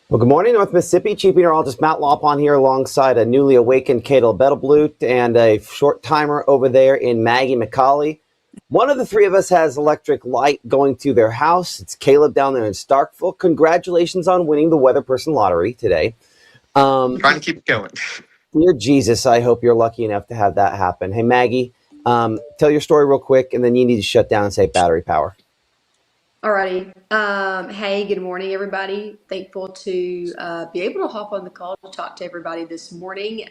Well, good morning, North Mississippi. Chief Meteorologist Matt Lawpon here alongside a newly awakened Caleb Bettelblut and a short timer over there in Maggie McCauley. One of the three of us has electric light going to their house. It's Caleb down there in Starkville. Congratulations on winning the Weather Person Lottery today. Trying to keep it going. Dear Jesus, I hope you're lucky enough to have that happen. Hey, Maggie, tell your story real quick, and then you need to shut down and say battery power. Alrighty. Hey, good morning, everybody. Thankful to be able to hop on the call to talk to everybody this morning.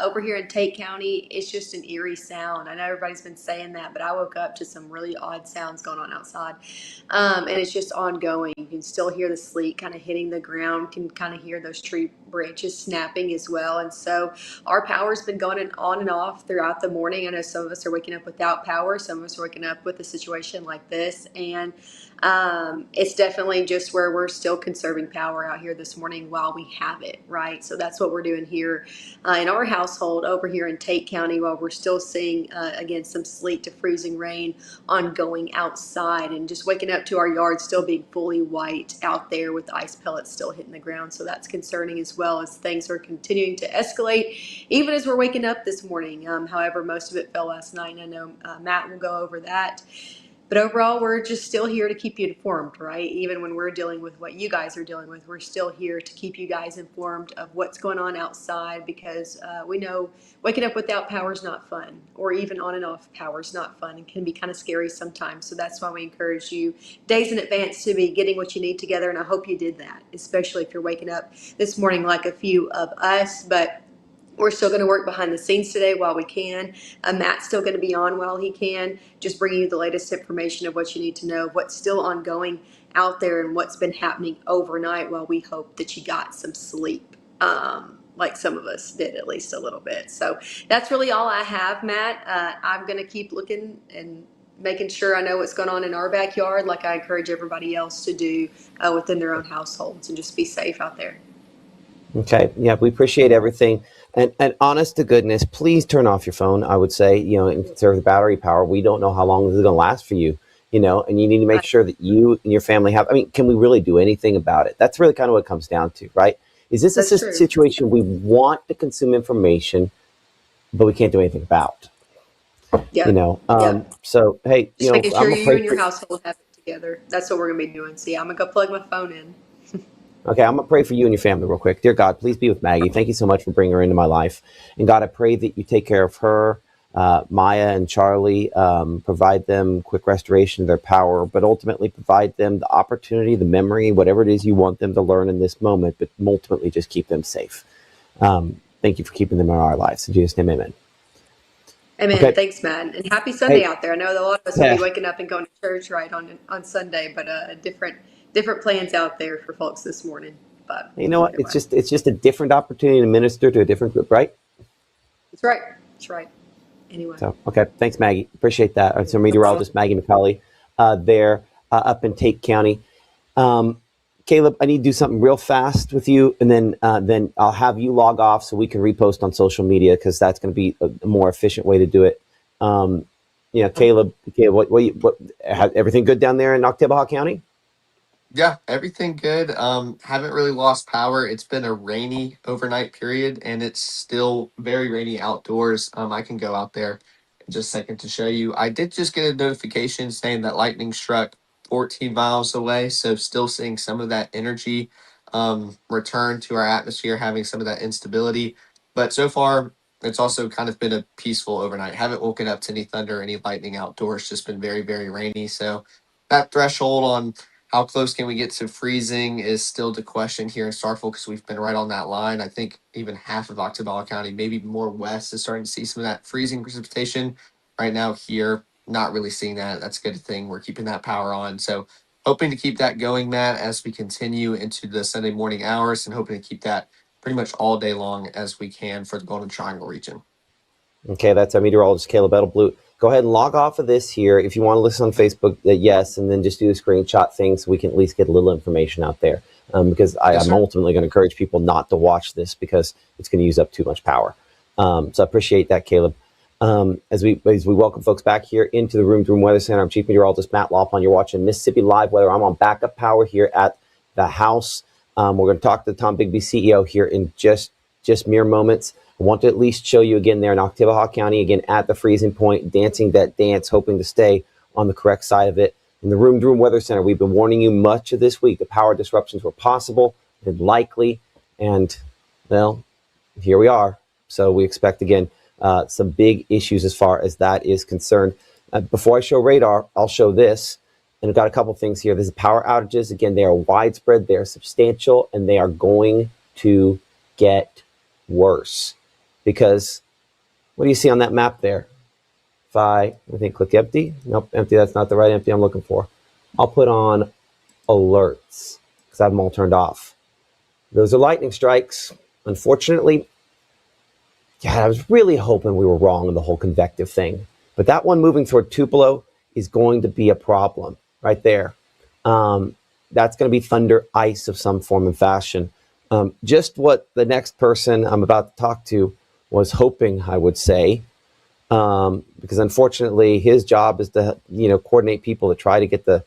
Over here in Tate County, it's just an eerie sound. I know everybody's been saying that, but I woke up to some really odd sounds going on outside. And it's just ongoing. You can still hear the sleet kind of hitting the ground, can kind of hear those tree branches snapping as well. And so our power's been going on and off throughout the morning. I know some of us are waking up without power, some of us are waking up with a situation like this. And it's definitely just where we're still conserving power out here this morning while we have it, right? So that's what we're doing here in our household over here in Tate County while we're still seeing, again, some sleet to freezing rain ongoing outside and just waking up to our yard still being fully white out there with ice pellets still hitting the ground. So that's concerning as well as things are continuing to escalate even as we're waking up this morning. However, most of it fell last night. I know Matt will go over that. But overall, we're just still here to keep you informed, right? Even when we're dealing with what you guys are dealing with, we're still here to keep you guys informed of what's going on outside because we know waking up without power is not fun, or even on and off power is not fun and can be kind of scary sometimes. So that's why we encourage you days in advance to be getting what you need together. And I hope you did that, especially if you're waking up this morning like a few of us. But we're still going to work behind the scenes today while we can. Matt's still going to be on while he can, just bringing you the latest information of what you need to know, what's still ongoing out there and what's been happening overnight while we hope that you got some sleep, like some of us did at least a little bit. So that's really all I have, Matt. I'm going to keep looking and making sure I know what's going on in our backyard like I encourage everybody else to do within their own households, and just be safe out there. Okay. Yeah, we appreciate everything. And honest to goodness, please turn off your phone, I would say, and conserve the battery power. We don't know how long this is going to last for you, and you need to make sure that you and your family have, can we really do anything about it? That's really kind of what it comes down to, right? Is this That's a true. situation we want to consume information, but we can't do anything about? Yeah. Yeah. So, hey, Just making sure I'm you afraid and for your household have it together. That's what we're gonna be doing. See, I'm gonna go plug my phone in. Okay, I'm going to pray for you and your family real quick. Dear God, please be with Maggie. Thank you so much for bringing her into my life. And God, I pray that you take care of her, Maya and Charlie, provide them quick restoration of their power, but ultimately provide them the opportunity, the memory, whatever it is you want them to learn in this moment, but ultimately just keep them safe. Thank you for keeping them in our lives. In Jesus' name, amen. Amen. Okay, Thanks, man. And happy Sunday hey, out there. I know that a lot of us will be yeah, waking up and going to church right on Sunday, but different plans out there for folks this morning. But you know what? anyway, It's just a different opportunity to minister to a different group, right? that's right. That's right. Anyway, So, okay. Thanks, Maggie. Appreciate that. It's our no problem. meteorologist, Maggie McCauley, there up in Tate County. Um, Caleb, I need to do something real fast with you, and then I'll have you log off so we can repost on social media because that's going to be a more efficient way to do it. Caleb, everything good down there in Oktibbeha County? Yeah, everything good. Haven't really lost power. It's been a rainy overnight period, and it's still very rainy outdoors. I can go out there in just a second to show you. I did just get a notification saying that lightning struck 14 miles away, so still seeing some of that energy return to our atmosphere, having some of that instability. But so far, it's also kind of been a peaceful overnight. Haven't woken up to any thunder, any lightning outdoors. Just been very, very rainy. So that threshold on how close can we get to freezing is still the question here in Starkville because we've been right on that line. I think even half of Oktibbeha County, maybe more west, is starting to see some of that freezing precipitation. Right now here, not really seeing that. That's a good thing. We're keeping that power on. So hoping to keep that going, Matt, as we continue into the Sunday morning hours and hoping to keep that pretty much all day long as we can for the Golden Triangle region. Okay, that's our meteorologist, Caleb Edelblut. Go ahead and log off of this here. If you want to listen on Facebook, yes, and then just do the screenshot thing so we can at least get a little information out there. Because Yes, I'm sir. ultimately going to encourage people not to watch this because it's going to use up too much power. So I appreciate that, Caleb. As we welcome folks back here into the Room to Room Weather Center, I'm Chief Meteorologist Matt Lawpon. You're watching Mississippi Live Weather. I'm on backup power here at the house. We're going to talk to the Tom Bigby CEO here in just mere moments. I want to at least show you again there in Oktibbeha County, again at the freezing point, dancing that dance, hoping to stay on the correct side of it. In the Room Room Weather Center, we've been warning you much of this week. The power disruptions were possible and likely, and well, here we are. So we expect, again, some big issues as far as that is concerned. Before I show radar, I'll show this. And I've got a couple things here. This is power outages. Again, they are widespread, they are substantial, and they are going to get worse. Because what do you see on that map there? If I think click empty. Nope, empty. That's not the right empty I'm looking for. I'll put on alerts because I have them all turned off. Those are lightning strikes. Unfortunately, I was really hoping we were wrong on the whole convective thing. But that one moving toward Tupelo is going to be a problem right there. That's going to be thunder ice of some form and fashion. Just what the next person I'm about to talk to was hoping, I would say, because unfortunately his job is to coordinate people to try to get the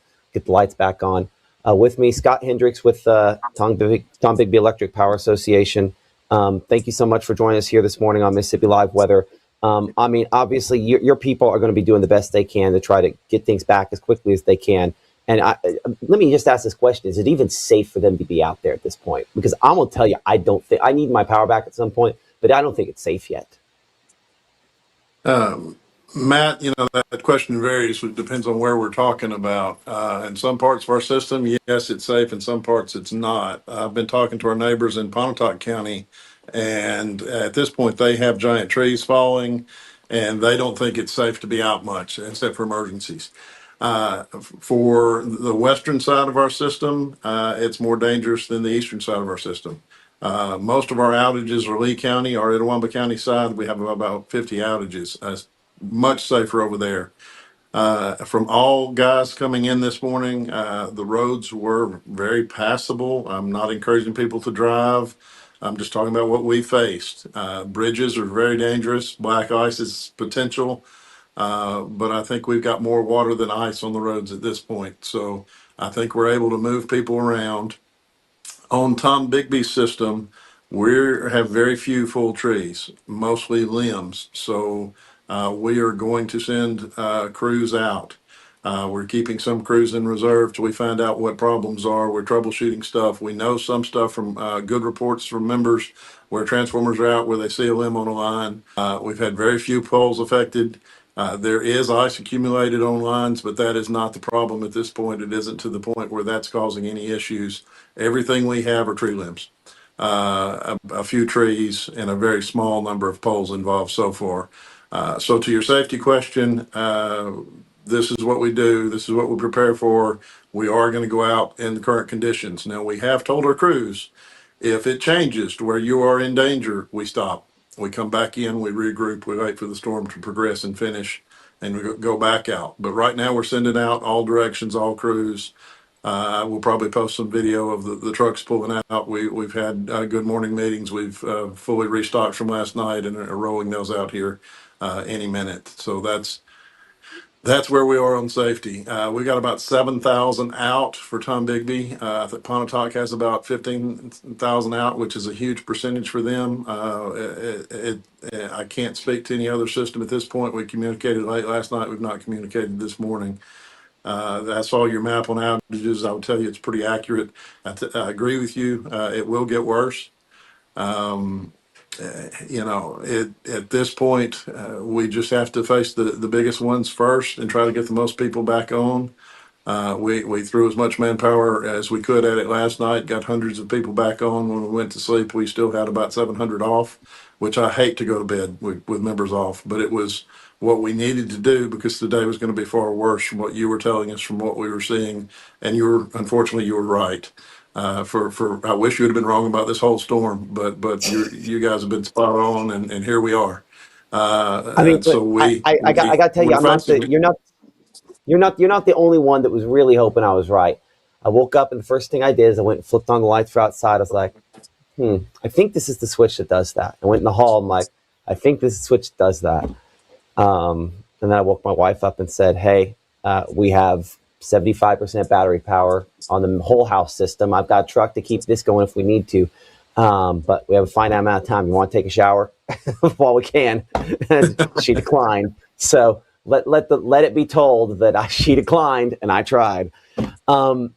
lights back on. With me, Scott Hendricks with Tom Bigby Electric Power Association. Thank you so much for joining us here this morning on Mississippi Live Weather. I mean, obviously, your people are going to be doing the best they can to try to get things back as quickly as they can. And let me just ask this question. Is it even safe for them to be out there at this point? Because I'm going to tell you, I don't think I need my power back at some point, but I don't think it's safe yet. Matt, that question varies. It depends on where we're talking about. In some parts of our system, yes, it's safe. In some parts, it's not. I've been talking to our neighbors in Pontotoc County, and at this point, they have giant trees falling, and they don't think it's safe to be out much, except for emergencies. For the western side of our system, it's more dangerous than the eastern side of our system. Most of our outages are Lee County. Our Itawamba County side, we have about 50 outages. It's much safer over there. From all guys coming in this morning, the roads were very passable. I'm not encouraging people to drive. I'm just talking about what we faced. Bridges are very dangerous. Black ice is potential. But I think we've got more water than ice on the roads at this point. So I think we're able to move people around. On Tom Bigby's system, we have very few full trees, mostly limbs. So we are going to send crews out. We're keeping some crews in reserve till we find out what problems are. We're troubleshooting stuff. We know some stuff from good reports from members where transformers are out, where they see a limb on a line. We've had very few poles affected. There is ice accumulated on lines, but that is not the problem at this point. It isn't to the point where that's causing any issues. Everything we have are tree limbs, a few trees, and a very small number of poles involved so far. So to your safety question, this is what we do. This is what we prepare for. We are going to go out in the current conditions. Now, we have told our crews, if it changes to where you are in danger, we stop. We come back in, we regroup, we wait for the storm to progress and finish, and we go back out. But right now, we're sending out all directions, all crews. We'll probably post some video of the trucks pulling out. We've had good morning meetings. We've fully restocked from last night and are rolling those out here any minute. So that's where we are on safety. We got about 7,000 out for Tom Bigby. I think Pontotoc has about 15,000 out, which is a huge percentage for them. I can't speak to any other system at this point. We communicated late last night. We've not communicated this morning. I saw your map on outages. I would tell you it's pretty accurate. I agree with you. It will get worse. At this point, we just have to face the biggest ones first and try to get the most people back on. We threw as much manpower as we could at it last night, got hundreds of people back on. When we went to sleep, we still had about 700 off, which I hate to go to bed with members off, but it was what we needed to do because the day was going to be far worse from what you were telling us, from what we were seeing. And unfortunately, you were right. I wish you would have been wrong about this whole storm, but you guys have been spot on, and here we are. I mean, and so I got to tell you, you're not the only one that was really hoping I was right. I woke up and the first thing I did is I went and flipped on the lights for outside. I was like, I think this is the switch that does that. I went in the hall. I'm like, I think this switch does that. And then I woke my wife up and said, hey, we have 75% battery power on the whole house system. I've got a truck to keep this going if we need to. But we have a finite amount of time. You want to take a shower while we can. And she declined. So let it be told that she declined and I tried. I'm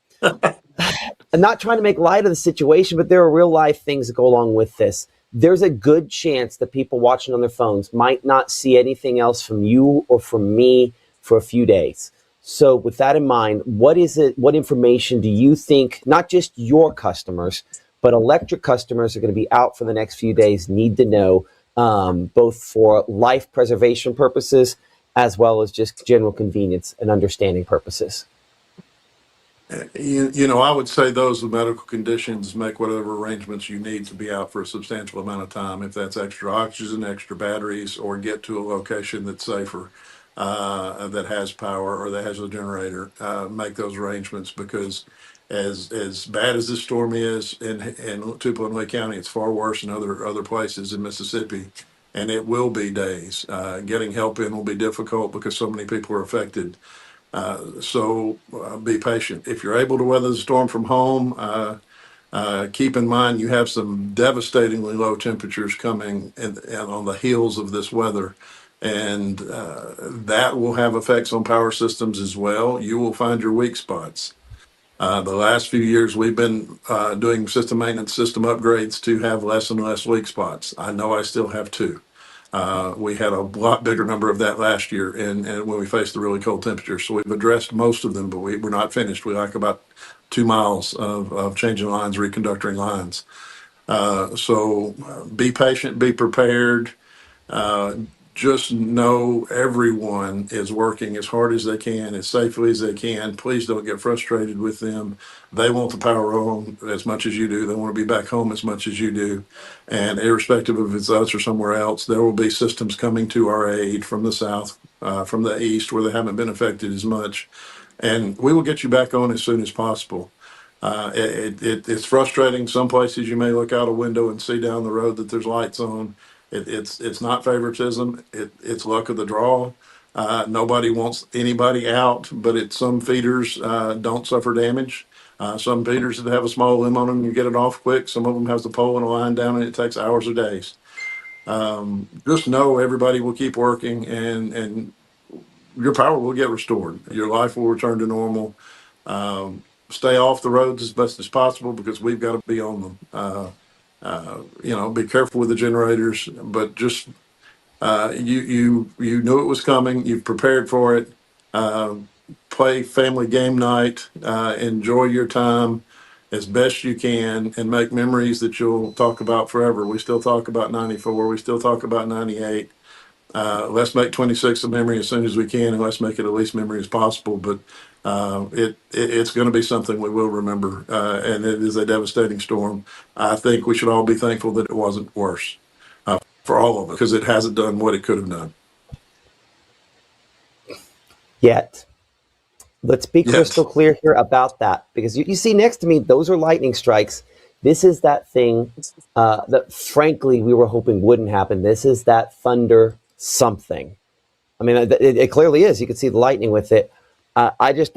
not trying to make light of the situation, but there are real life things that go along with this. There's a good chance that people watching on their phones might not see anything else from you or from me for a few days. So with that in mind, what information do you think, not just your customers, but electric customers are going to be out for the next few days need to know, both for life preservation purposes, as well as just general convenience and understanding purposes? I would say those with medical conditions make whatever arrangements you need to be out for a substantial amount of time. If that's extra oxygen, extra batteries, or get to a location that's safer, that has power or that has a generator, make those arrangements, because as bad as this storm is in Tupelo and Lake County, it's far worse in other places in Mississippi, and it will be days. Getting help in will be difficult because so many people are affected. So be patient. If you're able to weather the storm from home, keep in mind you have some devastatingly low temperatures coming and on the heels of this weather. And that will have effects on power systems as well. You will find your weak spots. The last few years, we've been doing system maintenance, system upgrades to have less and less weak spots. I know I still have two. We had a lot bigger number of that last year, and when we faced the really cold temperatures. So we've addressed most of them, but we're not finished. We like about 2 miles of changing lines, reconductoring lines. So be patient, be prepared. Uh, just know everyone is working as hard as they can, as safely as they can. Please don't get frustrated with them. They want the power on as much as you do. They want to be back home as much as you do. And irrespective of if it's us or somewhere else, there will be systems coming to our aid from the south, from the east, where they haven't been affected as much. And we will get you back on as soon as possible. It's frustrating. Some places you may look out a window and see down the road that there's lights on. It's not favoritism. It's luck of the draw. Nobody wants anybody out, but some feeders don't suffer damage. Some feeders that have a small limb on them, you get it off quick. Some of them has the pole and a line down, and it takes hours or days. Just know everybody will keep working, and your power will get restored. Your life will return to normal. Stay off the roads as best as possible because we've got to be on them. Be careful with the generators, but just you knew it was coming. You've prepared for it. Uh, Play family game night. Enjoy your time as best you can, and make memories that you'll talk about forever. We still talk about '94. We still talk about '98. Let's make 26 a memory as soon as we can, and let's make it at least memory as possible. But it's going to be something we will remember, and it is a devastating storm. I think we should all be thankful that it wasn't worse for all of us, because it hasn't done what it could have done Yet. Let's be yet. crystal clear here about that, because you see next to me, those are lightning strikes. This is that thing that, frankly, we were hoping wouldn't happen. This is that thunder something. I mean, it clearly is. You can see the lightning with it. I'm going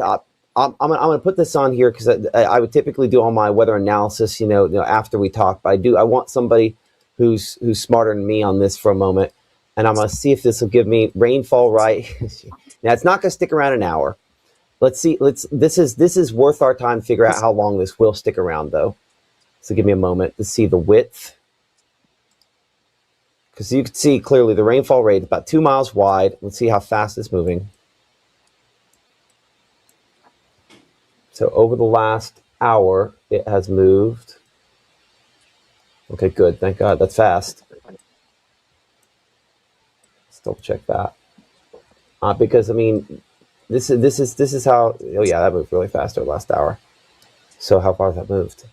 to put this on here because I would typically do all my weather analysis, after we talk. But I want somebody who's smarter than me on this for a moment, and I'm going to see if this will give me rainfall right. Now, it's not going to stick around an hour. Let's see. This is worth our time to figure out how long this will stick around, though. So give me a moment to see the width, because you can see clearly the rainfall rate is about 2 miles wide. Let's see how fast it's moving. So over the last hour, it has moved. Okay, good. Thank God. That's fast. Still check that. Because I mean, this is how. Oh yeah, that moved really fast over the last hour. So how far has that moved?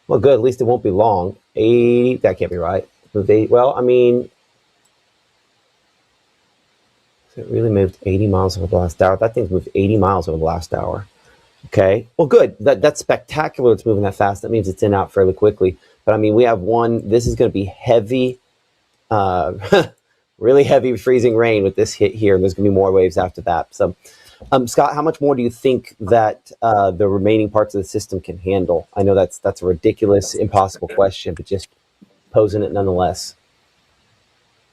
Well, good. At least it won't be long. 80. That can't be right. Moved 80. Well, I mean, so it really moved 80 miles over the last hour. That thing's moved 80 miles over the last hour. Okay. Well, good. That's spectacular. It's moving that fast. That means it's in and out fairly quickly. But I mean, we have one. This is going to be heavy, really heavy freezing rain with this hit here. And there's going to be more waves after that. So Scott, how much more do you think that the remaining parts of the system can handle? I know that's a ridiculous, impossible question, but just posing it nonetheless.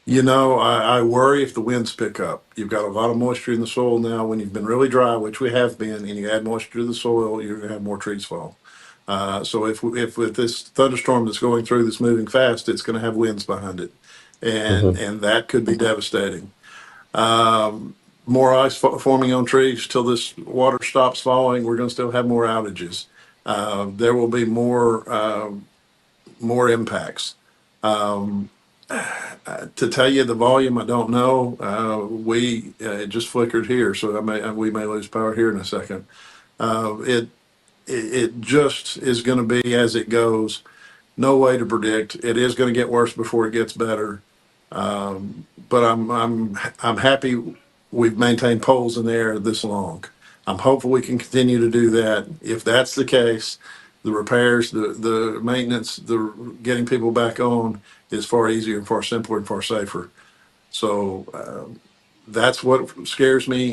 I worry if the winds pick up. You've got a lot of moisture in the soil now. When you've been really dry, which we have been, and you add moisture to the soil, you're going to have more trees fall. So if with this thunderstorm that's going through that's moving fast, it's going to have winds behind it, and Hmm. and that could be devastating. More ice forming on trees till this water stops falling. We're going to still have more outages. There will be more impacts. Um, to tell you the volume, I don't know. It just flickered here, so we may lose power here in a second. It just is going to be as it goes. No way to predict. It is going to get worse before it gets better. But I'm happy we've maintained poles in the air this long. I'm hopeful we can continue to do that. If that's the case, the repairs, the maintenance, the getting people back on is far easier and far simpler and far safer. So that's what scares me.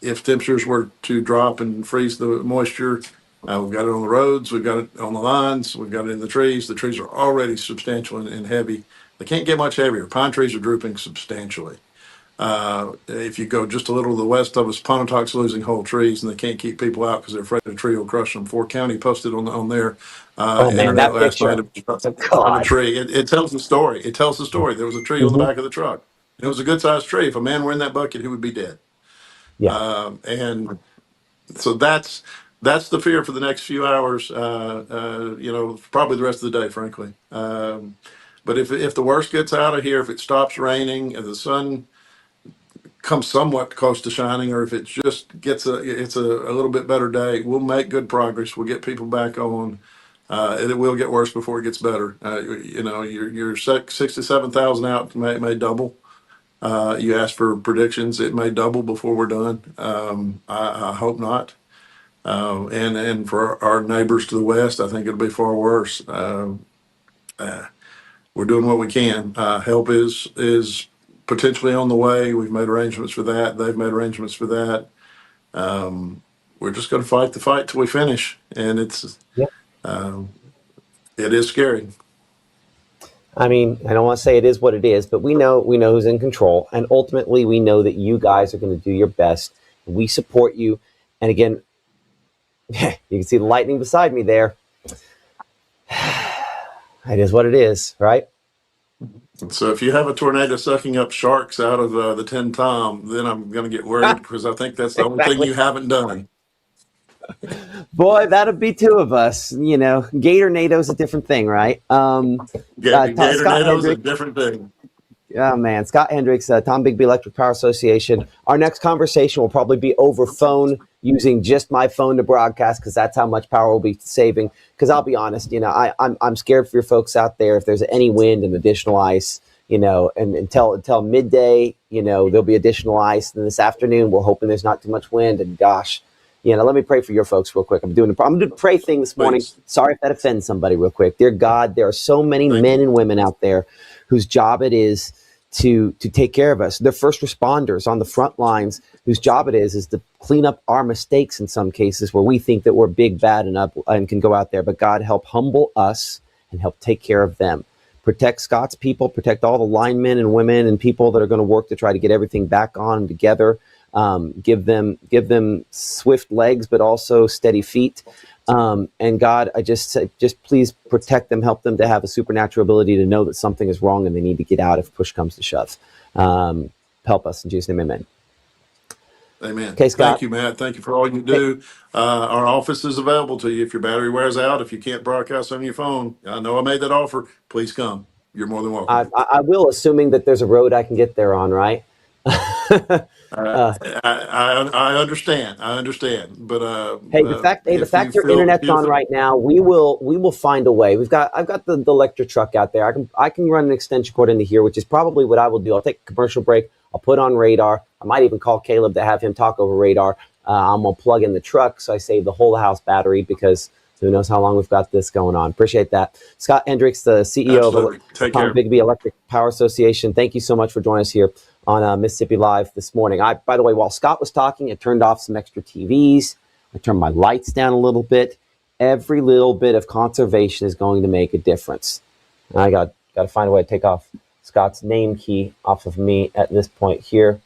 If temperatures were to drop and freeze the moisture, we've got it on the roads, we've got it on the lines, we've got it in the trees. The trees are already substantial and heavy. They can't get much heavier. Pine trees are drooping substantially. If you go just a little to the west of us, Pontotoc losing whole trees, and they can't keep people out because they're afraid a tree will crush them. Fort County posted on their Oh man, internet that last night picture. of a God. tree. It tells the story. It tells the story. There was a tree on the Hmm. back of the truck. It was a good sized tree. If a man were in that bucket, he would be dead. Yeah. And so that's the fear for the next few hours. Probably the rest of the day, frankly. But if the worst gets out of here, if it stops raining and the sun comes somewhat close to shining, or if it just it's a little bit better day, we'll make good progress. We'll get people back on. And it will get worse before it gets better. Your 67,000 out may double. You asked for predictions. It may double before we're done. I hope not. And for our neighbors to the west, I think it'll be far worse. We're doing what we can. Help is potentially on the way. We've made arrangements for that. They've made arrangements for that. We're just going to fight the fight till we finish, and Yeah. um, it is scary. I mean, I don't want to say it is what it is, but we know who's in control, and ultimately we know that you guys are going to do your best. We support you, and again, you can see the lightning beside me there. It is what it is, right? So if you have a tornado sucking up sharks out of the 10 Tom, then I'm going to get worried because I think that's the only thing Exactly. you haven't done. Boy, that'll be two of us. Gator NATO's a different thing, right? Gator Scott NATO's a Hendrick. different thing. Oh man, Scott Hendricks, Tom Bigby Electric Power Association. Our next conversation will probably be over phone using just my phone to broadcast because that's how much power we'll be saving. Because I'll be honest, I'm scared for your folks out there. If there's any wind and additional ice, and until midday, there'll be additional ice. And this afternoon, we're hoping there's not too much wind. And gosh, let me pray for your folks real quick. I'm doing a pray thing this morning. Please. Sorry if that offends somebody real quick. Dear God, there are so many Thank men you. and women out there whose job it is to take care of us. They're first responders on the front lines whose job it is to clean up our mistakes in some cases where we think that we're big, bad, and up and can go out there. But God, help humble us and help take care of them. Protect Scott's people, protect all the linemen and women and people that are going to work to try to get everything back on together. Give them swift legs, but also steady feet. And God, I just say, just please protect them, help them to have a supernatural ability to know that something is wrong and they need to get out if push comes to shove. Help us in Jesus' name, amen. Amen. Okay, Thank Scott. you, Matt. Thank you for all you Hey, do. Our office is available to you if your battery wears out, if you can't broadcast on your phone. I know I made that offer. Please come. You're more than welcome. I will, assuming that there's a road I can get there on, right? Uh, uh, I understand. I understand. But Hey, the if you fact your feel, internet's on right now, we will find a way. I've got the electric truck out there. I can run an extension cord into here, which is probably what I will do. I'll take a commercial break. I'll put on radar. I might even call Caleb to have him talk over radar. I'm gonna plug in the truck so I save the whole house battery because who knows how long we've got this going on. Appreciate that. Scott Hendricks, the CEO of absolutely. Take Tom care. Bigby Electric Power Association. Thank you so much for joining us here on Mississippi Live this morning. By the way, while Scott was talking, I turned off some extra TVs. I turned my lights down a little bit. Every little bit of conservation is going to make a difference. And I got to find a way to take off Scott's name key off of me at this point here.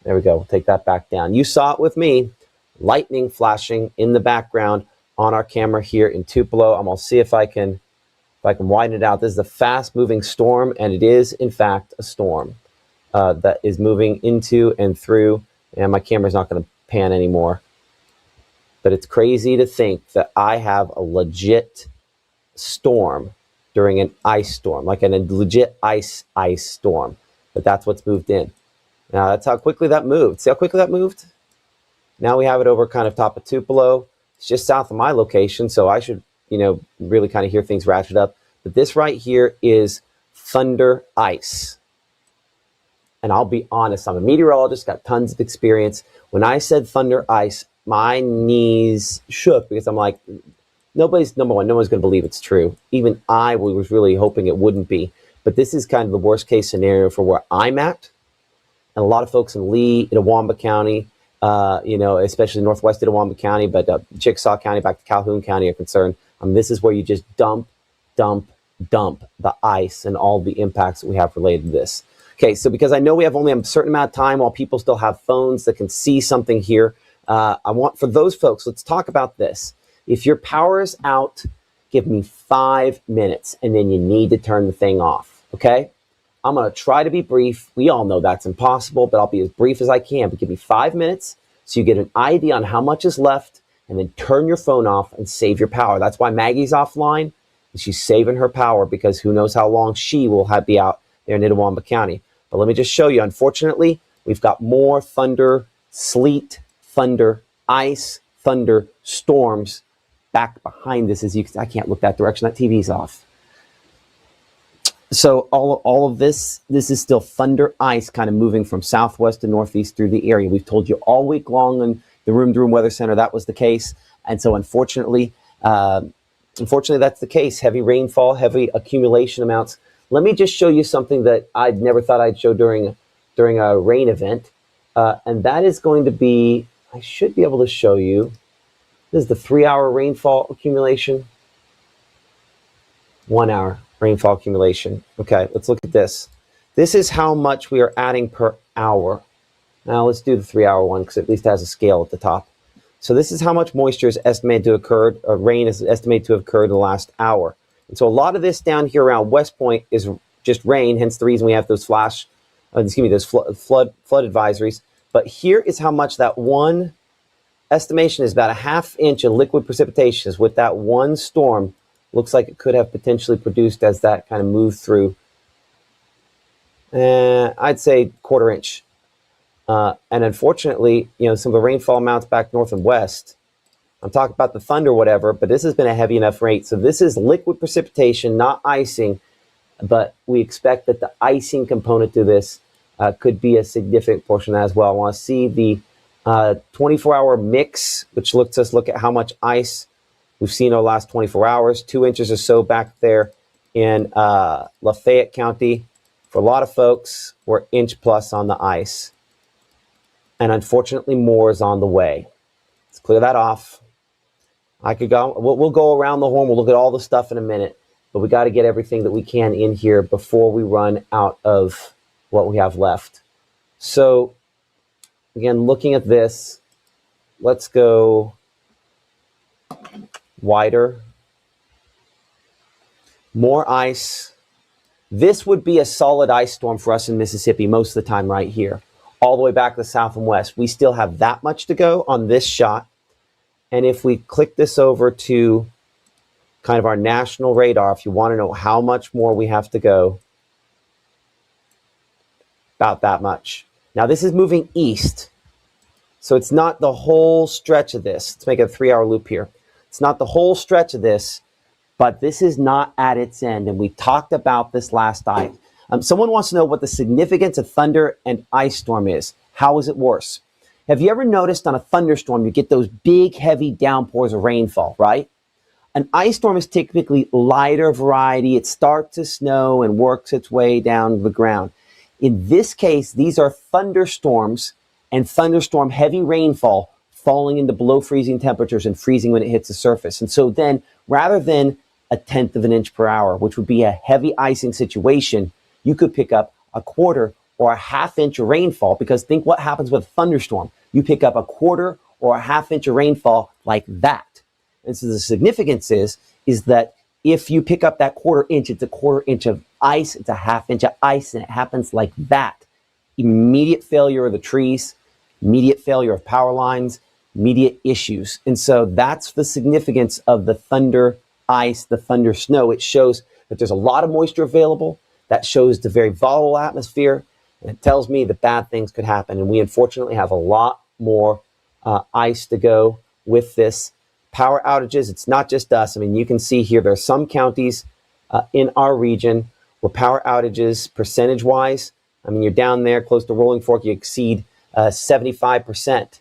There we go. We'll take that back down. You saw it with me. Lightning flashing in the background on our camera here in Tupelo. I'm going to see if I can widen it out. This is a fast-moving storm, and it is, in fact, a storm that is moving into and through. And my camera's not going to pan anymore. But it's crazy to think that I have a legit storm during an ice storm, like a legit ice storm. But that's what's moved in. Now, that's how quickly that moved. See how quickly that moved? Now we have it over kind of top of Tupelo. It's just south of my location, so I should, really kind of hear things ratchet up. But this right here is thunder ice. And I'll be honest, I'm a meteorologist, got tons of experience. When I said thunder ice, my knees shook because I'm like, no one's going to believe it's true. Even I was really hoping it wouldn't be. But this is kind of the worst case scenario for where I'm at. And a lot of folks in Lee, Itawamba County, especially northwest Itawamba County, but Chickasaw County back to Calhoun County are concerned. This is where you just dump the ice and all the impacts that we have related to this. Okay, so because I know we have only a certain amount of time while people still have phones that can see something here, I want for those folks, let's talk about this. If your power is out, give me 5 minutes and then you need to turn the thing off, okay? I'm going to try to be brief. We all know that's impossible, but I'll be as brief as I can. But give me 5 minutes so you get an idea on how much is left and then turn your phone off and save your power. That's why Maggie's offline. She's saving her power because who knows how long she will be out there in Itawamba County. But let me just show you. Unfortunately, we've got more thunder, sleet, thunder, ice, thunder, storms back behind this. I can't look that direction. That TV's off. So all of this is still thunder ice kind of moving from southwest to northeast through the area. We've told you all week long in the Room to Room Weather Center that was the case. And so unfortunately, that's the case. Heavy rainfall, heavy accumulation amounts. Let me just show you something that I'd never thought I'd show during a rain event. And that is going to be, I should be able to show you. This is the 3-hour rainfall accumulation. 1 hour rainfall accumulation. Okay, let's look at this. This is how much we are adding per hour. Now let's do the 3-hour one because at least it has a scale at the top. So this is how much moisture is estimated to occur, or rain is estimated to have occurred in the last hour. And so a lot of this down here around West Point is just rain, hence the reason we have those those flood advisories. But here is how much that one estimation is, about a ½ inch of liquid precipitation is with that one storm. Looks like it could have potentially produced as that kind of moved through. I'd say 1/4 inch. And unfortunately, some of the rainfall amounts back north and west, I'm talking about the thunder, whatever, but this has been a heavy enough rate. So this is liquid precipitation, not icing, but we expect that the icing component to this could be a significant portion as well. I want to see the 24-hour mix, which lets us look at how much ice we've seen over the last 24 hours. 2 inches or so back there in Lafayette County. For a lot of folks, we're inch plus on the ice. And unfortunately, more is on the way. Let's clear that off. I could go. We'll go around the horn. We'll look at all the stuff in a minute. But we got to get everything that we can in here before we run out of what we have left. So, again, looking at this, let's go wider. More ice. This would be a solid ice storm for us in Mississippi most of the time right here, all the way back to the south and west. We still have that much to go on this shot. And if we click this over to kind of our national radar, if you want to know how much more we have to go, about that much. Now this is moving east. So it's not the whole stretch of this. Let's make it a 3-hour loop here. It's not the whole stretch of this, but this is not at its end. And we talked about this last night. Someone wants to know what the significance of thunder and ice storm is. How is it worse? Have you ever noticed on a thunderstorm, you get those big, heavy downpours of rainfall, right? An ice storm is typically lighter variety. It starts to snow and works its way down to the ground. In this case, these are thunderstorms and thunderstorm heavy rainfall falling into below freezing temperatures and freezing when it hits the surface. And so then rather than a tenth of an inch per hour, which would be a heavy icing situation, you could pick up a quarter or a half inch of rainfall, because think what happens with a thunderstorm. You pick up a quarter or a half inch of rainfall like that. And so the significance is that if you pick up that quarter inch, it's a quarter inch of ice, it's a half inch of ice, and it happens like that. Immediate failure of the trees, immediate failure of power lines, immediate issues. And so that's the significance of the thunder ice, the thunder snow. It shows that there's a lot of moisture available. That shows the very volatile atmosphere. And it tells me that bad things could happen. And we unfortunately have a lot more ice to go with this. Power outages, it's not just us. I mean, you can see here, there are some counties in our region where power outages, percentage-wise, I mean, you're down there close to Rolling Fork, you exceed 75%.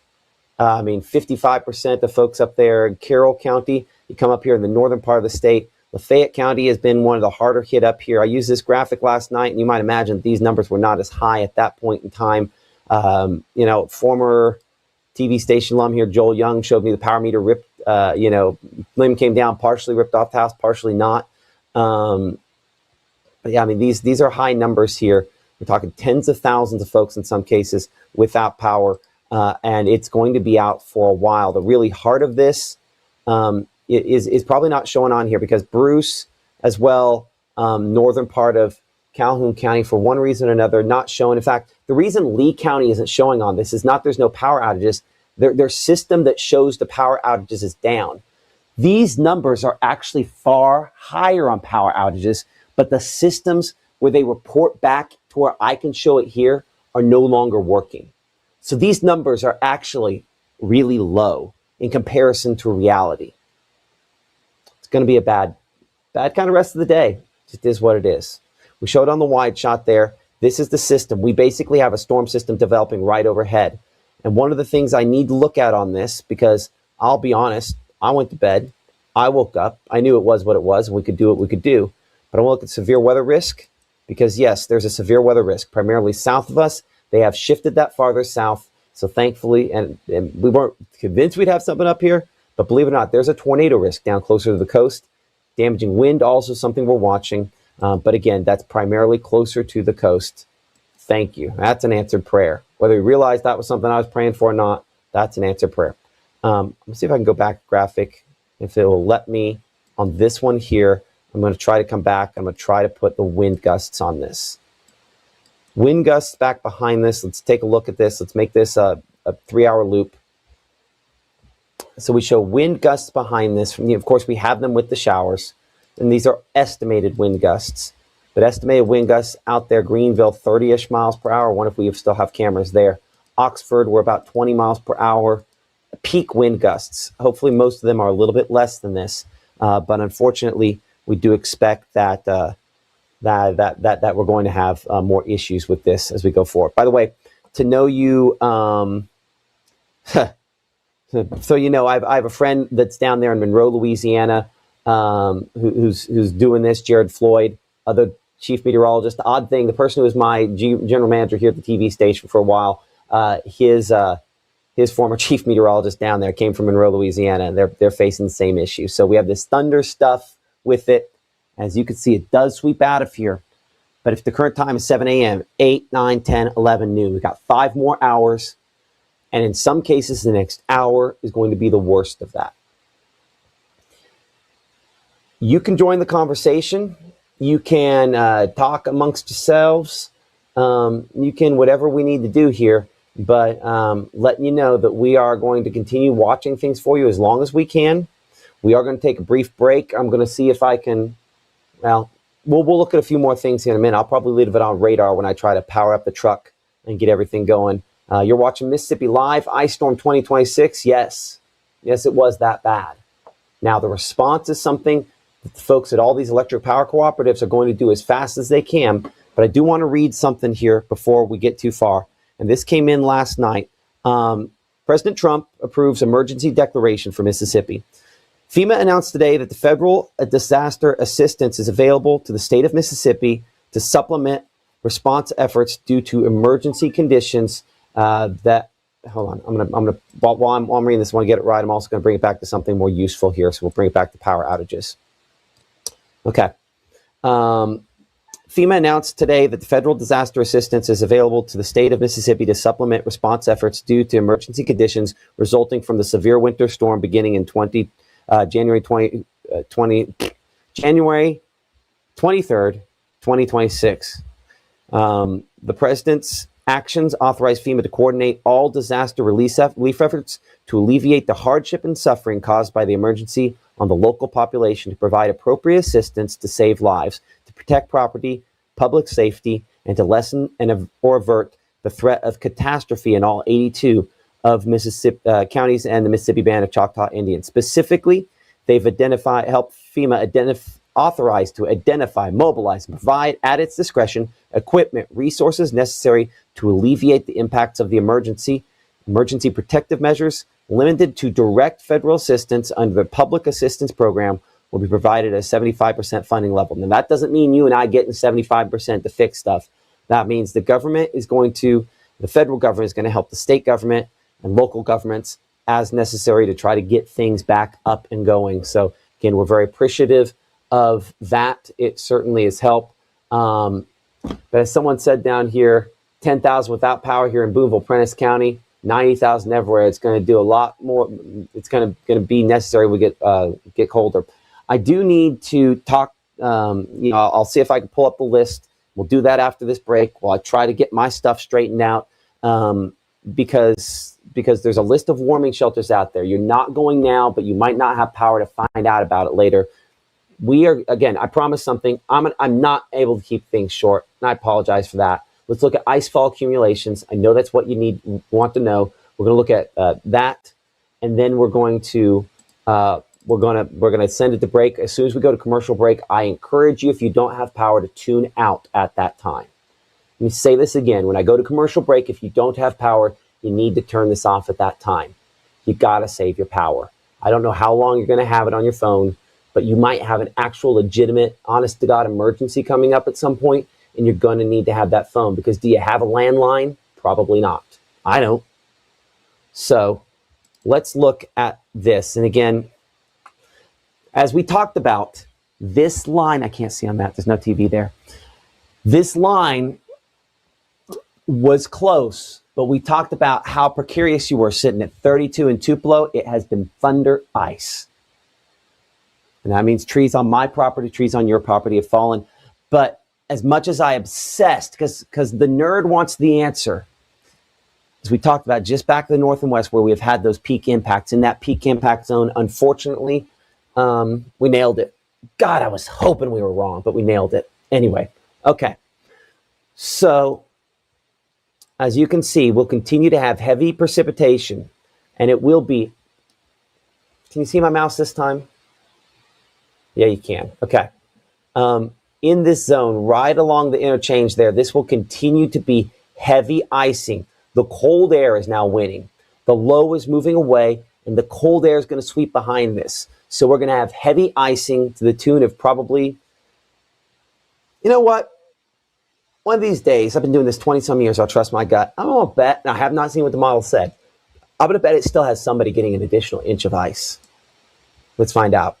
I mean, 55% of folks up there in Carroll County. You come up here in the northern part of the state. Lafayette County has been one of the harder hit up here. I used this graphic last night, and you might imagine these numbers were not as high at that point in time. Former TV station alum here, Joel Young, showed me the power meter ripped, limb came down, partially ripped off the house, partially not. But yeah, I mean, these are high numbers here. We're talking tens of thousands of folks in some cases without power, and it's going to be out for a while. The really heart of this is probably not showing on here because Bruce, as well, northern part of Calhoun County, for one reason or another, not showing. In fact, the reason Lee County isn't showing on this is not there's no power outages. Their system that shows the power outages is down. These numbers are actually far higher on power outages, but the systems where they report back to where I can show it here are no longer working. So these numbers are actually really low in comparison to reality. It's going to be a bad kind of rest of the day. It just is what it is. We showed on the wide shot there. This is the system. We basically have a storm system developing right overhead. And one of the things I need to look at on this, because I'll be honest, I went to bed, I woke up, I knew it was what it was, and we could do what we could do. But I want to look at severe weather risk, because yes, there's a severe weather risk, primarily south of us. They have shifted that farther south. So thankfully, and we weren't convinced we'd have something up here, but believe it or not, there's a tornado risk down closer to the coast. Damaging wind, also something we're watching. But again, that's primarily closer to the coast. Thank you. That's an answered prayer. Whether you realize that was something I was praying for or not, that's an answered prayer. Let's see if I can go back graphic. If it will let me on this one here, I'm going to try to come back. I'm going to try to put the wind gusts on this. Wind gusts back behind this. Let's take a look at this. Let's make this a 3-hour loop. So we show wind gusts behind this. Of course, we have them with the showers. And these are estimated wind gusts. But estimated wind gusts out there, Greenville, 30-ish miles per hour. I wonder if we still have cameras there. Oxford, we're about 20 miles per hour. Peak wind gusts. Hopefully, most of them are a little bit less than this. But unfortunately, we do expect that that we're going to have more issues with this as we go forward. By the way, to know you, so you know, I have a friend that's down there in Monroe, Louisiana, who's doing this, Jared Floyd, the chief meteorologist. The odd thing, the person who was my general manager here at the TV station for a while, his former chief meteorologist down there came from Monroe, Louisiana, and they're facing the same issue. So we have this thunder stuff with it. As you can see, it does sweep out of here. But if the current time is 7 a.m., 8, 9, 10, 11 noon, we've got 5 more hours. And in some cases, the next hour is going to be the worst of that. You can join the conversation. You can talk amongst yourselves. You can whatever we need to do here. But letting you know that we are going to continue watching things for you as long as we can. We are going to take a brief break. I'm going to see if I can, we'll look at a few more things here in a minute. I'll probably leave it on radar when I try to power up the truck and get everything going. You're watching Mississippi Live, Ice Storm 2026. Yes, it was that bad. Now, the response is something that the folks at all these electric power cooperatives are going to do as fast as they can. But I do want to read something here before we get too far. And this came in last night. President Trump approves emergency declaration for Mississippi. FEMA announced today that the federal disaster assistance is available to the state of Mississippi to supplement response efforts due to emergency conditions that. Hold on, I'm gonna while I'm reading this, I want to get it right. I'm also going to bring it back to something more useful here. So we'll bring it back to power outages. Okay. FEMA announced today that the federal disaster assistance is available to the state of Mississippi to supplement response efforts due to emergency conditions resulting from the severe winter storm beginning in January 23rd, 2026. The president's actions authorize FEMA to coordinate all disaster relief efforts to alleviate the hardship and suffering caused by the emergency on the local population, to provide appropriate assistance to save lives, to protect property, public safety, and to lessen or avert the threat of catastrophe in all 82 of Mississippi counties and the Mississippi Band of Choctaw Indians. Specifically, they've helped FEMA authorized to identify, mobilize, and provide at its discretion equipment, resources necessary to alleviate the impacts of the emergency protective measures limited to direct federal assistance under the Public Assistance Program will be provided at a 75% funding level. Now, that doesn't mean you and I getting 75% to fix stuff. That means the federal government is going to help the state government and local governments as necessary to try to get things back up and going. So again, we're very appreciative of that. It certainly has helped. But as someone said down here, 10,000 without power here in Boonville, Prentiss County, 90,000 everywhere. It's going to do a lot more. It's going to be necessary. We get colder. I do need to talk. I'll see if I can pull up the list. We'll do that after this break while I try to get my stuff straightened out. Because there's a list of warming shelters out there. You're not going now, but you might not have power to find out about it later. We are, again, I promise something. I'm not able to keep things short, and I apologize for that. Let's look at icefall accumulations. I know that's what you want to know. We're going to look at that, and then we're going to send it to break. As soon as we go to commercial break, I encourage you, if you don't have power, to tune out at that time. Let me say this again. When I go to commercial break, if you don't have power, you need to turn this off at that time. You got to save your power. I don't know how long you're going to have it on your phone, but you might have an actual legitimate, honest to God emergency coming up at some point, and you're going to need to have that phone, because do you have a landline? Probably not. I don't. So let's look at this. And again, as we talked about, this line, I can't see on that. There's no TV there. This line was close, but we talked about how precarious you were sitting at 32 in Tupelo. It has been thunder ice. And that means trees on my property, trees on your property have fallen. But as much as I obsessed, because the nerd wants the answer, as we talked about just back to the north and west where we have had those peak impacts, in that peak impact zone, unfortunately, we nailed it. God, I was hoping we were wrong, but we nailed it. Anyway, okay. So as you can see, we'll continue to have heavy precipitation, and it will be, can you see my mouse this time? Yeah, you can. Okay. In this zone, right along the interchange there, this will continue to be heavy icing. The cold air is now winning. The low is moving away, and the cold air is going to sweep behind this. So we're going to have heavy icing to the tune of probably, you know what? One of these days, I've been doing this 20-some years, I'll trust my gut. I'm going to bet, and I have not seen what the model said, I'm going to bet it still has somebody getting an additional inch of ice. Let's find out.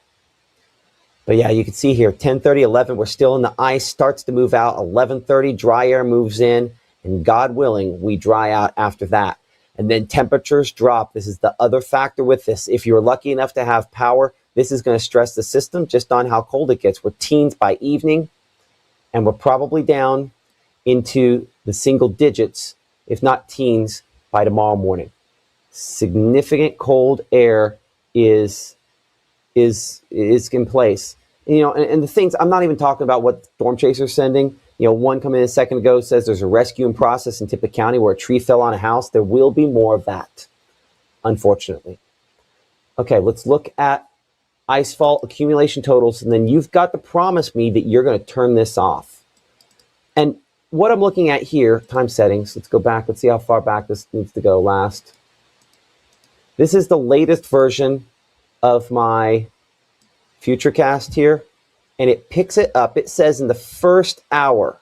But yeah, you can see here, 10:30, 11, we're still in the ice, starts to move out. 11:30, dry air moves in, and God willing, we dry out after that. And then temperatures drop. This is the other factor with this. If you're lucky enough to have power, this is going to stress the system just on how cold it gets. We're teens by evening, and we're probably down into the single digits, if not teens, by tomorrow morning. Significant cold air is in place. And the things, I'm not even talking about what Storm Chaser's sending. One come in a second ago says there's a rescue in process in Tippett County where a tree fell on a house. There will be more of that, unfortunately. Okay, let's look at icefall accumulation totals, and then you've got to promise me that you're going to turn this off. And what I'm looking at here, time settings, let's go back. Let's see how far back this needs to go last. This is the latest version of my Futurecast here, and it picks it up. It says in the first hour,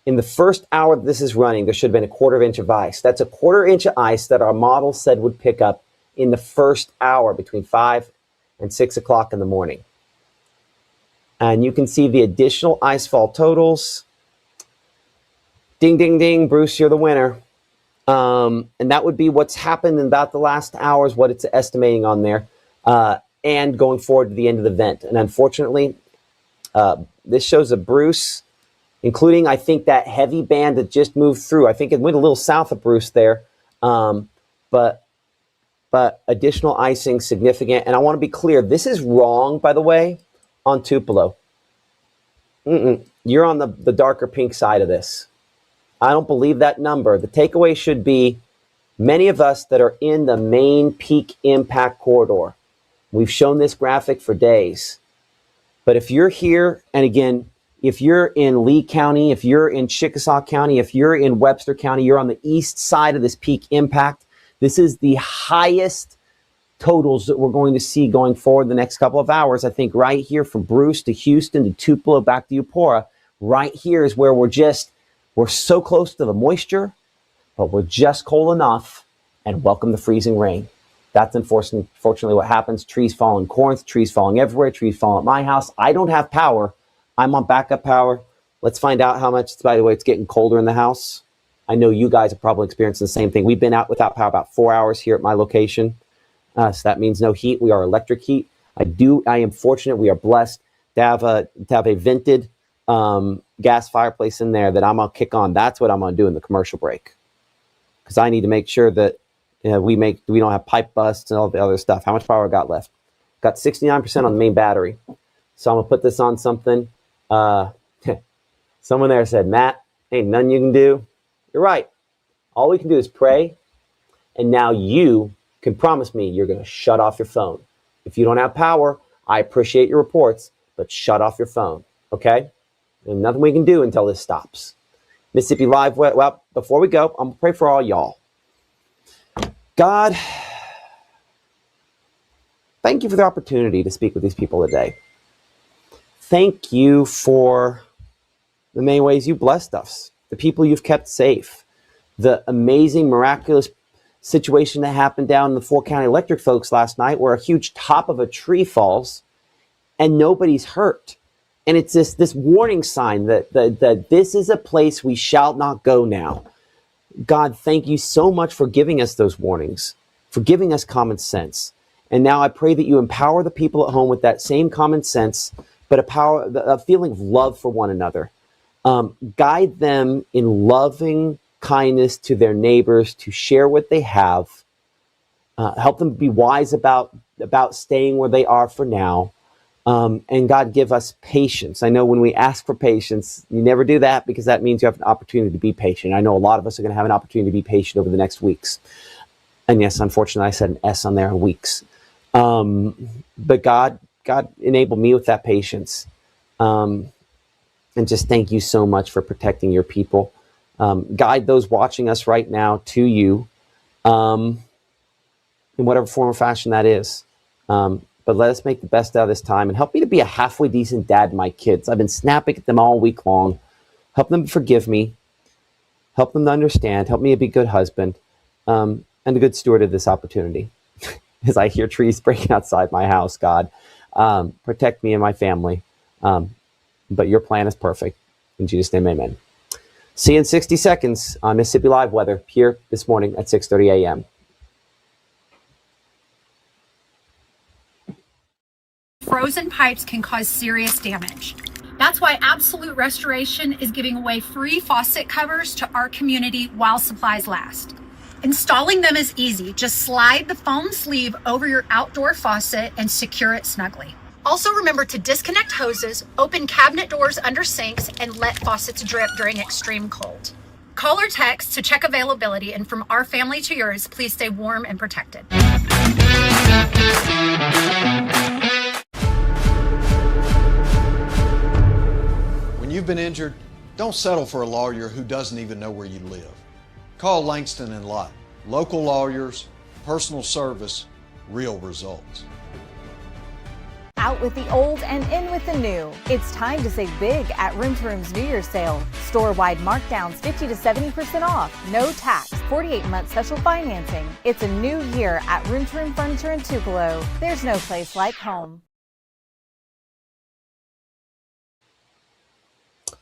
In the first hour that this is running, there should have been a 1/4 inch of ice. That's a 1/4 inch of ice that our model said would pick up in the first hour between 5 and 6 o'clock in the morning. And you can see the additional icefall totals. Ding, ding, ding, Bruce, you're the winner. And that would be what's happened in about the last hour is what it's estimating on there. And going forward to the end of the event. And unfortunately, this shows a Bruce, including, I think, that heavy band that just moved through. I think it went a little south of Bruce there. But additional icing significant. And I want to be clear, this is wrong, by the way, on Tupelo. You're on the darker pink side of this. I don't believe that number. The takeaway should be many of us that are in the main peak impact corridor. We've shown this graphic for days. But if you're here, and again, if you're in Lee County, if you're in Chickasaw County, if you're in Webster County, you're on the east side of this peak impact. This is the highest totals that we're going to see going forward the next couple of hours. I think right here from Bruce to Houston to Tupelo back to Eupora, right here is where we're so close to the moisture, but we're just cold enough, and welcome the freezing rain. That's unfortunately what happens. Trees fall in Corinth, trees falling everywhere, trees falling at my house. I don't have power. I'm on backup power. Let's find out how much, by the way, it's getting colder in the house. I know you guys have probably experienced the same thing. We've been out without power about 4 hours here at my location. So that means no heat. We are electric heat. I am fortunate. We are blessed to have a vented gas fireplace in there that I'm gonna kick on. That's what I'm gonna do in the commercial break, because I need to make sure that we don't have pipe busts and all the other stuff. How much power I got left? Got 69% on the main battery. So I'm gonna put this on something. Someone there said, Matt, ain't nothing you can do. You're right. All we can do is pray. And now you can promise me you're gonna shut off your phone. If you don't have power, I appreciate your reports, but shut off your phone, okay? And nothing we can do until this stops. Mississippi Live, well, before we go, I'm going to pray for all y'all. God, thank you for the opportunity to speak with these people today. Thank you for the many ways you blessed us, the people you've kept safe, the amazing, miraculous situation that happened down in the 4 County Electric folks last night where a huge top of a tree falls and nobody's hurt. And it's this warning sign that this is a place we shall not go now. God, thank you so much for giving us those warnings, for giving us common sense. And now I pray that you empower the people at home with that same common sense, but a feeling of love for one another. Guide them in loving kindness to their neighbors, to share what they have. Help them be wise about staying where they are for now. And God, give us patience. I know when we ask for patience, you never do that because that means you have an opportunity to be patient. I know a lot of us are going to have an opportunity to be patient over the next weeks. And yes, unfortunately, I said an S on there, weeks. But God enabled me with that patience. And just thank you so much for protecting your people. Guide those watching us right now to you in whatever form or fashion that is. But let us make the best out of this time and help me to be a halfway decent dad to my kids. I've been snapping at them all week long. Help them forgive me. Help them to understand. Help me to be a good husband and a good steward of this opportunity. As I hear trees breaking outside my house, God, protect me and my family. But your plan is perfect. In Jesus' name, amen. See you in 60 seconds on Mississippi Live Weather here this morning at 6:30 a.m. Frozen pipes can cause serious damage. That's why Absolute Restoration is giving away free faucet covers to our community while supplies last. Installing them is easy. Just slide the foam sleeve over your outdoor faucet and secure it snugly. Also remember to disconnect hoses, open cabinet doors under sinks, and let faucets drip during extreme cold. Call or text to check availability, and from our family to yours, please stay warm and protected. When you've been injured, don't settle for a lawyer who doesn't even know where you live. Call Langston and Lott. Local lawyers, personal service, real results. Out with the old and in with the new. It's time to save big at Room to Room's New Year's sale. Store-wide markdowns 50 to 70% off. No tax. 48-month special financing. It's a new year at Room to Room Furniture in Tupelo. There's no place like home.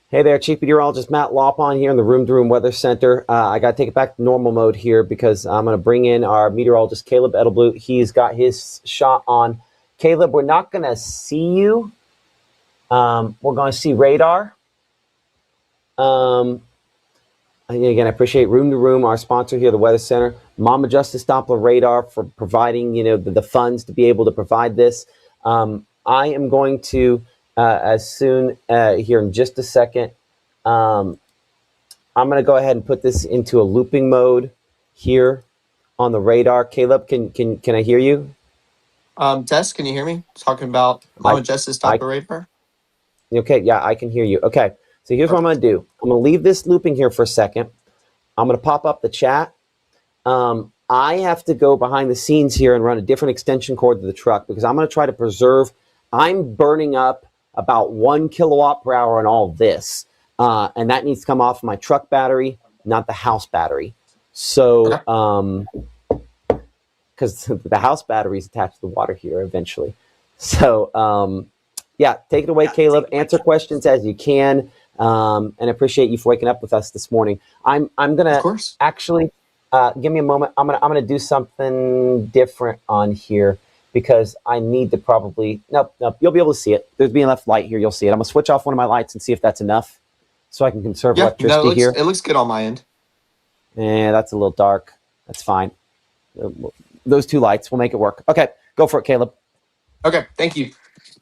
Hey there, Chief Meteorologist Matt Lawpon here in the Room to Room Weather Center. I got to take it back to normal mode here because I'm going to bring in our meteorologist, Caleb Edelblut. He's got his shot on. Caleb, we're not going to see you. We're going to see radar. And again, I appreciate Room to Room, our sponsor here, the Weather Center. Mama Justice Doppler Radar for providing, the funds to be able to provide this. I am going to... as soon here in just a second, I'm going to go ahead and put this into a looping mode here on the radar. Caleb, can I hear you? Des, can you hear me? Talking about Mama Justice Doppler Radar? Okay, yeah, I can hear you. Okay, so here's what I'm going to do. I'm going to leave this looping here for a second. I'm going to pop up the chat. I have to go behind the scenes here and run a different extension cord to the truck because I'm going to try to preserve. I'm burning up about 1 kilowatt per hour on all this. And that needs to come off my truck battery, not the house battery. So, because the house battery is attached to the water heater eventually. So, yeah, take it away, Caleb. Answer questions as you can. And I appreciate you for waking up with us this morning. I'm gonna actually give me a moment. I'm gonna do something different on here because I need to probably nope. You'll be able to see it. There's being left light here. You'll see it. I'm gonna switch off one of my lights and see if that's enough, so I can conserve electricity here. It looks good on my end. Yeah, that's a little dark. That's fine. Those two lights will make it work. Okay, go for it, Caleb. Okay, thank you.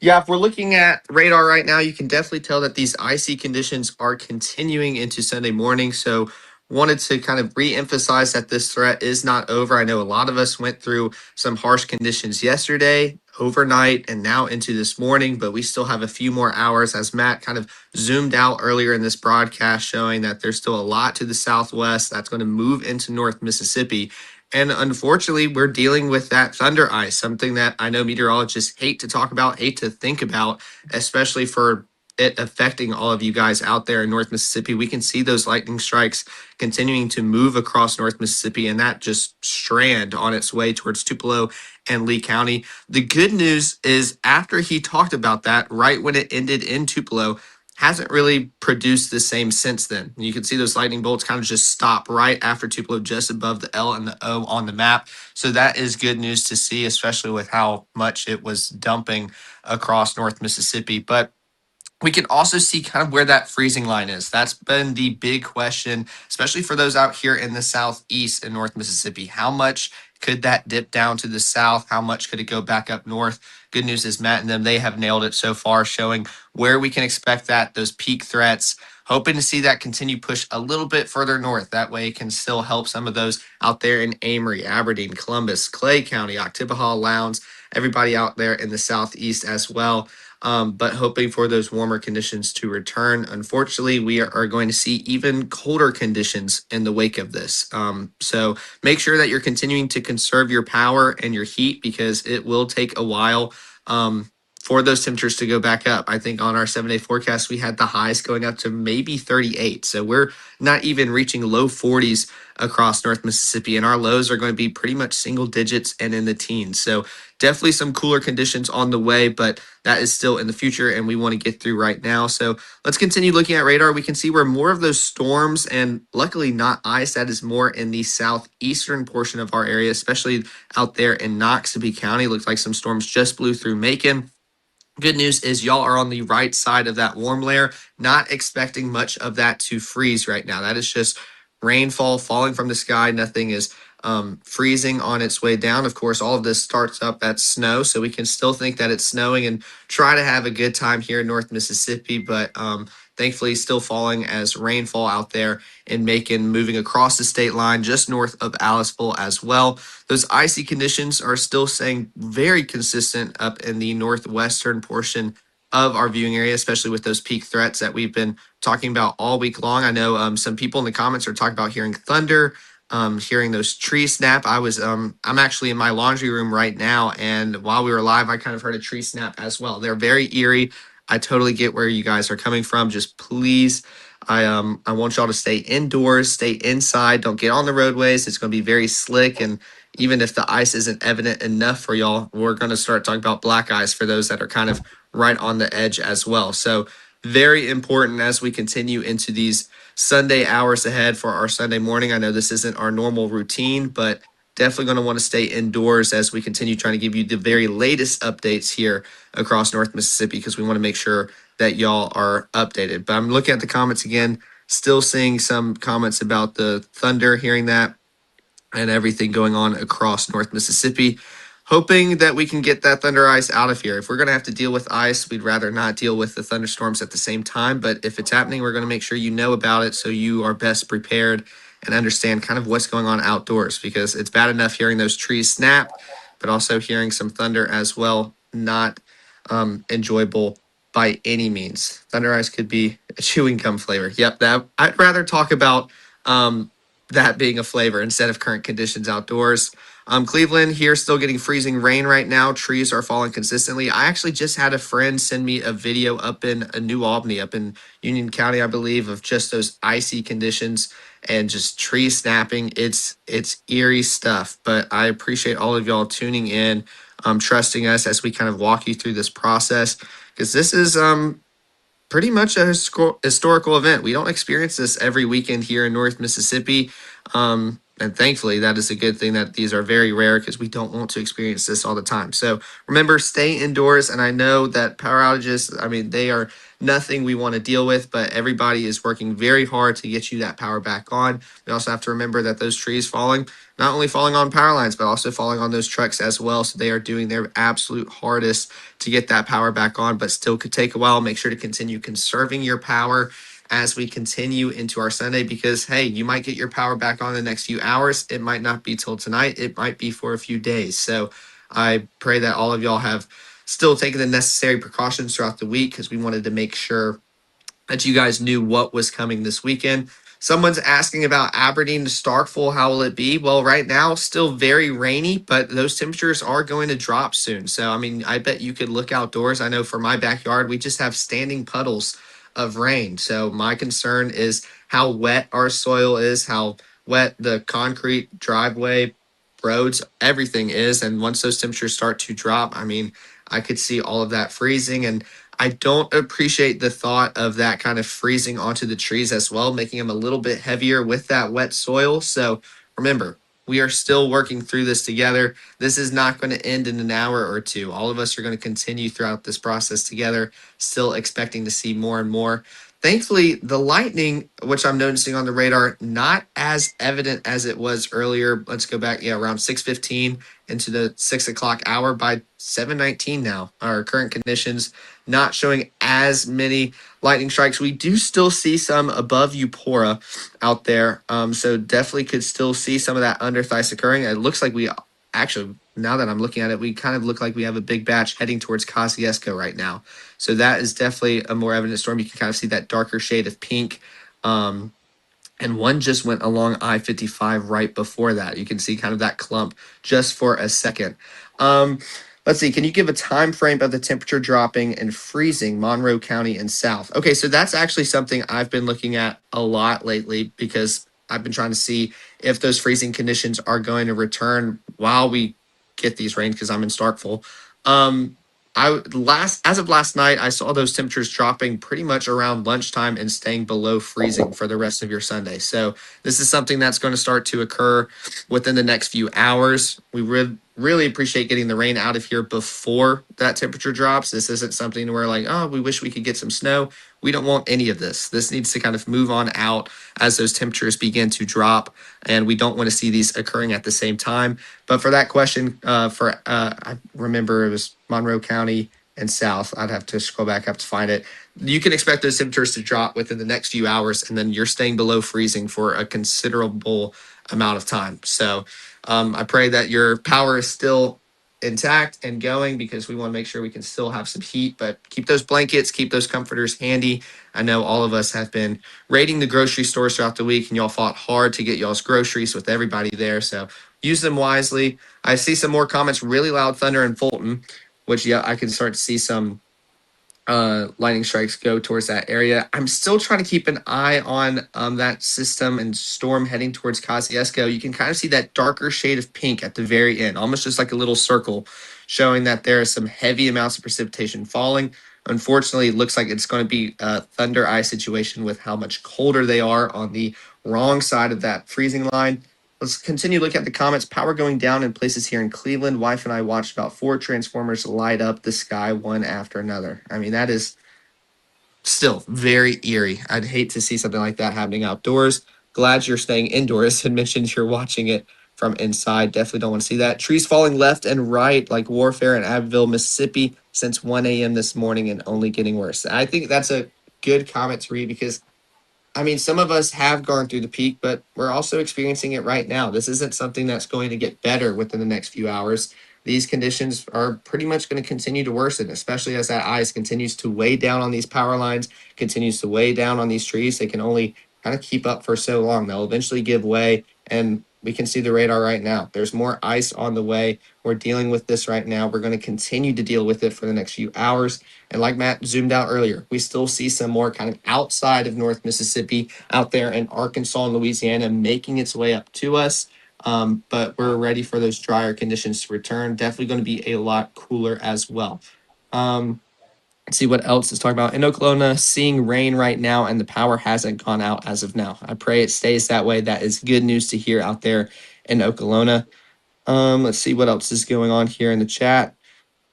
Yeah, if we're looking at radar right now, you can definitely tell that these icy conditions are continuing into Sunday morning. So wanted to kind of re-emphasize that this threat is not over. I know a lot of us went through some harsh conditions yesterday, overnight, and now into this morning, but we still have a few more hours as Matt kind of zoomed out earlier in this broadcast, showing that there's still a lot to the southwest that's going to move into North Mississippi. And unfortunately, we're dealing with that thunder ice, something that I know meteorologists hate to talk about, hate to think about, especially for it affecting all of you guys out there in North Mississippi. We can see those lightning strikes continuing to move across North Mississippi, and that just strand on its way towards Tupelo and Lee County. The good news is after he talked about that, right when it ended in Tupelo, hasn't really produced the same since then. You can see those lightning bolts kind of just stop right after Tupelo, just above the L and the O on the map. So that is good news to see, especially with how much it was dumping across North Mississippi. But we can also see kind of where that freezing line is. That's been the big question, especially for those out here in the southeast in North Mississippi. How much could that dip down to the south? How much could it go back up north? Good news is Matt and them, they have nailed it so far, showing where we can expect that, those peak threats. Hoping to see that continue push a little bit further north. That way it can still help some of those out there in Amory, Aberdeen, Columbus, Clay County, Oktibbeha, Lowndes, everybody out there in the southeast as well. But hoping for those warmer conditions to return. Unfortunately, we are going to see even colder conditions in the wake of this. So make sure that you're continuing to conserve your power and your heat because it will take a while for those temperatures to go back up. I think on our 7-day forecast, we had the highs going up to maybe 38. So we're not even reaching low 40s across North Mississippi, and our lows are going to be pretty much single digits and in the teens. So definitely some cooler conditions on the way, but that is still in the future and we want to get through right now. So let's continue looking at radar. We can see where more of those storms, and luckily not ice, that is more in the southeastern portion of our area, especially out there in Noxubee County. Looks like some storms just blew through Macon. Good news is y'all are on the right side of that warm layer, not expecting much of that to freeze right now. That is just rainfall falling from the sky. Nothing is freezing on its way down. Of course, all of this starts up at snow, so we can still think that it's snowing and try to have a good time here in North Mississippi, but thankfully still falling as rainfall out there in Macon, moving across the state line just north of Aliceville as well. Those icy conditions are still staying very consistent up in the northwestern portion of our viewing area, especially with those peak threats that we've been talking about all week long. I know some people in the comments are talking about hearing thunder. hearing those trees snap. I'm actually in my laundry room right now, and while we were live, I kind of heard a tree snap as well. They're very eerie. I totally get where you guys are coming from. Just please, I want y'all to stay indoors, stay inside, don't get on the roadways. It's going to be very slick, and even if the ice isn't evident enough for y'all, we're going to start talking about black ice for those that are kind of right on the edge as well. So very important as we continue into these Sunday hours ahead for our Sunday morning. I know this isn't our normal routine, but definitely going to want to stay indoors as we continue trying to give you the very latest updates here across North Mississippi, because we want to make sure that y'all are updated. But I'm looking at the comments again, still seeing some comments about the thunder, hearing that, and everything going on across North Mississippi. Hoping that we can get that thunder ice out of here. If we're going to have to deal with ice, we'd rather not deal with the thunderstorms at the same time. But if it's happening, we're going to make sure you know about it so you are best prepared and understand kind of what's going on outdoors, because it's bad enough hearing those trees snap, but also hearing some thunder as well. Not enjoyable by any means. Thunder ice could be a chewing gum flavor. Yep, that I'd rather talk about that being a flavor instead of current conditions outdoors. Cleveland here still getting freezing rain right now. Trees are falling consistently. I actually just had a friend send me a video up in New Albany, up in Union County, I believe, of just those icy conditions and just trees snapping. It's eerie stuff, but I appreciate all of y'all tuning in, trusting us as we kind of walk you through this process, because this is pretty much a historical event. We don't experience this every weekend here in North Mississippi. And thankfully, that is a good thing that these are very rare, because we don't want to experience this all the time. So remember, stay indoors. And I know that power outages, I mean, they are nothing we want to deal with, but everybody is working very hard to get you that power back on. We also have to remember that those trees falling, not only falling on power lines, but also falling on those trucks as well. So they are doing their absolute hardest to get that power back on, but still could take a while. Make sure to continue conserving your power as we continue into our Sunday, because hey, you might get your power back on the next few hours. It might not be till tonight. It might be for a few days. So I pray that all of y'all have still taken the necessary precautions throughout the week, because we wanted to make sure that you guys knew what was coming this weekend. Someone's asking about Aberdeen to Starkville. How will it be? Well, right now, still very rainy, but those temperatures are going to drop soon. So, I mean, I bet you could look outdoors. I know for my backyard, we just have standing puddles of rain. So my concern is how wet our soil is, how wet the concrete driveway, roads, everything is. And once those temperatures start to drop, I mean, I could see all of that freezing. And I don't appreciate the thought of that kind of freezing onto the trees as well, making them a little bit heavier with that wet soil. So remember, we are still working through this together. This is not going to end in an hour or two. All of us are going to continue throughout this process together, still expecting to see more and more. Thankfully, the lightning, which I'm noticing on the radar, not as evident as it was earlier. Let's go back, around 6:15 into the 6 o'clock hour. By 7:19 now, our current conditions not showing as many lightning strikes. We do still see some above Eupora out there. So definitely could still see some of that underth ice occurring. It looks like we actually, now that I'm looking at it, we kind of look like we have a big batch heading towards Kosciuszko right now. So that is definitely a more evident storm. You can kind of see that darker shade of pink. And one just went along I-55 right before that. You can see kind of that clump just for a second. Let's see. Can you give a time frame of the temperature dropping and freezing Monroe County and south? Okay, so that's actually something I've been looking at a lot lately, because I've been trying to see if those freezing conditions are going to return while we get these rains, because I'm in Starkville. As of last night, I saw those temperatures dropping pretty much around lunchtime and staying below freezing for the rest of your Sunday. So this is something that's going to start to occur within the next few hours. We really appreciate getting the rain out of here before that temperature drops. This isn't something where like, oh, we wish we could get some snow. We don't want any of this. This needs to kind of move on out as those temperatures begin to drop, and we don't want to see these occurring at the same time. But for that question, I remember it was Monroe County and south. I'd have to scroll back up to find it. You can expect those temperatures to drop within the next few hours, and then you're staying below freezing for a considerable amount of time. So I pray that your power is still intact and going because we want to make sure we can still have some heat, but keep those blankets, keep those comforters handy. I know all of us have been raiding the grocery stores throughout the week and y'all fought hard to get y'all's groceries with everybody there. So use them wisely. I see some more comments, really loud thunder in Fulton, which yeah, I can start to see some lightning strikes go towards that area. I'm still trying to keep an eye on that system and storm heading towards Kosciuszko. You can kind of see that darker shade of pink at the very end, almost just like a little circle, showing that there are some heavy amounts of precipitation falling. Unfortunately, it looks like it's going to be a thunder eye situation with how much colder they are on the wrong side of that freezing line. Let's continue to look at the comments. Power going down in places here in Cleveland. Wife and I watched about 4 transformers light up the sky one after another. I mean, that is still very eerie. I'd hate to see something like that happening outdoors. Glad you're staying indoors and mentioned you're watching it from inside. Definitely don't want to see that. Trees falling left and right like warfare in Abbeville, Mississippi since 1 a.m. this morning and only getting worse. I think that's a good comment to read because I mean, some of us have gone through the peak, but we're also experiencing it right now. This isn't something that's going to get better within the next few hours. These conditions are pretty much going to continue to worsen, especially as that ice continues to weigh down on these power lines, continues to weigh down on these trees. They can only kind of keep up for so long. They'll eventually give way, and we can see the radar right now. There's more ice on the way. We're dealing with this right now. We're going to continue to deal with it for the next few hours. And like Matt zoomed out earlier, we still see some more kind of outside of North Mississippi out there in Arkansas and Louisiana making its way up to us. But we're ready for those drier conditions to return. Definitely going to be a lot cooler as well. Let's see what else is talking about. In Oklahoma, seeing rain right now, and the power hasn't gone out as of now. I pray it stays that way. That is good news to hear out there in Oklahoma. Let's see what else is going on here in the chat.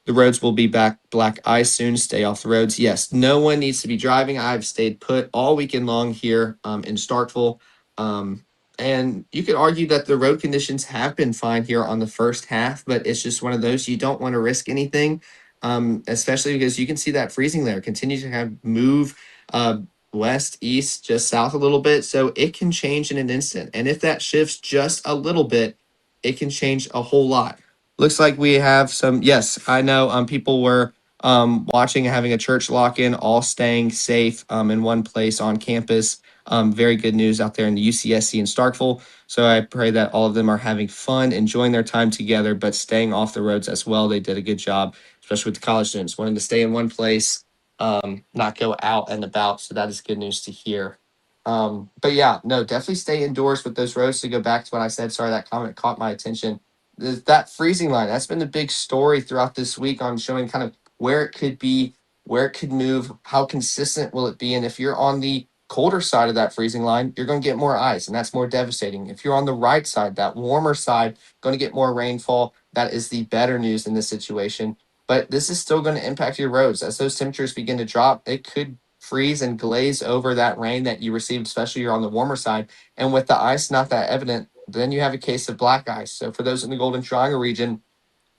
The roads will be back black ice soon. Stay off the roads. Yes, no one needs to be driving. I've stayed put all weekend long here in Starkville. And you could argue that the road conditions have been fine here on the first half, but it's just one of those you don't want to risk anything, especially because you can see that freezing layer continue to have move west, east, just south a little bit. So it can change in an instant. And if that shifts just a little bit, it can change a whole lot. Looks like we have some. Yes, I know. People were watching and having a church lock-in, all staying safe in one place on campus. Very good news out there in the UCSC in Starkville. So I pray that all of them are having fun, enjoying their time together, but staying off the roads as well. They did a good job, especially with the college students wanting to stay in one place, not go out and about. So that is good news to hear. But yeah, no, definitely stay indoors with those roads. To go back to what I said, sorry, that comment caught my attention. That freezing line, that's been the big story throughout this week on showing kind of where it could be, where it could move, how consistent will it be. And if you're on the colder side of that freezing line, you're going to get more ice, and that's more devastating. If you're on the right side, that warmer side, going to get more rainfall. That is the better news in this situation. But this is still going to impact your roads. As those temperatures begin to drop, it could freeze and glaze over that rain that you received, especially you're on the warmer side. And with the ice not that evident, then you have a case of black ice. So for those in the Golden Triangle region,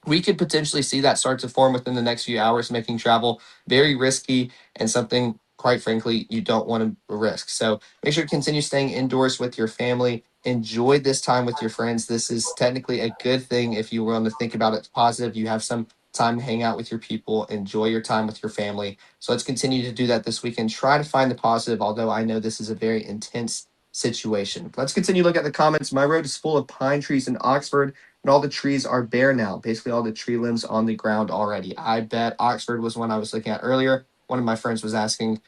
we could potentially see that start to form within the next few hours, making travel very risky and something, quite frankly, you don't want to risk. So make sure to continue staying indoors with your family. Enjoy this time with your friends. This is technically a good thing if you want to think about it positive. You have some time to hang out with your people, enjoy your time with your family. So let's continue to do that this weekend. Try to find the positive, although I know this is a very intense situation. Let's continue to look at the comments. My road is full of pine trees in Oxford, and all the trees are bare now. Basically, all the tree limbs on the ground already. I bet Oxford was one I was looking at earlier. One of my friends was asking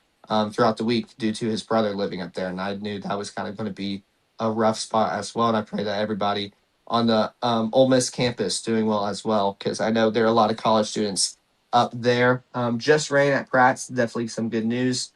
throughout the week due to his brother living up there, and I knew that was kind of going to be a rough spot as well. And I pray that everybody on the Ole Miss campus doing well as well, because I know there are a lot of college students up there. Just rain at Pratt's, definitely some good news.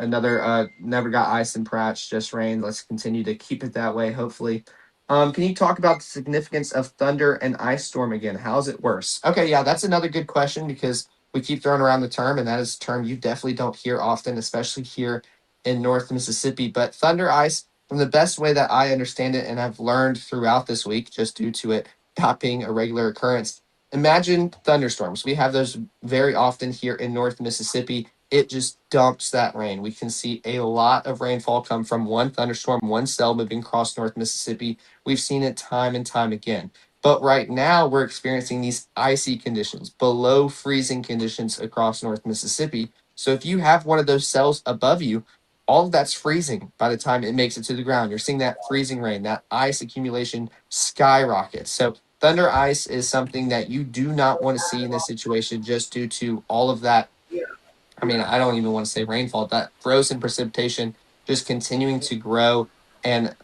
Another never got ice in Pratt's, just rain. Let's continue to keep it that way, hopefully. Can you talk about the significance of thunder and ice storm again? How's it worse? Okay, yeah, that's another good question because we keep throwing around the term, and that is a term you definitely don't hear often, especially here in North Mississippi. But thunder ice, from the best way that I understand it, and I've learned throughout this week, just due to it not being a regular occurrence, imagine thunderstorms. We have those very often here in North Mississippi. It just dumps that rain. We can see a lot of rainfall come from one thunderstorm, one cell moving across North Mississippi. We've seen it time and time again. But right now, we're experiencing these icy conditions, below freezing conditions across North Mississippi. So if you have one of those cells above you, all of that's freezing by the time it makes it to the ground. You're seeing that freezing rain, that ice accumulation skyrockets. So thunder ice is something that you do not want to see in this situation just due to all of that. I mean, I don't even want to say rainfall, that frozen precipitation just continuing to grow and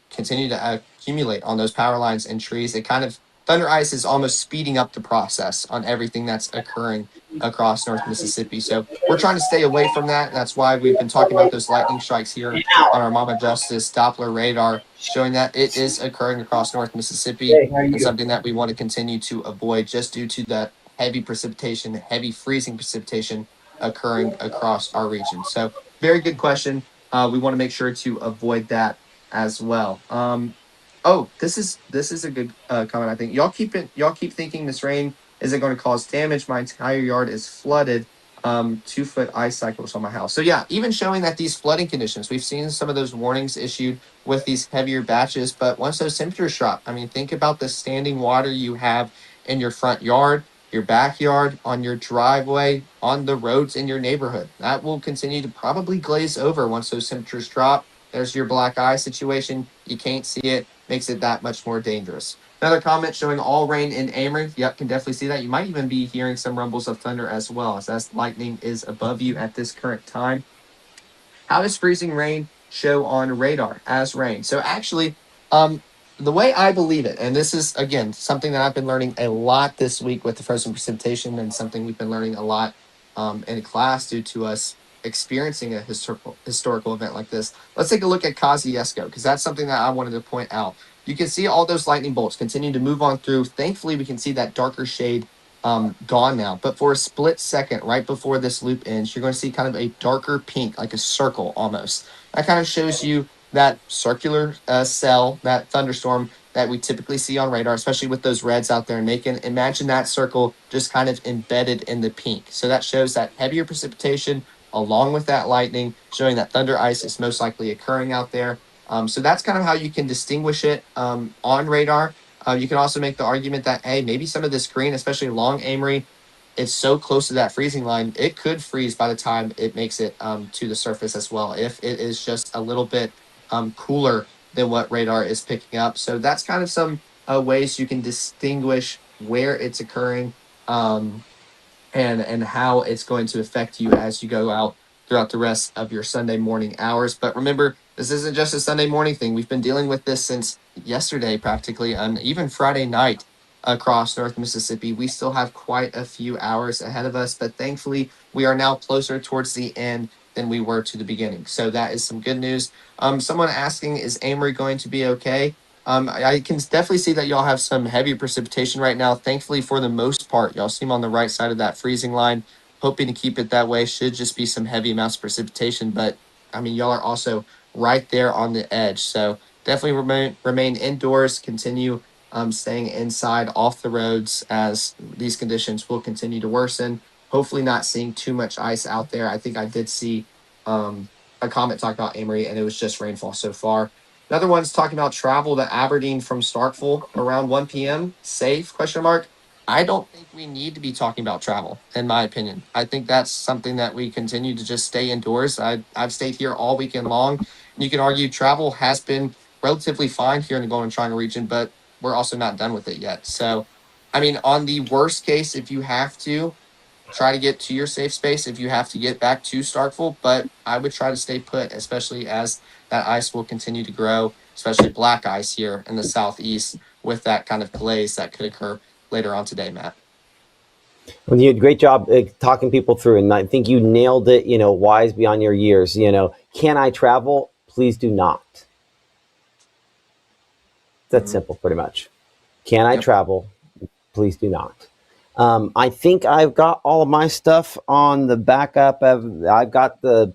continue to accumulate on those power lines and trees. It kind of, thunder ice is almost speeding up the process on everything that's occurring across North Mississippi. So we're trying to stay away from that. That's why we've been talking about those lightning strikes here on our Mama Justice Doppler radar, showing that it is occurring across North Mississippi and something that we want to continue to avoid just due to that heavy precipitation, heavy freezing precipitation occurring across our region. So very good question. We want to make sure to avoid that as well. Oh, this is a good comment. I think y'all keep thinking this rain isn't going to cause damage. My entire yard is flooded. 2 foot ice cycles on my house. So yeah, even showing that these flooding conditions, we've seen some of those warnings issued with these heavier batches. But once those temperatures drop, I mean, think about the standing water you have in your front yard, your backyard, on your driveway, on the roads in your neighborhood. That will continue to probably glaze over once those temperatures drop. There's your black eye situation. You can't see it, makes it that much more dangerous. Another comment showing all rain in Amory. Yep, can definitely see that. You might even be hearing some rumbles of thunder as well, as lightning is above you at this current time. How does freezing rain show on radar as rain? So actually, the way I believe it, and this is, again, something that I've been learning a lot this week with the frozen precipitation and something we've been learning a lot in class due to us experiencing a historical event like this. Let's take a look at Kosciuszko, because that's something that I wanted to point out. You can see all those lightning bolts continue to move on through. Thankfully, we can see that darker shade gone now. But for a split second, right before this loop ends, you're going to see kind of a darker pink, like a circle almost. That kind of shows you that circular cell, that thunderstorm that we typically see on radar, especially with those reds out there. And they can imagine that circle just kind of embedded in the pink. So that shows that heavier precipitation along with that lightning, showing that thunder ice is most likely occurring out there. So that's kind of how you can distinguish it on radar. You can also make the argument that, hey, maybe some of this green, especially along Amory, it's so close to that freezing line, it could freeze by the time it makes it to the surface as well, if it is just a little bit cooler than what radar is picking up. So that's kind of some ways you can distinguish where it's occurring and how it's going to affect you as you go out throughout the rest of your Sunday morning hours. But remember, this isn't just a Sunday morning thing. We've been dealing with this since yesterday, practically, and even Friday night across North Mississippi. We still have quite a few hours ahead of us, but thankfully, we are now closer towards the end than we were to the beginning. So that is some good news. Someone asking, is Amory going to be okay? I can definitely see that y'all have some heavy precipitation right now. Thankfully, for the most part, y'all seem on the right side of that freezing line. Hoping to keep it that way. Should just be some heavy amounts of precipitation, but I mean, y'all are also right there on the edge. So definitely remain indoors. Continue staying inside, off the roads, as these conditions will continue to worsen. Hopefully, not seeing too much ice out there. I think I did see a comment talking about Amory, and it was just rainfall so far. Another one's talking about travel to Aberdeen from Starkville around 1 p.m. Safe? Question mark. I don't think we need to be talking about travel, in my opinion. I think that's something that we continue to just stay indoors. I've stayed here all weekend long. You can argue travel has been relatively fine here in the Golden Triangle region, but we're also not done with it yet. So, I mean, on the worst case, if you have to, try to get to your safe space if you have to get back to Starkville, but I would try to stay put, especially as that ice will continue to grow, especially black ice here in the southeast with that kind of glaze that could occur later on today, Matt. Well, you did a great job talking people through, and I think you nailed it, wise beyond your years. Can I travel? Please do not. That's simple, pretty much. Can I travel? Please do not. I think I've got all of my stuff on the backup. I've got the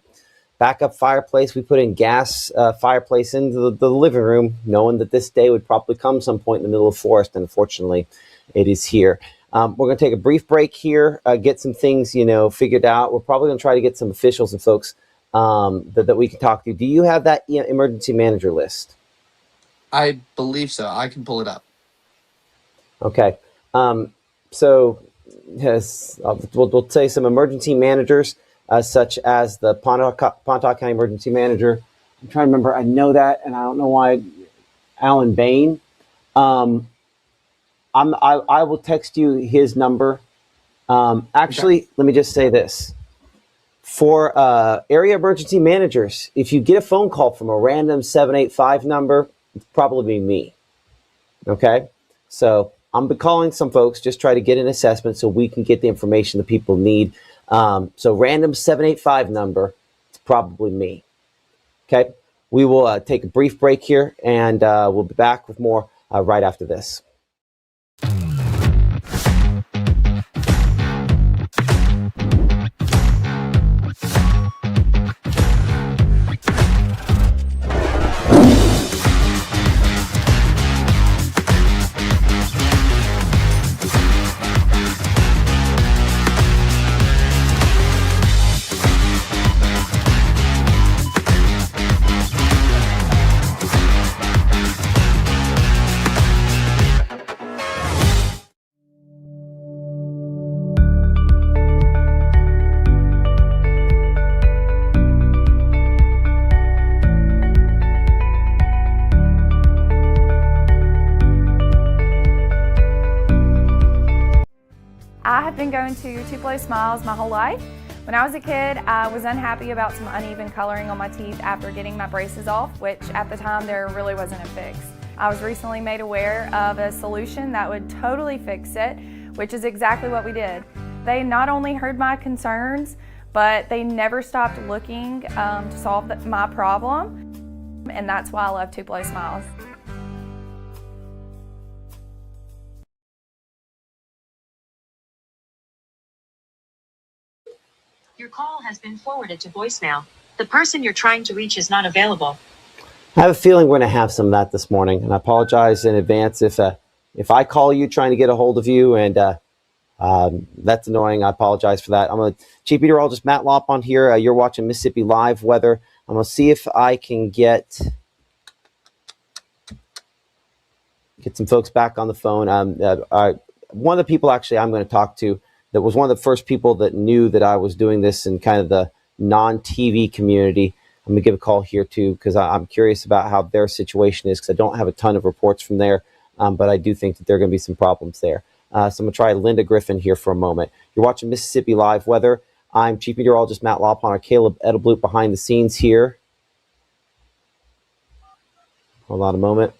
backup fireplace. We put in gas fireplace into the living room, knowing that this day would probably come some point in the middle of the forest. And unfortunately, it is here. We're going to take a brief break here, get some things, figured out. We're probably going to try to get some officials and folks that we can talk to. Do you have that emergency manager list? I believe so. I can pull it up. Okay. So yes, we'll say some emergency managers, such as the Pontotoc County Emergency Manager. I'm trying to remember. I know that, and I don't know why. Alan Bain. Um, I will text you his number. Okay. Actually, let me just say this. For area emergency managers, if you get a phone call from a random 785 number, it's probably me. Okay? So I'm calling some folks, just try to get an assessment so we can get the information that people need. So random 785 number, it's probably me. Okay? We will take a brief break here, and we'll be back with more right after this. I have been going to Tupelo Smiles my whole life. When I was a kid, I was unhappy about some uneven coloring on my teeth after getting my braces off, which at the time there really wasn't a fix. I was recently made aware of a solution that would totally fix it, which is exactly what we did. They not only heard my concerns, but they never stopped looking to solve my problem, and that's why I love Tupelo Smiles. Your call has been forwarded to voicemail. The person you're trying to reach is not available. I have a feeling we're going to have some of that this morning, and I apologize in advance if I call you trying to get a hold of you, and that's annoying. I apologize for that. I'm a Chief Meteorologist Matt Lopp on here. You're watching Mississippi Live Weather. I'm going to see if I can get some folks back on the phone. One of the people actually I'm going to talk to that was one of the first people that knew that I was doing this in kind of the non-TV community. I'm going to give a call here too, because I'm curious about how their situation is, because I don't have a ton of reports from there, but I do think that there are going to be some problems there. So I'm going to try Linda Griffin here for a moment. You're watching Mississippi Live Weather. I'm Chief Meteorologist Matt Lopp on our Caleb Edelblut behind the scenes here. Hold on a moment.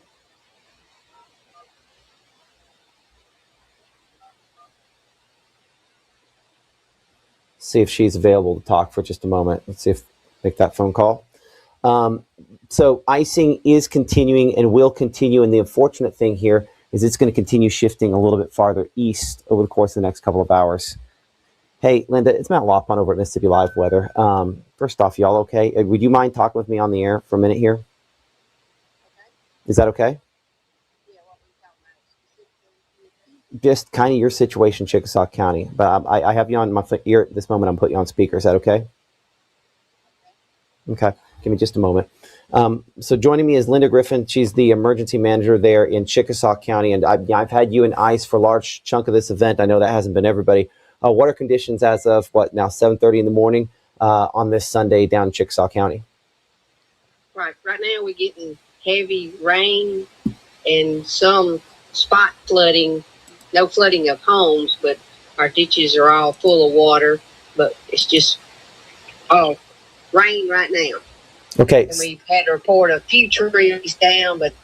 See if she's available to talk for just a moment. Let's see if make that phone call. So icing is continuing and will continue, and the unfortunate thing here is it's going to continue shifting a little bit farther east over the course of the next couple of hours. Hey, Linda, it's Matt Lopp on over at Mississippi Live Weather. First off, y'all okay? Would you mind talking with me on the air for a minute here? Okay. Is that okay? Yeah, what were you talking about? Just kind of your situation, Chickasaw County. But I have you on my ear at this moment. I'm putting you on speaker. Is that okay? Okay. Give me just a moment. So joining me is Linda Griffin. She's the emergency manager there in Chickasaw County. And I've had you in ICE for a large chunk of this event. I know that hasn't been everybody. What are conditions as of, now 7:30 in the morning on this Sunday down in Chickasaw County? Right now we're getting heavy rain and some spot flooding, no flooding of homes, but our ditches are all full of water, but it's just all rain right now. Okay. And we've had to report a few trees down, but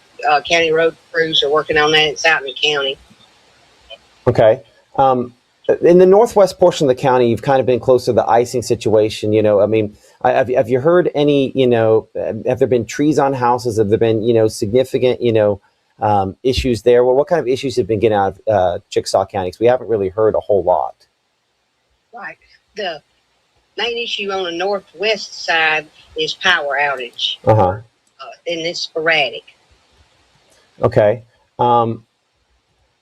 county road crews are working on that in Southern County. Okay. In the northwest portion of the county, you've kind of been closer to the icing situation. I mean, have you heard any, have there been trees on houses? Have there been, significant, issues there? Well, what kind of issues have been getting out of Chickasaw County? Because we haven't really heard a whole lot. Right. The main issue on the northwest side is power outage. Uh-huh. And it's sporadic. Okay.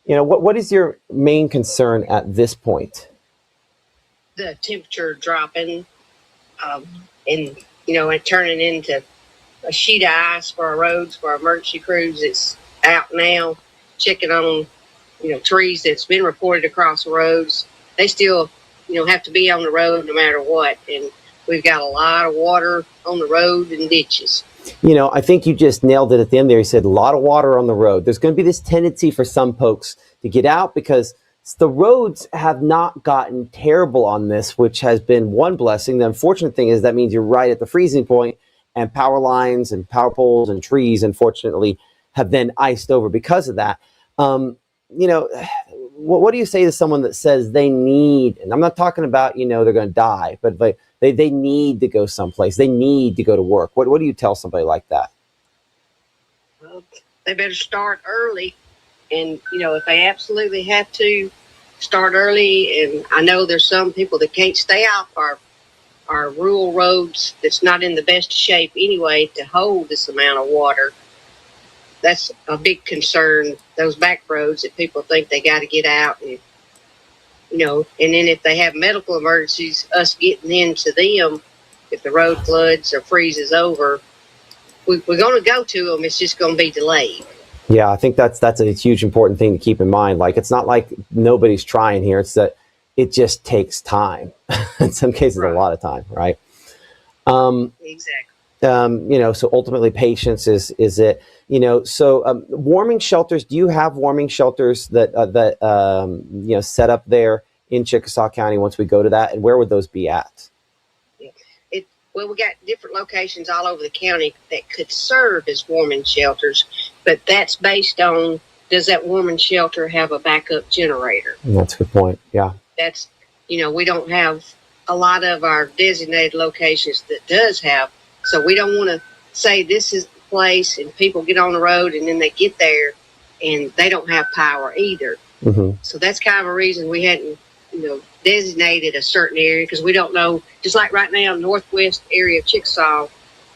What is your main concern at this point? The temperature dropping, and it turning into a sheet of ice for our roads, for our emergency crews. It's out now, checking on, trees that's been reported across the roads, they still, have to be on the road no matter what. And we've got a lot of water on the road and ditches. I think you just nailed it at the end there. You said a lot of water on the road. There's going to be this tendency for some folks to get out because the roads have not gotten terrible on this, which has been one blessing. The unfortunate thing is that means you're right at the freezing point, and power lines and power poles and trees, unfortunately, have then iced over because of that. What do you say to someone that says they need, and I'm not talking about, they're going to die, but they need to go someplace. They need to go to work. What do you tell somebody like that? Well, they better start early. And, if they absolutely have to, start early. And I know there's some people that can't stay off our rural roads that's not in the best shape anyway to hold this amount of water. That's a big concern, those back roads that people think they got to get out. And, and then if they have medical emergencies, us getting into them, if the road floods or freezes over, we're going to go to them. It's just going to be delayed. Yeah, I think that's a huge important thing to keep in mind. Like, it's not like nobody's trying here. It's that it just takes time. In some cases, right. A lot of time, right? Exactly. So ultimately patience is it, so warming shelters, do you have warming shelters that set up there in Chickasaw County once we go to that? And where would those be at? Well, we got different locations all over the county that could serve as warming shelters, but that's based on, does that warming shelter have a backup generator? That's a good point. Yeah. That's, we don't have a lot of our designated locations that does have, so we don't want to say this is the place and people get on the road and then they get there and they don't have power either. Mm-hmm. So that's kind of a reason we hadn't, designated a certain area, because we don't know, just like right now, northwest area of Chickasaw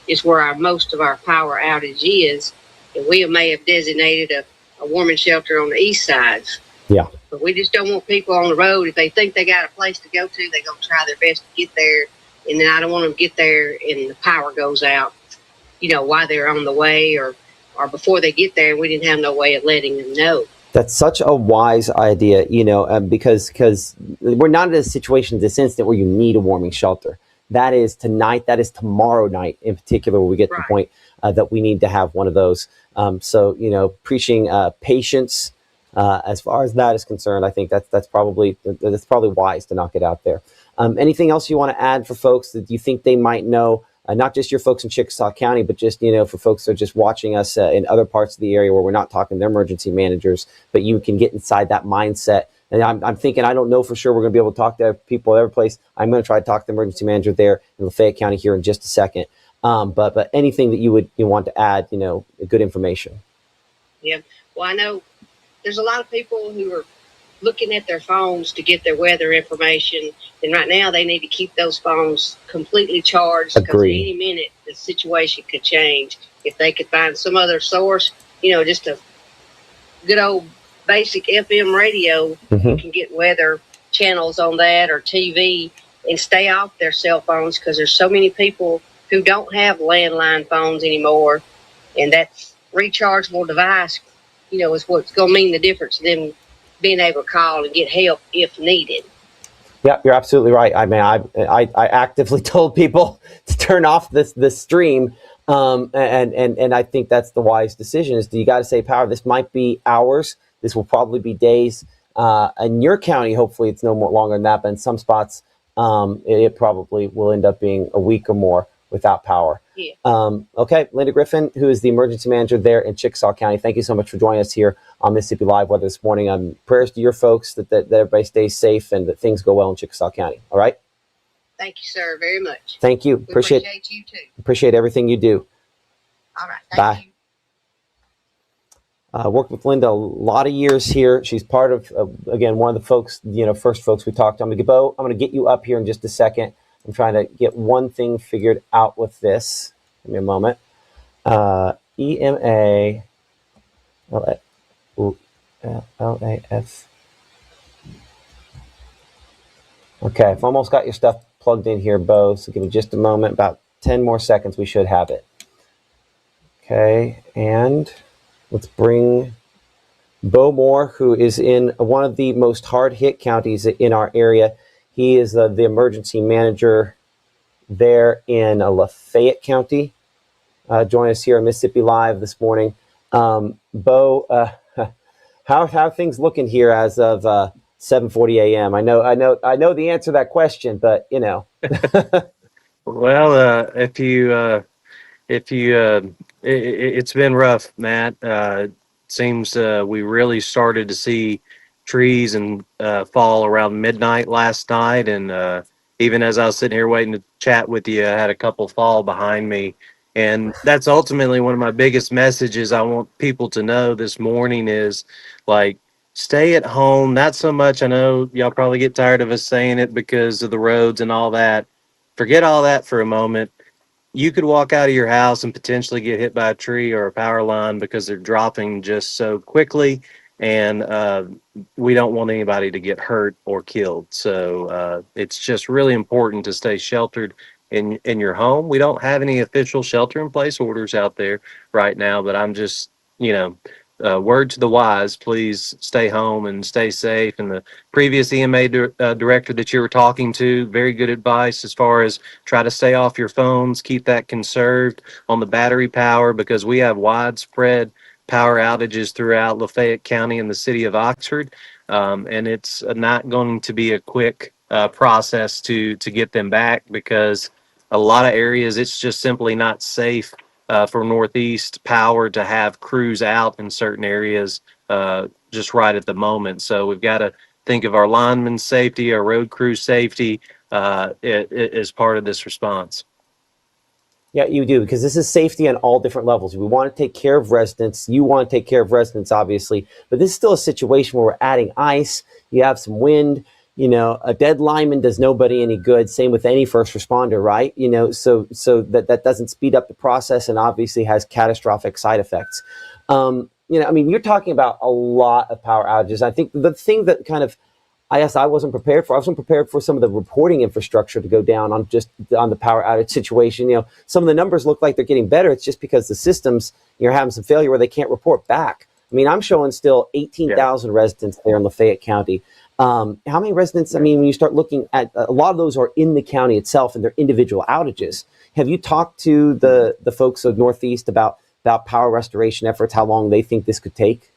is where most of our power outage is, and we may have designated a warming shelter on the east side. Yeah. But we just don't want people on the road. If they think they got a place to go to, they're going to try their best to get there, and then I don't want them to get there and the power goes out, while they're on the way or before they get there, and we didn't have no way of letting them know. That's such a wise idea, because we're not in a situation this instant where you need a warming shelter. That is tonight. That is tomorrow night in particular, where we get to the point that we need to have one of those. So, preaching patience as far as that is concerned, I think that's probably wise to knock it out there. Anything else you want to add for folks that you think they might know? Not just your folks in Chickasaw County, but just, for folks that are just watching us in other parts of the area where we're not talking to their emergency managers, but you can get inside that mindset. And I'm thinking, I don't know for sure we're going to be able to talk to people at every place. I'm going to try to talk to the emergency manager there in Lafayette County here in just a second. But anything that you want to add, good information. Yeah. Well, I know there's a lot of people who are looking at their phones to get their weather information. And right now they need to keep those phones completely charged, because any minute the situation could change. If they could find some other source, just a good old basic FM radio, you can get weather channels on that, or TV, and stay off their cell phones, because there's so many people who don't have landline phones anymore. And that's rechargeable device, is what's going to mean the difference to them being able to call and get help if needed. Yeah, you're absolutely right. I mean, I actively told people to turn off this stream, and I think that's the wise decision. Is you got to save power. This might be hours. This will probably be days. In your county, hopefully, it's no more longer than that. But in some spots, it probably will end up being a week or more without power. Yeah. Okay, Linda Griffin, who is the emergency manager there in Chickasaw County. Thank you so much for joining us here on Mississippi Live Weather this morning. Prayers to your folks that everybody stays safe and that things go well in Chickasaw County. All right. Thank you, sir, very much. Thank you. We appreciate you too. Appreciate everything you do. All right. Thank you. Worked with Linda a lot of years here. She's part of, again, one of the folks, first folks we talked to. I'm going to get you up here in just a second. I'm trying to get one thing figured out with this. Give me a moment. EMA LAF. Okay, I've almost got your stuff plugged in here, Bo. So give me just a moment. About 10 more seconds, we should have it. Okay, and let's bring Bo Moore, who is in one of the most hard hit counties in our area. He is the emergency manager there in Lafayette County. Join us here on Mississippi Live this morning. Bo, how are things looking here as of 7:40 a.m.? I know the answer to that question, but you know. Well, it's been rough, Matt. Seems we really started to see trees and fall around midnight last night, and even as I was sitting here waiting to chat with you, I had a couple fall behind me, and that's ultimately one of my biggest messages I want people to know this morning is like stay at home. Not so much. I know y'all probably get tired of us saying it because of the roads and all that. Forget all that for a moment. You could walk out of your house and potentially get hit by a tree or a power line because they're dropping just so quickly. And we don't want anybody to get hurt or killed. So it's just really important to stay sheltered in your home. We don't have any official shelter in place orders out there right now, but I'm just, word to the wise, please stay home and stay safe. And the previous EMA director that you were talking to, very good advice as far as try to stay off your phones, keep that conserved on the battery power because we have widespread power outages throughout Lafayette County and the city of Oxford. And it's not going to be a quick process to get them back because a lot of areas it's just simply not safe for Northeast Power to have crews out in certain areas just right at the moment. So we've got to think of our linemen's safety, our road crew safety as part of this response. Yeah, you do, because this is safety on all different levels. We want to take care of residents. You want to take care of residents, obviously. But this is still a situation where we're adding ice. You have some wind. A dead lineman does nobody any good. Same with any first responder, right? So that doesn't speed up the process and obviously has catastrophic side effects. You're talking about a lot of power outages. I think the thing that kind of I wasn't prepared for. I wasn't prepared for some of the reporting infrastructure to go down on the power outage situation. Some of the numbers look like they're getting better. It's just because the systems, you're having some failure where they can't report back. I'm showing still 18,000 residents there in Lafayette County. How many residents? When you start looking at a lot of those are in the county itself and their individual outages. Have you talked to the folks of Northeast about power restoration efforts, how long they think this could take?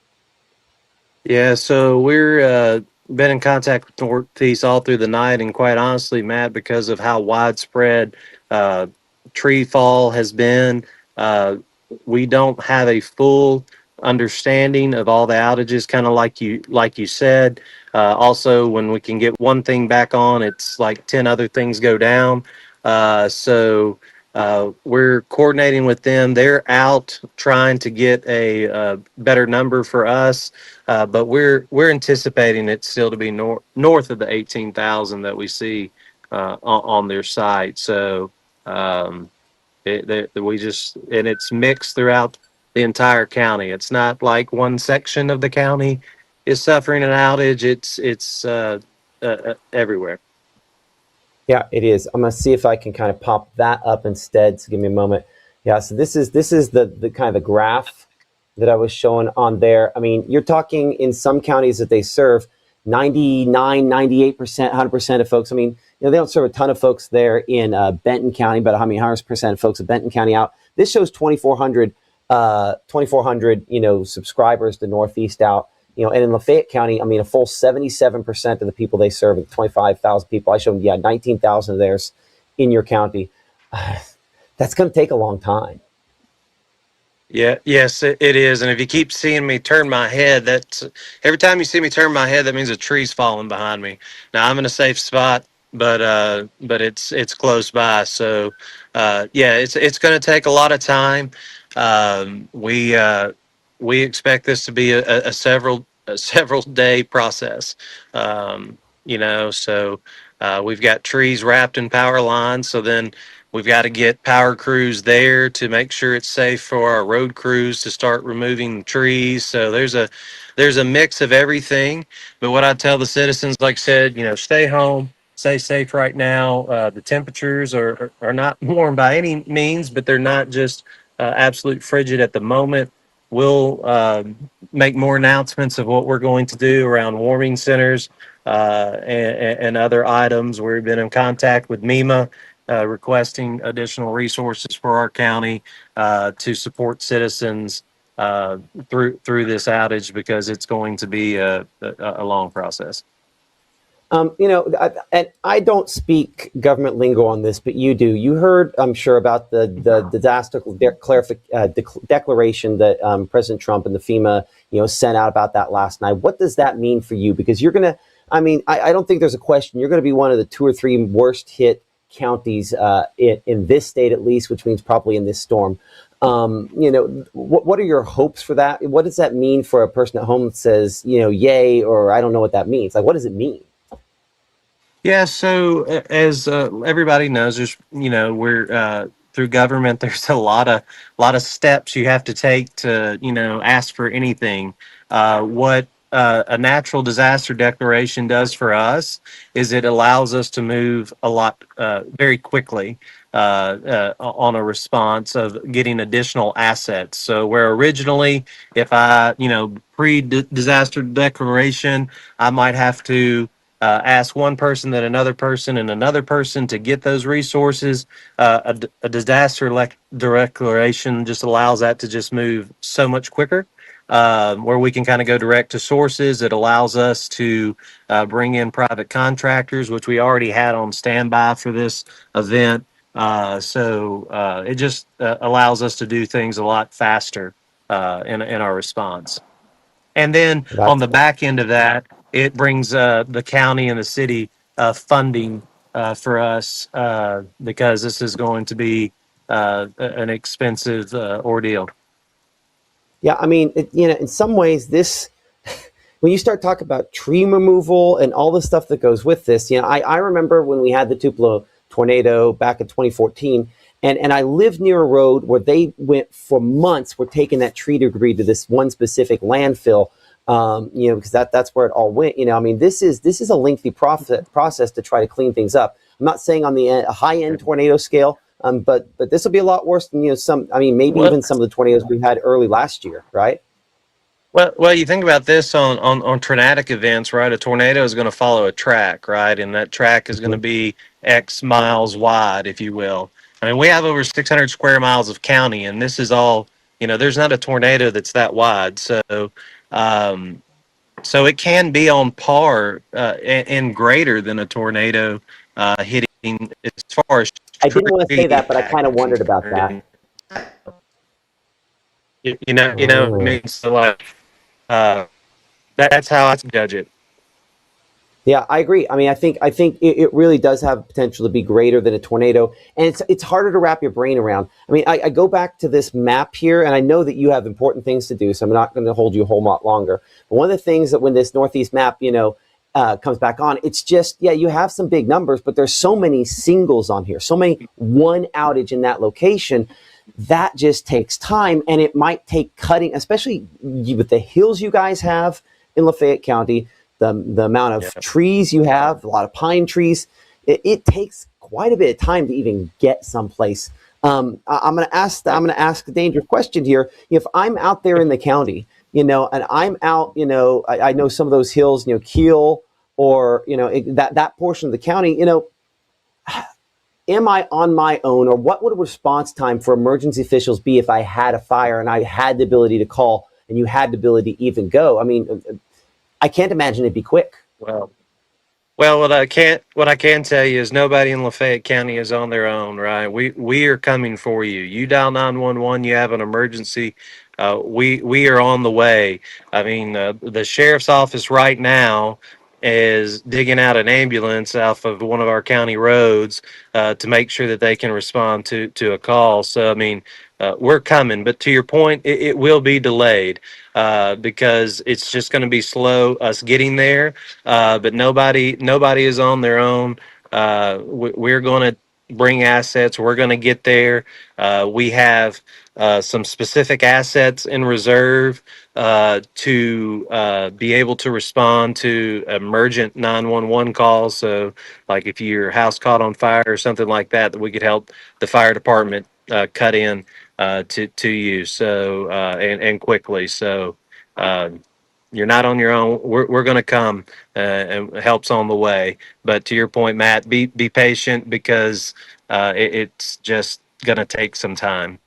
Yeah, so we're been in contact with Northeast all through the night, and quite honestly, Matt, because of how widespread tree fall has been, we don't have a full understanding of all the outages. Kind of like you said. Also, when we can get one thing back on, it's like 10 other things go down. So we're coordinating with them. They're out trying to get a better number for us, but we're anticipating it still to be north of the 18,000 that we see on their site. So and it's mixed throughout the entire county. It's not like one section of the county is suffering an outage. It's everywhere. Yeah, it is. I'm going to see if I can kind of pop that up instead. So give me a moment. Yeah, so this is the kind of the graph that I was showing on there. You're talking in some counties that they serve 99, 98%, 100% of folks. They don't serve a ton of folks there in Benton County, but 100% of folks in Benton County out. This shows 2,400, subscribers to Northeast out. And in Lafayette County, a full 77% of the people they serve, 25,000 people. I showed them, 19,000 of theirs in your county. That's going to take a long time. Yeah, yes, it is. And if you keep seeing me turn my head, that's every time you see me turn my head, that means a tree's falling behind me. Now I'm in a safe spot, but it's close by. So it's going to take a lot of time. We expect this to be a several day process. So we've got trees wrapped in power lines. So then we've got to get power crews there to make sure it's safe for our road crews to start removing trees. So there's a mix of everything. But what I tell the citizens, like I said, stay home, stay safe right now. The temperatures are not warm by any means, but they're not just absolute frigid at the moment. we'll make more announcements of what we're going to do around warming centers and other items. We've been in contact with MEMA requesting additional resources for our county to support citizens through this outage because it's going to be a long process. And I don't speak government lingo on this, but you do. You heard, I'm sure, about the disaster declaration that President Trump and the FEMA, sent out about that last night. What does that mean for you? Because you're going to, I don't think there's a question. You're going to be one of the 2 or 3 worst hit counties in this state, at least, which means probably in this storm. What are your hopes for that? What does that mean for a person at home that says, yay, or I don't know what that means? Like, what does it mean? Yeah, so as everybody knows, there's we're through government. There's a lot of steps you have to take to ask for anything. What a natural disaster declaration does for us is it allows us to move a lot very quickly on a response of getting additional assets. So where originally, if I pre-disaster declaration, I might have to ask one person, then another person, and another person to get those resources. A disaster declaration just allows that to just move so much quicker, where we can kind of go direct to sources. It allows us to bring in private contractors, which we already had on standby for this event. So it just allows us to do things a lot faster in our response. And then on the back end of that, it brings the county and the city funding for us because this is going to be an expensive ordeal. Yeah, in some ways, this, when you start talking about tree removal and all the stuff that goes with this, I remember when we had the Tupelo tornado back in 2014, and I lived near a road where they went for months, were taking that tree debris to this one specific landfill. Because that's where it all went. This is a lengthy process to try to clean things up. I'm not saying on the high end tornado scale, but this will be a lot worse than even some of the tornadoes we had early last year, right? Well, you think about this on tornadic events, right? A tornado is going to follow a track, right? And that track is going to be X miles wide, if you will. We have over 600 square miles of county, and this is all, there's not a tornado that's that wide. So it can be on par and greater than a tornado hitting as far as. I didn't want to say that, but I kind of wondered about that. So that's how I judge it. Yeah, I agree. I think it really does have potential to be greater than a tornado, and it's harder to wrap your brain around. I go back to this map here, and I know that you have important things to do, so I'm not going to hold you a whole lot longer. But one of the things that when this Northeast map, comes back on, it's just, you have some big numbers, but there's so many singles on here, so many one outage in that location. That just takes time, and it might take cutting, especially with the hills you guys have in Lafayette County. The amount of trees you have, a lot of pine trees, it takes quite a bit of time to even get someplace. I'm going to ask a dangerous question here. If I'm out there in the county, and I'm out, I know some of those hills, Keel or that portion of the county, am I on my own, or what would a response time for emergency officials be if I had a fire and I had the ability to call and you had the ability to even go? I can't imagine it'd be quick. Well, what I can tell you is nobody in Lafayette County is on their own, right? We are coming for you. You dial 911, you have an emergency. We are on the way. The sheriff's office right now is digging out an ambulance off of one of our county roads to make sure that they can respond to a call. So we're coming, but to your point, it will be delayed because it's just going to be slow us getting there. But nobody is on their own. We're going to bring assets. We're going to get there. We have some specific assets in reserve to be able to respond to emergent 911 calls. So, like if your house caught on fire or something like that, that we could help the fire department cut in to you. So and quickly. So you're not on your own. We're going to come and help's on the way. But to your point, Matt, be patient because it's just going to take some time.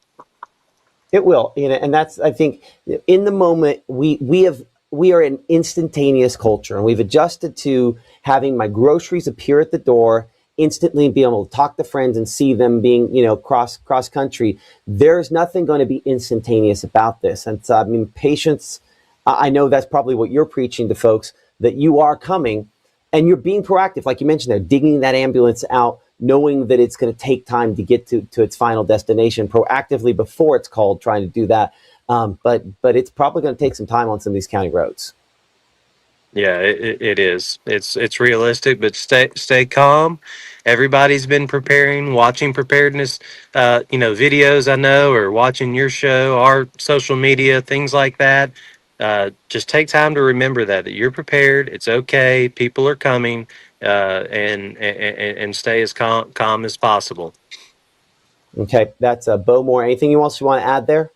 It will, and that's, I think, in the moment we are an instantaneous culture, and we've adjusted to having my groceries appear at the door instantly and being able to talk to friends and see them being, cross country. There's nothing going to be instantaneous about this, and so, I mean, patience. I know that's probably what you're preaching to folks, that you are coming and you're being proactive, like you mentioned there, digging that ambulance out, knowing that it's going to take time to get to its final destination proactively before it's called, trying to do that. But it's probably going to take some time on some of these county roads. Yeah, it is. It's realistic, but stay calm. Everybody's been preparing, watching preparedness, videos, I know, or watching your show, our social media, things like that. Just take time to remember that you're prepared. It's okay. People are coming, and stay as calm as possible. Okay, that's Bo Moore. Anything else you want to add there?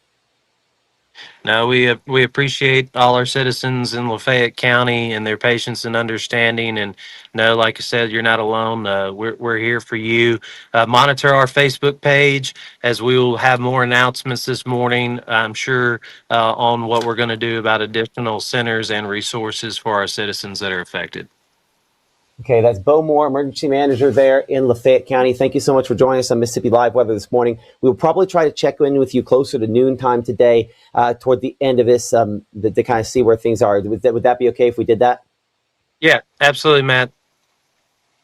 No, we appreciate all our citizens in Lafayette County and their patience and understanding. And no, like I said, you're not alone. We're here for you. Monitor our Facebook page, as we will have more announcements this morning, I'm sure, on what we're going to do about additional centers and resources for our citizens that are affected. Okay, that's Bo Moore, emergency manager there in Lafayette County. Thank you so much for joining us on Mississippi Live Weather this morning. We will probably try to check in with you closer to noontime today, toward the end of this, to kind of see where things are. Would that be okay if we did that? Yeah, absolutely, Matt.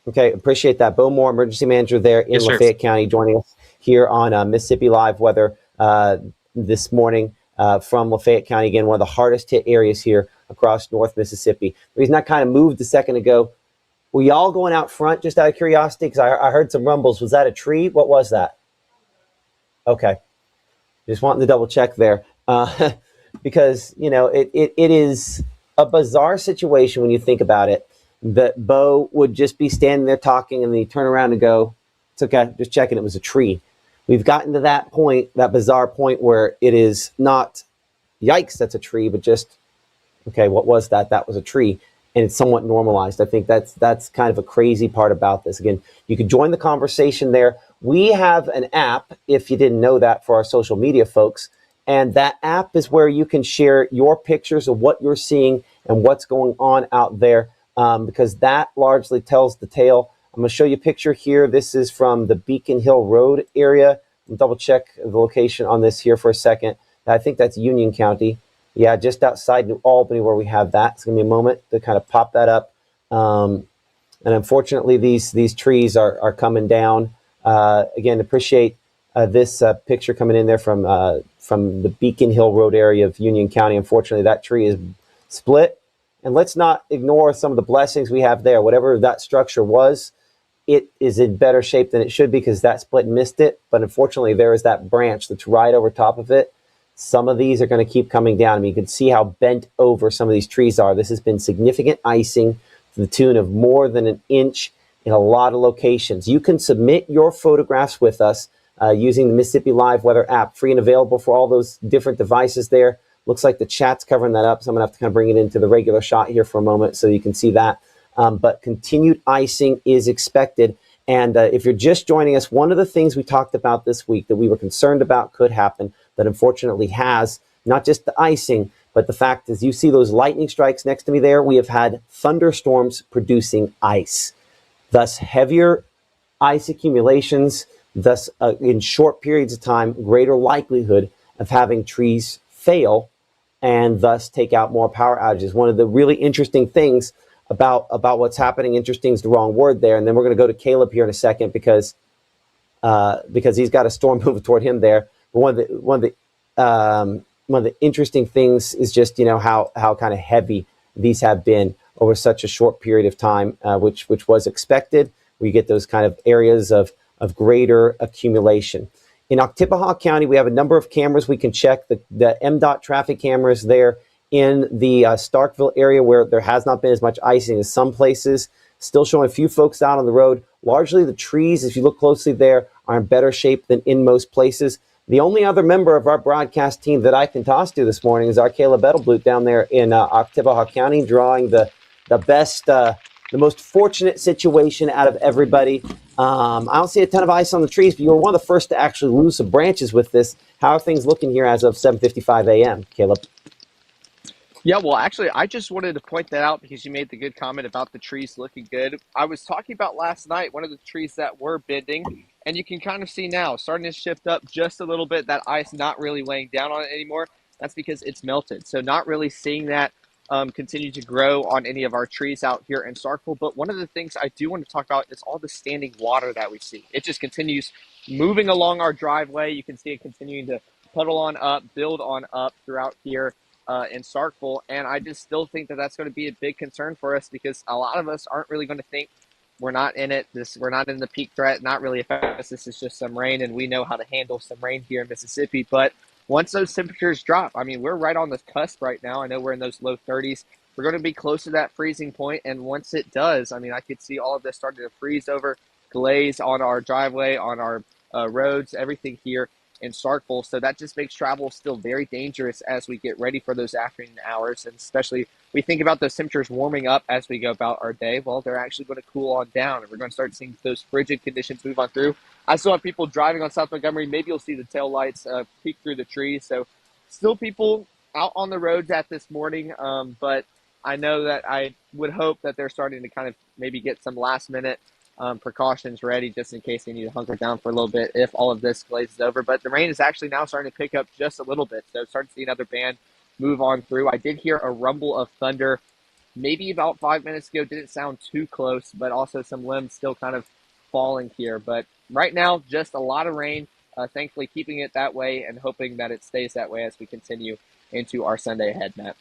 Okay, appreciate that. Bo Moore, emergency manager there in Lafayette County, joining us here on Mississippi Live Weather this morning from Lafayette County. Again, one of the hardest hit areas here across North Mississippi. The reason I kind of moved a second ago, were y'all going out front just out of curiosity? Because I heard some rumbles. Was that a tree? What was that? Okay. Just wanting to double check there. Because, it is a bizarre situation when you think about it, that Bo would just be standing there talking and then he'd turn around and go, it's okay, just checking, it was a tree. We've gotten to that point, that bizarre point where it is not, yikes, that's a tree, but just, okay, what was that? That was a tree. And it's somewhat normalized. I think that's kind of a crazy part about this. Again, you can join the conversation there. We have an app, if you didn't know that, for our social media folks. And that app is where you can share your pictures of what you're seeing and what's going on out there, because that largely tells the tale. I'm going to show you a picture here. This is from the Beacon Hill Road area. I'll double check the location on this here for a second. I think that's Union County. Yeah, just outside New Albany where we have that. It's going to be a moment to kind of pop that up. And unfortunately, these trees are coming down. Again, appreciate this picture coming in there from the Beacon Hill Road area of Union County. Unfortunately, that tree is split. And let's not ignore some of the blessings we have there. Whatever that structure was, it is in better shape than it should be because that split missed it. But unfortunately, there is that branch that's right over top of it. Some of these are going to keep coming down. I mean, you can see how bent over some of these trees are. This has been significant icing to the tune of more than an inch in a lot of locations. You can submit your photographs with us using the Mississippi Live Weather app, free and available for all those different devices there. Looks like the chat's covering that up, so I'm going to have to kind of bring it into the regular shot here for a moment so you can see that. But continued icing is expected. And if you're just joining us, one of the things we talked about this week that we were concerned about could happen, that unfortunately has, not just the icing, but the fact is you see those lightning strikes next to me there, we have had thunderstorms producing ice. Thus heavier ice accumulations, thus in short periods of time, greater likelihood of having trees fail and thus take out more power outages. One of the really interesting things about what's happening, interesting is the wrong word there, and then we're going to go to Caleb here in a second because he's got a storm moving toward him there. But one of the interesting things is just how kind of heavy these have been over such a short period of time, which was expected. We get those kind of areas of greater accumulation. In Oktibbeha County, we have a number of cameras we can check. The MDOT traffic cameras there in the Starkville area where there has not been as much icing as some places. Still showing a few folks out on the road. Largely the trees, if you look closely there, are in better shape than in most places. The only other member of our broadcast team that I can toss to this morning is our Caleb Edelblut down there in Oktibbeha County, drawing the best, the most fortunate situation out of everybody. I don't see a ton of ice on the trees, but you were one of the first to actually lose some branches with this. How are things looking here as of 7:55 a.m., Caleb? Yeah, well, actually, I just wanted to point that out because you made the good comment about the trees looking good. I was talking about last night, one of the trees that were bending, and you can kind of see now, starting to shift up just a little bit, that ice not really weighing down on it anymore. That's because it's melted. So not really seeing that continue to grow on any of our trees out here in Starkville. But one of the things I do want to talk about is all the standing water that we see. It just continues moving along our driveway. You can see it continuing to puddle on up, build on up throughout here in Starkville. And I just still think that that's going to be a big concern for us because a lot of us aren't really going to think we're not in it. We're not in the peak threat, not really affect us. This is just some rain, and we know how to handle some rain here in Mississippi. But once those temperatures drop, I mean, we're right on the cusp right now. I know we're in those low 30s. We're going to be close to that freezing point, and once it does, I mean, I could see all of this starting to freeze over, glaze on our driveway, on our roads, everything here in Starkville. So that just makes travel still very dangerous as we get ready for those afternoon hours, and especially we think about those temperatures warming up as we go about our day. Well, they're actually going to cool on down, and we're going to start seeing those frigid conditions move on through. I still have people driving on South Montgomery. Maybe you'll see the tail lights peek through the trees. So still people out on the roads at this morning, but I know that I would hope that they're starting to kind of maybe get some last minute precautions ready just in case they need to hunker down for a little bit if all of this glazes over. But the rain is actually now starting to pick up just a little bit. So starting to see another band move on through. I did hear a rumble of thunder maybe about 5 minutes ago. Didn't sound too close, but also some limbs still kind of falling here. But right now, just a lot of rain. Thankfully, keeping it that way and hoping that it stays that way as we continue into our Sunday ahead, Matt.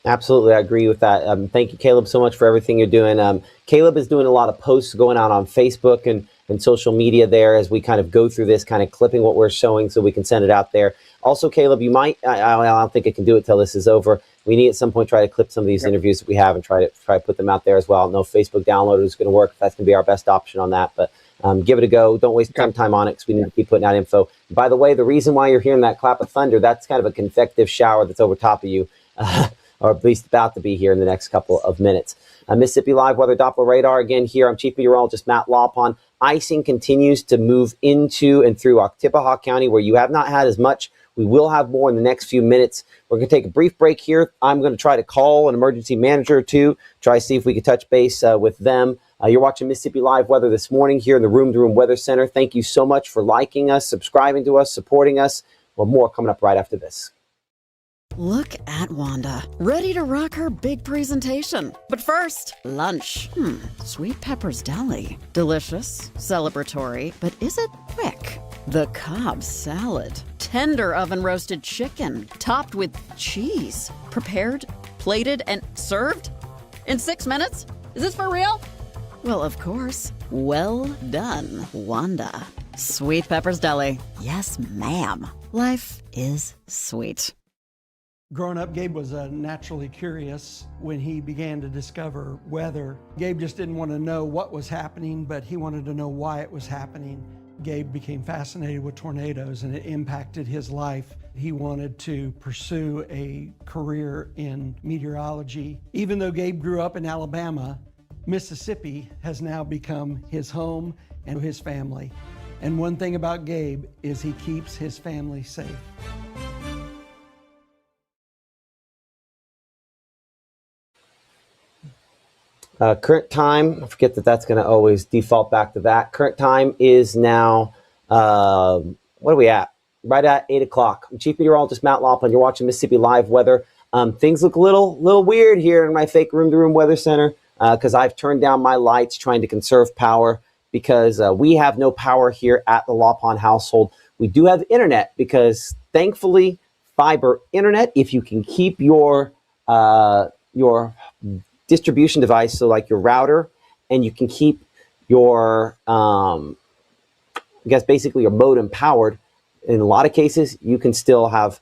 Absolutely, I agree with that. Thank you, Caleb, so much for everything you're doing. Caleb is doing a lot of posts going out on Facebook and social media there as we kind of go through this, kind of clipping what we're showing so we can send it out there. Also, Caleb, you might, I don't think I can do it till this is over. We need at some point try to clip some of these interviews that we have and try to put them out there as well. I don't know if Facebook downloader is going to work. If that's going to be our best option on that, but give it a go. Don't waste time on it because we need to keep putting out info. By the way, the reason why you're hearing that clap of thunder, that's kind of a convective shower that's over top of you. Or at least about to be here in the next couple of minutes. Mississippi Live Weather Doppler Radar again here. I'm Chief Meteorologist Matt Lawpon. Icing continues to move into and through Oktibbeha County where you have not had as much. We will have more in the next few minutes. We're going to take a brief break here. I'm going to try to call an emergency manager or two, try to see if we can touch base with them. You're watching Mississippi Live Weather this morning here in the Room to Room Weather Center. Thank you so much for liking us, subscribing to us, supporting us. Well, more coming up right after this. Look at Wanda, ready to rock her big presentation. But first, lunch. Sweet Pepper's Deli. Delicious, celebratory, but is it quick? The Cobb salad. Tender oven roasted chicken, topped with cheese. Prepared, plated, and served in 6 minutes? Is this for real? Well, of course. Well done, Wanda. Sweet Pepper's Deli. Yes, ma'am. Life is sweet. Growing up, Gabe was naturally curious. When he began to discover weather, Gabe just didn't want to know what was happening, but he wanted to know why it was happening. Gabe became fascinated with tornadoes, and it impacted his life. He wanted to pursue a career in meteorology. Even though Gabe grew up in Alabama, Mississippi has now become his home and his family. And one thing about Gabe is he keeps his family safe. Current time, I forget that that's going to always default back to that. Current time is now, what are we at? Right at 8 o'clock. I'm Chief Meteorologist Matt Lawpon. You're watching Mississippi Live Weather. Things look a little weird here in my fake room-to-room weather center because I've turned down my lights trying to conserve power because we have no power here at the Lawpon household. We do have internet because thankfully fiber internet, if you can keep your distribution device, so like your router, and you can keep your, I guess basically your modem powered. In a lot of cases, you can still have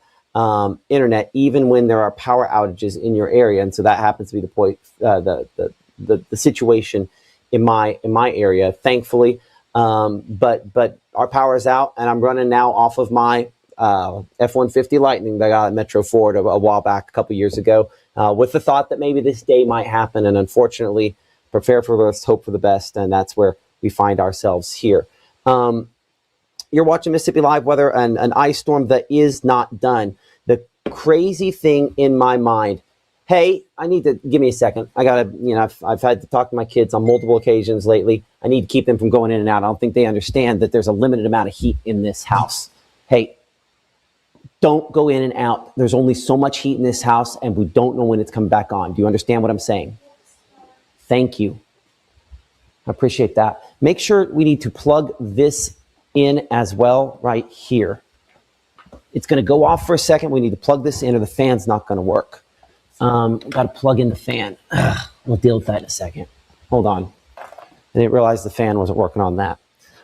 internet even when there are power outages in your area, and so that happens to be the point, the situation in my area. Thankfully, But our power is out, and I'm running now off of my F-150 Lightning that I got at Metro Ford a while back, a couple years ago, with the thought that maybe this day might happen. And unfortunately, prepare for the worst, hope for the best, and that's where we find ourselves here. You're watching Mississippi Live Weather, and an ice storm that is not done. The crazy thing in my mind, hey, I need to give me a second. I gotta, I've had to talk to my kids on multiple occasions lately. I need to keep them from going in and out. I don't think they understand that there's a limited amount of heat in this house. Hey, don't go in and out. There's only so much heat in this house, and we don't know when it's coming back on. Do you understand what I'm saying? Thank you. I appreciate that. Make sure we need to plug this in as well right here. It's going to go off for a second. We need to plug this in or the fan's not going to work. Got to plug in the fan. We'll deal with that in a second. Hold on. I didn't realize the fan wasn't working on that.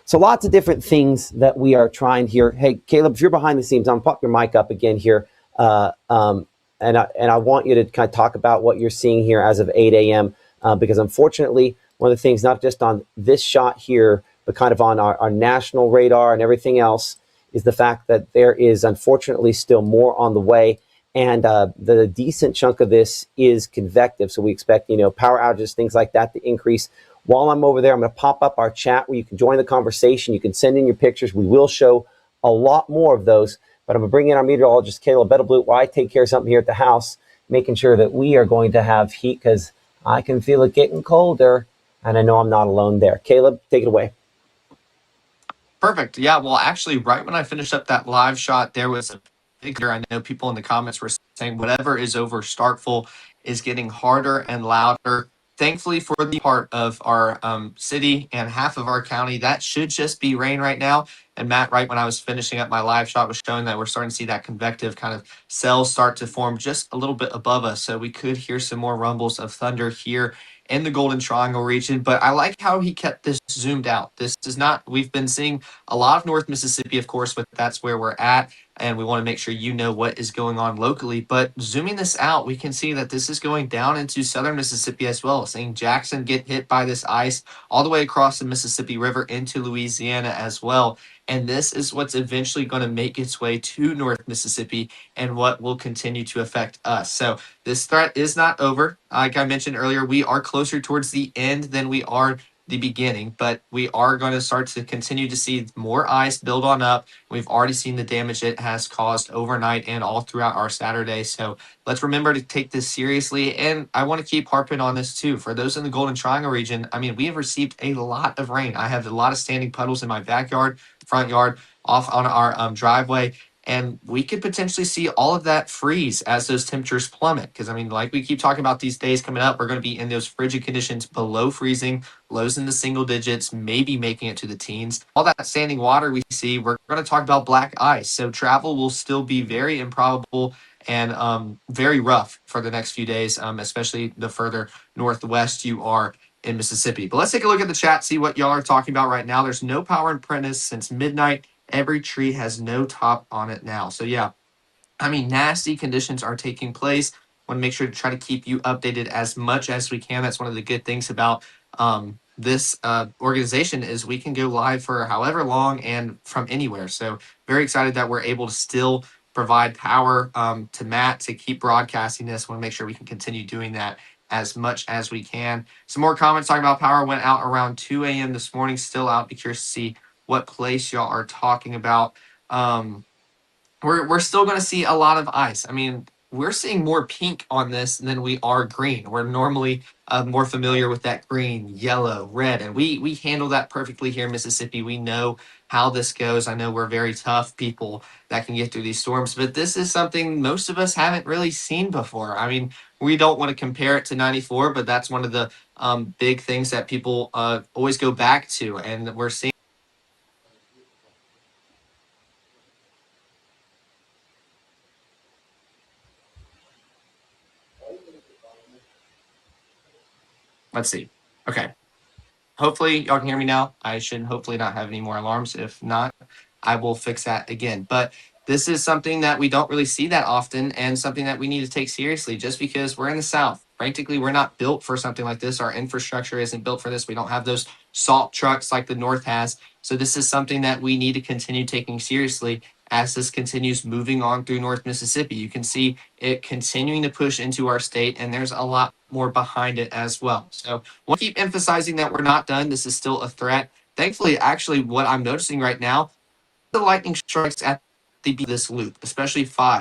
So lots of different things that we are trying here. Hey, Caleb, if you're behind the scenes, I'm pop your mic up again here. And I want you to kind of talk about what you're seeing here as of 8 a.m. Because unfortunately, one of the things, not just on this shot here, but kind of on our national radar and everything else, is the fact that there is unfortunately still more on the way. And the decent chunk of this is convective. So we expect, power outages, things like that to increase. While I'm over there, I'm going to pop up our chat where you can join the conversation. You can send in your pictures. We will show a lot more of those. But I'm going to bring in our meteorologist, Caleb Bettelblut, while I take care of something here at the house, making sure that we are going to have heat, because I can feel it getting colder. And I know I'm not alone there. Caleb, take it away. Perfect. Yeah. Well, actually, right when I finished up that live shot, there was a big. I know people in the comments were saying whatever is over Starkville is getting harder and louder. Thankfully, for the part of our city and half of our county, that should just be rain right now. And Matt, right when I was finishing up my live shot, was showing that we're starting to see that convective kind of cells start to form just a little bit above us. So we could hear some more rumbles of thunder here in the Golden Triangle region. But I like how he kept this zoomed out. This is not, we've been seeing a lot of North Mississippi, of course, but that's where we're at. And we want to make sure you know what is going on locally. But zooming this out, we can see that this is going down into southern Mississippi as well. Seeing Jackson get hit by this ice all the way across the Mississippi River into Louisiana as well. And this is what's eventually going to make its way to North Mississippi and what will continue to affect us. So this threat is not over. Like I mentioned earlier, we are closer towards the end than we are the beginning, but we are going to start to continue to see more ice build on up. We've already seen the damage it has caused overnight and all throughout our Saturday. So let's remember to take this seriously. And I want to keep harping on this too. For those in the Golden Triangle region, I mean, we have received a lot of rain. I have a lot of standing puddles in my backyard, front yard, off on our driveway. And we could potentially see all of that freeze as those temperatures plummet. Because, I mean, like we keep talking about these days coming up, we're going to be in those frigid conditions below freezing, lows in the single digits, maybe making it to the teens. All that standing water we see, we're going to talk about black ice. So travel will still be very improbable and very rough for the next few days, especially the further northwest you are in Mississippi. But let's take a look at the chat, see what y'all are talking about right now. There's no power in Prentice since midnight. Every tree has no top on it now. So yeah, I mean, nasty conditions are taking place. Want to make sure to try to keep you updated as much as we can. That's one of the good things about this organization is we can go live for however long and from anywhere. So very excited that we're able to still provide power to Matt to keep broadcasting this. Want to make sure we can continue doing that as much as we can. Some more comments talking about power went out around 2 a.m. this morning, still out. Be curious to see what place y'all are talking about. We're still going to see a lot of ice. I mean, we're seeing more pink on this than we are green. We're normally more familiar with that green, yellow, red, and we handle that perfectly here in Mississippi. We know how this goes. I know we're very tough people that can get through these storms, but this is something most of us haven't really seen before. I mean, we don't want to compare it to 94, but that's one of the big things that people always go back to, and we're seeing. Let's see. Okay. Hopefully y'all can hear me now. I should hopefully not have any more alarms. If not, I will fix that again. But this is something that we don't really see that often and something that we need to take seriously just because we're in the South. practically we're not built for something like this. Our infrastructure isn't built for this. We don't have those salt trucks like the North has. So this is something that we need to continue taking seriously as this continues moving on through North Mississippi. You can see it continuing to push into our state, and there's a lot more behind it as well. So we'll keep emphasizing that we're not done. This is still a threat. Thankfully, actually, what I'm noticing right now, the lightning strikes at the beginning of this loop, especially 5,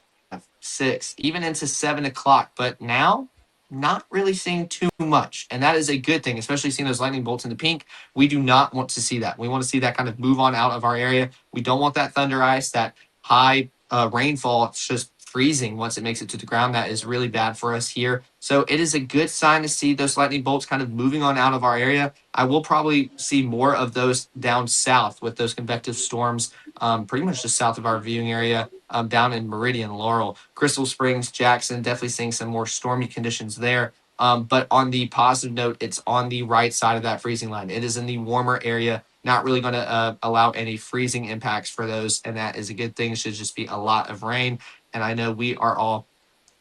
6, even into 7 o'clock. But now, not really seeing too much. And that is a good thing, especially seeing those lightning bolts in the pink. We do not want to see that. We want to see that kind of move on out of our area. We don't want that thunder ice, that high rainfall. It's just freezing once it makes it to the ground. That is really bad for us here. So it is a good sign to see those lightning bolts kind of moving on out of our area. I will probably see more of those down south with those convective storms, pretty much just south of our viewing area, down in Meridian, Laurel, Crystal Springs, Jackson, definitely seeing some more stormy conditions there. But on the positive note, it's on the right side of that freezing line. It is in the warmer area, not really going to allow any freezing impacts for those. And that is a good thing. It should just be a lot of rain. And I know we are all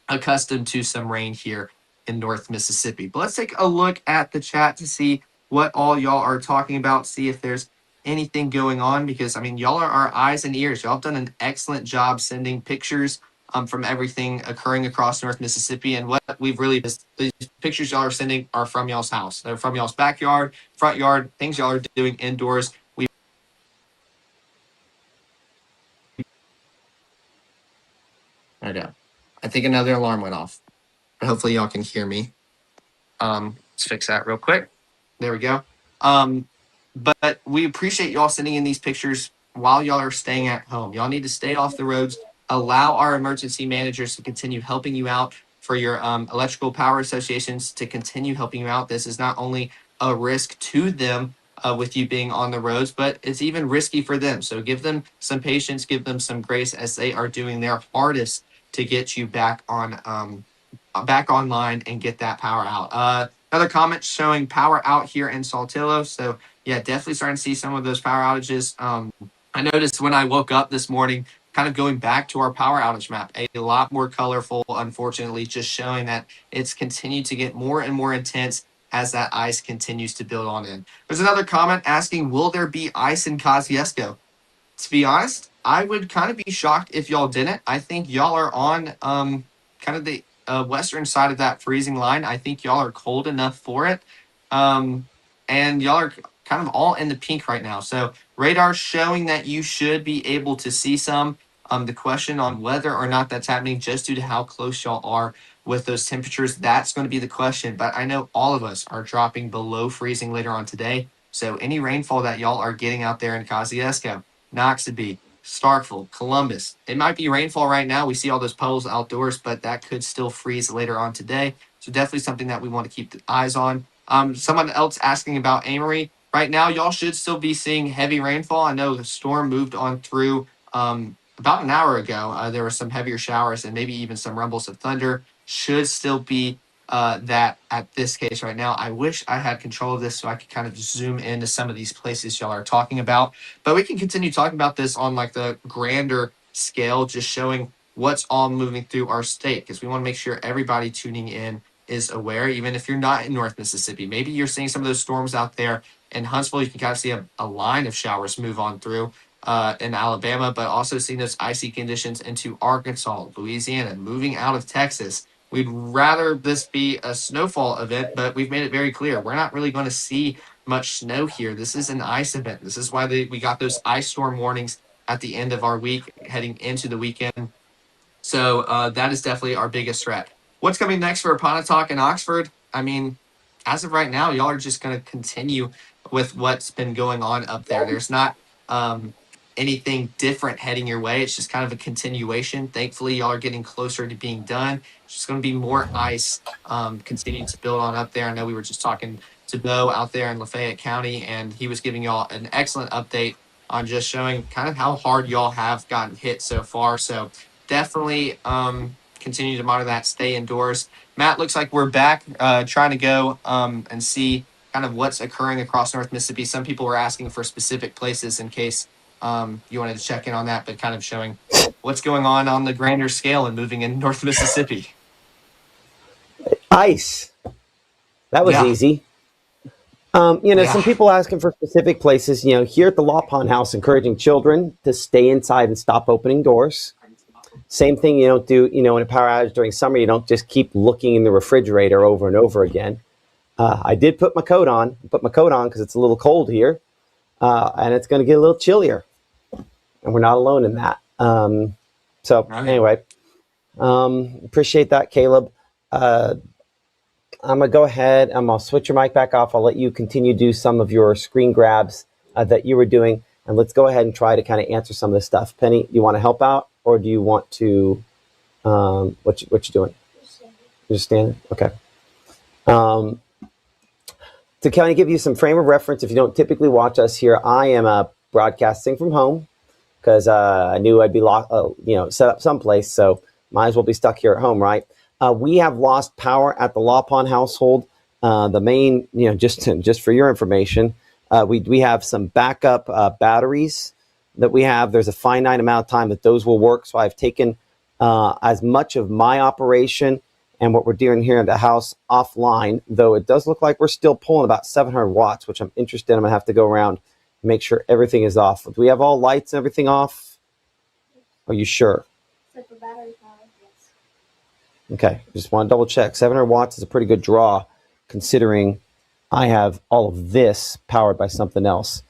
accustomed to some rain here in North Mississippi. But let's take a look at the chat to see what all y'all are talking about, see if there's anything going on, because I mean, y'all are our eyes and ears. Y'all have done an excellent job sending pictures from everything occurring across North Mississippi. And what we've really, these pictures y'all are sending are from y'all's house. They're from y'all's backyard, front yard, things y'all are doing indoors. There we go. I think another alarm went off. Hopefully y'all can hear me. Let's fix that real quick. There we go. But we appreciate y'all sending in these pictures while y'all are staying at home. Y'all need to stay off the roads. Allow our emergency managers to continue helping you out, for your electrical power associations to continue helping you out. This is not only a risk to them with you being on the roads, but it's even risky for them. So give them some patience, give them some grace as they are doing their hardest to get you back on back online and get that power out. Another comment showing power out here in Saltillo. So yeah, definitely starting to see some of those power outages. I noticed when I woke up this morning, kind of going back to our power outage map, a lot more colorful, unfortunately, just showing that it's continued to get more and more intense as that ice continues to build on in. There's another comment asking, will there be ice in Kosciuszko? To be honest, I would kind of be shocked if y'all didn't. I think y'all are on kind of the western side of that freezing line. I think y'all are cold enough for it. And y'all are kind of all in the pink right now. So radar showing that you should be able to see some. The question on whether or not that's happening just due to how close y'all are with those temperatures, that's going to be the question. But I know all of us are dropping below freezing later on today. So any rainfall that y'all are getting out there in Kosciuszko, Noxubee, Starkville, Columbus, it might be rainfall right now. We see all those puddles outdoors, but that could still freeze later on today. So definitely something that we want to keep the eyes on. Someone else asking about Amory. Right now, y'all should still be seeing heavy rainfall. I know the storm moved on through about an hour ago. There were some heavier showers and maybe even some rumbles of thunder. Should still be that at this case right now. I wish I had control of this so I could kind of zoom into some of these places y'all are talking about. But we can continue talking about this on like the grander scale, just showing what's all moving through our state, because we want to make sure everybody tuning in is aware, even if you're not in North Mississippi. Maybe you're seeing some of those storms out there in Huntsville. You can kind of see a line of showers move on through in Alabama, but also seeing those icy conditions into Arkansas, Louisiana, moving out of Texas. We'd rather this be a snowfall event, but we've made it very clear we're not really going to see much snow here. This is an ice event. This is why we got those ice storm warnings at the end of our week heading into the weekend. So that is definitely our biggest threat. What's coming next for Pontotoc and Oxford? I mean, as of right now, y'all are just going to continue with what's been going on up there. There's not anything different heading your way. It's just kind of a continuation. Thankfully, y'all are getting closer to being done. It's just going to be more ice continuing to build on up there. I know we were just talking to Bo out there in Lafayette County, and he was giving y'all an excellent update on just showing kind of how hard y'all have gotten hit so far. So definitely continue to monitor that, stay indoors. Matt, looks like we're back trying to go and see kind of what's occurring across North Mississippi. Some people were asking for specific places in case you wanted to check in on that, but kind of showing what's going on the grander scale and moving in North Mississippi. Ice. That was Yeah. easy. Some people asking for specific places. Here at the Law Pond House, encouraging children to stay inside and stop opening doors. Same thing you don't do, in a power outage during summer. You don't just keep looking in the refrigerator over and over again. I did put my coat on. Because it's a little cold here, and it's going to get a little chillier. And we're not alone in that. Anyway, appreciate that, Caleb. I'm going to go ahead. I'm going to switch your mic back off. I'll let you continue to do some of your screen grabs that you were doing. And let's go ahead and try to kind of answer some of this stuff. Penny, do you want to help out? Or do you want to, what you doing? You're just standing? Okay. To kind of give you some frame of reference, if you don't typically watch us here, I am broadcasting from home because I knew I'd be set up someplace. So might as well be stuck here at home, right? We have lost power at the Law Pond household. The main, just for your information, we have some backup batteries that we have. There's a finite amount of time that those will work. So I've taken as much of my operation and what we're doing here in the house offline, though it does look like we're still pulling about 700 watts, which I'm interested in. I'm going to have to go around and make sure everything is off. Do we have all lights and everything off? Are you sure? Except for battery power, yes. Okay, just want to double check. 700 watts is a pretty good draw considering I have all of this powered by something else.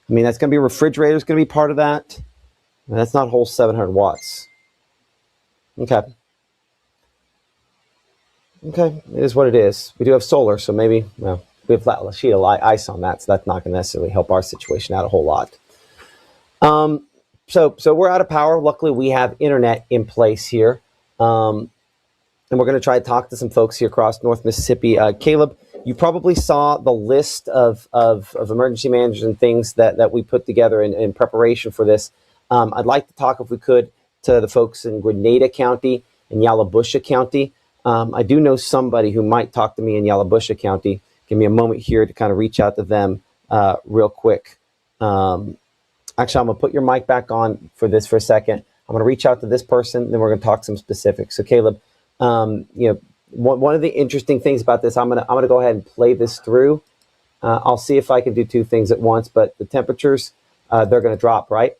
I mean, that's going to be a refrigerator is going to be part of that. And that's not a whole 700 watts. Okay. Okay, it is what it is. We do have solar, so maybe, we have a sheet of ice on that, so that's not going to necessarily help our situation out a whole lot. So we're out of power. Luckily, we have internet in place here. And we're going to try to talk to some folks here across North Mississippi. Caleb, you probably saw the list of emergency managers and things that we put together in preparation for this. I'd like to talk, if we could, to the folks in Grenada County and Yalobusha County. I do know somebody who might talk to me in Yalobusha County. Give me a moment here to kind of reach out to them real quick. Actually, I'm going to put your mic back on for this for a second. I'm going to reach out to this person, then we're going to talk some specifics. So, Caleb, one of the interesting things about this, I'm gonna go ahead and play this through. I'll see if I can do two things at once, but the temperatures, they're going to drop, right?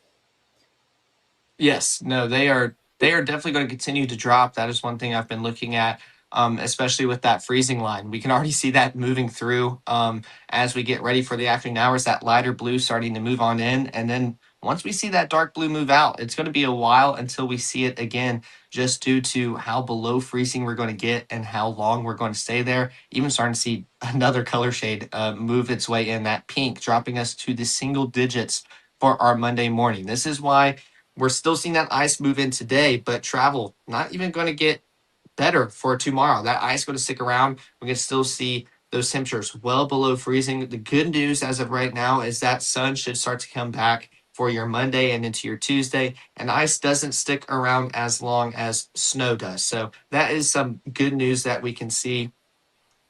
Yes, no, they are definitely going to continue to drop. That is one thing I've been looking at, especially with that freezing line. We can already see that moving through as we get ready for the afternoon hours, that lighter blue starting to move on in. And then once we see that dark blue move out, it's going to be a while until we see it again, just due to how below freezing we're going to get and how long we're going to stay there. Even starting to see another color shade move its way in, that pink, dropping us to the single digits for our Monday morning. This is why we're still seeing that ice move in today, but travel not even going to get better for tomorrow. That ice going to stick around. We're going to still see those temperatures well below freezing. The good news as of right now is that sun should start to come back for your Monday and into your Tuesday, and ice doesn't stick around as long as snow does. So that is some good news that we can see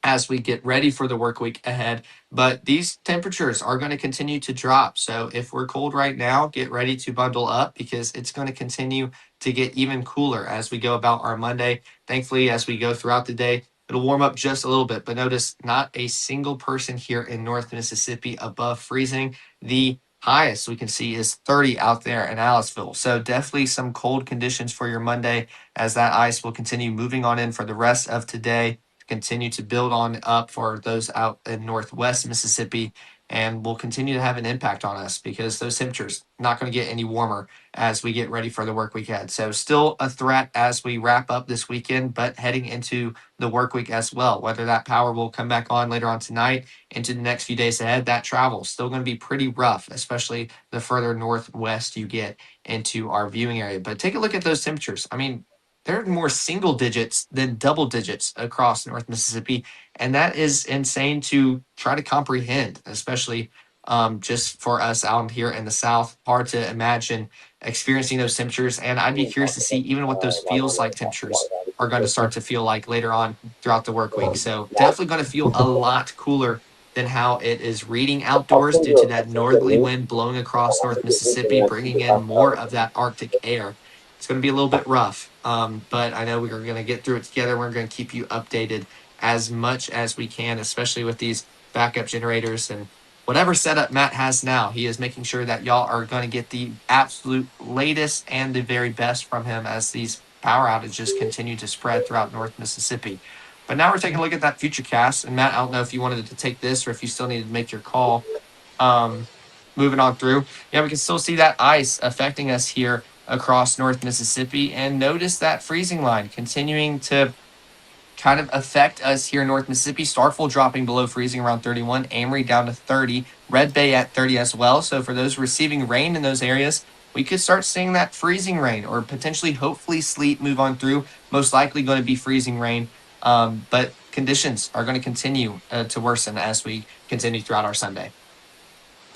as we get ready for the work week ahead. But these temperatures are going to continue to drop. So if we're cold right now, get ready to bundle up because it's going to continue to get even cooler as we go about our Monday. Thankfully, as we go throughout the day, it'll warm up just a little bit. But notice not a single person here in North Mississippi above freezing. The highest we can see is 30 out there in Aliceville. So definitely some cold conditions for your Monday as that ice will continue moving on in for the rest of today, continue to build on up for those out in Northwest Mississippi, and will continue to have an impact on us because those temperatures not going to get any warmer as we get ready for the work week ahead. So still a threat as we wrap up this weekend, but heading into the work week as well. Whether that power will come back on later on tonight into the next few days ahead, that travel is still going to be pretty rough, especially the further northwest you get into our viewing area. But take a look at those temperatures. I mean, they're more single digits than double digits across North Mississippi. And that is insane to try to comprehend, especially just for us out here in the South. Hard to imagine experiencing those temperatures. And I'd be curious to see even what those feels like temperatures are going to start to feel like later on throughout the work week. So definitely going to feel a lot cooler than how it is reading outdoors due to that northerly wind blowing across North Mississippi, bringing in more of that Arctic air. It's going to be a little bit rough, but I know we're going to get through it together. We're going to keep you updated as much as we can, especially with these backup generators and whatever setup Matt has now. He is making sure that y'all are going to get the absolute latest and the very best from him as these power outages continue to spread throughout North Mississippi. But now we're taking a look at that future cast. And Matt, I don't know if you wanted to take this or if you still needed to make your call. Moving on through, yeah, we can still see that ice affecting us here across North Mississippi. And notice that freezing line continuing to kind of affect us here in North Mississippi. Starkville dropping below freezing around 31, Amory down to 30, Red Bay at 30 as well. So for those receiving rain in those areas, we could start seeing that freezing rain or potentially, hopefully, sleet move on through. Most likely going to be freezing rain, but conditions are going to continue to worsen as we continue throughout our Sunday.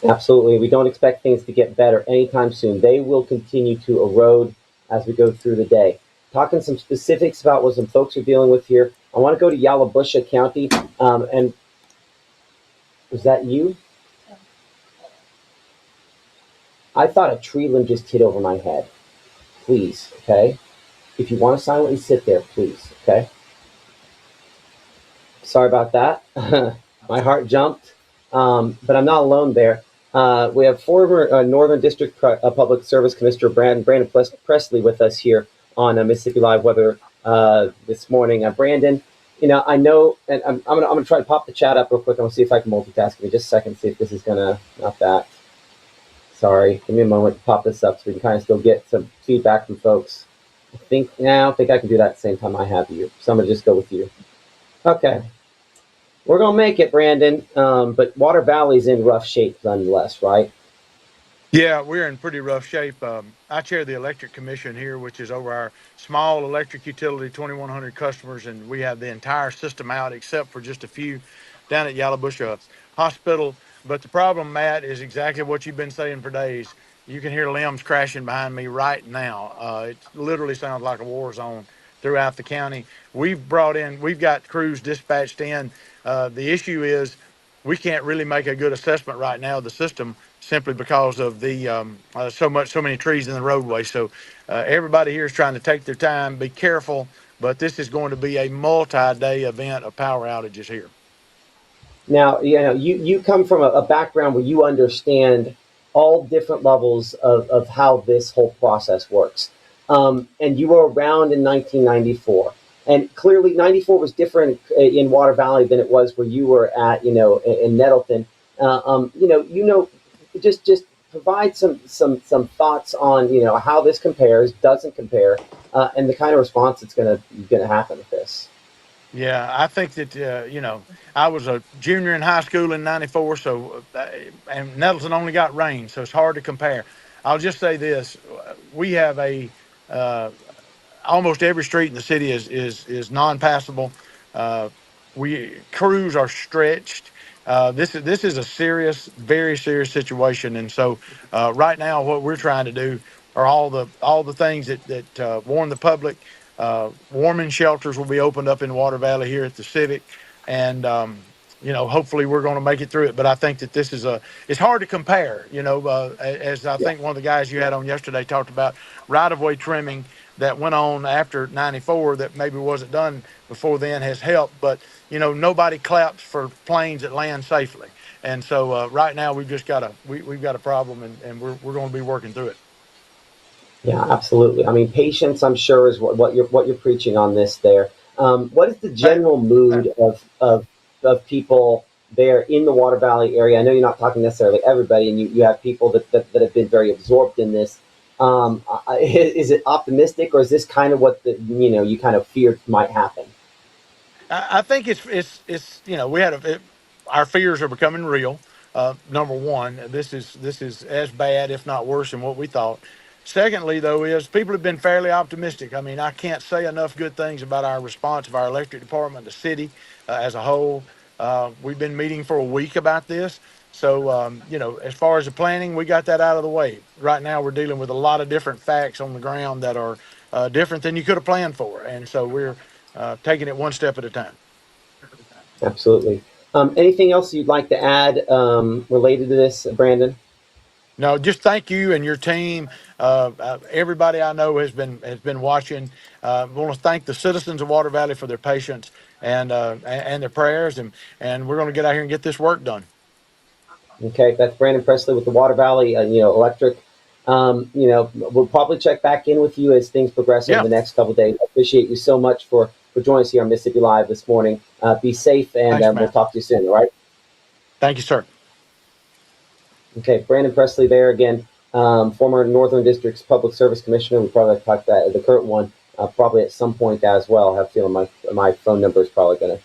Absolutely. We don't expect things to get better anytime soon. They will continue to erode as we go through the day. Talking some specifics about what some folks are dealing with here. I want to go to Yalobusha County. And was that you? I thought a tree limb just hit over my head. Please, okay? If you want to silently sit there, please, okay? Sorry about that. My heart jumped, but I'm not alone there. We have former Northern District Public Service Commissioner Brandon Presley with us here on Mississippi Live Weather this morning. Brandon, I know, and I'm gonna try to pop the chat up real quick. I'm gonna see if I can multitask. Give me just a second, see if this is gonna, not that. Sorry, give me a moment to pop this up so we can kind of still get some feedback from folks. I don't think I can do that at the same time I have you. So I'm gonna just go with you. Okay. We're going to make it, Brandon, but Water Valley's in rough shape nonetheless, right? Yeah, we're in pretty rough shape. I chair the electric commission here, which is over our small electric utility, 2,100 customers, and we have the entire system out except for just a few down at Yalobusha Hospital. But the problem, Matt, is exactly what you've been saying for days. You can hear limbs crashing behind me right now. It literally sounds like a war zone throughout the county. We've got crews dispatched in. The issue is we can't really make a good assessment right now of the system simply because of the so many trees in the roadway. So everybody here is trying to take their time, be careful, but this is going to be a multi-day event of power outages here. Now, you come from a background where you understand all different levels of how this whole process works. And you were around in 1994. And clearly 94 was different in Water Valley than it was where you were at, in Nettleton. Just provide some thoughts on, how this compares, doesn't compare, and the kind of response that's going to happen with this. Yeah, I think that, I was a junior in high school in 94, and Nettleton only got rain, so it's hard to compare. I'll just say this. We have almost every street in the city is non-passable. Crews are stretched. This is a very serious situation, and so right now what we're trying to do are all the things that warn the public. Warming shelters will be opened up in Water Valley here at the Civic, and hopefully we're going to make it through it. But I think that it's hard to compare. As I think one of the guys you had on yesterday talked about right-of-way trimming that went on after 94 that maybe wasn't done before then has helped. But, nobody claps for planes that land safely. And so right now we've just got we've got a problem, and we're going to be working through it. Yeah, absolutely. I mean, patience, I'm sure, is what you're preaching on this there. What is the general mood of people there in the Water Valley area? I know you're not talking necessarily everybody, and you have people that have been very absorbed in this. Is it optimistic, or is this kind of what you kind of feared might happen? I think it's our fears are becoming real. Number one, this is as bad, if not worse, than what we thought. Secondly, though, is people have been fairly optimistic. I mean, I can't say enough good things about our response of our electric department, the city as a whole. We've been meeting for a week about this. So, as far as the planning, we got that out of the way. Right now, we're dealing with a lot of different facts on the ground that are different than you could have planned for. And so we're taking it one step at a time. Absolutely. Anything else you'd like to add related to this, Brandon? No, just thank you and your team. Everybody I know has been watching. I want to thank the citizens of Water Valley for their patience, and their prayers, and we're going to get out here and get this work done. Okay, that's Brandon Presley with the Water Valley, Electric. We'll probably check back in with you as things progress over the next couple of days. I appreciate you so much for joining us here on Mississippi Live this morning. Be safe, and Thanks, we'll talk to you soon, all right? Thank you, sir. Okay, Brandon Presley there again, former Northern District's Public Service Commissioner. We probably talked about the current one probably at some point as well. I have a feeling my phone number is probably going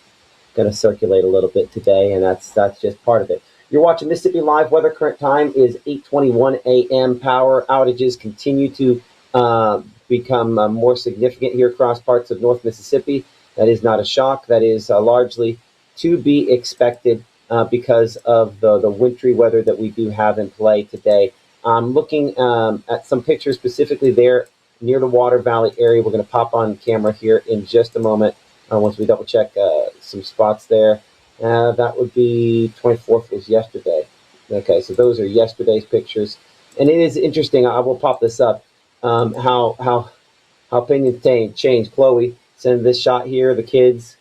to circulate a little bit today, and that's just part of it. You're watching Mississippi Live. Weather current time is 8:21 a.m. Power outages continue to become more significant here across parts of North Mississippi. That is not a shock. That is largely to be expected because of the wintry weather that we do have in play today. I'm looking at some pictures specifically there near the Water Valley area. We're going to pop on camera here in just a moment once we double check some spots there. That would be 24th was yesterday. Okay, so those are yesterday's pictures, and it is interesting. I will pop this up. How opinions change. Chloe sent this shot here. The kids,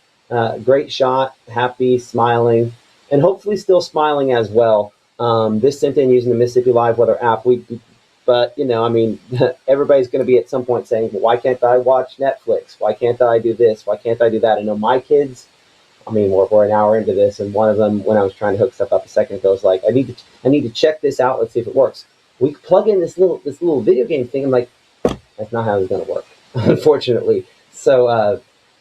great shot, happy, smiling, and hopefully still smiling as well. This sent in using the Mississippi Live Weather app. But everybody's going to be at some point saying, well, why can't I watch Netflix? Why can't I do this? Why can't I do that? I know my kids. We're an hour into this, and one of them, when I was trying to hook stuff up a second ago, was like, I need to check this out. Let's see if it works. We plug in this little video game thing. I'm like, that's not how it's going to work, unfortunately. So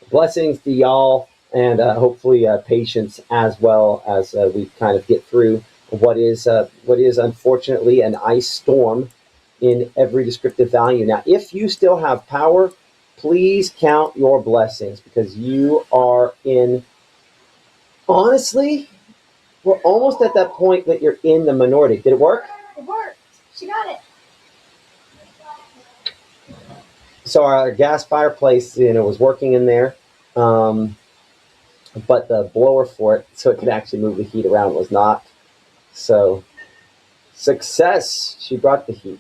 blessings to y'all, and hopefully patience as well as we kind of get through what is unfortunately an ice storm in every descriptive value. Now, if you still have power, please count your blessings, because you are in. Honestly, we're almost at that point that you're in the minority. Did it work? It worked. She got it. So our gas fireplace, was working in there, but the blower for it, so it could actually move the heat around, was not. So, success. She brought the heat.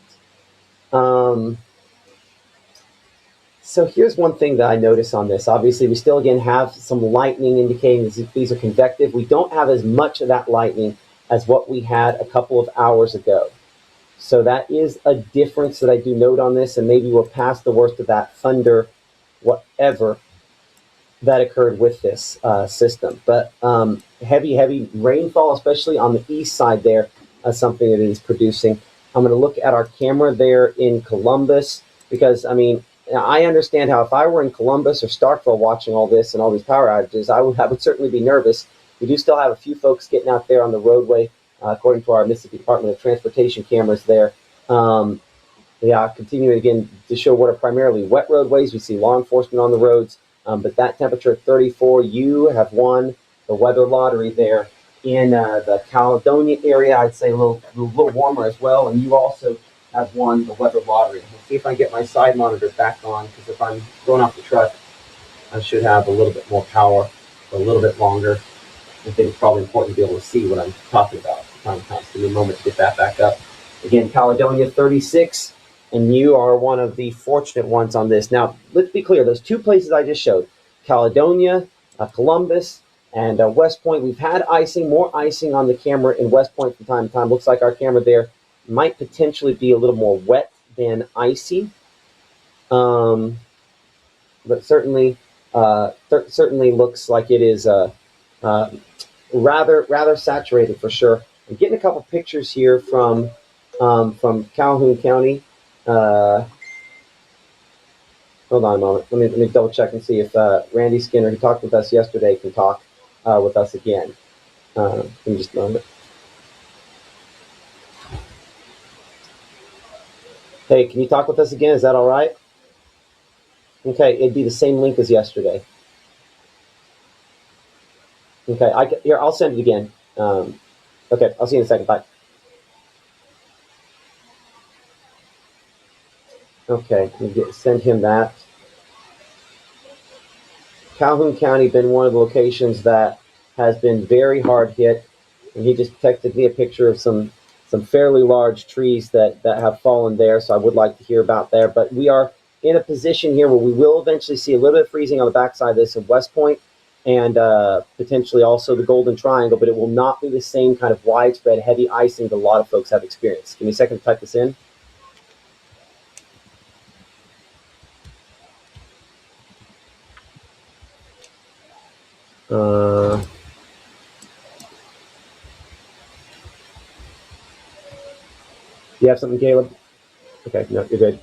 So here's one thing that I notice on this. Obviously, we still, again, have some lightning indicating these are convective. We don't have as much of that lightning as what we had a couple of hours ago. So that is a difference that I do note on this, and maybe we're past the worst of that thunder, whatever that occurred with this system. But heavy rainfall, especially on the east side there, is something that it is producing. I'm going to look at our camera there in Columbus, because, I understand how if I were in Columbus or Starkville watching all this and all these power outages, I would certainly be nervous. We do still have a few folks getting out there on the roadway, according to our Mississippi Department of Transportation cameras there. Continuing again to show what are primarily wet roadways. We see law enforcement on the roads, but that temperature at 34, you have won the weather lottery there in the Caledonia area. I'd say a little warmer as well, and you also have won the weather lottery. Let's see if I can get my side monitor back on, because if I'm going off the truck, I should have a little bit more power for a little bit longer. I think it's probably important to be able to see what I'm talking about. Time comes to me a moment to get that back up. Again, Caledonia 36, and you are one of the fortunate ones on this. Now, let's be clear. Those two places I just showed, Caledonia, Columbus, and West Point, we've had more icing on the camera in West Point from time to time. Looks like our camera there might potentially be a little more wet than icy, but certainly looks like it is rather saturated for sure. I'm getting a couple pictures here from Calhoun County. Hold on a moment. Let me double check and see if Randy Skinner, who talked with us yesterday, can talk with us again. Give me just a moment. Hey, can you talk with us again? Is that all right? Okay, it'd be the same link as yesterday. Okay, I'll send it again. Okay, I'll see you in a second. Bye. Okay, send him that. Calhoun County been one of the locations that has been very hard hit, and he just texted me a picture of some fairly large trees that have fallen there, so I would like to hear about there. But we are in a position here where we will eventually see a little bit of freezing on the backside of this in West Point and potentially also the Golden Triangle, but it will not be the same kind of widespread heavy icing that a lot of folks have experienced. Give me a second to type this in. You have something, Caleb? Okay, no, you're good.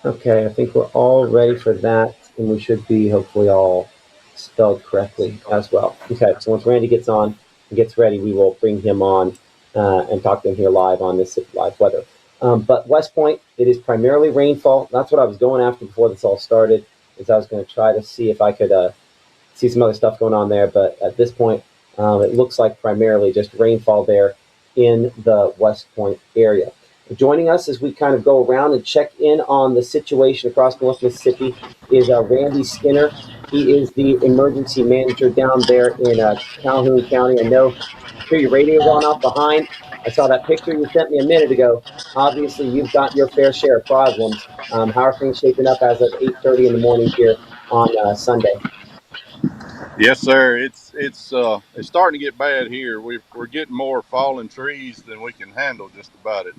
Okay, I think we're all ready for that, and we should be hopefully all spelled correctly as well. Okay, so once Randy gets on and gets ready, we will bring him on and talk to him here live on this live weather. But West Point, it is primarily rainfall. That's what I was going after before this all started, is I was going to try to see if I could see some other stuff going on there. But at this point, it looks like primarily just rainfall there in the West Point area. Joining us as we kind of go around and check in on the situation across North Mississippi is Randy Skinner. He is the emergency manager down there in Calhoun County. I know, I'm sure your radio's on off behind. I saw that picture you sent me a minute ago. Obviously, you've got your fair share of problems. How are things shaping up as of 8:30 in the morning here on Sunday? Yes, sir. It's starting to get bad here. We're getting more fallen trees than we can handle. Just about it.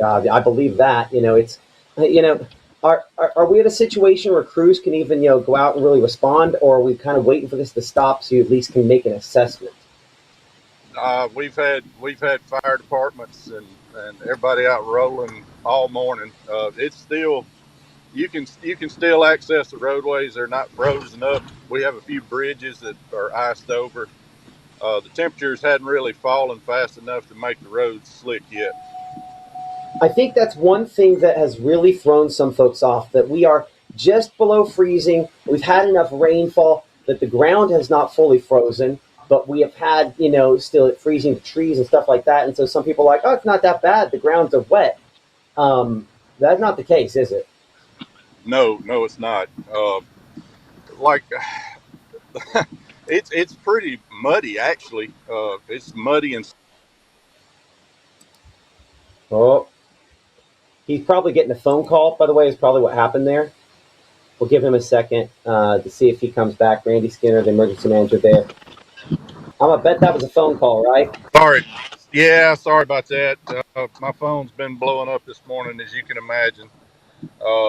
I believe that. It's are we at a situation where crews can even go out and really respond, or are we kind of waiting for this to stop so you at least can make an assessment? We've had fire departments and everybody out rolling all morning. It's still. You can still access the roadways. They're not frozen up. We have a few bridges that are iced over. The temperatures hadn't really fallen fast enough to make the roads slick yet. I think that's one thing that has really thrown some folks off, that we are just below freezing. We've had enough rainfall that the ground has not fully frozen, but we have had, still freezing the trees and stuff like that. And so some people are like, oh, it's not that bad. The grounds are wet. That's not the case, is it? No, it's not. It's pretty muddy, actually. It's muddy and. Oh, he's probably getting a phone call, by the way, is probably what happened there. We'll give him a second to see if he comes back. Randy Skinner, the emergency manager there. I'm going to bet that was a phone call, right? Sorry. Yeah, sorry about that. My phone's been blowing up this morning, as you can imagine.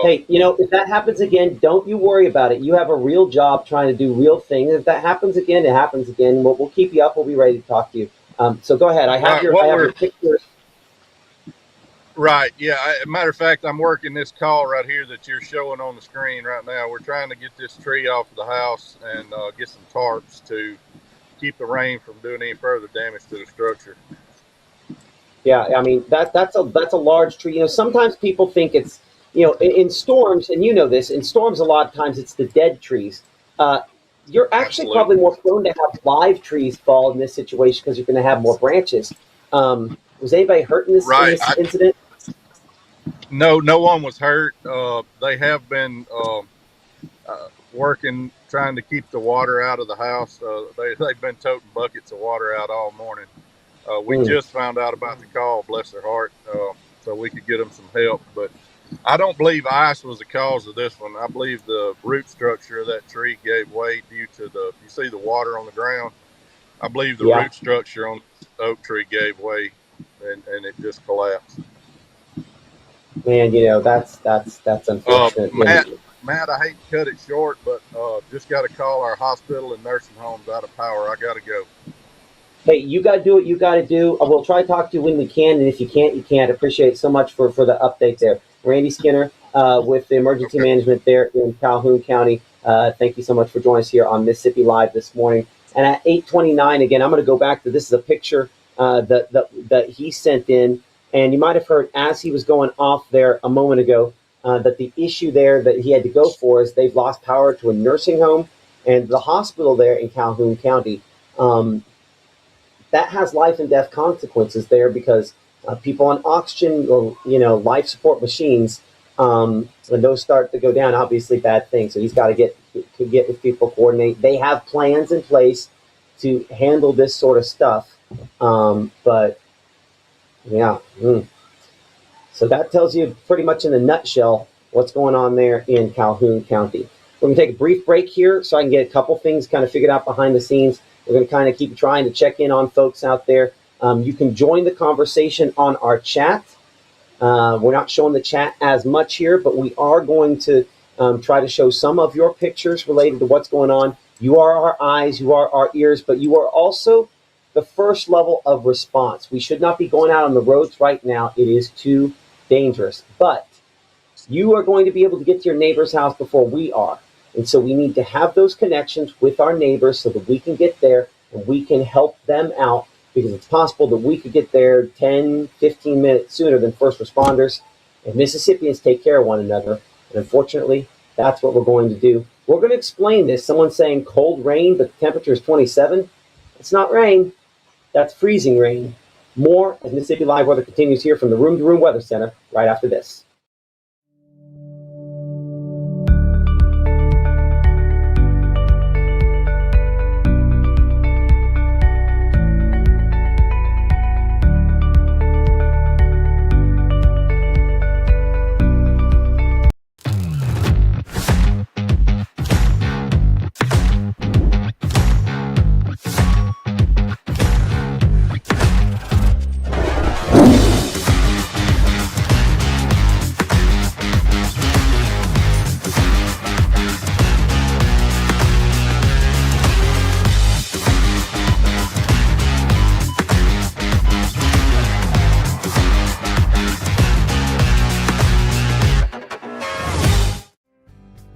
Hey, if that happens again, don't you worry about it. You have a real job trying to do real things. If that happens again, it happens again. We'll keep you up. We'll be ready to talk to you. So go ahead. I have your pictures. Right. Yeah. Matter of fact, I'm working this call right here that you're showing on the screen right now. We're trying to get this tree off of the house and get some tarps to keep the rain from doing any further damage to the structure. Yeah, I mean that's a large tree. Sometimes people think it's in storms, and this in storms a lot of times it's the dead trees. You're actually probably more prone to have live trees fall in this situation because you're going to have more branches. Was anybody hurt in this incident? No one was hurt. They have been working, trying to keep the water out of the house. They've been toting buckets of water out all morning. We just found out about the call, bless their heart, so we could get them some help. But I don't believe ice was the cause of this one. I believe the root structure of that tree gave way due to you see the water on the ground. I believe the root structure on the oak tree gave way and it just collapsed. Man, that's unfortunate. Matt, I hate to cut it short, but just got to call our hospital and nursing homes out of power. I got to go. Hey, you got to do what you got to do. We'll try to talk to you when we can, and if you can't, you can't. Appreciate it so much for the update there. Randy Skinner with the emergency management there in Calhoun County. Thank you so much for joining us here on Mississippi Live this morning. And at 8:29, again, I'm going to go back to this is a picture that he sent in. And you might have heard as he was going off there a moment ago that the issue there that he had to go for is they've lost power to a nursing home and the hospital there in Calhoun County. That has life and death consequences there because people on oxygen or life support machines, when those start to go down, obviously bad things. So he's got to get with people, coordinate. They have plans in place to handle this sort of stuff, but yeah. So that tells you pretty much in a nutshell what's going on there in Calhoun County. We're going to take a brief break here so I can get a couple things kind of figured out behind the scenes. We're going to kind of keep trying to check in on folks out there. You can join the conversation on our chat. We're not showing the chat as much here, but we are going to try to show some of your pictures related to what's going on. You are our eyes, you are our ears, but you are also the first level of response. We should not be going out on the roads right now. It is too dangerous. But you are going to be able to get to your neighbor's house before we are. And so we need to have those connections with our neighbors so that we can get there and we can help them out, because it's possible that we could get there 10, 15 minutes sooner than first responders. And Mississippians take care of one another. And unfortunately, that's what we're going to do. We're going to explain this. Someone's saying cold rain, but the temperature is 27. It's not rain. That's freezing rain. More as Mississippi Live Weather continues here from the Room to Room Weather Center right after this.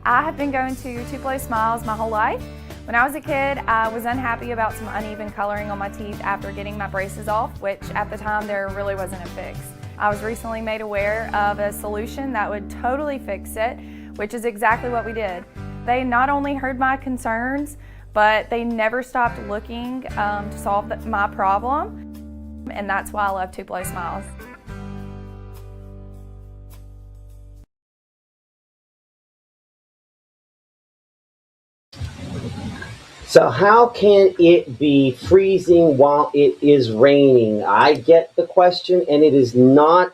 I have been going to Two Place Smiles my whole life. When I was a kid, I was unhappy about some uneven coloring on my teeth after getting my braces off, which at the time there really wasn't a fix. I was recently made aware of a solution that would totally fix it, which is exactly what we did. They not only heard my concerns, but they never stopped looking to solve my problem, and that's why I love Two Place Smiles. So how can it be freezing while it is raining? I get the question, and it is not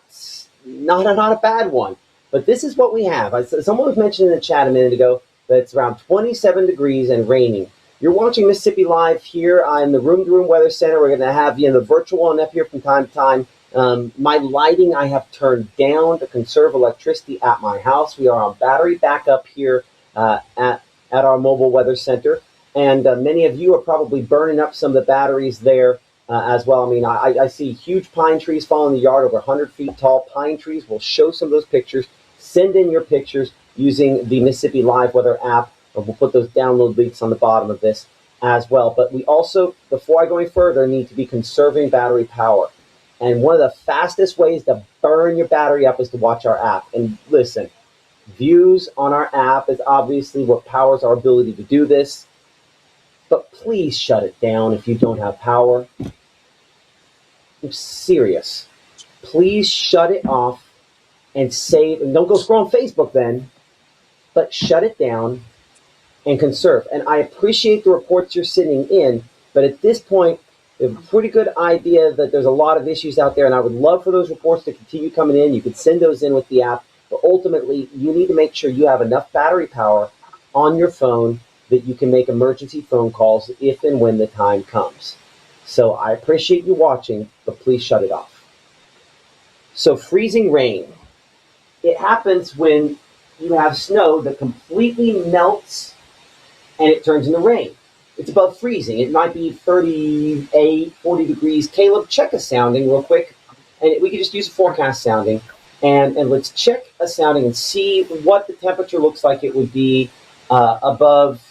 a bad one. But this is what we have. Someone was mentioning in the chat a minute ago that it's around 27 degrees and raining. You're watching Mississippi Live here in the Room to Room Weather Center. We're going to have the virtual one up here from time to time. My lighting I have turned down to conserve electricity at my house. We are on battery backup here at our mobile weather center. And many of you are probably burning up some of the batteries there as well. I mean, I see huge pine trees falling in the yard, over 100 feet tall pine trees. We'll show some of those pictures. Send in your pictures using the Mississippi Live Weather app, or we'll put those download links on the bottom of this as well. But we also, before I go any further, need to be conserving battery power. And one of the fastest ways to burn your battery up is to watch our app. And listen, views on our app is obviously what powers our ability to do this. But please shut it down if you don't have power. I'm serious. Please shut it off and save. And don't go scroll on Facebook then. But shut it down and conserve. And I appreciate the reports you're sending in. But at this point, we have a pretty good idea that there's a lot of issues out there. And I would love for those reports to continue coming in. You could send those in with the app. But ultimately, you need to make sure you have enough battery power on your phone that you can make emergency phone calls if and when the time comes. So I appreciate you watching, but please shut it off. So freezing rain. It happens when you have snow that completely melts and it turns into rain. It's above freezing. It might be 38, 40 degrees. Caleb, check a sounding real quick. And we could just use a forecast sounding. And let's check a sounding and see what the temperature looks like it would be above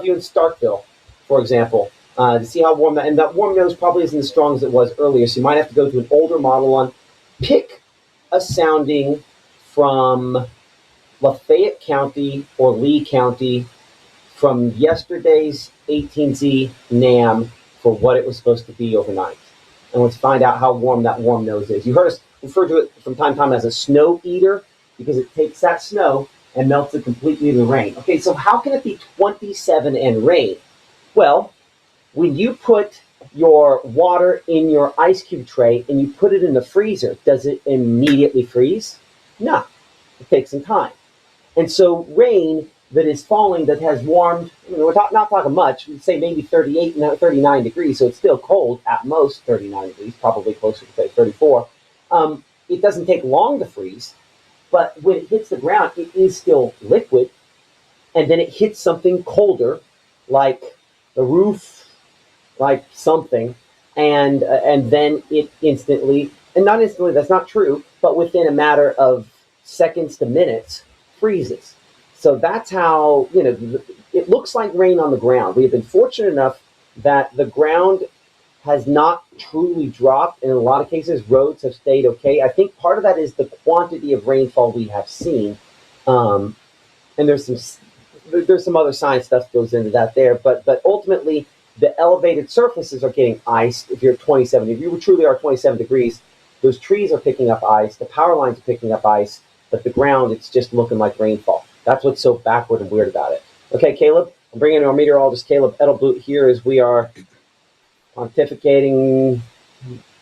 you in Starkville, for example, to see how warm and that warm nose probably isn't as strong as it was earlier, so you might have to go to an older model one. Pick a sounding from Lafayette County or Lee County from yesterday's 18Z NAM for what it was supposed to be overnight. And let's find out how warm that warm nose is. You heard us refer to it from time to time as a snow eater because it takes that snow and melts it completely in the rain. Okay, so how can it be 27 and rain? Well, when you put your water in your ice cube tray and you put it in the freezer, does it immediately freeze? No. It takes some time. And so rain that is falling that has warmed, we're not talking much, we'd say maybe 38, 39 degrees, so it's still cold, at most 39 degrees, probably closer to say 34. It doesn't take long to freeze, but when it hits the ground, it is still liquid, and then it hits something colder, like the roof, like something, and then it instantly, and not instantly, that's not true, but within a matter of seconds to minutes, freezes. So that's how, it looks like rain on the ground. We have been fortunate enough that the ground has not truly dropped. In a lot of cases, roads have stayed okay. I think part of that is the quantity of rainfall we have seen. And there's some other science stuff that goes into that there. But ultimately, the elevated surfaces are getting iced. If you're at 27, if you truly are 27 degrees, those trees are picking up ice. The power lines are picking up ice. But the ground, it's just looking like rainfall. That's what's so backward and weird about it. Okay, Caleb, I'm bringing in our meteorologist, Caleb Edelblut, here as we are pontificating,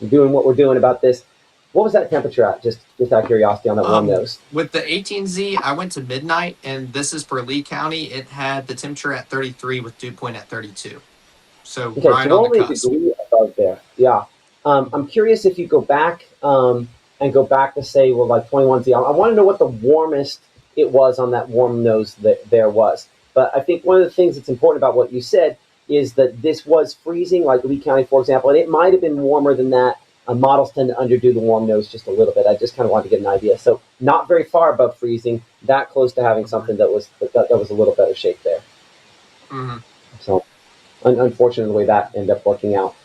doing what we're doing about this. What was that temperature at, just out of curiosity, on that warm nose? With the 18Z, I went to midnight, and this is for Lee County. It had the temperature at 33 with dew point at 32. So Okay, right so we're on only the a cusp. degree above there. Yeah. I'm curious if you go back and go back to say, well, like 21Z. I want to know what the warmest it was on that warm nose that there was. But I think one of the things that's important about what you said is that this was freezing, like Lee County, for example, and it might have been warmer than that. Models tend to underdo the warm nose just a little bit. I just kind of wanted to get an idea. So not very far above freezing, that close to having something that was a little better shape there. Mm-hmm. So unfortunately, the way that ended up working out.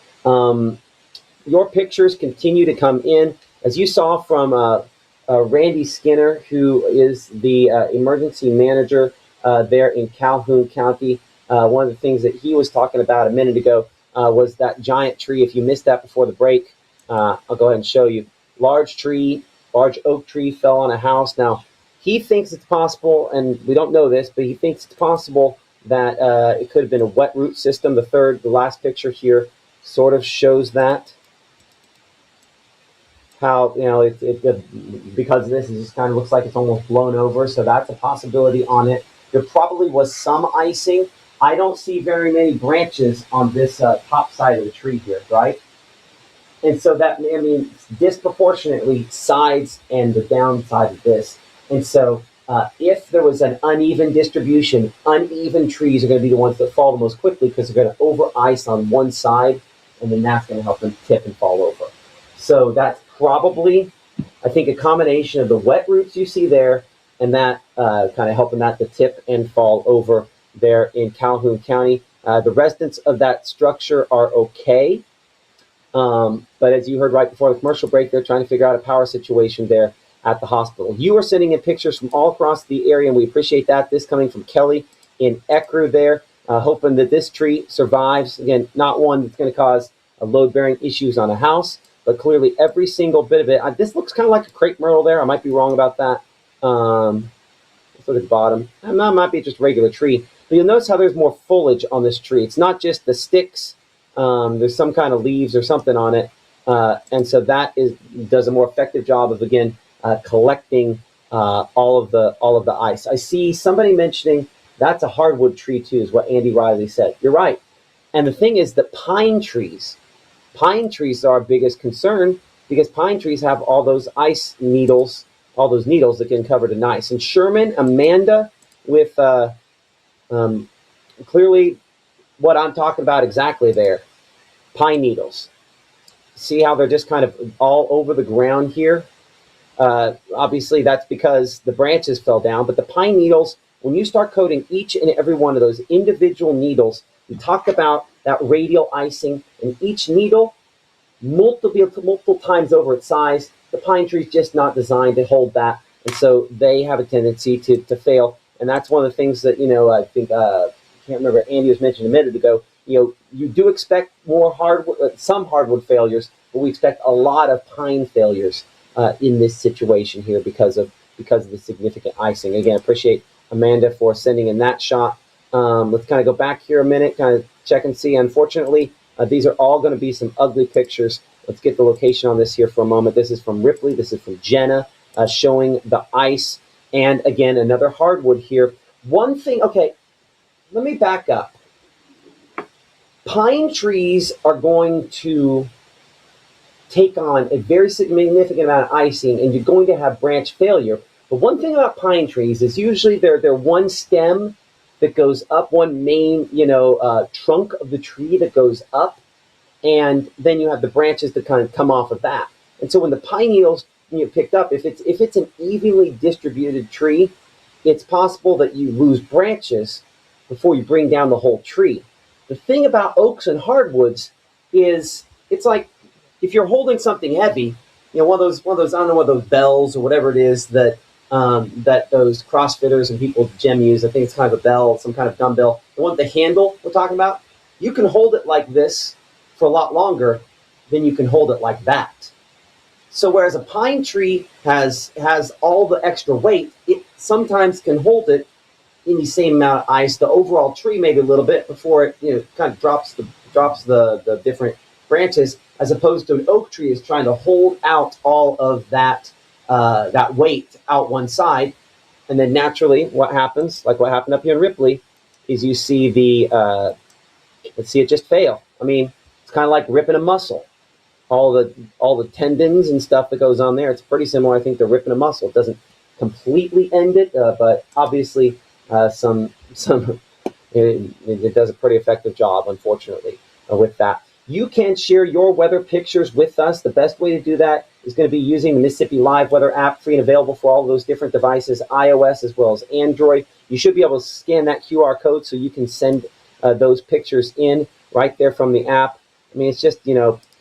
Your pictures continue to come in. As you saw from Randy Skinner, who is the emergency manager there in Calhoun County, one of the things that he was talking about a minute ago was that giant tree. If you missed that before the break, I'll go ahead and show you. Large oak tree fell on a house. Now, he thinks it's possible, and we don't know this, but he thinks it's possible that it could have been a wet root system. The last picture here sort of shows that. How, because this just kind of looks like it's almost blown over, so that's a possibility on it. There probably was some icing. I don't see very many branches on this top side of the tree here, right? And so that, disproportionately sides and the downside of this. And so if there was an uneven distribution, uneven trees are going to be the ones that fall the most quickly because they're going to over ice on one side, and then that's going to help them tip and fall over. So that's probably, I think, a combination of the wet roots you see there and that kind of helping that to tip and fall over there in Calhoun County. The residents of that structure are okay. But as you heard right before the commercial break, they're trying to figure out a power situation there at the hospital. You are sending in pictures from all across the area, and we appreciate that. This coming from Kelly in Ecru there, hoping that this tree survives. Again, not one that's going to cause load-bearing issues on a house, but clearly every single bit of it. This looks kind of like a crepe myrtle there. I might be wrong about that. Let's look at the bottom. That might be just a regular tree. But you'll notice how there's more foliage on this tree. It's not just the sticks. There's some kind of leaves or something on it. And so that does a more effective job of, again, collecting all of the ice. I see somebody mentioning that's a hardwood tree too, is what Andy Riley said. You're right. And the thing is that pine trees are our biggest concern because pine trees have all those ice needles, all those needles that get covered in ice. And Sherman, Amanda, with clearly what I'm talking about exactly there, pine needles. See how they're just kind of all over the ground here? Obviously, that's because the branches fell down, but the pine needles, when you start coating each and every one of those individual needles, we talked about that radial icing, and each needle, multiple times over its size, the pine tree's just not designed to hold that, and so they have a tendency to fail, and that's one of the things that, I think, I can't remember, Andy was mentioned a minute ago, you do expect more some hardwood failures, but we expect a lot of pine failures in this situation here because of the significant icing. Again, appreciate Amanda for sending in that shot. Let's kind of go back here a minute, kind of check and see. Unfortunately, these are all going to be some ugly pictures. Let's get the location on this here for a moment. This is from Ripley. This is from Jenna, showing the ice. And again, another hardwood here. One thing, okay, let me back up. Pine trees are going to take on a very significant amount of icing, and you're going to have branch failure. But one thing about pine trees is usually they're one stem that goes up, one main trunk of the tree that goes up, and then you have the branches that kind of come off of that. And so when the pine needles picked up, if it's an evenly distributed tree, it's possible that you lose branches before you bring down the whole tree. The thing about oaks and hardwoods is it's like if you're holding something heavy, one of those I don't know what those bells or whatever it is that those CrossFitters and people at the gym use. I think it's kind of a bell, some kind of dumbbell. The one with the handle we're talking about, you can hold it like this for a lot longer than you can hold it like that. So whereas a pine tree has all the extra weight, it sometimes can hold it in the same amount of ice. The overall tree maybe a little bit before it kind of drops the different branches, as opposed to an oak tree is trying to hold out all of that weight out one side. And then naturally what happens, like what happened up here in Ripley, is you see it just fail. I mean, it's kind of like ripping a muscle. All the tendons and stuff that goes on there, it's pretty similar, I think, to ripping a muscle. It doesn't completely end it, but obviously it does a pretty effective job, unfortunately, with that. You can share your weather pictures with us. The best way to do that is going to be using the Mississippi Live Weather app, free and available for all of those different devices, iOS as well as Android. You should be able to scan that QR code so you can send those pictures in right there from the app. I mean, it's just,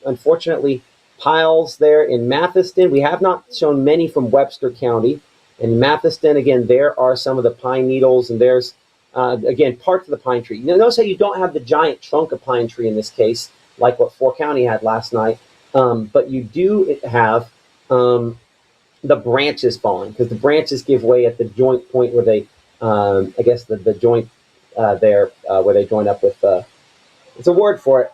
unfortunately, piles there in Mathiston. We have not shown many from Webster County. In Mathiston, again, there are some of the pine needles, and there's, again, parts of the pine tree. Notice how you don't have the giant trunk of pine tree in this case, like what 4 County had last night, but you do have the branches falling, because the branches give way at the joint point where they, the joint there, where they join up with, it's a word for it.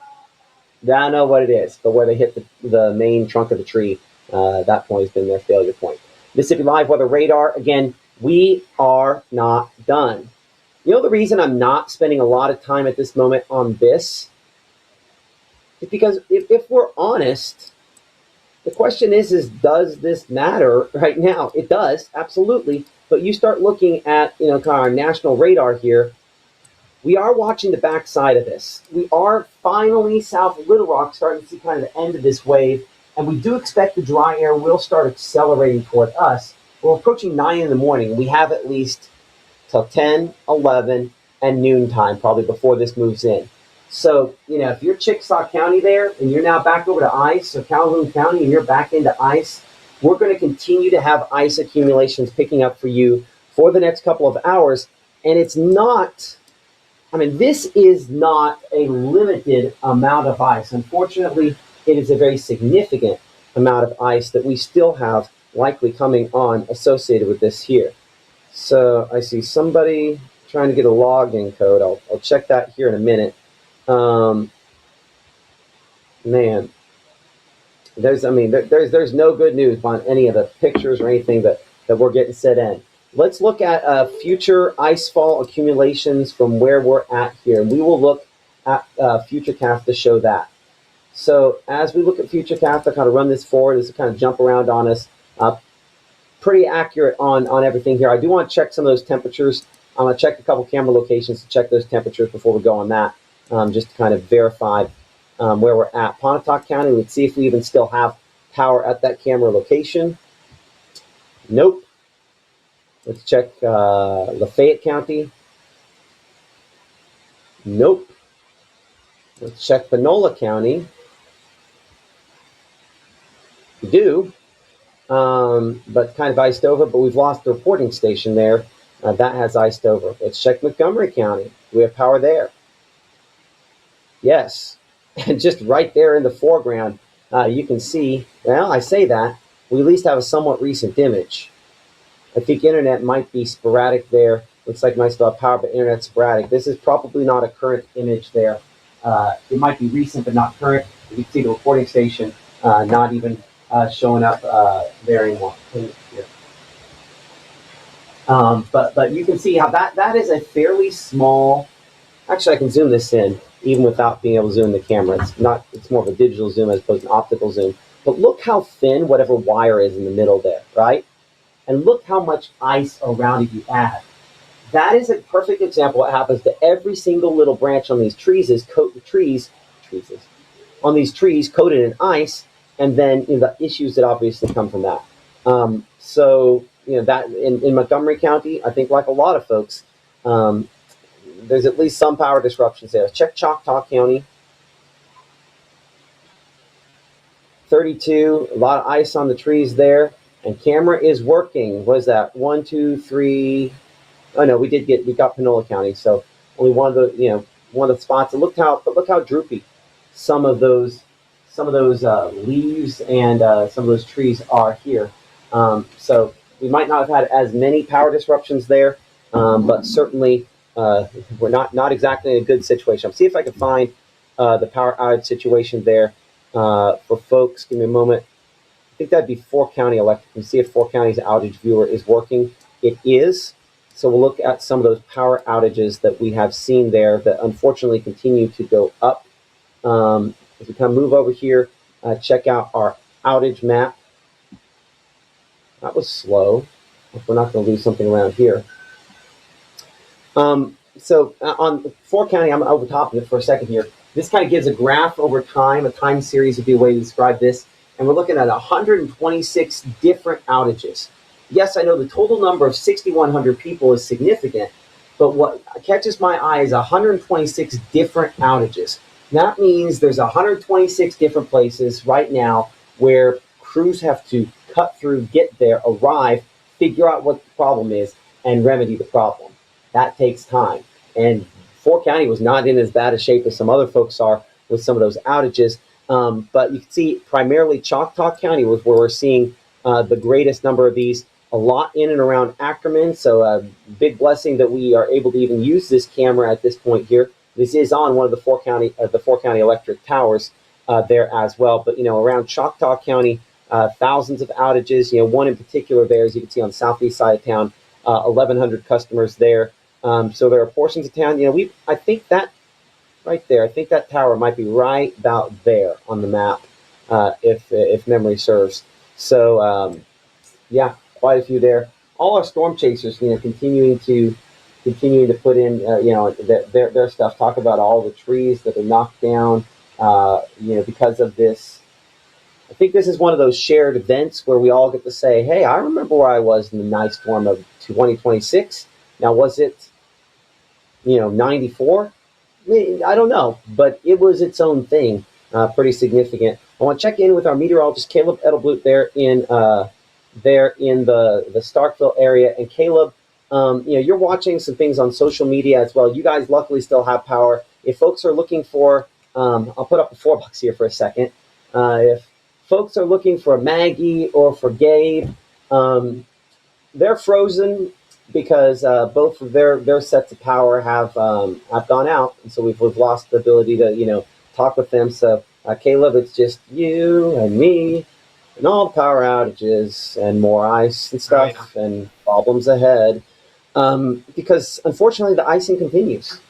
I don't know what it is, but where they hit the main trunk of the tree, that point has been their failure point. Mississippi Live Weather Radar, again, we are not done. The reason I'm not spending a lot of time at this moment on this is because if we're honest, the question is does this matter right now? It does, absolutely. But you start looking at, kind of our national radar here. We are watching the backside of this. We are finally south of Little Rock starting to see kind of the end of this wave, and we do expect the dry air will start accelerating toward us. We're approaching 9 in the morning. We have at least till 10, 11, and noon time, probably before this moves in. So, if you're Chickasaw County there, and you're now back over to ice, or Calhoun County, and you're back into ice, we're going to continue to have ice accumulations picking up for you for the next couple of hours. And it's not... this is not a limited amount of ice. Unfortunately, it is a very significant amount of ice that we still have likely coming on associated with this here. So I see somebody trying to get a login code. I'll check that here in a minute. Man, there's no good news on any of the pictures or anything that we're getting set in. Let's look at future icefall accumulations from where we're at here. And we will look at Futurecast to show that. So as we look at Futurecast, I'll kind of run this forward. This will kind of jump around on us. Pretty accurate on everything here. I do want to check some of those temperatures. I'm going to check a couple camera locations to check those temperatures before we go on that, just to kind of verify where we're at. Pontotoc County, let's see if we even still have power at that camera location. Nope. Let's check Lafayette County. Nope. Let's check Panola County. We do, but kind of iced over, but we've lost the reporting station there. That has iced over. Let's check Montgomery County. We have power there. Yes. And just right there in the foreground, you can see, well, I say that, we at least have a somewhat recent image. I think internet might be sporadic there. Looks like might still have power, but internet's sporadic. This is probably not a current image there. It might be recent, but not current. You can see the reporting station not even showing up there anymore. But you can see how that is a fairly small. Actually, I can zoom this in even without being able to zoom the camera. It's more of a digital zoom as opposed to an optical zoom. But look how thin whatever wire is in the middle there, right? And look how much ice around it you add. That is a perfect example of what happens to every single little branch on these trees on these trees coated in ice, and then the issues that obviously come from that. So that in Montgomery County, I think like a lot of folks, there's at least some power disruptions there. Check Choctaw County. 32, a lot of ice on the trees there, and camera is working. What is that? 1, 2, 3. Oh no, we got Panola County, so only one of the spots. And look how droopy some of those leaves and some of those trees are here. So we might not have had as many power disruptions there, but certainly we're not exactly in a good situation. I'll see if I can find the power outage situation there for folks. Give me a moment. I think that'd be 4 County Electric. And see if 4 County's outage viewer is working. It is. So we'll look at some of those power outages that we have seen there that unfortunately continue to go up. As we kind of move over here, check out our outage map. That was slow. If we're not going to lose something around here. So on 4 County, I'm over top of it for a second here. This kind of gives a graph over time. A time series would be a way to describe this. And we're looking at 126 different outages. Yes, I know the total number of 6,100 people is significant, but what catches my eye is 126 different outages. That means there's 126 different places right now where crews have to cut through, get there, arrive, figure out what the problem is, and remedy the problem. That takes time. And 4 County was not in as bad a shape as some other folks are with some of those outages. But you can see primarily Choctaw County was where we're seeing the greatest number of these. A lot in and around Ackerman, so a big blessing that we are able to even use this camera at this point here. This is on one of the 4 County Electric towers there as well. But around Choctaw County, thousands of outages. One in particular there, as you can see on the southeast side of town, 1,100 customers there. So there are portions of town. I think that right there. I think that tower might be right about there on the map, if memory serves. So yeah. Quite a few there. All our storm chasers, continuing to put in, their stuff. Talk about all the trees that are knocked down, because of this. I think this is one of those shared events where we all get to say, "Hey, I remember where I was in the nice storm of 2026. Now, was it, 94? I don't know, but it was its own thing, pretty significant. I want to check in with our meteorologist Caleb Edelblut there in the Starkville area. And Caleb, you're watching some things on social media as well. You guys luckily still have power. If folks are looking for, I'll put up the $4 here for a second. If folks are looking for Maggie or for Gabe, they're frozen because both of their sets of power have gone out, and so we've lost the ability to talk with them. So Caleb, it's just you and me. And all the power outages and more ice and stuff and problems ahead, because unfortunately the icing continues.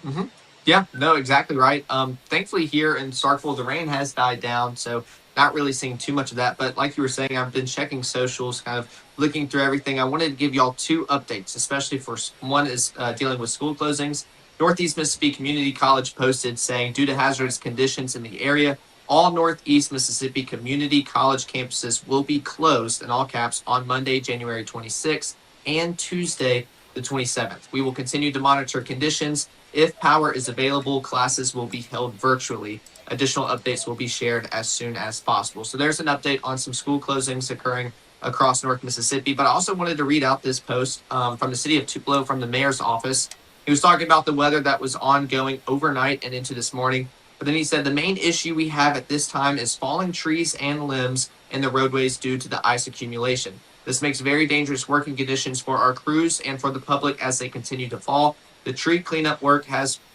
Mm-hmm. Yeah, no, exactly right. Thankfully here in Starkville, the rain has died down, so not really seeing too much of that. But like you were saying, I've been checking socials, kind of looking through everything. I wanted to give y'all 2 updates, especially for one is dealing with school closings. Northeast Mississippi Community College posted saying, due to hazardous conditions in the area, all Northeast Mississippi Community College campuses will be closed, in all caps, on Monday, January 26th and Tuesday, the 27th. We will continue to monitor conditions. If power is available, classes will be held virtually. Additional updates will be shared as soon as possible. So there's an update on some school closings occurring across North Mississippi. But I also wanted to read out this post from the city of Tupelo from the mayor's office. He was talking about the weather that was ongoing overnight and into this morning. But then he said the main issue we have at this time is falling trees and limbs in the roadways due to the ice accumulation. This makes very dangerous working conditions for our crews and for the public as they continue to fall. The tree cleanup work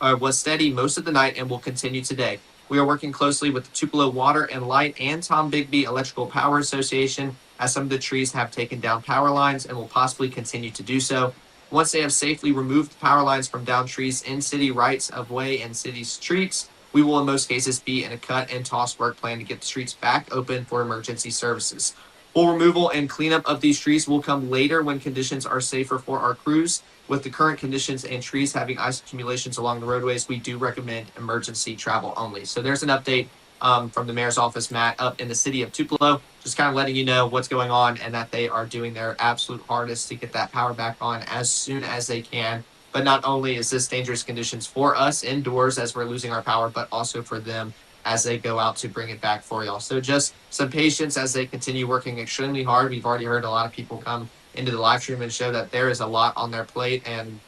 was steady most of the night and will continue today. We are working closely with the Tupelo Water and Light and Tom Bigby Electrical Power Association as some of the trees have taken down power lines and will possibly continue to do so. Once they have safely removed power lines from down trees in city rights of way and city streets, we will in most cases be in a cut and toss work plan to get the streets back open for emergency services. Full removal and cleanup of these trees will come later when conditions are safer for our crews. With the current conditions and trees having ice accumulations along the roadways, we do recommend emergency travel only. So there's an update from the mayor's office, Matt, up in the city of Tupelo, just kind of letting you know what's going on and that they are doing their absolute hardest to get that power back on as soon as they can. But not only is this dangerous conditions for us indoors as we're losing our power, but also for them as they go out to bring it back for y'all. So just some patience as they continue working extremely hard. We've already heard a lot of people come into the live stream and show that there is a lot on their plate and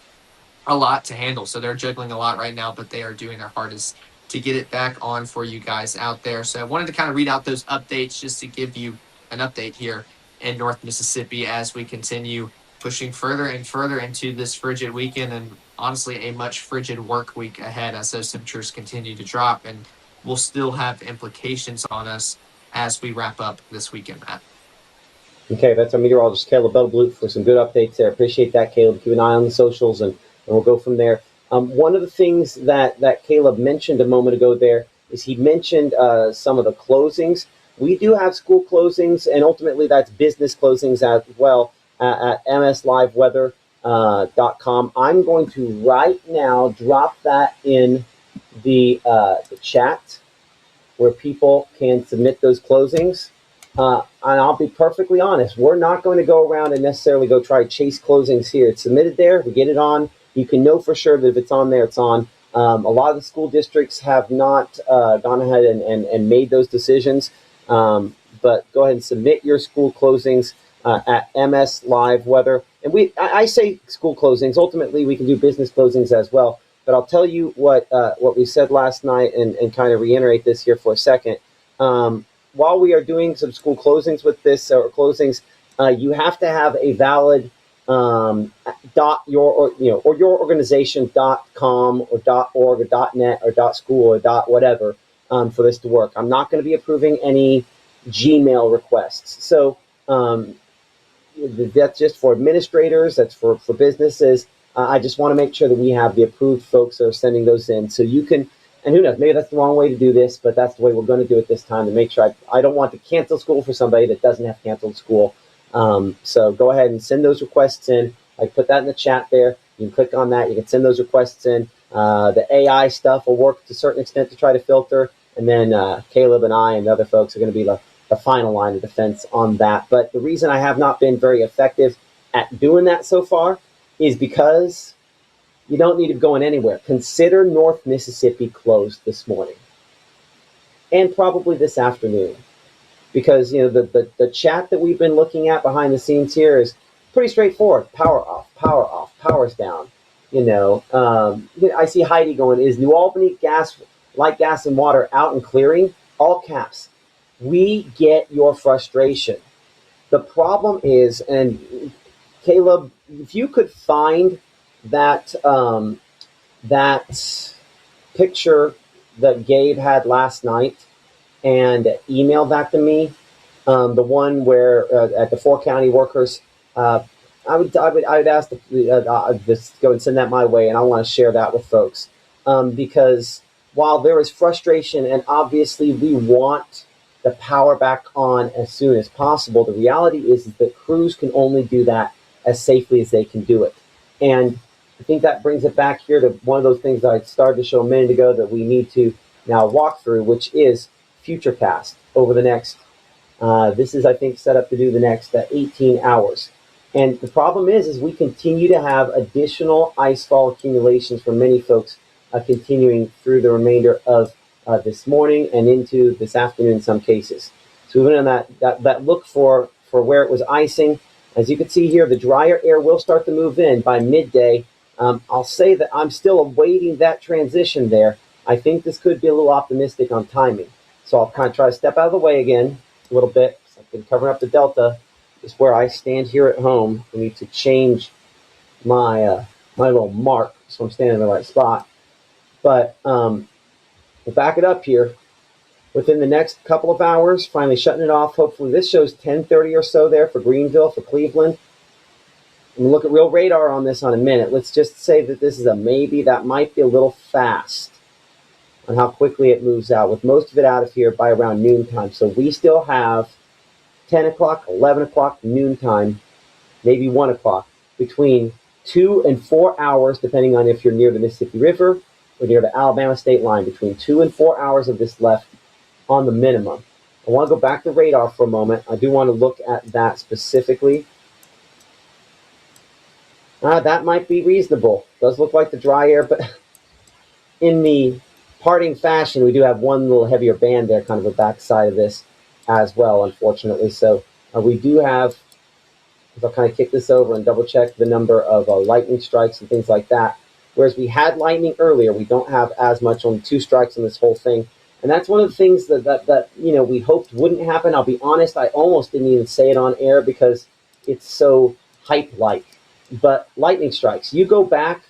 a lot to handle. So they're juggling a lot right now, but they are doing their hardest to get it back on for you guys out there. So I wanted to kind of read out those updates just to give you an update here in North Mississippi as we continue pushing further and further into this frigid weekend, and honestly a much frigid work week ahead as those temperatures continue to drop and will still have implications on us as we wrap up this weekend, Matt. Okay, that's our meteorologist, Caleb Belblut, for some good updates there. Appreciate that, Caleb. Keep an eye on the socials, and we'll go from there. One of the things that Caleb mentioned a moment ago there is he mentioned some of the closings. We do have school closings, and ultimately that's business closings as well at msliveweather.com. I'm going to right now drop that in the chat where people can submit those closings. And I'll be perfectly honest, we're not going to go around and necessarily go try to chase closings here. It's submitted there. We get it on. You can know for sure that if it's on there, it's on. A lot of the school districts have not gone ahead and made those decisions. But go ahead and submit your school closings at MS Live Weather. And I say school closings. Ultimately, we can do business closings as well. But I'll tell you what we said last night and kind of reiterate this here for a second. While we are doing some school closings with this or closings, you have to have a valid your organization.com or .org or .net or .school or .whatever for this to work. I'm not going to be approving any Gmail requests. So that's just for administrators. That's for businesses. I just want to make sure that we have the approved folks that are sending those in. So you can, and who knows, maybe that's the wrong way to do this, but that's the way we're going to do it this time to make sure I don't want to cancel school for somebody that doesn't have canceled school. So go ahead and send those requests in. I put that in the chat there. You can click on that. You can send those requests in. The AI stuff will work to a certain extent to try to filter. And then Caleb and I and the other folks are going to be the final line of defense on that. But the reason I have not been very effective at doing that so far is because you don't need to go anywhere. Consider North Mississippi closed this morning and probably this afternoon. Because the chat that we've been looking at behind the scenes here is pretty straightforward. Power off, power's down. I see Heidi going, is New Albany light gas and water out and clearing? All caps. We get your frustration. The problem is, and Caleb, if you could find that that picture that Gabe had last night and email that to me, the one where at the 4 county workers, I would ask just go and send that my way, and I want to share that with folks because while there is frustration and obviously we want the power back on as soon as possible, the reality is that crews can only do that as safely as they can do it. And I think that brings it back here to one of those things that I started to show a minute ago that we need to now walk through, which is Futurecast over the next, this is, I think, set up to do the next 18 hours. And the problem is we continue to have additional icefall accumulations for many folks continuing through the remainder of this morning and into this afternoon in some cases. So we've been on that look for where it was icing. As you can see here, the drier air will start to move in by midday. I'll say that I'm still awaiting that transition there. I think this could be a little optimistic on timing. So I'll kind of try to step out of the way again a little bit. I've been covering up the delta. Is where I stand here at home. I need to change my my little mark so I'm standing in the right spot. But we'll back it up here. within the next couple of hours, finally shutting it off. Hopefully this shows 10:30 or so there for Greenville, for Cleveland. I'm going to look at real radar on this on a minute. Let's just say that this is a maybe. That might be a little fast on how quickly it moves out, with most of it out of here by around noontime. So we still have 10 o'clock, 11 o'clock, noontime, maybe 1 o'clock, between 2 and 4 hours, depending on if you're near the Mississippi River or near the Alabama state line, between 2 and 4 hours of this left on the minimum. I want to go back to radar for a moment. I do want to look at that specifically. That might be reasonable. Does look like the dry air, but in the parting fashion, we do have one little heavier band there, kind of the backside of this as well, unfortunately. So we do have, if I kind of kick this over and double check the number of lightning strikes and things like that. Whereas we had lightning earlier, we don't have as much, on 2 strikes on this whole thing. And that's one of the things that we hoped wouldn't happen. I'll be honest, I almost didn't even say it on air because it's so hype-like. But lightning strikes, you go back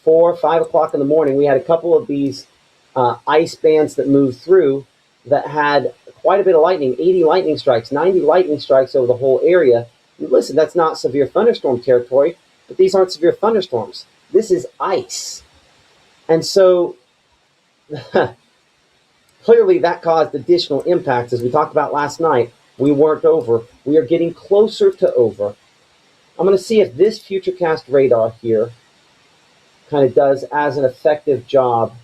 4 or 5 o'clock in the morning, we had a couple of these ice bands that moved through that had quite a bit of lightning, 80 lightning strikes, 90 lightning strikes over the whole area. And listen, that's not severe thunderstorm territory, but these aren't severe thunderstorms. This is ice. And so clearly that caused additional impacts. As we talked about last night, we weren't over. We are getting closer to over. I'm going to see if this Futurecast radar here kind of does as an effective job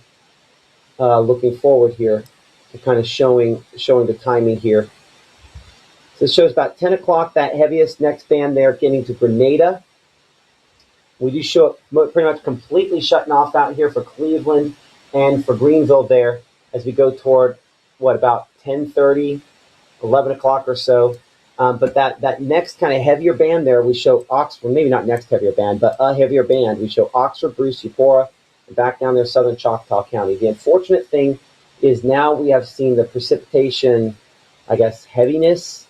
looking forward here to kind of showing the timing here. So it shows about 10 o'clock, that heaviest next band there getting to Grenada. We do show it pretty much completely shutting off out here for Cleveland and for Greenville there as we go toward, about 10:30, 11 o'clock or so. But that next kind of heavier band there, we show Oxford, maybe not next heavier band, but a heavier band. We show Oxford, Bruce, Eupora, and back down there, southern Choctaw County. The unfortunate thing is now we have seen the precipitation, I guess, heaviness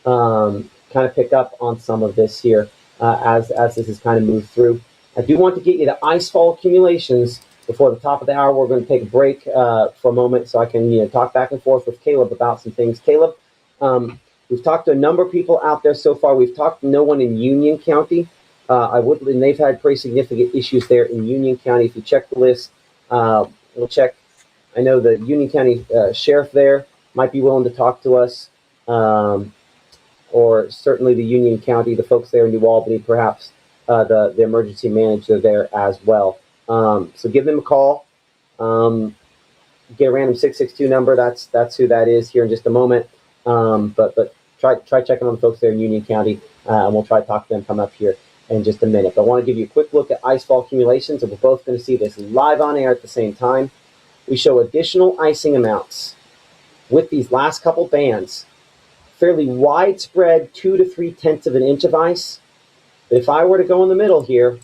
kind of pick up on some of this here as this has kind of moved through. I do want to get you the icefall accumulations before the top of the hour. We're going to take a break for a moment so I can talk back and forth with Caleb about some things. Caleb, we've talked to a number of people out there so far. We've talked to no one in Union County. And they've had pretty significant issues there in Union County. If you check the list, we'll check. I know the Union County sheriff there might be willing to talk to us, or certainly the Union County, the folks there in New Albany, perhaps the emergency manager there as well. So give them a call. Get a random 662 number. That's who that is here in just a moment. But try checking on the folks there in Union County, and we'll try to talk to them. Come up here in just a minute. But I want to give you a quick look at icefall accumulations, and we're both going to see this live on air at the same time. We show additional icing amounts with these last couple bands, fairly widespread 2 to 3/10 of an inch of ice. But if I were to go in the middle here,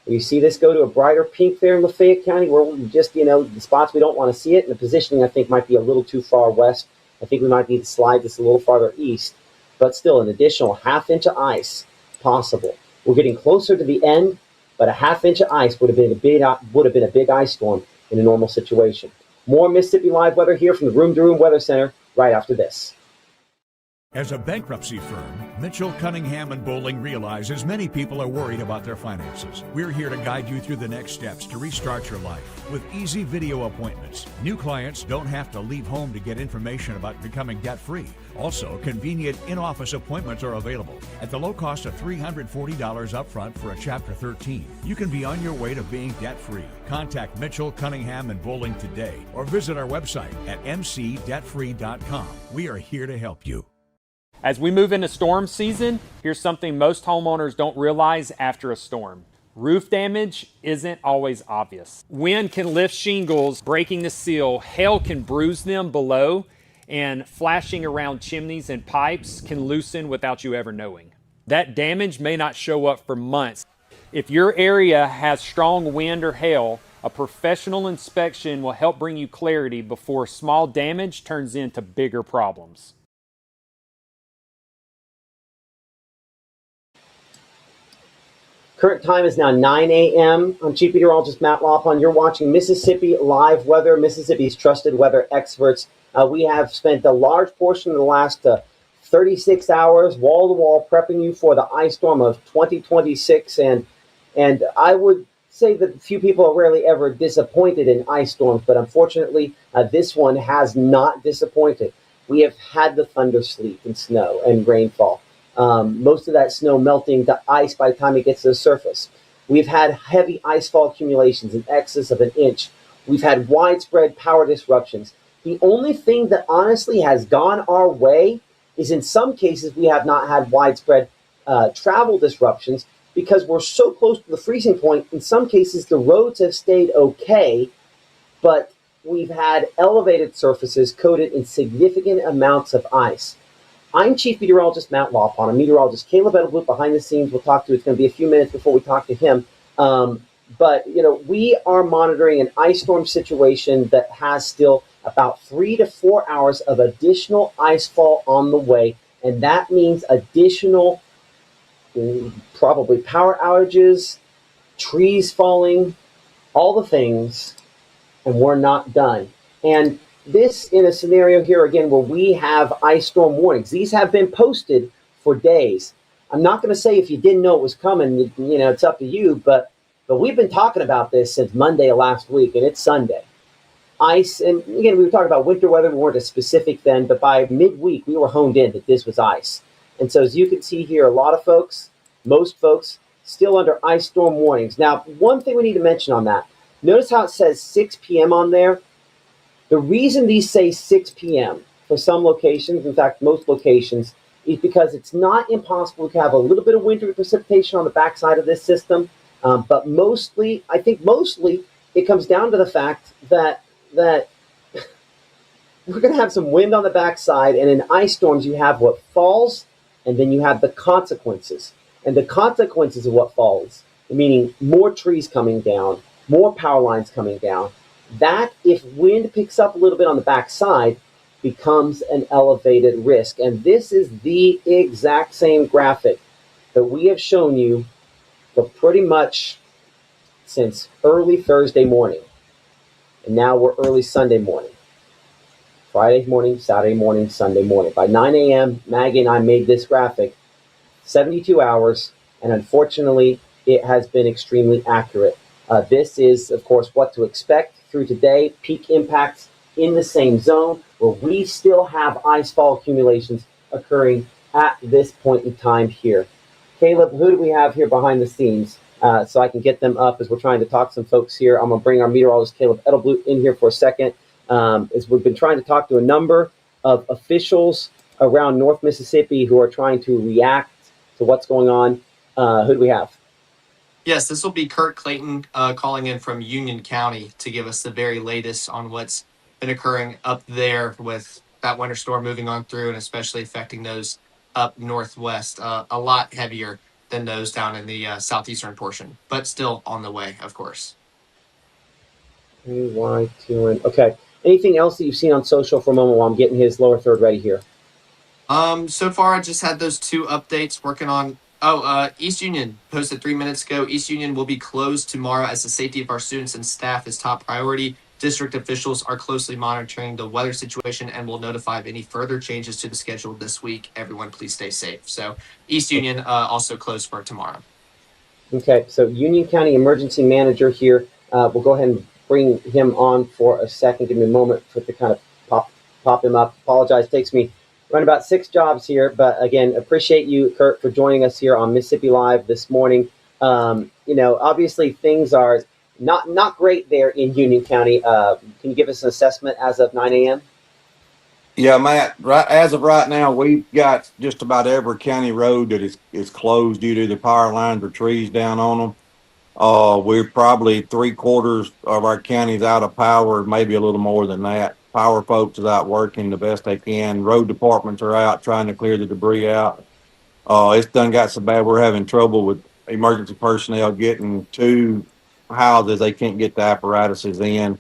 you see this go to a brighter pink there in Lafayette County, where we just, the spots we don't want to see it, and the positioning I think might be a little too far west. I think we might need to slide this a little farther east, but still an additional ½ inch of ice possible. We're getting closer to the end, but a ½ inch of ice would have been a big ice storm in a normal situation. More Mississippi Live weather here from the Room to Room Weather Center right after this. As a bankruptcy firm, Mitchell, Cunningham, and Bowling realizes many people are worried about their finances. We're here to guide you through the next steps to restart your life with easy video appointments. New clients don't have to leave home to get information about becoming debt-free. Also, convenient in-office appointments are available at the low cost of $340 upfront for a Chapter 13. You can be on your way to being debt-free. Contact Mitchell, Cunningham, and Bowling today or visit our website at mcdebtfree.com. We are here to help you. As we move into storm season, here's something most homeowners don't realize after a storm. Roof damage isn't always obvious. Wind can lift shingles, breaking the seal. Hail can bruise them below, and flashing around chimneys and pipes can loosen without you ever knowing. That damage may not show up for months. If your area has strong wind or hail, a professional inspection will help bring you clarity before small damage turns into bigger problems. Current time is now 9 a.m. I'm Chief Meteorologist Matt Lawpon. You're watching Mississippi Live Weather, Mississippi's trusted weather experts. We have spent a large portion of the last 36 hours wall-to-wall prepping you for the ice storm of 2026. And I would say that few people are rarely ever disappointed in ice storms, but unfortunately, this one has not disappointed. We have had the thunder, sleet, and snow and rainfall. Most of that snow melting to ice by the time it gets to the surface. We've had heavy icefall accumulations in excess of an inch. We've had widespread power disruptions. The only thing that honestly has gone our way is in some cases we have not had widespread travel disruptions because we're so close to the freezing point. In some cases, the roads have stayed okay, but we've had elevated surfaces coated in significant amounts of ice. I'm Chief Meteorologist Matt Lawpon. I'm meteorologist Caleb Edelblut behind the scenes. We'll talk to. It's going to be a few minutes before we talk to him. But we are monitoring an ice storm situation that has still about 3 to 4 hours of additional ice fall on the way, and that means additional probably power outages, trees falling, all the things, and we're not done. And this in a scenario here again where we have ice storm warnings. These have been posted for days. I'm not going to say if you didn't know it was coming, it's up to you, but we've been talking about this since Monday of last week, and it's Sunday. Ice, and again, we were talking about winter weather. We weren't as specific then, but by midweek, we were honed in that this was ice. And so as you can see here, a lot of folks, most folks, still under ice storm warnings. Now, one thing we need to mention on that, notice how it says 6 p.m. on there. The reason these say 6 p.m. for some locations, in fact, most locations, is because it's not impossible to have a little bit of winter precipitation on the backside of this system. But mostly, I think mostly, it comes down to the fact that we're going to have some wind on the backside, and in ice storms, you have what falls, and then you have the consequences. And the consequences of what falls, meaning more trees coming down, more power lines coming down, that, if wind picks up a little bit on the backside, becomes an elevated risk. And this is the exact same graphic that we have shown you for pretty much since early Thursday morning. And now we're early Sunday morning. Friday morning, Saturday morning, Sunday morning. By 9 a.m., Maggie and I made this graphic, 72 hours, and unfortunately, it has been extremely accurate. This is, of course, what to expect through today. Peak impacts in the same zone where we still have icefall accumulations occurring at this point in time here. Caleb, who do we have here behind the scenes? So I can get them up as we're trying to talk to some folks here. I'm going to bring our meteorologist, Caleb Edelblut, in here for a second. As we've been trying to talk to a number of officials around North Mississippi who are trying to react to what's going on. Who do we have? Yes, this will be Kurt Clayton calling in from Union County to give us the very latest on what's been occurring up there with that winter storm moving on through and especially affecting those up northwest, a lot heavier than those down in the southeastern portion, but still on the way, of course. Okay. Anything else that you've seen on social for a moment while I'm getting his lower third ready here? So far, I just had those 2 updates working on. East Union posted 3 minutes ago. East Union will be closed tomorrow as the safety of our students and staff is top priority. District officials are closely monitoring the weather situation and will notify of any further changes to the schedule this week. Everyone, please stay safe. So East Union also closed for tomorrow. Okay, so Union County Emergency Manager here. We'll go ahead and bring him on for a second. Give me a moment for to kind of pop him up. Apologize, takes me run about 6 jobs here, but again, appreciate you, Kurt, for joining us here on Mississippi Live this morning. Obviously things are not great there in Union County. Can you give us an assessment as of 9 a.m.? Yeah, Matt, as of right now, we've got just about every county road that is closed due to the power lines or trees down on them. We're probably 3/4 of our counties out of power, maybe a little more than that. Power folks is out working the best they can. Road departments are out trying to clear the debris out. It's done got so bad we're having trouble with emergency personnel getting to houses. They can't get the apparatuses in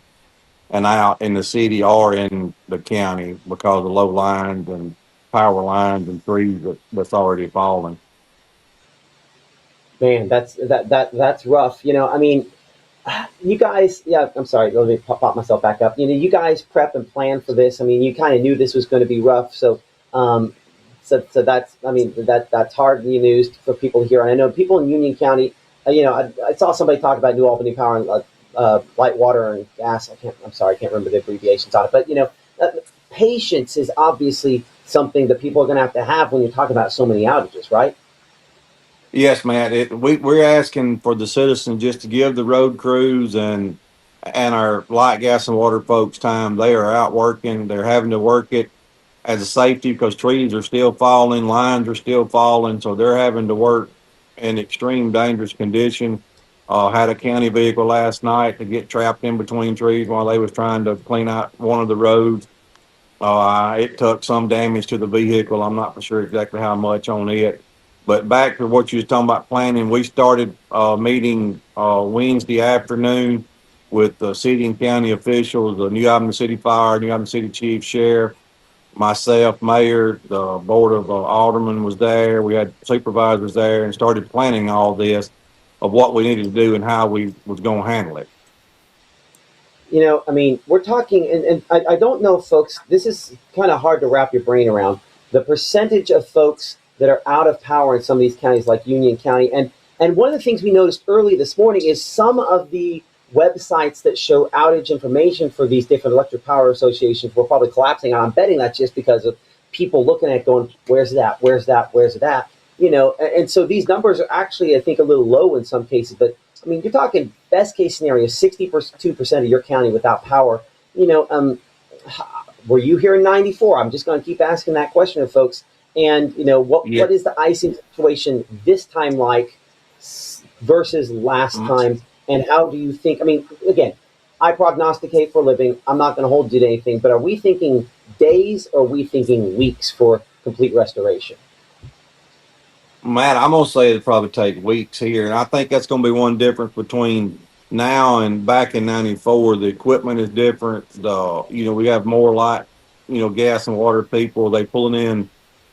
and out in the city or in the county because of low lines and power lines and trees that's already fallen. Man, that's rough. I mean, you guys, yeah, I'm sorry, let me pop myself back up. You guys prep and plan for this. I mean, you kind of knew this was going to be rough. Um, so that's, I mean, that's hard news for people to hear. And I know people in Union County, I saw somebody talk about New Albany Power and light water and gas. I'm sorry, I can't remember the abbreviations on it. But, patience is obviously something that people are going to have when you're talking about so many outages, right? Yes, Matt. We're asking for the citizens just to give the road crews and our light, gas, and water folks time. They are out working. They're having to work it as a safety because trees are still falling, lines are still falling, so they're having to work in extreme dangerous condition. Had a county vehicle last night to get trapped in between trees while they was trying to clean out one of the roads. It took some damage to the vehicle. I'm not for sure exactly how much on it. But back to what you was talking about planning, we started meeting Wednesday afternoon with the city and county officials, the New Albany City Fire, New Albany City Chief, Sheriff, myself, Mayor, the Board of Aldermen was there. We had supervisors there and started planning all this of what we needed to do and how we was going to handle it. I mean, we're talking, and I don't know, folks, this is kind of hard to wrap your brain around. The percentage of folks that are out of power in some of these counties like Union County. And one of the things we noticed early this morning is some of the websites that show outage information for these different electric power associations were probably collapsing. And I'm betting that's just because of people looking at it going, where's that? Where's that? Where's that? And so these numbers are actually, I think, a little low in some cases, but I mean, you're talking best case scenario, 62% of your county without power. Were you here in 94? I'm just going to keep asking that question of folks. And, what is the icing situation this time like versus last time? And how do you think, I mean, again, I prognosticate for a living. I'm not going to hold you to anything, but are we thinking days or are we thinking weeks for complete restoration? Matt, I'm going to say it'll probably take weeks here. And I think that's going to be one difference between now and back in 94. The equipment is different. We have more light, gas and water people. They pulling in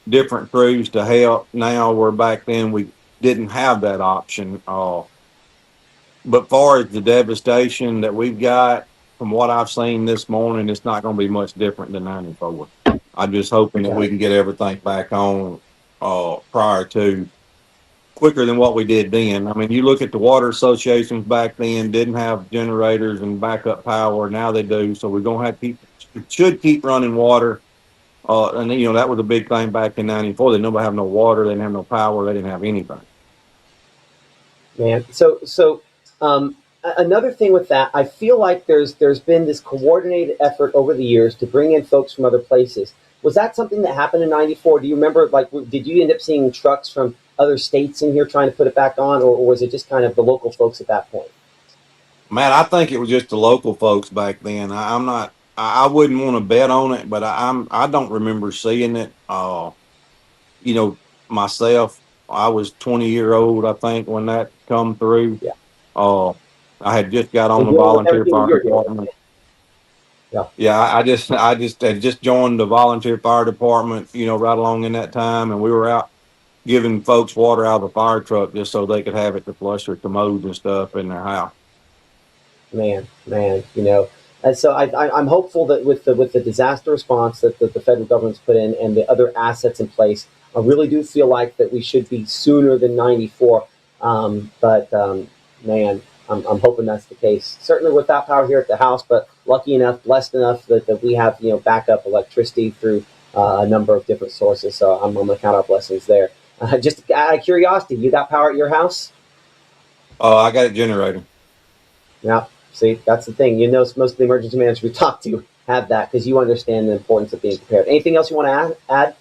different crews to help now, where back then we didn't have that option. But far as the devastation that we've got, from what I've seen this morning, it's not going to be much different than 94. I'm just hoping that we can get everything back on prior to quicker than what we did then. I mean, you look at the water associations back then, didn't have generators and backup power. Now they do. So we're going to should keep running water. And that was a big thing back in 94. They nobody have no water. They didn't have no power. They didn't have anything. Man. So another thing with that, I feel like there's been this coordinated effort over the years to bring in folks from other places. Was that something that happened in 94? Do you remember, did you end up seeing trucks from other states in here trying to put it back on, or was it just kind of the local folks at that point? Man, I think it was just the local folks back then. I wouldn't want to bet on it, but I don't remember seeing it. Myself, I was 20-year-old, I think, when that come through. Yeah. I had just got on the volunteer fire department. Yeah, I just had just joined the volunteer fire department, right along in that time, and we were out giving folks water out of the fire truck just so they could have it to flush their commodes and stuff in their house. Man, and so I'm hopeful that with the disaster response that the federal government's put in and the other assets in place, I really do feel like that we should be sooner than 94. Man, I'm hoping that's the case. Certainly without power here at the house, but lucky enough, blessed enough that we have backup electricity through a number of different sources. So I'm going to count our blessings there. Just out of curiosity, you got power at your house? I got a generator. Yeah. See, that's the thing. Most of the emergency managers we talk to have that because you understand the importance of being prepared. Anything else you want to add?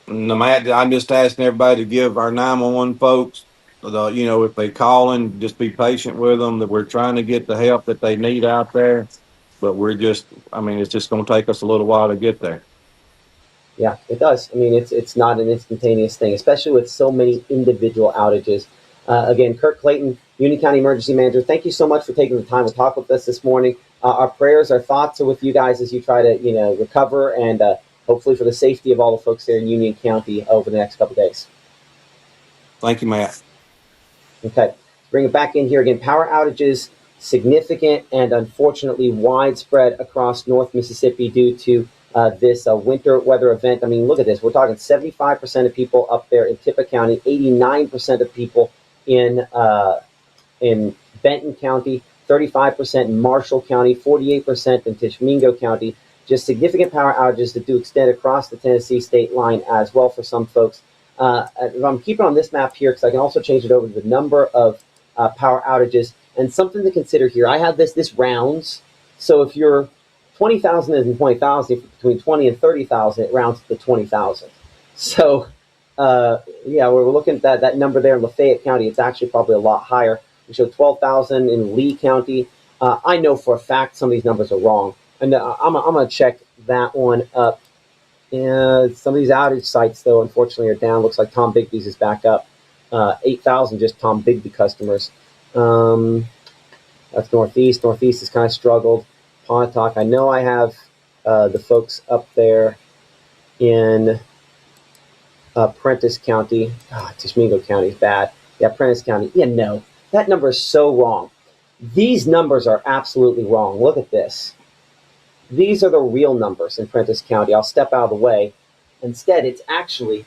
No, Matt, I'm just asking everybody to give our 911 folks, if they call in, just be patient with them, that we're trying to get the help that they need out there. But it's just going to take us a little while to get there. Yeah, it does. I mean, it's not an instantaneous thing, especially with so many individual outages. Again, Kirk Clayton, Union County Emergency Manager, thank you so much for taking the time to talk with us this morning. Our prayers, our thoughts are with you guys as you try to, recover and hopefully for the safety of all the folks there in Union County over the next couple of days. Thank you, Matt. Okay, bring it back in here again. Power outages, significant and unfortunately widespread across North Mississippi due to this winter weather event. I mean, look at this. We're talking 75% of people up there in Tippah County, 89% of people in Benton County, 35% in Marshall County, 48% in Tishomingo County. Just significant power outages that do extend across the Tennessee state line as well for some folks. I'm keeping on this map here because I can also change it over to the number of power outages. And something to consider here, I have this rounds. So if you're 20,000 and 20,000, between 20 and 30,000, it rounds to 20,000. So yeah, we're looking at that number there in Lafayette County. It's actually probably a lot higher. We show 12,000 in Lee County. I know for a fact some of these numbers are wrong. And I'm going to check that one up. And some of these outage sites, though, unfortunately, are down. Looks like Tom Bigby's is back up. 8,000 just Tom Bigby customers. That's Northeast. Northeast has kind of struggled. Pontotoc. I know I have the folks up there in Prentice County. Tishomingo County is bad. Yeah, Prentice County. Yeah, no. That number is so wrong. These numbers are absolutely wrong. Look at this. These are the real numbers in Prentice County. I'll step out of the way. Instead, it's actually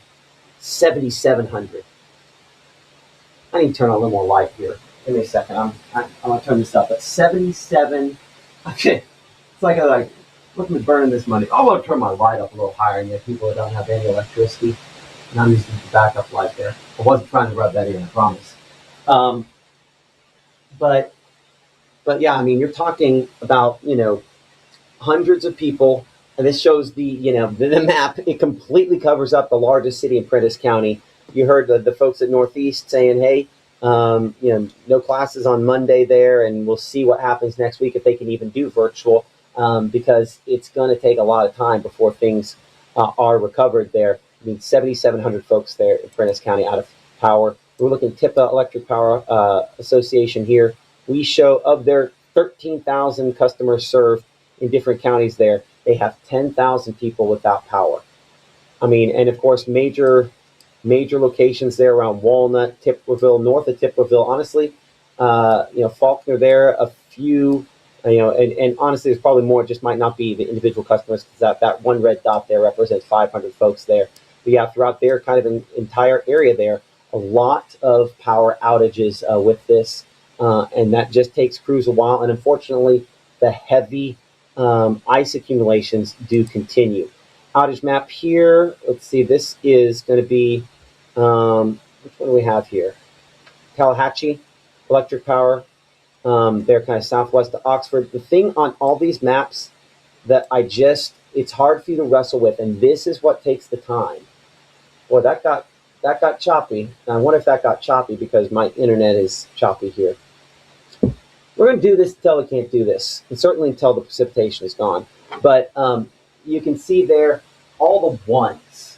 7,700. I need to turn on a little more light here. Give me a second. I'm going to turn this up. At 77. Okay. It's like look at me burning this money. I'm going to turn my light up a little higher, and you have people that don't have any electricity. And I'm using the backup light there. I wasn't trying to rub that in, I promise. But yeah, I mean, you're talking about, hundreds of people, and this shows the map. It completely covers up the largest city in Prentice County. You heard the folks at Northeast saying, hey, no classes on Monday there, and we'll see what happens next week if they can even do virtual, because it's going to take a lot of time before things are recovered there. I mean, 7,700 folks there in Prentice County out of power. We're looking at Tippah Electric Power Association here. We show of their 13,000 customers served in different counties there, they have 10,000 people without power. I mean, and of course, major locations there around Walnut, Tipperville, north of Tipperville. Honestly, Faulkner there, a few, and honestly, there's probably more. It just might not be the individual customers, because that one red dot there represents 500 folks there. But yeah, throughout their kind of an entire area there, a lot of power outages with this, and that just takes crews a while. And unfortunately, the heavy ice accumulations do continue. Outage map here. Let's see. This is going to be which one do we have here? Tallahatchie Electric Power. They're kind of southwest of Oxford. The thing on all these maps that it's hard for you to wrestle with, and this is what takes the time. Boy, that got choppy. And I wonder if that got choppy because my internet is choppy here. We're going to do this until we can't do this, and certainly until the precipitation is gone. But you can see there all the ones.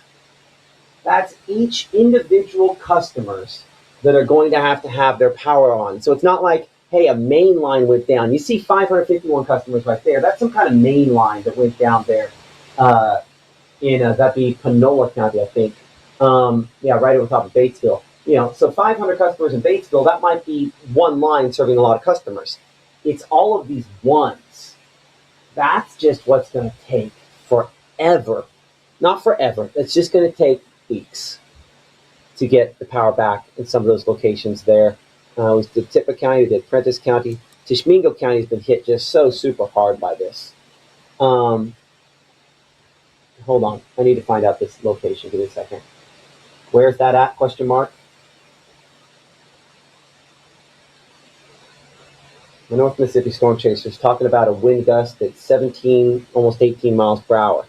That's each individual customers that are going to have their power on. So it's not like, hey, a main line went down. You see 551 customers right there. That's some kind of main line that went down there. That'd be Panola County, I think. Right over top of Batesville. So 500 customers in Batesville, that might be one line serving a lot of customers. It's all of these ones. That's just what's going to take forever. Not forever. It's just going to take weeks to get the power back in some of those locations there. We did Tippah County, we did Prentice County. Tishomingo County has been hit just so super hard by this. Hold on. I need to find out this location. Give me a second. Where's that at? Question mark. The North Mississippi Storm Chasers talking about a wind gust at 17, almost 18 miles per hour.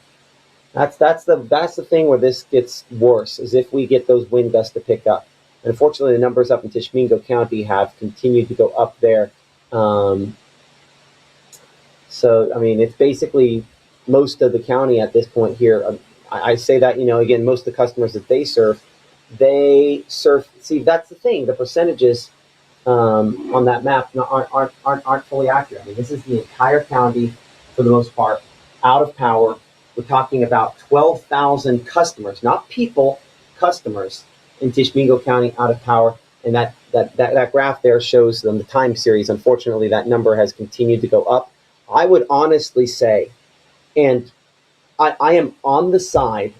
That's the thing where this gets worse, is if we get those wind gusts to pick up. And unfortunately, the numbers up in Tishomingo County have continued to go up there. So, I mean, it's basically most of the county at this point here. I say that, again, most of the customers that they serve. See, that's the thing. The percentages on that map aren't fully accurate. I mean, this is the entire county, for the most part, out of power. We're talking about 12,000 customers, not people, customers in Tishomingo County out of power. And that graph there shows them the time series. Unfortunately, that number has continued to go up. I would honestly say, and I am on the side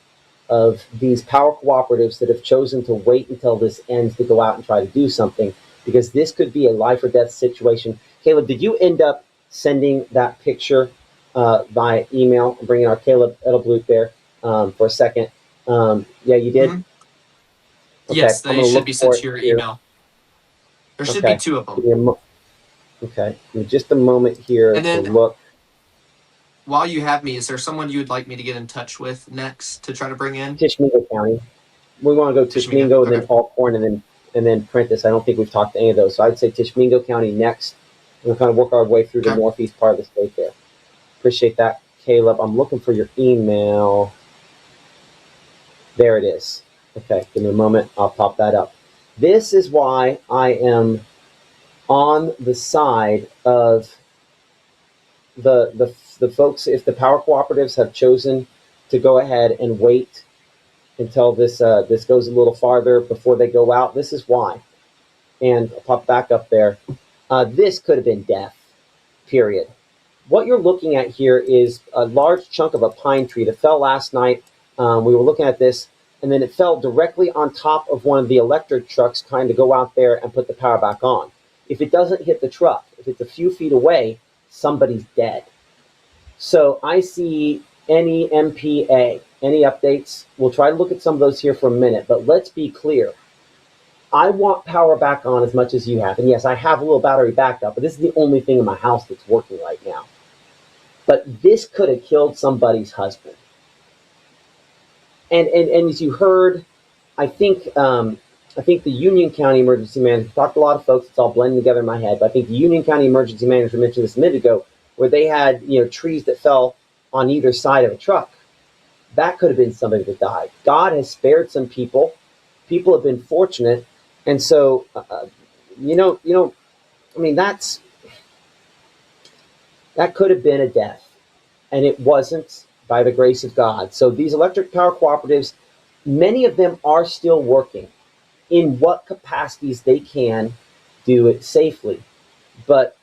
of these power cooperatives that have chosen to wait until this ends to go out and try to do something, because this could be a life or death situation. Caleb, did you end up sending that picture by email? I'm bringing our Caleb Edelblut there for a second. Yeah, you did? Okay, Yes, I'm they gonna should look be for sent it to your here. email. There should Okay. be 2 of Give them. me okay, give me just a moment here And to then, look. while you have me, is there someone you would like me to get in touch with next to try to bring in? Tishomingo County. We want to go Tishomingo, Tishomingo and then okay. Alcorn and then Prentice. I don't think we've talked to any of those. So I'd say Tishomingo County next. We'll kind of work our way through the northeast part of the state there. Appreciate that, Caleb. I'm looking for your email. There it is. Okay, give me a moment. I'll pop that up. This is why I am on the side of the folks. If the power cooperatives have chosen to go ahead and wait until this goes a little farther before they go out, this is why. And I'll pop back up there. This could have been death, period. What you're looking at here is a large chunk of a pine tree that fell last night. We were looking at this, and then it fell directly on top of one of the electric trucks trying to go out there and put the power back on. If it doesn't hit the truck, if it's a few feet away, somebody's dead. So I see any MPA, any updates. We'll try to look at some of those here for a minute, but let's be clear. I want power back on as much as you have. And yes, I have a little battery backup, but this is the only thing in my house that's working right now. But this could have killed somebody's husband. And as you heard, I think the Union County Emergency Manager, talked to a lot of folks, it's all blending together in my head, but I think the Union County Emergency Manager mentioned this a minute ago, where they had, trees that fell on either side of a truck. That could have been somebody that died. God has spared some people. People have been fortunate. And so, I mean, that could have been a death, and it wasn't, by the grace of God. So these electric power cooperatives, many of them are still working in what capacities they can do it safely. But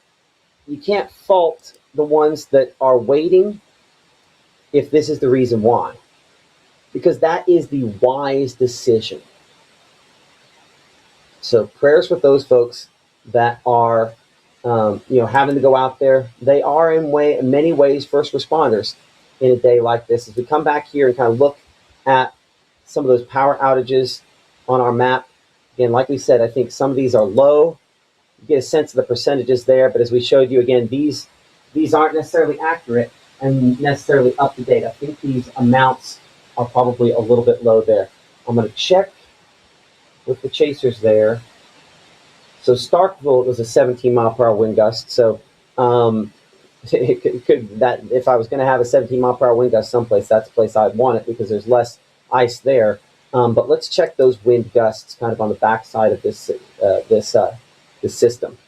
you can't fault the ones that are waiting if this is the reason why, because that is the wise decision. So prayers with those folks that are, having to go out there. They are in many ways first responders in a day like this. As we come back here and kind of look at some of those power outages on our map, again, like we said, I think some of these are low. You get a sense of the percentages there, but as we showed you again, these aren't necessarily accurate and necessarily up to date. I think these amounts are probably a little bit low there. I'm going to check with the chasers there. So Starkville was a 17 mile per hour wind gust. So it could that if I was going to have a 17 mile per hour wind gust someplace, that's the place I'd want it, because there's less ice there. But let's check those wind gusts kind of on the backside of this system.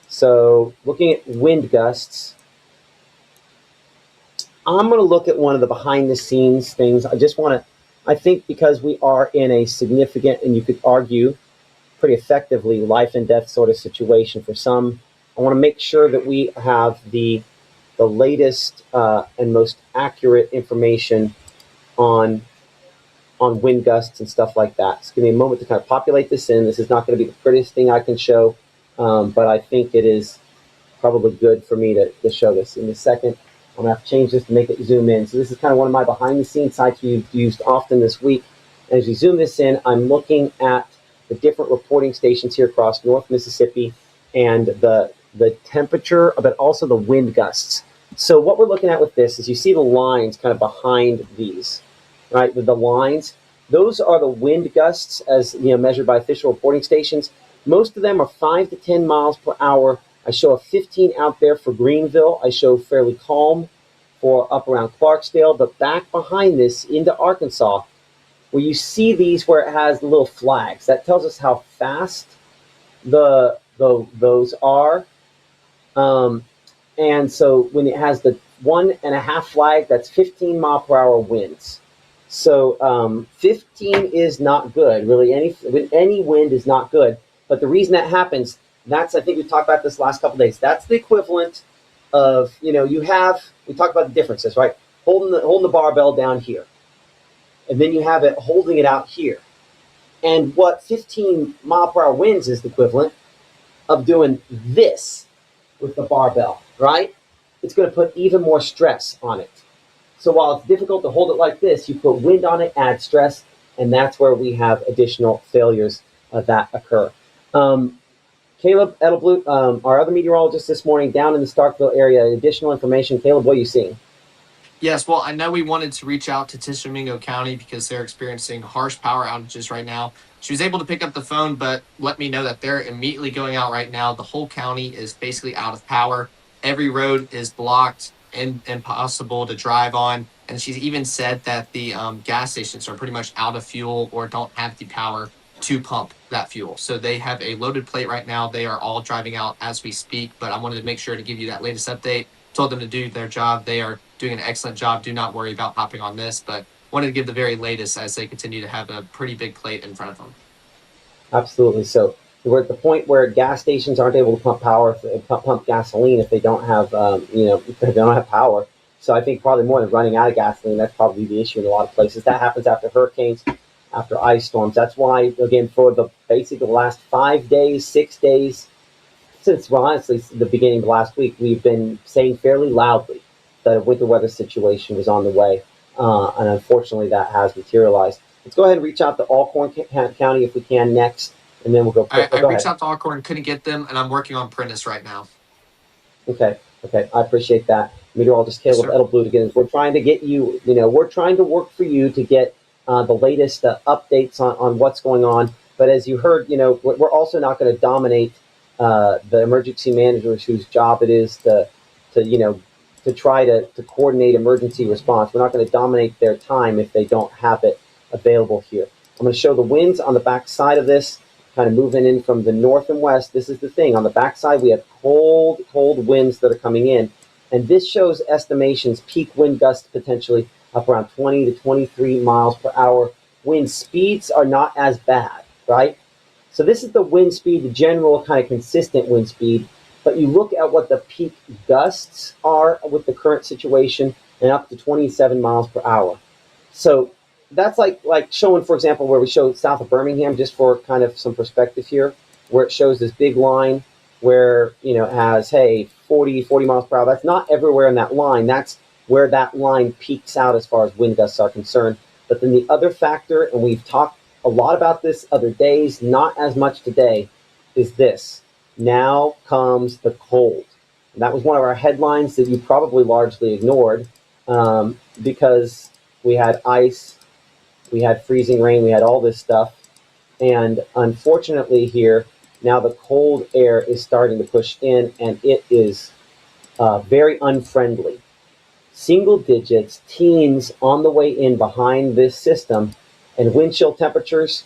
So looking at wind gusts, I'm going to look at one of the behind the scenes things. I think because we are in a significant, and you could argue pretty effectively, life and death sort of situation for some, I want to make sure that we have the latest and most accurate information on wind gusts and stuff like that. So give me a moment to kind of populate this in. This is not going to be the prettiest thing I can show, but I think it is probably good for me to show this. In a second, I'm going to have to change this to make it zoom in. So this is kind of one of my behind-the-scenes sites we've used often this week. And as you zoom this in, I'm looking at the different reporting stations here across North Mississippi and the temperature, but also the wind gusts. So what we're looking at with this is you see the lines kind of behind these, right? With the lines, those are the wind gusts as measured by official reporting stations. Most of them are 5 to 10 miles per hour. I show a 15 out there for Greenville. I show fairly calm for up around Clarksdale, but back behind this into Arkansas, where you see these where it has the little flags, that tells us how fast those are. And so when it has the 1.5 flag, that's 15 mile per hour winds. So 15 is not good, really. Any wind is not good. But the reason that happens, I think we talked about this last couple of days. That's the equivalent of, we talked about the differences, right? Holding the barbell down here. And then you have it holding it out here. And what 15 mile per hour winds is the equivalent of doing this with the barbell, right? It's going to put even more stress on it. So while it's difficult to hold it like this, you put wind on it, add stress, and that's where we have additional failures that occur. Caleb Edelblut, our other meteorologist this morning down in the Starkville area, additional information. Caleb, what are you seeing? Yes, well, I know we wanted to reach out to Tishomingo County because they're experiencing harsh power outages right now. She was able to pick up the phone, but let me know that they're immediately going out right now. The whole county is basically out of power. Every road is blocked and impossible to drive on. And she's even said that the gas stations are pretty much out of fuel or don't have the power to pump that fuel. So they have a loaded plate right now. They are all driving out as we speak, but I wanted to make sure to give you that latest update. Told them to do their job. They are doing an excellent job. Do not worry about hopping on this, but wanted to give the very latest as they continue to have a pretty big plate in front of them. Absolutely. So we're at the point where gas stations aren't able to pump gasoline if they don't have, if they don't have power. So I think probably more than running out of gasoline, that's probably the issue in a lot of places. That happens after hurricanes, after ice storms. That's why, again, for basically the last 5 days, 6 days, since, honestly, the beginning of last week, we've been saying fairly loudly that a winter weather situation was on the way. And unfortunately, that has materialized. Let's go ahead and reach out to Alcorn County if we can next, and then we'll go. I reached out to Alcorn, couldn't get them, and I'm working on Prentice right now. Okay. I appreciate that. Meteorologist Caleb Edelblut again. We're trying to get you, we're trying to work for you to get the latest updates on what's going on. But as you heard, we're also not going to dominate the emergency managers whose job it is to try to coordinate emergency response. We're not going to dominate their time if they don't have it available here. I'm going to show the winds on the back side of this, kind of moving in from the north and west. This is the thing. On the back side, we have cold winds that are coming in. And this shows estimations, peak wind gusts potentially up around 20 to 23 miles per hour. Wind speeds are not as bad, right? So this is the wind speed, the general kind of consistent wind speed. But you look at what the peak gusts are with the current situation, and up to 27 miles per hour. So that's like showing, for example, where we showed south of Birmingham, just for kind of some perspective here, where it shows this big line where, it has, 40 miles per hour. That's not everywhere in that line. That's where that line peaks out as far as wind gusts are concerned. But then the other factor, and we've talked a lot about this other days, not as much today, is this. Now comes the cold. And that was one of our headlines that you probably largely ignored because we had ice, we had freezing rain, we had all this stuff. And unfortunately here, now the cold air is starting to push in, and it is very unfriendly. Single digits, teens on the way in behind this system, and wind chill temperatures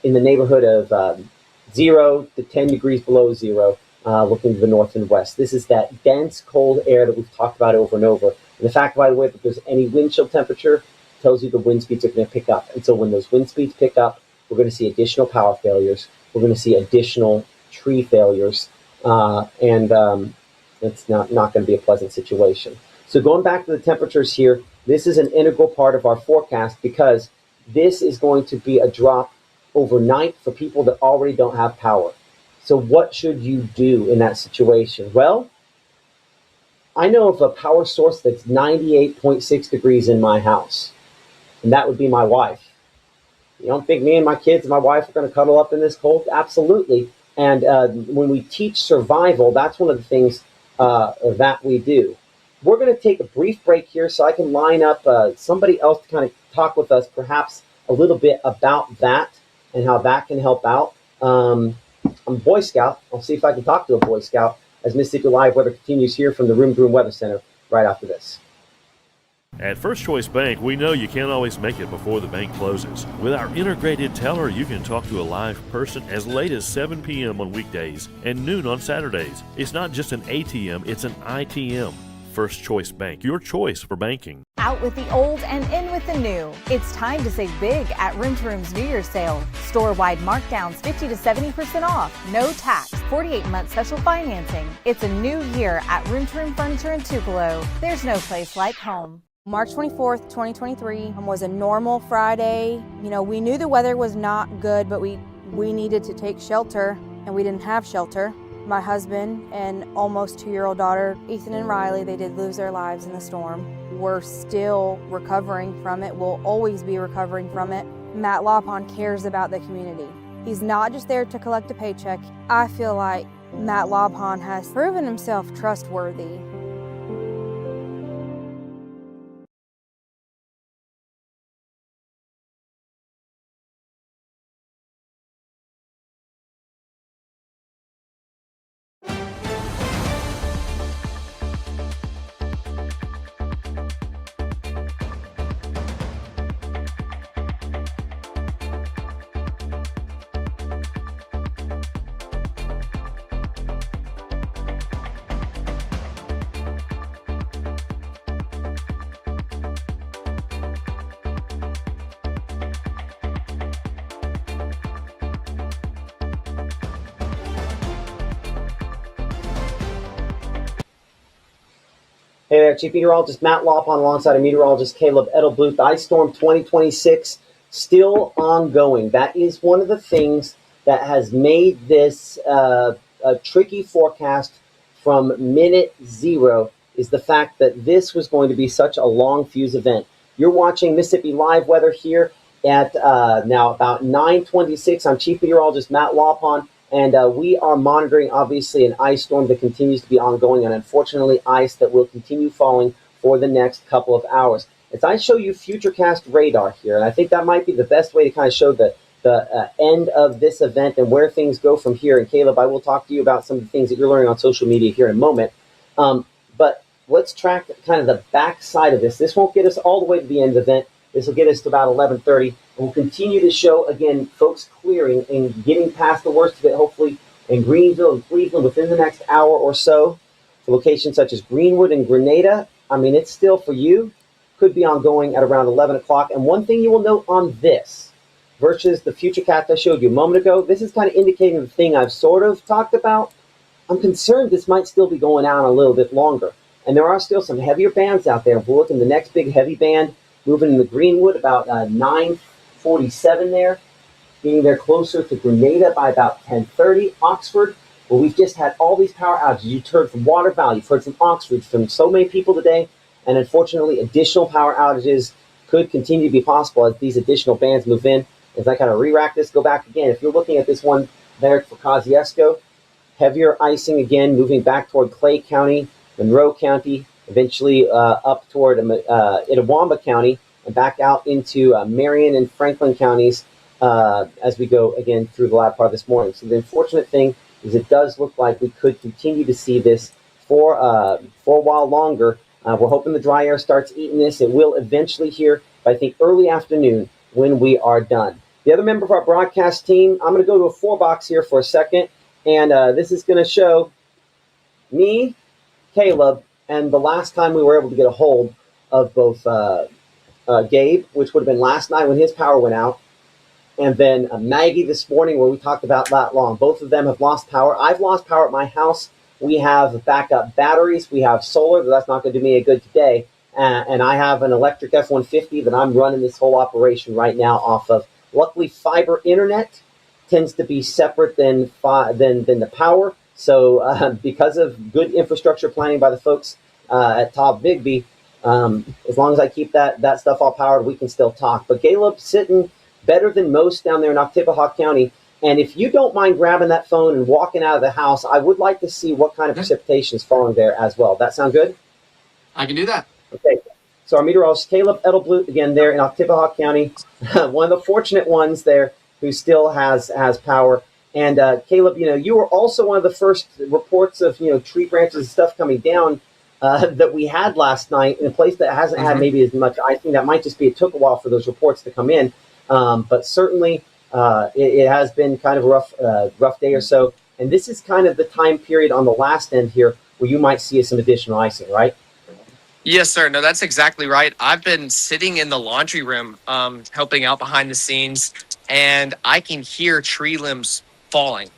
in the neighborhood of 0 to 10 degrees below zero, looking to the north and west. This is that dense cold air that we've talked about over and over. And the fact, by the way, that there's any wind chill temperature tells you the wind speeds are going to pick up. And so when those wind speeds pick up, we're going to see additional power failures. We're going to see additional tree failures. And it's not going to be a pleasant situation. So going back to the temperatures here, this is an integral part of our forecast because this is going to be a drop overnight for people that already don't have power. So what should you do in that situation? Well, I know of a power source that's 98.6 degrees in my house, and that would be my wife. You don't think me and my kids and my wife are going to cuddle up in this cold? Absolutely. And when we teach survival, that's one of the things that we do. We're going to take a brief break here so I can line up somebody else to kind of talk with us perhaps a little bit about that and how that can help out. I'm a Boy Scout. I'll see if I can talk to a Boy Scout as Mississippi Live Weather continues here from the Room to Room Weather Center right after this. At First Choice Bank, we know you can't always make it before the bank closes. With our integrated teller, you can talk to a live person as late as 7 p.m. on weekdays and noon on Saturdays. It's not just an ATM, it's an ITM. First Choice Bank, your choice for banking. Out with the old and in with the new. It's time to save big at Room to Room's New Year's sale. Store-wide markdowns 50 to 70% off. No tax. 48-month special financing. It's a new year at Room to Room Furniture in Tupelo. There's no place like home. March 24th, 2023 was a normal Friday. You know, we knew the weather was not good, but we needed to take shelter, and we didn't have shelter. My husband and almost 2-year-old daughter, Ethan and Riley, they did lose their lives in the storm. We're still recovering from it. We'll always be recovering from it. Matt Lawpon cares about the community. He's not just there to collect a paycheck. I feel like Matt Lawpon has proven himself trustworthy. Hey there, Chief Meteorologist Matt Lawpon alongside of meteorologist Caleb Edelblut. The Ice Storm 2026 still ongoing. That is one of the things that has made this a tricky forecast from minute zero, is the fact that this was going to be such a long fuse event. You're watching Mississippi Live Weather here at now about 9:26. I'm Chief Meteorologist Matt Lawpon. And we are monitoring, obviously, an ice storm that continues to be ongoing, and unfortunately, ice that will continue falling for the next couple of hours. As I show you Futurecast radar here, and I think that might be the best way to kind of show the end of this event and where things go from here. And Caleb, I will talk to you about some of the things that you're learning on social media here in a moment. But let's track kind of the back side of this. This won't get us all the way to the end of the event. This will get us to about 11:30. And we'll continue to show, again, folks clearing and getting past the worst of it, hopefully, in Greenville and Cleveland within the next hour or so. For locations such as Greenwood and Grenada, I mean, it's still for you. Could be ongoing at around 11 o'clock. And one thing you will note on this, versus the Futurecast I showed you a moment ago, this is kind of indicating the thing I've sort of talked about. I'm concerned this might still be going on a little bit longer. And there are still some heavier bands out there. If we're looking at the next big heavy band, moving into Greenwood about 9:47 there, being there closer to Grenada by about 10:30. Oxford, where we've just had all these power outages. You've heard from Water Valley, you've heard from Oxford, from so many people today, and unfortunately additional power outages could continue to be possible as these additional bands move in. As I kind of re-rack this, go back again. If you're looking at this one there for Kosciuszko, heavier icing again, moving back toward Clay County, Monroe County, eventually up toward Itawamba County, and back out into Marion and Franklin counties as we go again through the latter part of this morning. So the unfortunate thing is it does look like we could continue to see this for a while longer. We're hoping the dry air starts eating this. It will eventually here, but I think early afternoon when we are done. The other member of our broadcast team, I'm going to go to a 4-box here for a second, and this is going to show me, Caleb, and the last time we were able to get a hold of both Gabe, which would have been last night when his power went out, and then Maggie this morning where we talked about that long. Both of them have lost power. I've lost power at my house. We have backup batteries. We have solar, but that's not going to do me a good today. And I have an electric F-150 that I'm running this whole operation right now off of. Luckily, fiber internet tends to be separate than the power. So because of good infrastructure planning by the folks at Todd Bigby, as long as I keep that stuff all powered, we can still talk. But Caleb's sitting better than most down there in Oktibbeha County. And if you don't mind grabbing that phone and walking out of the house, I would like to see what kind of precipitation is falling there as well. That sound good? I can do that. Okay. So our meteorologist, Caleb Edelblut, again there in Oktibbeha County, one of the fortunate ones there who still has power. And Caleb, you were also one of the first reports of, tree branches and stuff coming down that we had last night in a place that hasn't had maybe as much icing. That might just be, it took a while for those reports to come in. But certainly it has been kind of a rough day or so. And this is kind of the time period on the last end here where you might see some additional icing, right? Yes, sir. No, that's exactly right. I've been sitting in the laundry room, helping out behind the scenes, and I can hear tree limbs falling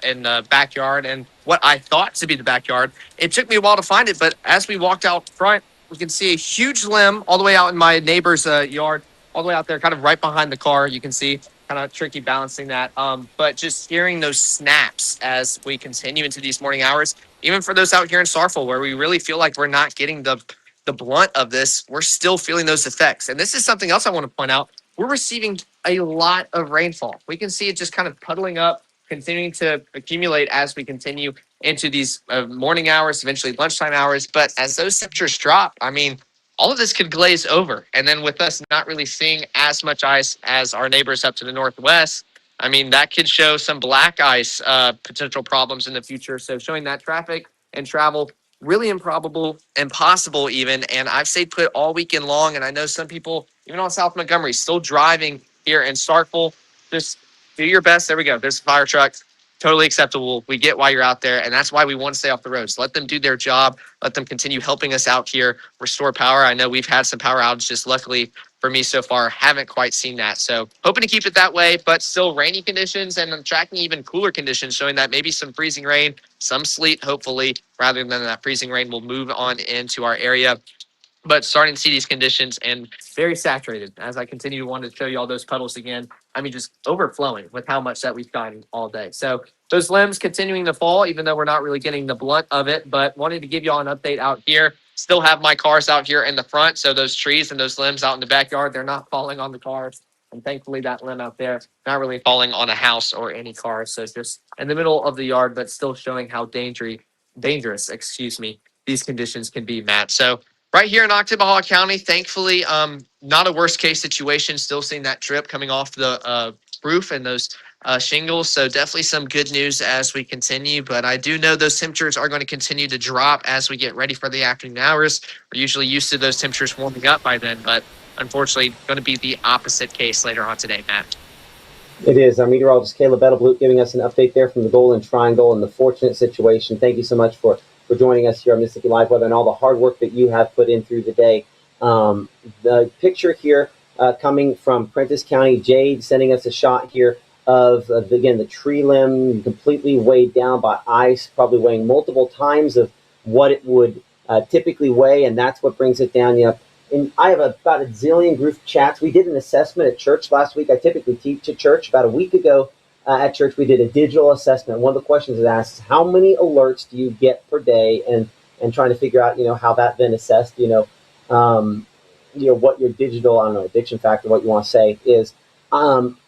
in the backyard. And what I thought to be the backyard, it took me a while to find it, but as we walked out front, we can see a huge limb all the way out in my neighbor's yard, all the way out there, kind of right behind the car. You can see kind of tricky balancing that. But just hearing those snaps as we continue into these morning hours, even for those out here in Starkville, where we really feel like we're not getting the blunt of this, we're still feeling those effects. And this is something else I want to point out. We're receiving a lot of rainfall. We can see it just kind of puddling up, continuing to accumulate as we continue into these morning hours, eventually lunchtime hours. But as those temperatures drop, I mean, all of this could glaze over. And then with us not really seeing as much ice as our neighbors up to the northwest, I mean, that could show some black ice potential problems in the future. So showing that traffic and travel really improbable, impossible even. And I've stayed put all weekend long. And I know some people, even on South Montgomery, still driving here in Starkville. Just do your best. There we go. There's a fire truck. Totally acceptable. We get why you're out there. And that's why we want to stay off the roads. Let them do their job. Let them continue helping us out here, restore power. I know we've had some power outages. Luckily for me so far, haven't quite seen that. So hoping to keep it that way, but still rainy conditions, and I'm tracking even cooler conditions, showing that maybe some freezing rain, some sleet, hopefully, rather than that freezing rain will move on into our area. But starting to see these conditions and very saturated as I continue to want to show you all those puddles again. I mean, just overflowing with how much that we've gotten all day. So those limbs continuing to fall, even though we're not really getting the blunt of it, but wanted to give you all an update out here. Still have my cars out here in the front. So those trees and those limbs out in the backyard, they're not falling on the cars. And thankfully that limb out there, not really falling on a house or any car. So it's just in the middle of the yard, but still showing how dangerous, these conditions can be, Matt. So right here in Oktibbeha County, thankfully, not a worst case situation. Still seeing that drip coming off the roof and those shingles. So definitely some good news as we continue. But I do know those temperatures are going to continue to drop as we get ready for the afternoon hours. We're usually used to those temperatures warming up by then, but unfortunately going to be the opposite case later on today, Matt. It is. Our meteorologist, Caleb Edelblut, giving us an update there from the Golden Triangle and the fortunate situation. Thank you so much for joining us here on Mississippi Live Weather and all the hard work that you have put in through the day. The picture here coming from Prentiss County, Jade sending us a shot here of again, the tree limb completely weighed down by ice, probably weighing multiple times of what it would typically weigh, and that's what brings it down. You know, and I have about a zillion group chats. We did an assessment at church last week. I typically teach at church. About a week ago at church, we did a digital assessment. One of the questions it asks is, how many alerts do you get per day? And trying to figure out, how that then assessed, what your digital, addiction factor, what you want to say is.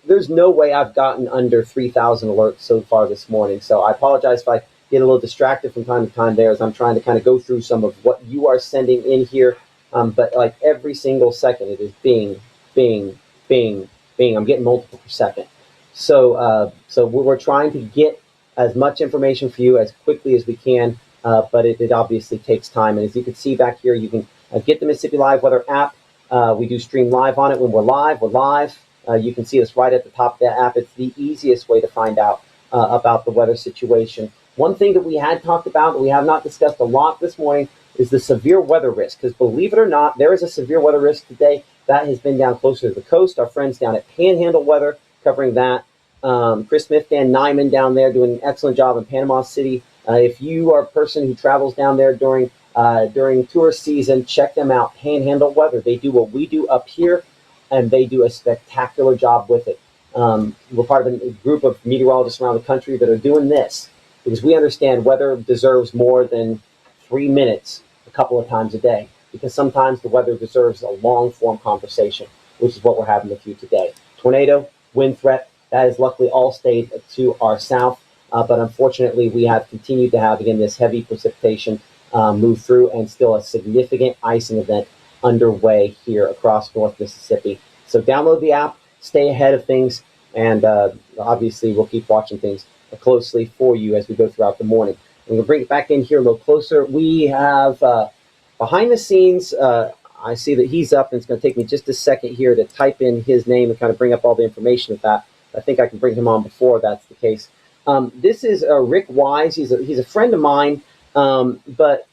There's no way I've gotten under 3,000 alerts so far this morning. So I apologize if I get a little distracted from time to time there as I'm trying to kind of go through some of what you are sending in here. But like every single second, it is bing, bing, bing, bing. I'm getting multiple per second. So we're trying to get as much information for you as quickly as we can, but it obviously takes time. And as you can see back here, you can get the Mississippi Live Weather app. We do stream live on it. When we're live, we're live. You can see us right at the top of the app. It's the easiest way to find out about the weather situation. One thing that we had talked about that we have not discussed a lot this morning is the severe weather risk. Because believe it or not, there is a severe weather risk today. That has been down closer to the coast. Our friends down at Panhandle Weather covering that. Chris Smith, Dan Nyman down there doing an excellent job in Panama City. If you are a person who travels down there during tourist season, check them out. Panhandle Weather. They do what we do up here, and they do a spectacular job with it. We're part of a group of meteorologists around the country that are doing this because we understand weather deserves more than 3 minutes a couple of times a day, because sometimes the weather deserves a long-form conversation, which is what we're having with you today. Tornado, wind threat, that has luckily all stayed to our south, but unfortunately we have continued to have, again, this heavy precipitation move through, and still a significant icing event underway here across North Mississippi. So download the app, stay ahead of things, and obviously we'll keep watching things closely for you as we go throughout the morning. And we'll bring it back in here a little closer. We have behind the scenes, I see that he's up, and it's going to take me just a second here to type in his name and kind of bring up all the information with that. I think I can bring him on before that's the case. This is Rick Wise. He's a friend of mine, but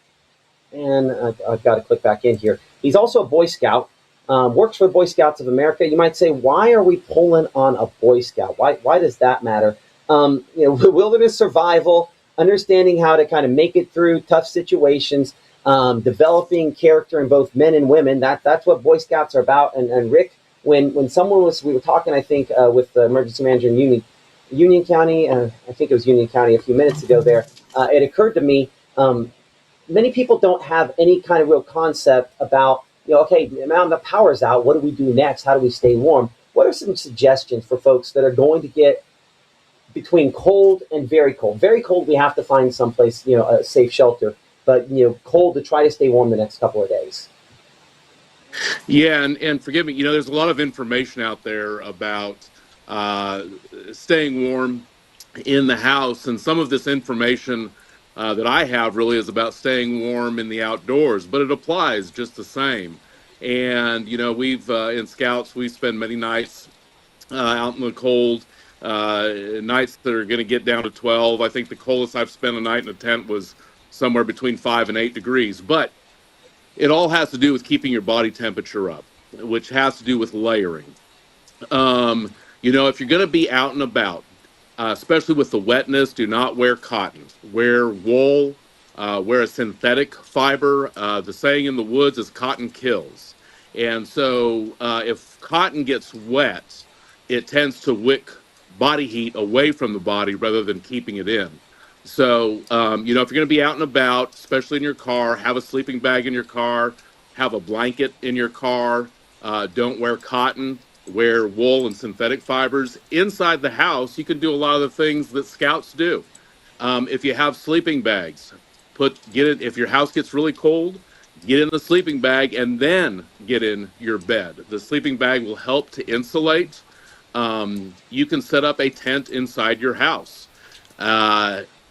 And I've got to click back in here. He's also a Boy Scout, works for the Boy Scouts of America. You might say, why are we pulling on a Boy Scout? Why does that matter? Wilderness survival, understanding how to kind of make it through tough situations, developing character in both men and women. That's what Boy Scouts are about. And Rick, when we were talking, I think, with the emergency manager in Union County, I think it was Union County a few minutes ago there, it occurred to me, many people don't have any kind of real concept about, okay, now the power's out. What do we do next? How do we stay warm? What are some suggestions for folks that are going to get between cold and very cold? Very cold, we have to find someplace, a safe shelter. But, cold, to try to stay warm the next couple of days. Yeah, and forgive me, there's a lot of information out there about staying warm in the house, and some of this information that I have really is about staying warm in the outdoors, but it applies just the same. And we've in Scouts, we spend many nights out in the cold, nights that are going to get down to 12. I think the coldest I've spent a night in a tent was somewhere between 5 and 8 degrees. But it all has to do with keeping your body temperature up, which has to do with layering. If you're going to be out and about, especially with the wetness, do not wear cotton. Wear wool, wear a synthetic fiber. The saying in the woods is cotton kills. And so if cotton gets wet, it tends to wick body heat away from the body rather than keeping it in. So, if you're going to be out and about, especially in your car, have a sleeping bag in your car, have a blanket in your car. Don't wear cotton, wear wool and synthetic fibers. Inside the house, you can do a lot of the things that Scouts do. If you have sleeping bags, if your house gets really cold, get in the sleeping bag and then get in your bed. The sleeping bag will help to insulate. You can set up a tent inside your house.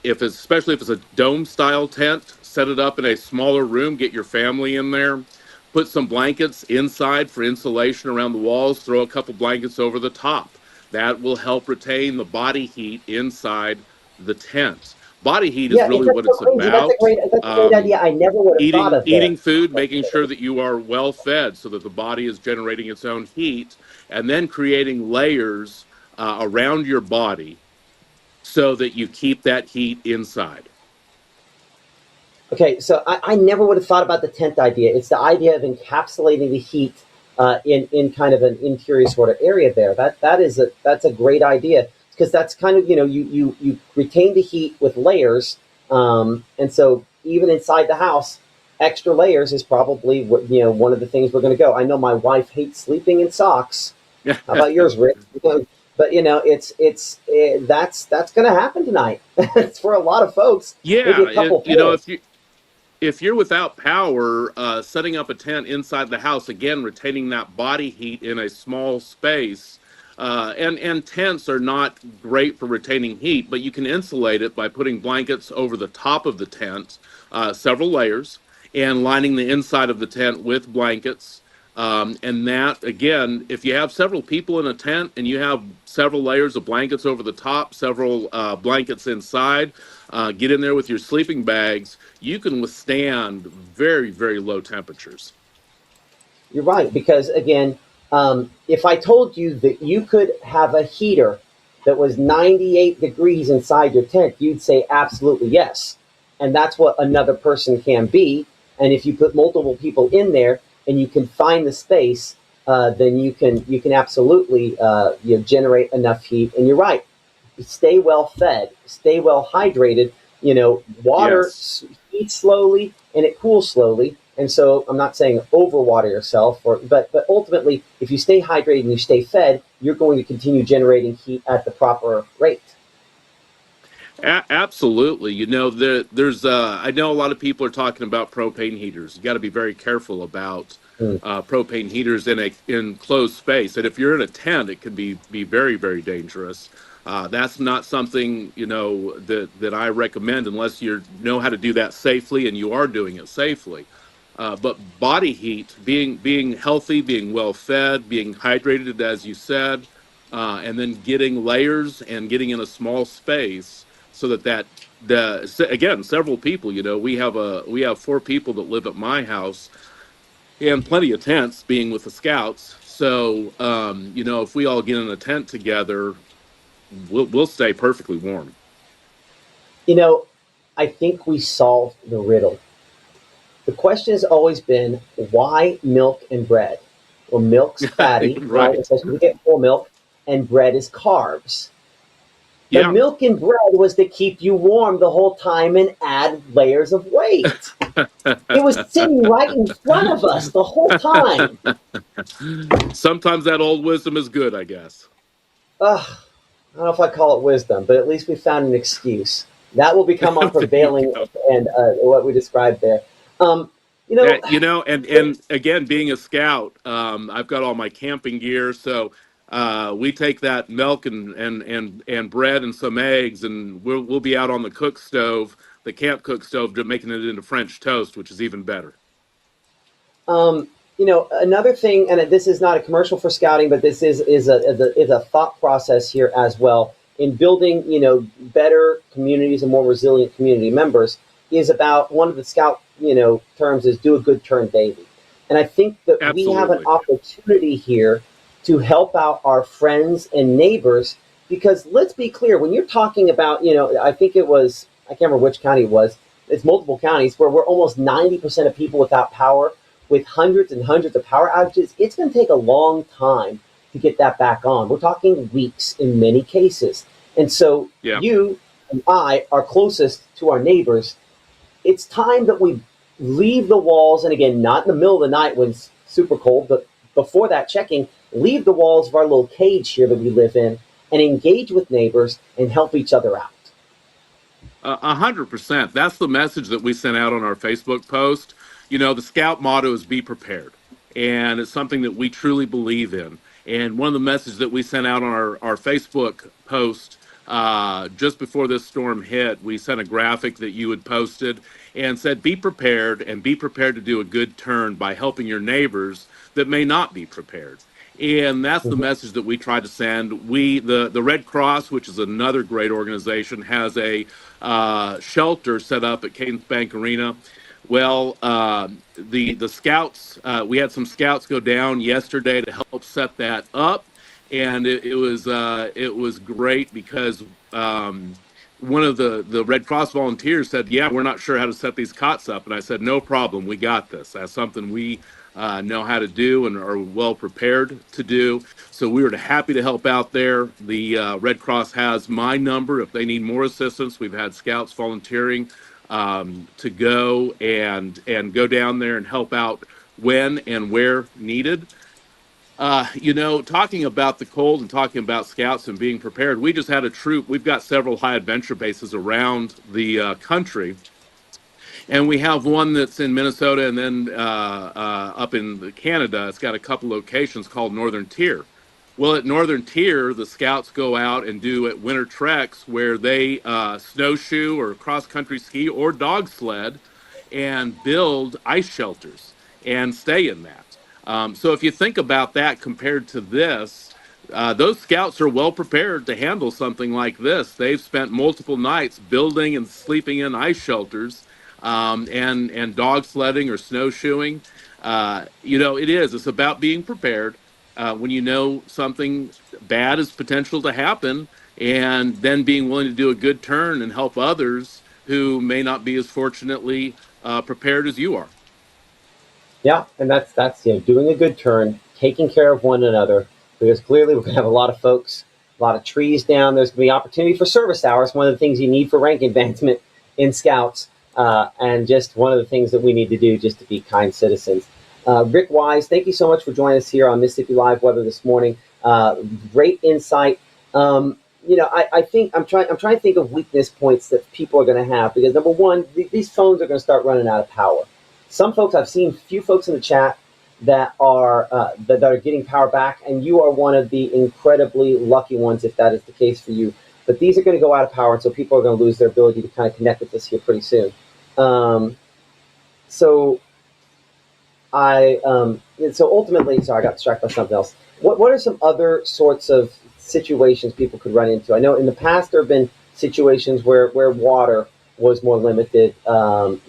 Especially if it's a dome style tent, set it up in a smaller room, get your family in there, put some blankets inside for insulation around the walls, throw a couple blankets over the top. That will help retain the body heat inside the tent. Body heat is really what it's about. That's a great idea. I never would have thought of that. Eating food, making sure that you are well fed so that the body is generating its own heat, and then creating layers around your body so that you keep that heat inside. Okay, so I never would have thought about the tent idea. It's the idea of encapsulating the heat in kind of an interior sort of area there. That's a great idea, because that's kind of, you retain the heat with layers, and so even inside the house, extra layers is probably one of the things we're going to go. I know my wife hates sleeping in socks. How about yours, Rick? But that's going to happen tonight. It's for a lot of folks. Yeah, if you're without power, setting up a tent inside the house, again, retaining that body heat in a small space. And tents are not great for retaining heat, but you can insulate it by putting blankets over the top of the tent, several layers, and lining the inside of the tent with blankets. And that, again, if you have several people in a tent and you have several layers of blankets over the top, several blankets inside, get in there with your sleeping bags, you can withstand very, very low temperatures. You're right, because, again, if I told you that you could have a heater that was 98 degrees inside your tent, you'd say absolutely yes. And that's what another person can be. And if you put multiple people in there, and you can find the space, then you can absolutely generate enough heat. And you're right, stay well fed, stay well hydrated. Water heats slowly and it cools slowly. And so I'm not saying overwater yourself, but ultimately, if you stay hydrated and you stay fed, you're going to continue generating heat at the proper rate. Absolutely. There's I know a lot of people are talking about propane heaters. You got to be very careful about propane heaters in a enclosed space. And if you're in a tent, it can be very, very dangerous. That's not something, that I recommend unless you know how to do that safely, and you are doing it safely. But body heat, being healthy, being well fed, being hydrated, as you said, and then getting layers and getting in a small space so again, several people, we have 4 people that live at my house and plenty of tents being with the scouts. So, if we all get in a tent together, we'll stay perfectly warm. I think we solved the riddle. The question has always been, why milk and bread? Well, milk's fatty, right? Especially we get whole milk, and bread is carbs. The milk and bread was to keep you warm the whole time and add layers of weight. It was sitting right in front of us the whole time. Sometimes that old wisdom is good, I guess. I don't know if I call it wisdom, but at least we found an excuse. That will become our prevailing and what we described there. And again, being a scout, I've got all my camping gear, so we take that milk and bread and some eggs, and we'll be out on the cook stove, the camp cook stove, making it into French toast, which is even better. Another thing, and this is not a commercial for scouting, but this is a thought process here as well in building, better communities and more resilient community members, is about one of the scout, terms is do a good turn daily. And I think that we have an opportunity here to help out our friends and neighbors, because let's be clear, when you're talking about, I think it was, I can't remember which county it was, it's multiple counties where we're almost 90% of people without power, with hundreds and hundreds of power outages. It's going to take a long time to get that back on. We're talking weeks in many cases. And so you and I are closest to our neighbors. It's time that we leave the walls, and again, not in the middle of the night when it's super cold, but before that checking, leave the walls of our little cage here that we live in and engage with neighbors and help each other out. 100%. That's the message that we sent out on our Facebook post. The Scout motto is be prepared, and it's something that we truly believe in. And one of the messages that we sent out on our Facebook post just before this storm hit, we sent a graphic that you had posted and said, be prepared, and be prepared to do a good turn by helping your neighbors that may not be prepared. And that's the message that we try to send. The Red Cross, which is another great organization, has a shelter set up at Cadence Bank Arena. Well, the scouts, we had some scouts go down yesterday to help set that up, and it was great because one of the Red Cross volunteers said, "Yeah, we're not sure how to set these cots up," and I said, "No problem, we got this. That's something we know how to do and are well prepared to do." So we were happy to help out there. The Red Cross has my number if they need more assistance. We've had scouts volunteering to go and go down there and help out when and where needed. Talking about the cold and talking about scouts and being prepared, we just had a troop. We've got several high adventure bases around the country. And we have one that's in Minnesota and then up in Canada. It's got a couple locations called Northern Tier. Well, at Northern Tier, the scouts go out and do winter treks where they snowshoe or cross-country ski or dog sled and build ice shelters and stay in that. So if you think about that compared to this, those scouts are well prepared to handle something like this. They've spent multiple nights building and sleeping in ice shelters and dog sledding or snowshoeing. It's about being prepared when you know something bad is potential to happen, and then being willing to do a good turn and help others who may not be as fortunately prepared as you are. Yeah, and that's doing a good turn, taking care of one another, because clearly we're going to have a lot of folks, a lot of trees down. There's going to be opportunity for service hours, one of the things you need for rank advancement in Scouts, and just one of the things that we need to do just to be kind citizens. Rick Wise, thank you so much for joining us here on Mississippi Live Weather this morning. Great insight. I think I'm trying to think of weakness points that people are going to have, because number one, these phones are going to start running out of power. Some folks, I've seen a few folks in the chat that are getting power back, and you are one of the incredibly lucky ones if that is the case for you. But these are going to go out of power, and so people are going to lose their ability to kind of connect with us here pretty soon. So ultimately, sorry, I got distracted by something else. What are some other sorts of situations people could run into? I know in the past there have been situations where water was more limited. I'm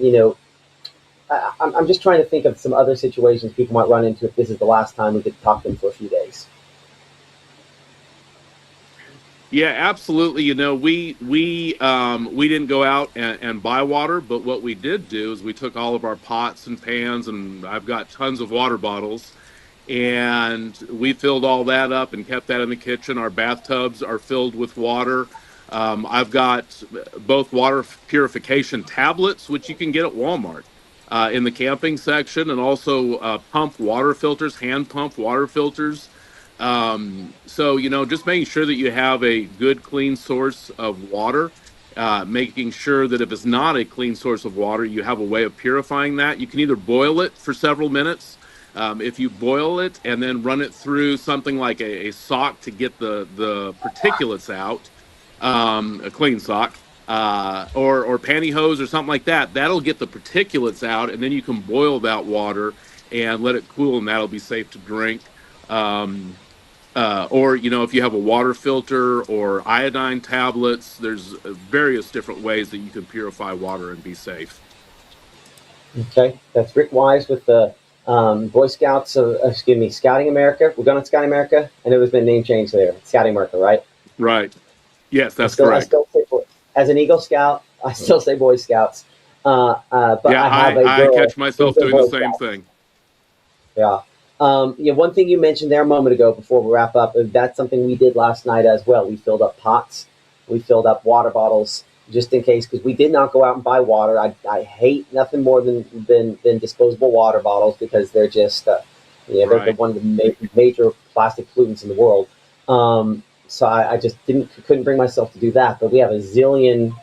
just trying to think of some other situations people might run into if this is the last time we could talk to them for a few days. Yeah, absolutely. We didn't go out and buy water, but what we did do is we took all of our pots and pans, and I've got tons of water bottles, and we filled all that up and kept that in the kitchen. Our bathtubs are filled with water. I've got both water purification tablets, which you can get at Walmart in the camping section, and also pump water filters, hand pump water filters. So, just making sure that you have a good, clean source of water, making sure that if it's not a clean source of water, you have a way of purifying that. You can either boil it for several minutes. If you boil it and then run it through something like a sock to get the particulates out, a clean sock, or pantyhose or something like that, that'll get the particulates out, and then you can boil that water and let it cool, and that'll be safe to drink. Or if you have a water filter or iodine tablets, there's various different ways that you can purify water and be safe. Okay, that's Rick Wise with the Boy Scouts Scouting America. We're going to Scouting America. I know there's been a name change there. Scouting America, right? Right. Yes, that's correct. As an Eagle Scout, I still say Boy Scouts. But yeah, I catch myself doing the same thing. Yeah. One thing you mentioned there a moment ago before we wrap up, that's something we did last night as well. We filled up pots, we filled up water bottles just in case, because we did not go out and buy water. I hate nothing more than disposable water bottles, because they're just, they're one of the major plastic pollutants in the world. So I just couldn't bring myself to do that. But we have a zillion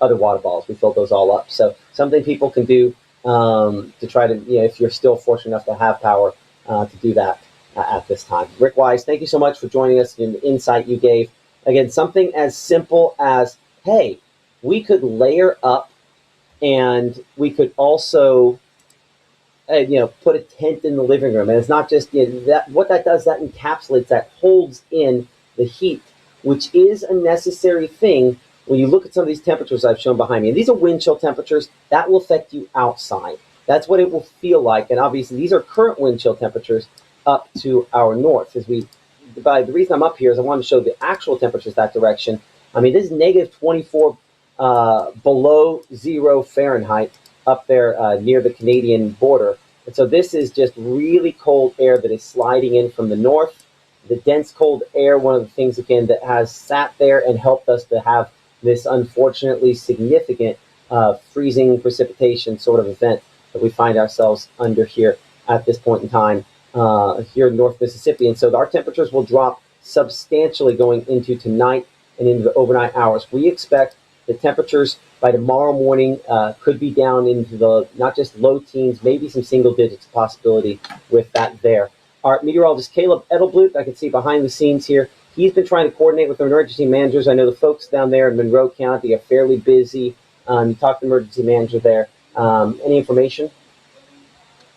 other water bottles. We filled those all up. So something people can do to try to, if you're still fortunate enough to have power, to do that at this time. Rick Wise, thank you so much for joining us and the insight you gave. Again, something as simple as, hey, we could layer up, and we could also, put a tent in the living room. And it's not just that. What that does, that encapsulates, that holds in the heat, which is a necessary thing. When you look at some of these temperatures I've shown behind me, and these are wind chill temperatures, that will affect you outside. That's what it will feel like. And obviously, these are current wind chill temperatures up to our north. The reason I'm up here is I want to show the actual temperatures that direction. I mean, this is negative 24 below 0 Fahrenheit up there near the Canadian border. And so this is just really cold air that is sliding in from the north. The dense cold air, one of the things, again, that has sat there and helped us to have this unfortunately significant freezing precipitation sort of event that we find ourselves under here at this point in time here in North Mississippi. And so our temperatures will drop substantially going into tonight and into the overnight hours. We expect the temperatures by tomorrow morning could be down into the not just low teens, maybe some single digits possibility with that there. Our meteorologist Caleb Edelblut, I can see behind the scenes here, he's been trying to coordinate with the emergency managers. I know the folks down there in Monroe County are fairly busy. You talked to the emergency manager there. Any information?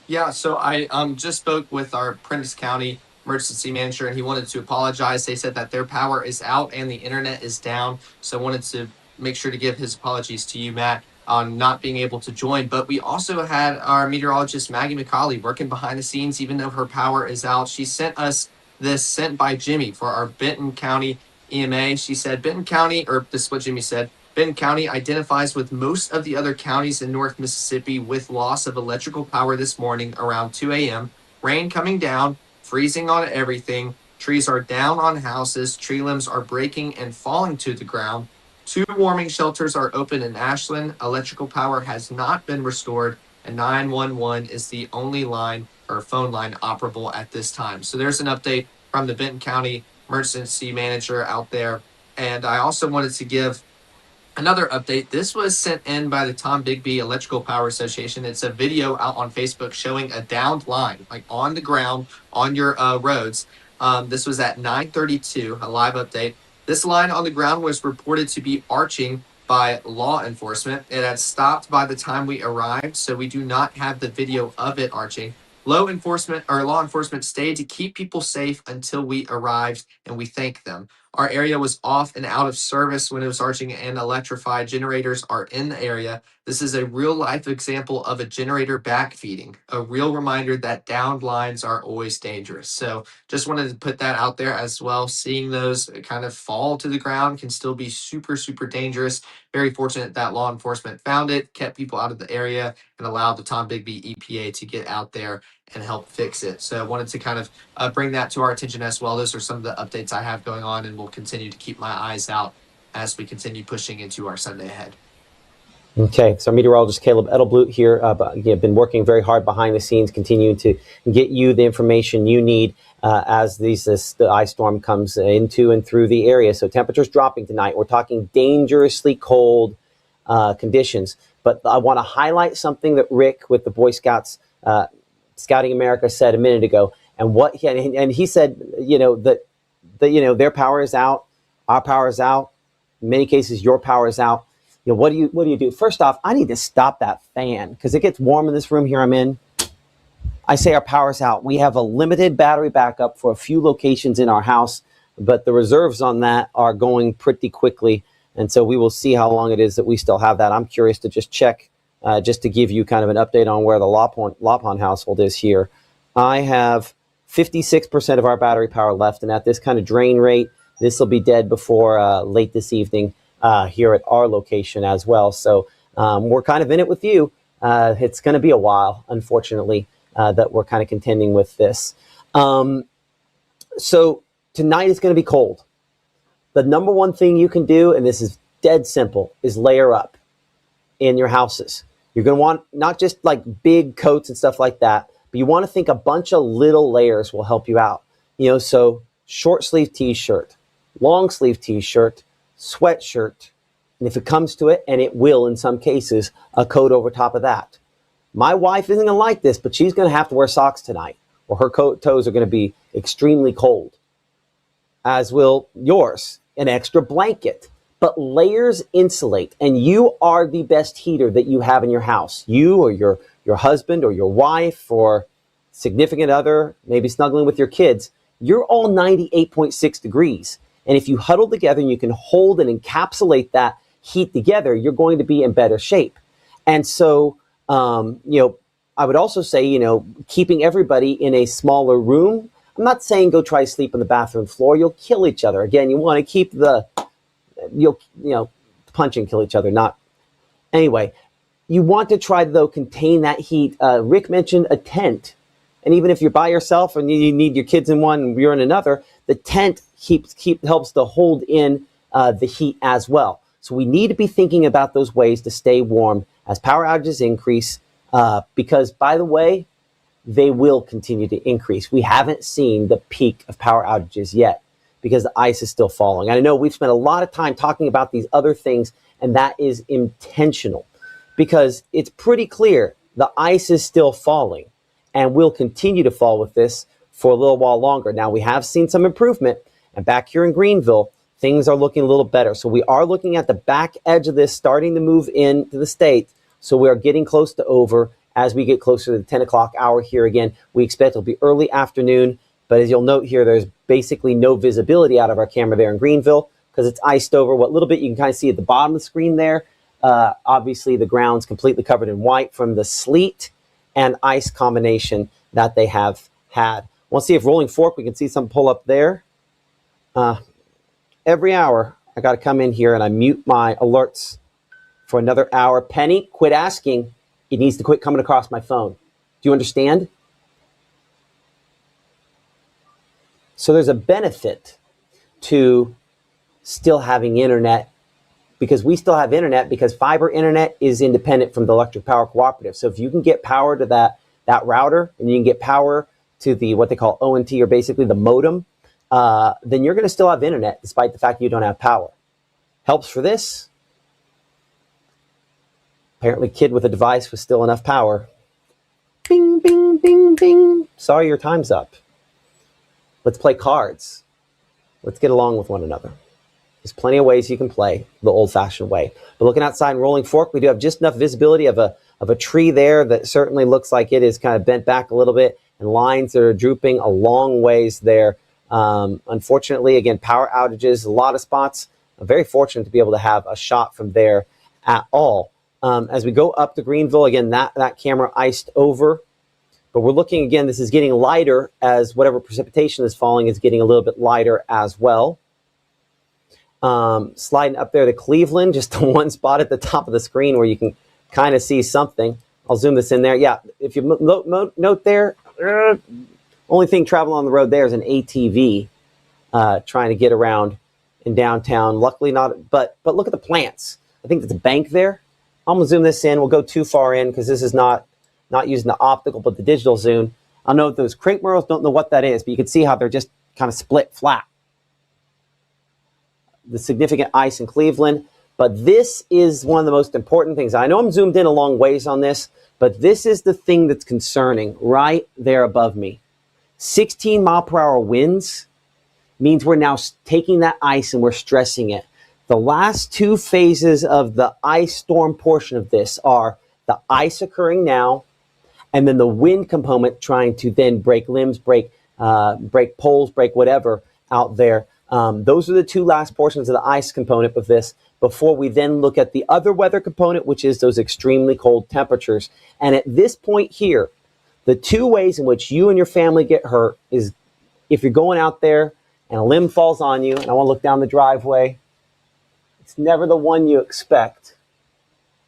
Yeah, so I just spoke with our Prentiss County emergency manager, and he wanted to apologize. They said that their power is out and the internet is down. So I wanted to make sure to give his apologies to you, Matt, on not being able to join. But we also had our meteorologist, Maggie McCauley, working behind the scenes, even though her power is out. She sent us this sent by Jimmy for our Benton County EMA. She said, Benton County, or this is what Jimmy said, Benton County identifies with most of the other counties in North Mississippi with loss of electrical power this morning around 2 a.m. Rain coming down, freezing on everything. Trees are down on houses. Tree limbs are breaking and falling to the ground. 2 warming shelters are open in Ashland. Electrical power has not been restored, and 911 is the only line or phone line operable at this time. So there's an update from the Benton County emergency manager out there. And I also wanted to give another update. This was sent in by the Tom Bigby Electrical Power Association. It's a video out on Facebook showing a downed line, like on the ground, on your roads. This was at 9:32, a live update. This line on the ground was reported to be arching by law enforcement. It had stopped by the time we arrived, so we do not have the video of it arching. Law enforcement stayed to keep people safe until we arrived, and we thank them. Our area was off and out of service when it was charging and electrified. Generators are in the area. This is a real life example of a generator backfeeding, a real reminder that downed lines are always dangerous. So just wanted to put that out there as well. Seeing those kind of fall to the ground can still be super, super dangerous. Very fortunate that law enforcement found it, kept people out of the area, and allowed the Tom Bigby EPA to get out there and help fix it. So I wanted to kind of bring that to our attention as well. Those are some of the updates I have going on, and will continue to keep my eyes out as we continue pushing into our Sunday ahead. Okay, so meteorologist Caleb Edelblut here. Been working very hard behind the scenes, continuing to get you the information you need as the ice storm comes into and through the area. So temperatures dropping tonight. We're talking dangerously cold conditions. But I want to highlight something that Rick with the Boy Scouts, Scouting America, said a minute ago. And what he said, that their power is out, our power is out. In many cases, your power is out. What do you do? First off, I need to stop that fan because it gets warm in this room here I'm in. I say our power's out. We have a limited battery backup for a few locations in our house, but the reserves on that are going pretty quickly. And so we will see how long it is that we still have that. I'm curious to just check, just to give you kind of an update on where the LaPon household is here. I have 56% of our battery power left, and at this kind of drain rate, this will be dead before late this evening. Here at our location as well. So we're kind of in it with you. It's going to be a while, unfortunately, that we're kind of contending with this. So tonight is going to be cold. The number one thing you can do, and this is dead simple, is layer up in your houses. You're going to want not just like big coats and stuff like that, but you want to think a bunch of little layers will help you out. So short sleeve t-shirt, long sleeve t-shirt, sweatshirt, and if it comes to it, and it will in some cases, a coat over top of that. My wife isn't going to like this, but she's going to have to wear socks tonight, or her toes are going to be extremely cold, as will yours. An extra blanket. But layers insulate, and you are the best heater that you have in your house. You or your husband or your wife or significant other, maybe snuggling with your kids, you're all 98.6 degrees. And if you huddle together and you can hold and encapsulate that heat together, you're going to be in better shape. And so, I would also say, keeping everybody in a smaller room. I'm not saying go try to sleep on the bathroom floor. You'll kill each other. Again, you want to keep punch and kill each other. Not anyway. You want to try to, though, contain that heat. Rick mentioned a tent. And even if you're by yourself and you need your kids in one and you're in another, the tent helps to hold in the heat as well. So we need to be thinking about those ways to stay warm as power outages increase, because, by the way, they will continue to increase. We haven't seen the peak of power outages yet because the ice is still falling. And I know we've spent a lot of time talking about these other things, and that is intentional because it's pretty clear the ice is still falling and will continue to fall with this for a little while longer. Now, we have seen some improvement, and back here in Greenville, things are looking a little better. So we are looking at the back edge of this starting to move into the state. So we are getting close to over as we get closer to the 10 o'clock hour here again. We expect it'll be early afternoon, but as you'll note here, there's basically no visibility out of our camera there in Greenville because it's iced over. What little bit you can kind of see at the bottom of the screen there, obviously the ground's completely covered in white from the sleet and ice combination that they have had. We'll see if Rolling Fork, we can see some pull up there. Every hour, I got to come in here and I mute my alerts for another hour. Penny, quit asking. It needs to quit coming across my phone. Do you understand? So there's a benefit to still having internet because we still have internet because fiber internet is independent from the electric power cooperative. So if you can get power to that router and you can get power to the what they call ONT or basically the modem, then you're going to still have internet despite the fact you don't have power. Helps for this. Apparently, kid with a device with still enough power. Bing, bing, bing, bing. Sorry, your time's up. Let's play cards. Let's get along with one another. There's plenty of ways you can play the old-fashioned way. But looking outside in Rolling Fork, we do have just enough visibility of a tree there that certainly looks like it is kind of bent back a little bit, and lines that are drooping a long ways there Unfortunately, again, power outages, a lot of spots. I'm very fortunate to be able to have a shot from there at all. As we go up to Greenville, again, that camera iced over. But we're looking, again, this is getting lighter as whatever precipitation is falling is getting a little bit lighter as well. Sliding up there to Cleveland, just the one spot at the top of the screen where you can kind of see something. I'll zoom this in there. Yeah, if you note there, only thing traveling on the road there is an ATV trying to get around in downtown. Luckily not, but look at the plants. I think there's a bank there. I'm going to zoom this in. We'll go too far in because this is not using the optical, but the digital zoom. I know those crepe murals, don't know what that is, but you can see how they're just kind of split flat. The significant ice in Cleveland. But this is one of the most important things. I know I'm zoomed in a long ways on this, but this is the thing that's concerning right there above me. 16 mile per hour winds means we're now taking that ice and we're stressing it. The last two phases of the ice storm portion of this are the ice occurring now, and then the wind component trying to then break limbs, break poles, break whatever out there. Those are the two last portions of the ice component of this before we then look at the other weather component, which is those extremely cold temperatures. And at this point here, the two ways in which you and your family get hurt is if you're going out there and a limb falls on you, and I want to look down the driveway, it's never the one you expect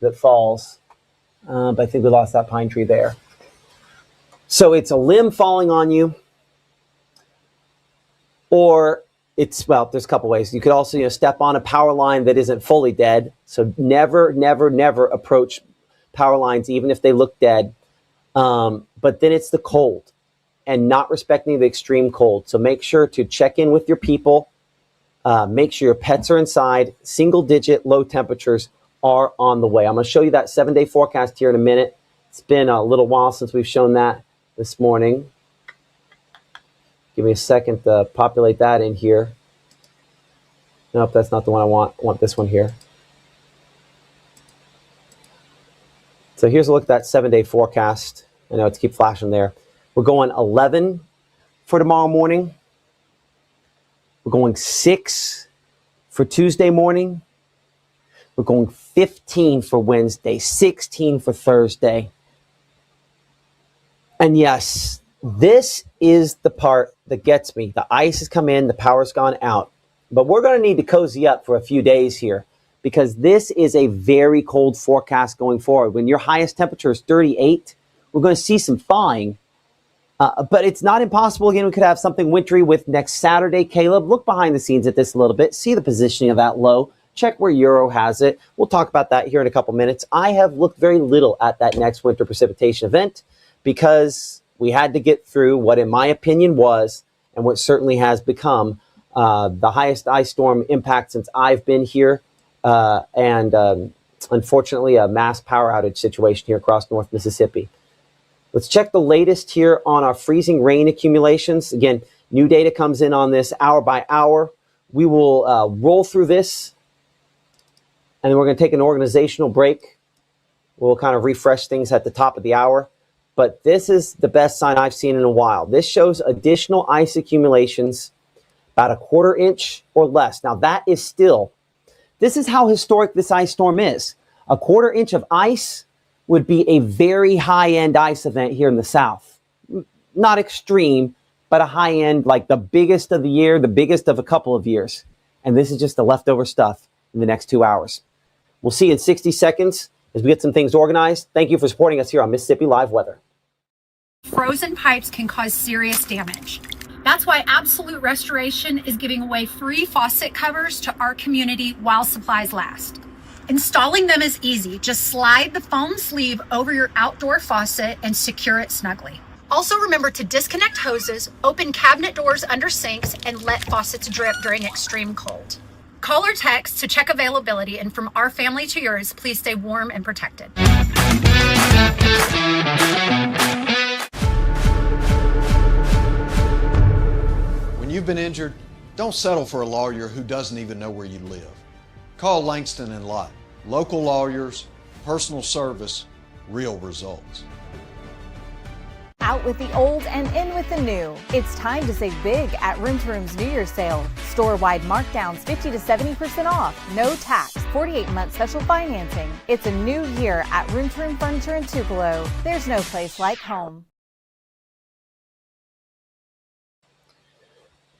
that falls. But I think we lost that pine tree there. So it's a limb falling on you, or it's, well, there's a couple ways. You could also, step on a power line that isn't fully dead. So never, never, never approach power lines, even if they look dead. But then it's the cold and not respecting the extreme cold. So make sure to check in with your people. Make sure your pets are inside. Single digit low temperatures are on the way. I'm going to show you that 7-day forecast here in a minute. It's been a little while since we've shown that this morning. Give me a second to populate that in here. Nope, that's not the one I want. I want this one here. So here's a look at that 7-day forecast. I know it's keep flashing there. We're going 11 for tomorrow morning. We're going 6 for Tuesday morning. We're going 15 for Wednesday, 16 for Thursday. And yes, this is the part that gets me. The ice has come in, the power's gone out. But we're going to need to cozy up for a few days here because this is a very cold forecast going forward. When your highest temperature is 38, we're going to see some thawing. But it's not impossible. Again, we could have something wintry with next Saturday. Caleb, look behind the scenes at this a little bit. See the positioning of that low. Check where Euro has it. We'll talk about that here in a couple minutes. I have looked very little at that next winter precipitation event because we had to get through what, in my opinion, was and what certainly has become the highest ice storm impact since I've been here. And unfortunately, a mass power outage situation here across North Mississippi. Let's check the latest here on our freezing rain accumulations. Again, new data comes in on this hour by hour. We will roll through this, and then we're going to take an organizational break. We'll kind of refresh things at the top of the hour. But this is the best sign I've seen in a while. This shows additional ice accumulations, about a 1/4 inch or less. Now, that is still, this is how historic this ice storm is. A 1/4 inch of ice would be a very high-end ice event here in the South. Not extreme, but a high-end, like the biggest of the year, the biggest of a couple of years. And this is just the leftover stuff in the next 2 hours. We'll see you in 60 seconds as we get some things organized. Thank you for supporting us here on Mississippi Live Weather. Frozen pipes can cause serious damage. That's why Absolute Restoration is giving away free faucet covers to our community while supplies last. Installing them is easy. Just slide the foam sleeve over your outdoor faucet and secure it snugly. Also remember to disconnect hoses, open cabinet doors under sinks, and let faucets drip during extreme cold. Call or text to check availability, and from our family to yours, please stay warm and protected. When you've been injured, don't settle for a lawyer who doesn't even know where you live. Call Langston and Lott. Local lawyers, personal service, real results. Out with the old and in with the new. It's time to save big at Room to Room's New Year's sale. Store-wide markdowns 50 to 70% off. No tax. 48-month special financing. It's a new year at Room to Room Furniture in Tupelo. There's no place like home.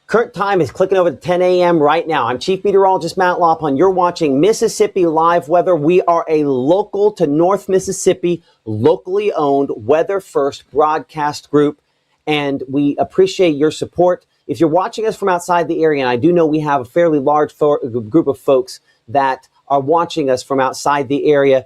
Current time is clicking over to 10 a.m. right now. I'm Chief Meteorologist Matt Lophon. You're watching Mississippi Live Weather. We are a local to North Mississippi, locally owned Weather First broadcast group, and we appreciate your support. If you're watching us from outside the area, and I do know we have a fairly large group of folks that are watching us from outside the area,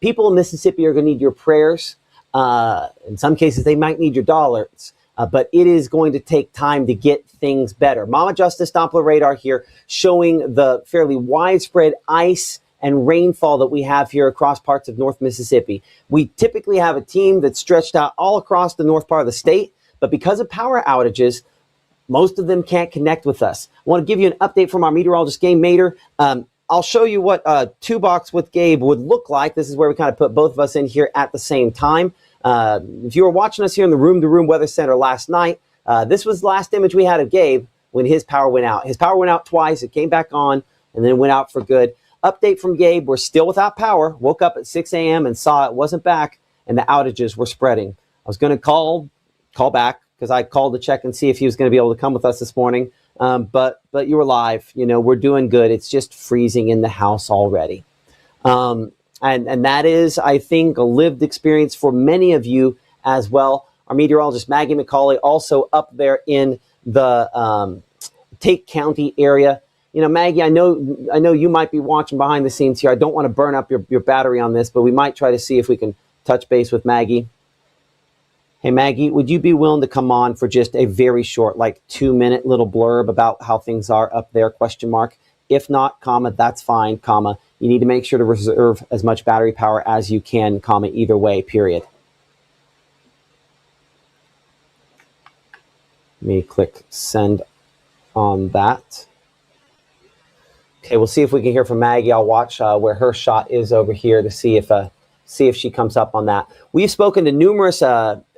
people in Mississippi are going to need your prayers. In some cases, they might need your dollars. But it is going to take time to get things better. Mama Justice Doppler radar here showing the fairly widespread ice and rainfall that we have here across parts of North Mississippi. We typically have a team that's stretched out all across the north part of the state, but because of power outages, most of them can't connect with us. I want to give you an update from our meteorologist, Gabe Mader. I'll show you what Two Box with Gabe would look like. This is where we kind of put both of us in here at the same time. If you were watching us here in the Room to Room Weather Center last night, this was the last image we had of Gabe when his power went out. His power went out twice. It came back on and then went out for good. Update from Gabe. We're still without power. Woke up at 6 a.m. and saw it wasn't back and the outages were spreading. I was going to call back because I called to check and see if he was going to be able to come with us this morning. But you were live. You know, we're doing good. It's just freezing in the house already. And that is, I think, a lived experience for many of you as well. Our meteorologist, Maggie McCauley, also up there in the Tate County area. You know, Maggie, I know you might be watching behind the scenes here. I don't want to burn up your battery on this, but we might try to see if we can touch base with Maggie. Hey, Maggie, would you be willing to come on for just a very short, like 2-minute little blurb about how things are up there, question mark? If not, comma, that's fine, comma. You need to make sure to reserve as much battery power as you can, comma, either way, period. Let me click send on that. Okay, we'll see if we can hear from Maggie. I'll watch where her shot is over here to see if she comes up on that. We've spoken to numerous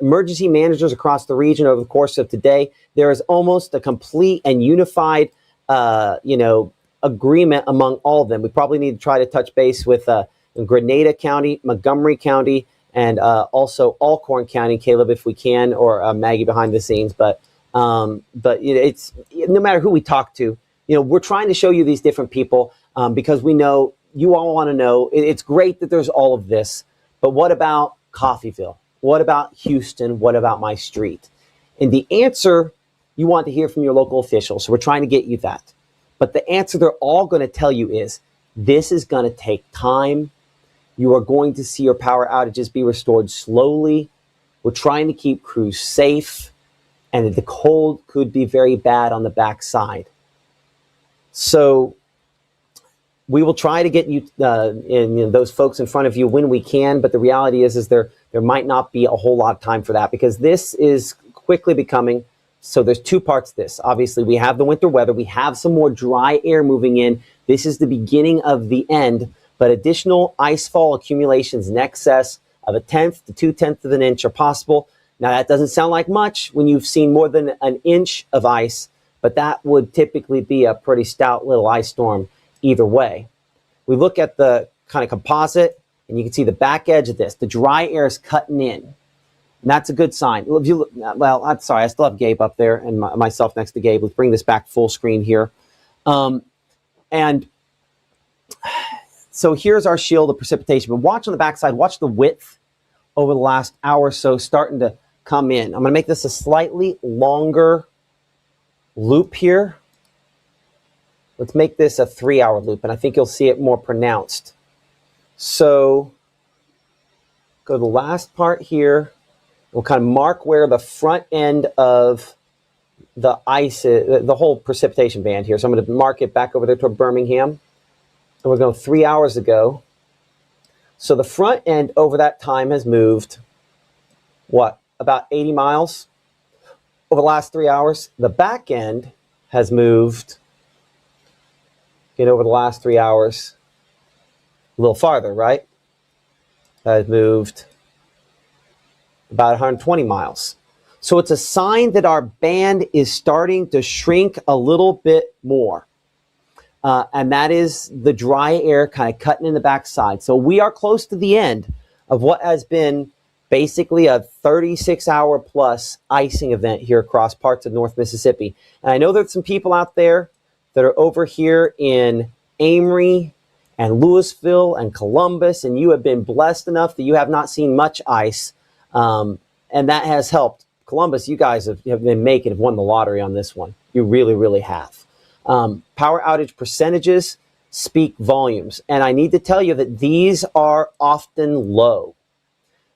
emergency managers across the region over the course of today. There is almost a complete and unified, agreement among all of them. We probably need to try to touch base with Grenada County, Montgomery County, and also Alcorn County, Caleb, if we can, or Maggie behind the scenes. But it's no matter who we talk to, we're trying to show you these different people because we know you all want to know. It's great that there's all of this, but what about Coffeyville? What about Houston? What about my street? And the answer you want to hear from your local officials. So we're trying to get you that. But the answer they're all going to tell you is this is going to take time. You are going to see your power outages be restored slowly. We're trying to keep crews safe, and the cold could be very bad on the backside. So we will try to get you those folks in front of you when we can, but the reality is there might not be a whole lot of time for that because this is quickly becoming. So there's two parts to this. Obviously, we have the winter weather. We have some more dry air moving in. This is the beginning of the end, but additional icefall accumulations in excess of 1/10 to 2/10 of an inch are possible. Now, that doesn't sound like much when you've seen more than an inch of ice, but that would typically be a pretty stout little ice storm either way. We look at the kind of composite, and you can see the back edge of this. The dry air is cutting in. And that's a good sign. Well, I'm sorry, I still have Gabe up there and myself next to Gabe. Let's bring this back full screen here. And so here's our shield of precipitation. But watch on the backside, watch the width over the last hour or so starting to come in. I'm going to make this a slightly longer loop here. Let's make this a 3-hour loop, and I think you'll see it more pronounced. So go to the last part here. We'll kind of mark where the front end of the ice is, the whole precipitation band here. So I'm going to mark it back over there toward Birmingham. And we're going 3 hours ago. So the front end over that time has moved, what, about 80 miles over the last 3 hours. The back end has moved, over the last 3 hours, a little farther, right? That has moved about 120 miles. So it's a sign that our band is starting to shrink a little bit more. And that is the dry air kind of cutting in the backside. So we are close to the end of what has been basically a 36-hour plus icing event here across parts of North Mississippi. And I know there's some people out there that are over here in Amory and Louisville and Columbus, and you have been blessed enough that you have not seen much ice. And that has helped. Columbus, you guys have won the lottery on this one. You really, really have. Power outage percentages speak volumes. And I need to tell you that these are often low.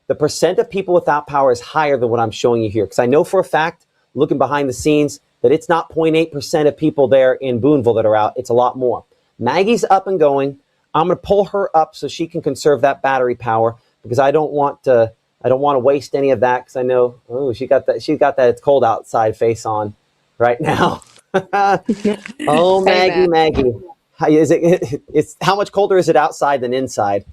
The percent of people without power is higher than what I'm showing you here. Because I know for a fact, looking behind the scenes, that it's not 0.8% of people there in Boonville that are out. It's a lot more. Maggie's up and going. I'm going to pull her up so she can conserve that battery power, because I don't want to waste any of that, because I know, she's got that it's cold outside face on right now. Oh, Maggie. How much colder is it outside than inside?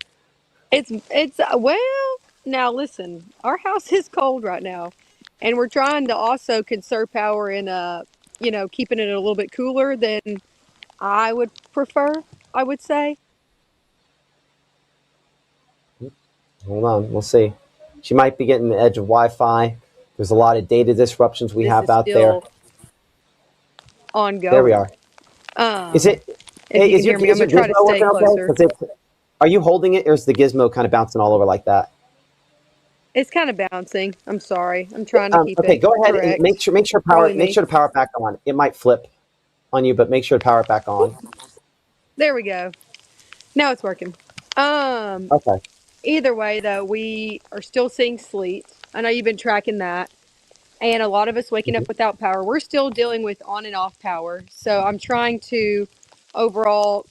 Well, now listen, our house is cold right now, and we're trying to also conserve power in keeping it a little bit cooler than I would prefer, I would say. Hold on, we'll see. She might be getting the edge of Wi-Fi. There's a lot of data disruptions we have out there. Ongoing. There we are. Is it? If you can hear me, I'm gonna try to stay closer. Are you holding it, or is the gizmo kind of bouncing all over like that? It's kind of bouncing. I'm sorry. I'm trying to keep it. Okay, go ahead correct. and make sure to power it back on. It might flip on you, but make sure to power it back on. There we go. Now it's working. Okay. Either way, though, we are still seeing sleet. I know you've been tracking that. And a lot of us waking up without power. We're still dealing with on and off power. So I'm trying to overall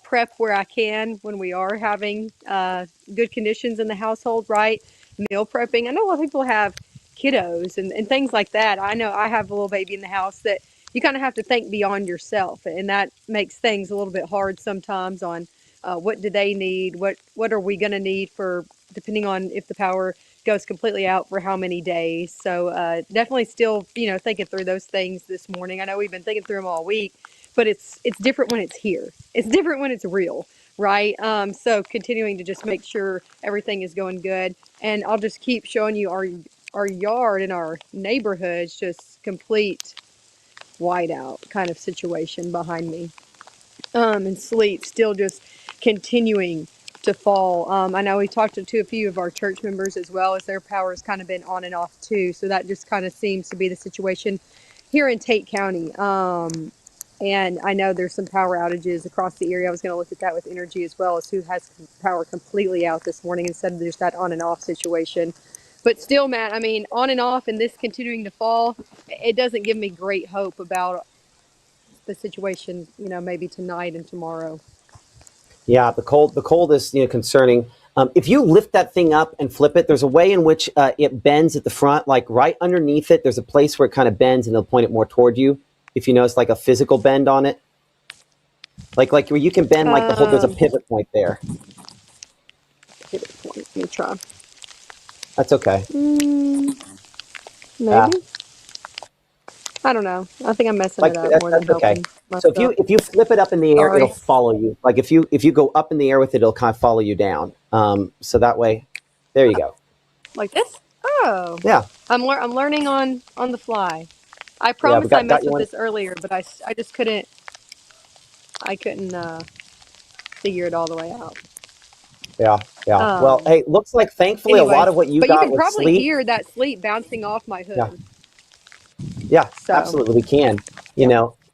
prep where I can when we are having good conditions in the household, right? Meal prepping. I know a lot of people have kiddos and things like that. I know I have a little baby in the house that you kind of have to think beyond yourself. And that makes things a little bit hard sometimes on what do they need? What are we going to need for, depending on if the power goes completely out for how many days. So definitely still, thinking through those things this morning. I know we've been thinking through them all week, but it's different when it's here. It's different when it's real, right? So continuing to just make sure everything is going good. And I'll just keep showing you our yard and our neighborhood's just complete whiteout kind of situation behind me. And sleet still just continuing to fall. I know we talked to a few of our church members as well, as their power has kind of been on and off too. So that just kind of seems to be the situation here in Tate County. And I know there's some power outages across the area. I was going to look at that with Energy as well, as who has power completely out this morning instead of just that on and off situation. But still, Matt, I mean, on and off and this continuing to fall, it doesn't give me great hope about the situation, maybe tonight and tomorrow. Yeah, the cold is concerning. If you lift that thing up and flip it, there's a way in which it bends at the front, like right underneath it. There's a place where it kind of bends, and it'll point it more toward you. If you notice, like a physical bend on it, like where you can bend, like the whole. There's a pivot point there. Pivot point. Let me try. That's okay. Maybe. I don't know. I think I'm messing it up more than helping. So if you flip it up in the air, it'll follow you. Like if you go up in the air with it, it'll kind of follow you down. So that way, there you go. Like this? Oh. Yeah. I'm learning on the fly. I promise I messed with this earlier, but I just couldn't. I couldn't figure it all the way out. Yeah. Well, hey, looks like thankfully a lot of what you got was sleep. But you can probably hear that sleep bouncing off my hood. Yeah, absolutely, we can.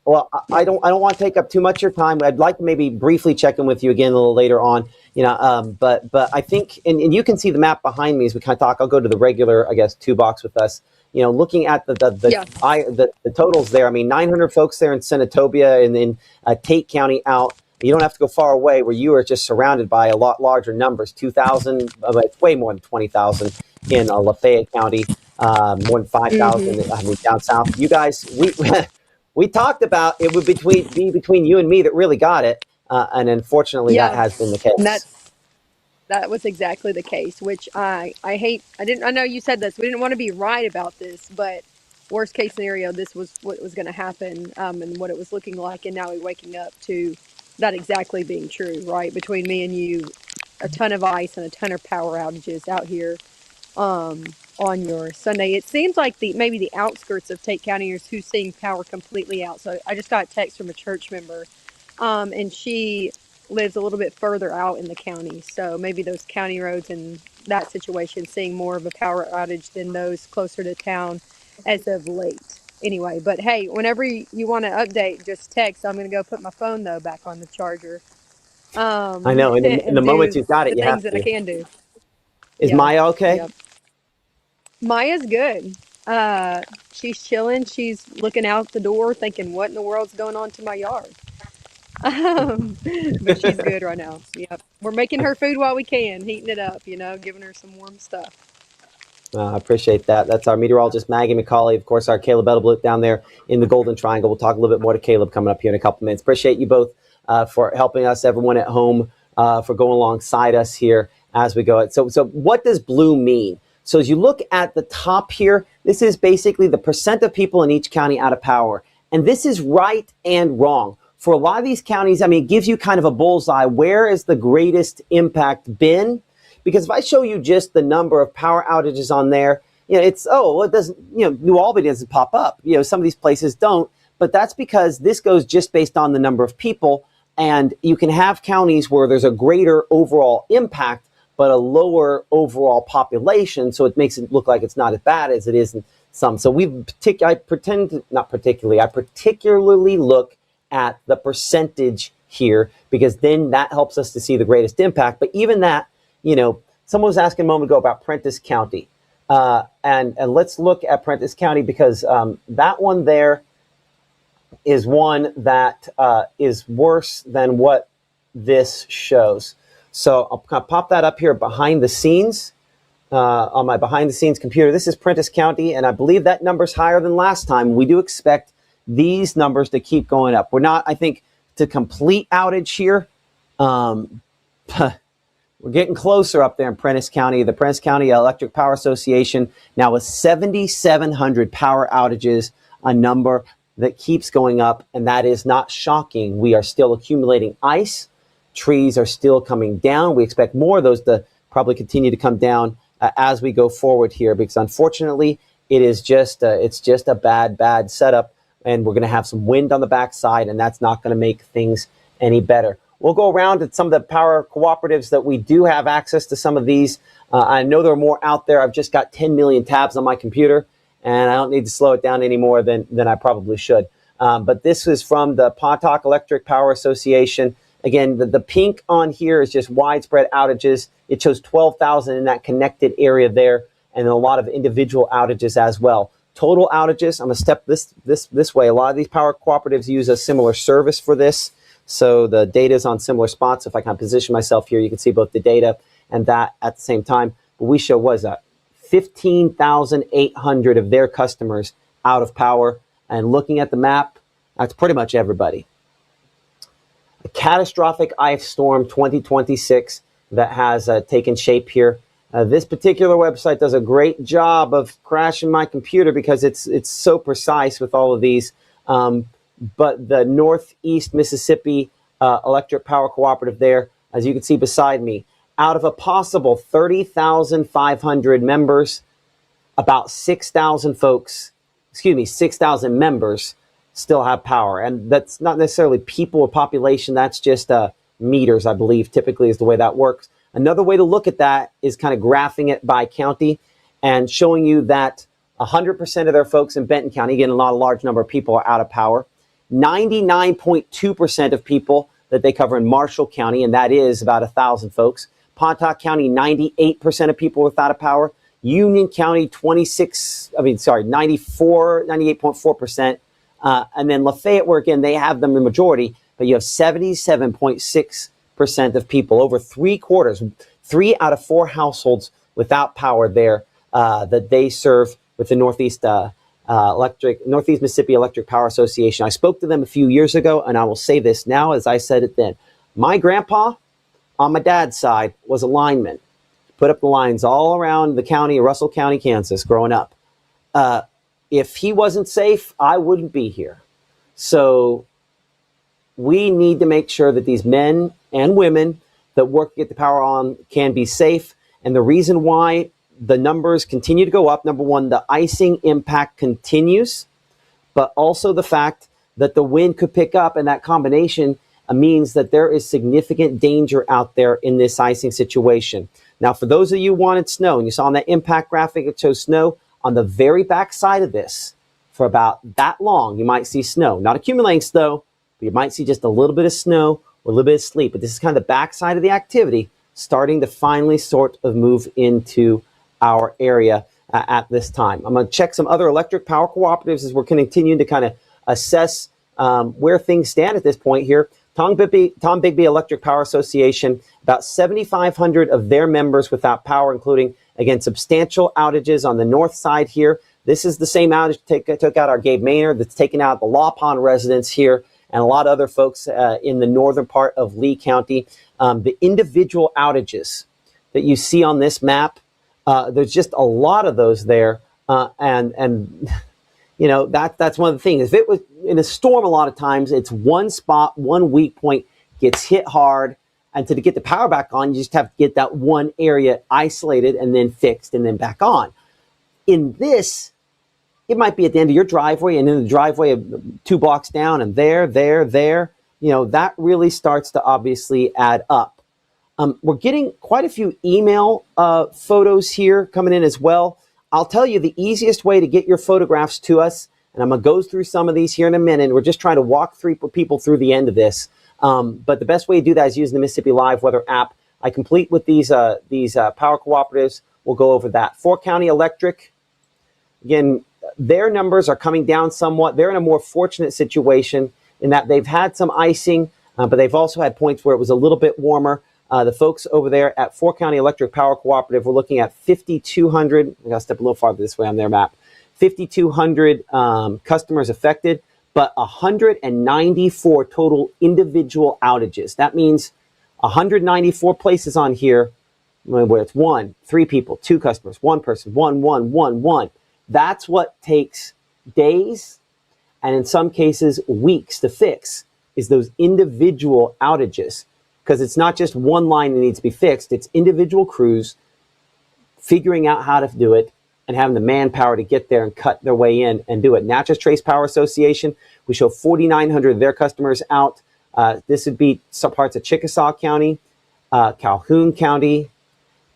Well, I don't want to take up too much of your time. I'd like to maybe briefly check in with you again a little later on. But I think, and you can see the map behind me as we kind of talk. I'll go to the regular, I guess, 2-box with us. Looking at the totals there. I mean, 900 folks there in Senatobia, and then Tate County out. You don't have to go far away where you are just surrounded by a lot larger numbers. 2,000, it's way more than 20,000 in Lafayette County. More than 5,000. I mean, down south. You guys, we talked about it would be between you and me that really got it, and unfortunately that has been the case. that was exactly the case, which I hate. I know you said this. We didn't want to be right about this, but worst case scenario, this was what was going to happen, and what it was looking like. And now we're waking up to that exactly being true, right? Between me and you, a ton of ice and a ton of power outages out here um, on your Sunday. It seems like maybe the outskirts of Tate County is who's seeing power completely out. So I just got a text from a church member, and she lives a little bit further out in the county. So maybe those county roads and that situation seeing more of a power outage than those closer to town as of late. Anyway, but hey, whenever you want to update, just text. I'm going to go put my phone though back on the charger, I know. In the, in the and moment do you've got the it, you things have that I to. can do. Is Yep. Maya okay? Yep. Maya's good. She's chilling. She's looking out the door thinking, what in the world's going on to my yard? But she's good right now. Yep. We're making her food while we can, heating it up, giving her some warm stuff. I appreciate that. That's our meteorologist, Maggie McCauley. Of course, our Caleb Edelblut down there in the Golden Triangle. We'll talk a little bit more to Caleb coming up here in a couple minutes. Appreciate you both for helping us, everyone at home, for going alongside us here as we go. So what does blue mean? So as you look at the top here, this is basically the percent of people in each county out of power. And this is right and wrong. For a lot of these counties, I mean, it gives you kind of a bullseye. Where has the greatest impact been? Because if I show you just the number of power outages on there, it's, it doesn't, New Albany doesn't pop up. Some of these places don't. But that's because this goes just based on the number of people. And you can have counties where there's a greater overall impact, but a lower overall population. So it makes it look like it's not as bad as it is in some. So I particularly look at the percentage here, because then that helps us to see the greatest impact. But even that, someone was asking a moment ago about Prentiss County. And let's look at Prentiss County, because that one there is one that is worse than what this shows. So I'll kind of pop that up here behind the scenes on my behind the scenes computer. This is Prentiss County, and I believe that number's higher than last time. We do expect these numbers to keep going up. We're not, I think, to complete outage here. We're getting closer up there in Prentiss County. The Prentiss County Electric Power Association now with 7,700 power outages, a number that keeps going up, and that is not shocking. We are still accumulating ice. Trees are still coming down. We expect more of those to probably continue to come down as we go forward here, because unfortunately, it's just a bad setup, and we're going to have some wind on the backside, and that's not going to make things any better. We'll go around at some of the power cooperatives that we do have access to some of these. I know there are more out there. I've just got 10 million tabs on my computer, and I don't need to slow it down any more than I probably should. But this is from the Pontotoc Electric Power Association. Again, the pink on here is just widespread outages. It shows 12,000 in that connected area there, and a lot of individual outages as well. Total outages, I'm going to step this way. A lot of these power cooperatives use a similar service for this. So the data is on similar spots. If I can position myself here, you can see both the data and that at the same time. But we show 15,800 of their customers out of power. And looking at the map, that's pretty much everybody. A catastrophic ice storm 2026 that has taken shape here. This particular website does a great job of crashing my computer because it's so precise with all of these. But the Northeast Mississippi Electric Power Cooperative there, as you can see beside me, out of a possible 30,500 members, about 6,000 members still have power. And that's not necessarily people or population, that's just meters, I believe, typically is the way that works. Another way to look at that is kind of graphing it by county and showing you that 100% of their folks in Benton County, again, a large number of people are out of power. 99.2% of people that they cover in Marshall County, and that is about 1,000 folks. Pontotoc County, 98% of people without a power. Union County, 98.4%. And then Lafayette, where again, they have them the majority, but you have 77.6% of people, over 3/4, 3 out of 4 households without power there that they serve with the Northeast Mississippi Electric Power Association. I spoke to them a few years ago, and I will say this now as I said it then. My grandpa on my dad's side was a lineman. Put up the lines all around the county of Russell County, Kansas, growing up. If he wasn't safe, I wouldn't be here. So we need to make sure that these men and women that work to get the power on can be safe. And the reason why the numbers continue to go up, number one, the icing impact continues, but also the fact that the wind could pick up, and that combination means that there is significant danger out there in this icing situation. Now, for those of you who wanted snow, and you saw on that impact graphic, it shows snow on the very back side of this for about that long. You might see snow, not accumulating snow, but you might see just a little bit of snow or a little bit of sleet. But this is kind of the back side of the activity starting to finally sort of move into our area at this time. I'm going to check some other electric power cooperatives as we're continuing to kind of assess where things stand at this point here. Tom Bigby Electric Power Association, about 7,500 of their members without power, including, again, substantial outages on the north side here. This is the same outage that took out our Gabe Maynard, that's taken out the Law Pond residents here, and a lot of other folks in the northern part of Lee County. The individual outages that you see on this map, there's just a lot of those there, and you know, that's one of the things. If it was in a storm, a lot of times it's one spot, one weak point gets hit hard, and to get the power back on, you just have to get that one area isolated and then fixed and then back on. In this, it might be at the end of your driveway and in the driveway of 2 blocks down and there. You know, that really starts to obviously add up. We're getting quite a few email photos here coming in as well. I'll tell you the easiest way to get your photographs to us, and I'm going to go through some of these here in a minute. We're just trying to walk people through the end of this. But the best way to do that is using the Mississippi Live Weather app. I complete with these power cooperatives. We'll go over that. 4 County Electric, again, their numbers are coming down somewhat. They're in a more fortunate situation in that they've had some icing, but they've also had points where it was a little bit warmer. The folks over there at 4 County Electric Power Cooperative, we're looking at 5,200. I got to step a little farther this way on their map. 5,200 customers affected, but 194 total individual outages. That means 194 places on here where it's 1, 3 people, 2 customers, 1 person, 1. That's what takes days and in some cases weeks to fix, is those individual outages. Because it's not just one line that needs to be fixed, it's individual crews figuring out how to do it and having the manpower to get there and cut their way in and do it. Natchez Trace Power Association, we show 4,900 of their customers out. This would be some parts of Chickasaw County, Calhoun County,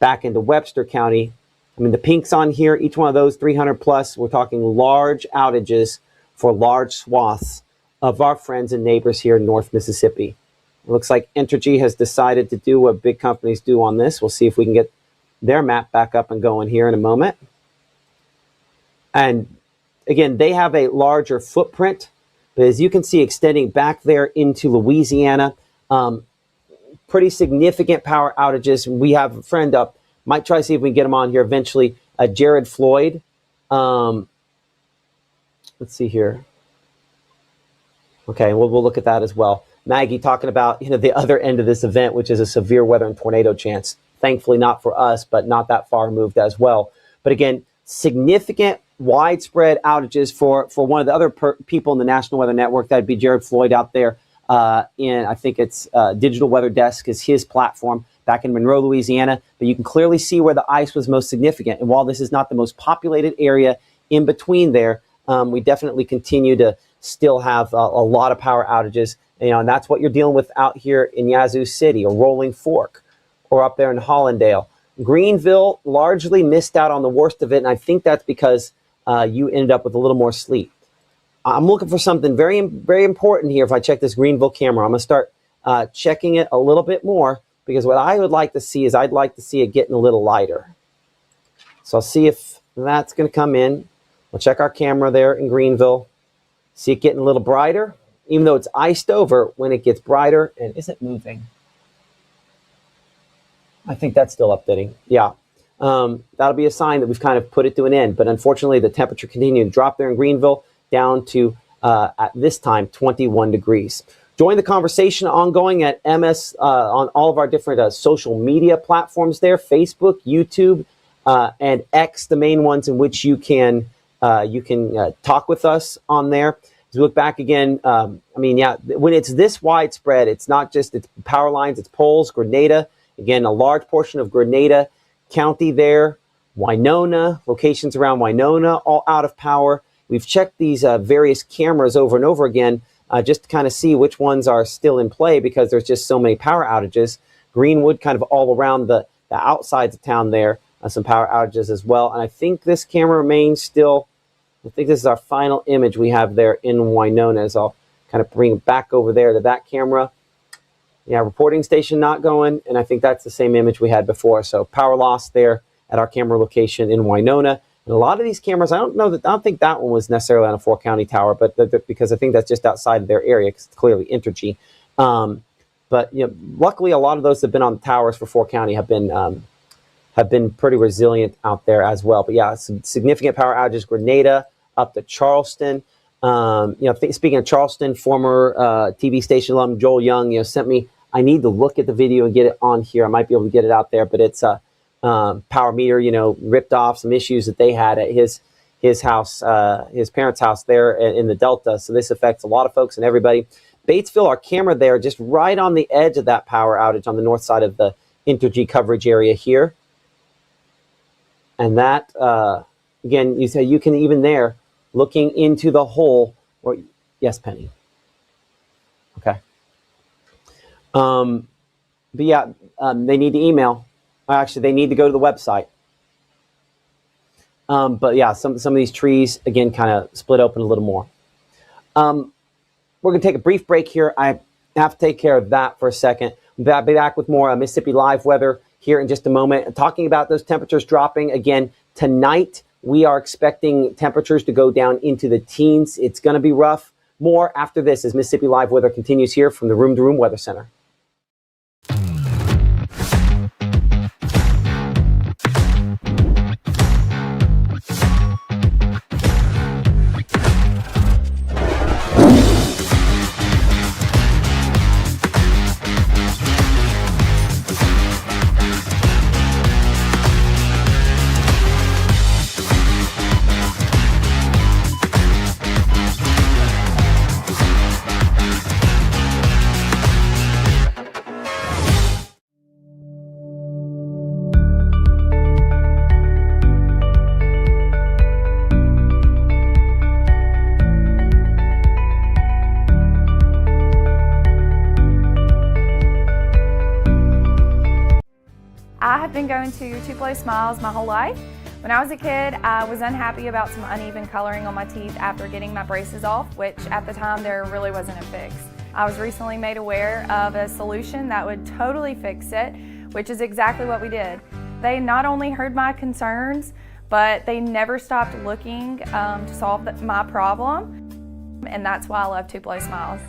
back into Webster County. I mean, the pinks on here, each one of those 300 plus, we're talking large outages for large swaths of our friends and neighbors here in North Mississippi. It looks like Entergy has decided to do what big companies do on this. We'll see if we can get their map back up and going here in a moment. And again, they have a larger footprint, but as you can see, extending back there into Louisiana, pretty significant power outages. We have a friend up, might try to see if we can get him on here eventually, Jared Floyd. Let's see here. Okay, we'll look at that as well. Maggie talking about, you know, the other end of this event, which is a severe weather and tornado chance. Thankfully not for us, but not that far removed as well. But again, significant widespread outages for one of the other people in the National Weather Network. That'd be Jared Floyd out there in, I think it's Digital Weather Desk is his platform back in Monroe, Louisiana. But you can clearly see where the ice was most significant. And while this is not the most populated area in between there, we definitely continue to still have a lot of power outages. You know, and that's what you're dealing with out here in Yazoo City or Rolling Fork or up there in Hollandale. Greenville largely missed out on the worst of it, and I think that's because you ended up with a little more sleet. I'm looking for something very, very important here. If I check this Greenville camera, I'm going to start checking it a little bit more, because what I would like to see is I'd like to see it getting a little lighter. So I'll see if that's going to come in. We'll check our camera there in Greenville. See it getting a little brighter. Even though it's iced over, when it gets brighter, and is it moving? I think that's still updating. Yeah. That'll be a sign that we've kind of put it to an end. But unfortunately, the temperature continued to drop there in Greenville down to, at this time, 21 degrees. Join the conversation ongoing at MS on all of our different social media platforms there, Facebook, YouTube, and X, the main ones in which you can talk with us on there. As we look back again, when it's this widespread, it's not just it's power lines, it's poles, Grenada. Again, a large portion of Grenada County there, Winona, locations around Winona, all out of power. We've checked these various cameras over and over again just to kind of see which ones are still in play because there's just so many power outages. Greenwood kind of all around the outsides of town there, some power outages as well. And I think this camera remains still, I think this is our final image we have there in Winona, as I'll kind of bring it back over there to that camera. Yeah, reporting station not going, and I think that's the same image we had before. So power loss there at our camera location in Winona. And a lot of these cameras, I don't think that one was necessarily on a 4-county tower, but because I think that's just outside of their area, because it's clearly Entergy. But luckily, a lot of those that have been on the towers for 4-county have been pretty resilient out there as well. But yeah, some significant power outages. Grenada up to Charleston. Speaking of Charleston, former TV station alum Joel Young, sent me. I need to look at the video and get it on here. I might be able to get it out there, but it's power meter, ripped off, some issues that they had at his house, his parents' house there in the Delta. So this affects a lot of folks and everybody. Batesville, our camera there, just right on the edge of that power outage on the north side of the Entergy coverage area here. And that, again, you can even there, looking into the hole, or yes, Penny. Okay. But yeah, they need to email. Actually, they need to go to the website. But yeah, some of these trees, again, kind of split open a little more. We're going to take a brief break here. I have to take care of that for a second. I'll be back with more Mississippi Live weather here in just a moment. Talking about those temperatures dropping again tonight. We are expecting temperatures to go down into the teens. It's going to be rough. More after this as Mississippi Live weather continues here from the Room to Room Weather Center. I have been going to Two Place Smiles my whole life. When I was a kid, I was unhappy about some uneven coloring on my teeth after getting my braces off, which at the time there really wasn't a fix. I was recently made aware of a solution that would totally fix it, which is exactly what we did. They not only heard my concerns, but they never stopped looking to solve my problem, and that's why I love Two Place Smiles.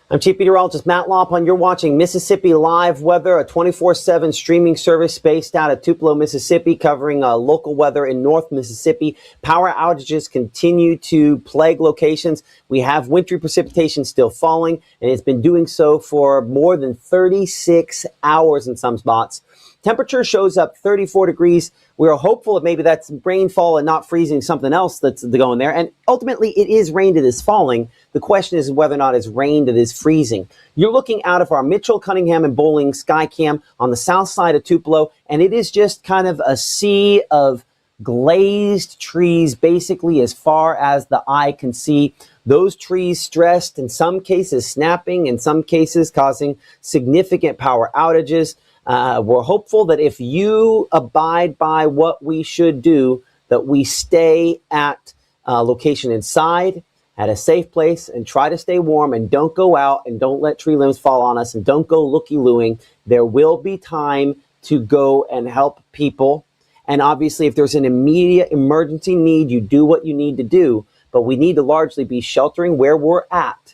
I'm Chief Meteorologist Matt Lopp, you're watching Mississippi Live Weather, a 24/7 streaming service based out of Tupelo, Mississippi, covering local weather in North Mississippi. Power outages continue to plague locations. We have wintry precipitation still falling, and it's been doing so for more than 36 hours in some spots. Temperature shows up 34 degrees. We're hopeful that maybe that's rainfall and not freezing, something else that's going there. And ultimately, it is rain that is falling. The question is whether or not it's rain that is freezing. You're looking out of our Mitchell, Cunningham, and Bowling Skycam on the south side of Tupelo, and it is just kind of a sea of glazed trees, basically as far as the eye can see. Those trees stressed, in some cases snapping, in some cases causing significant power outages. We're hopeful that if you abide by what we should do, that we stay at location inside, at a safe place, and try to stay warm, and don't go out, and don't let tree limbs fall on us, and don't go looky-looing. There will be time to go and help people. And obviously, if there's an immediate emergency need, you do what you need to do. But we need to largely be sheltering where we're at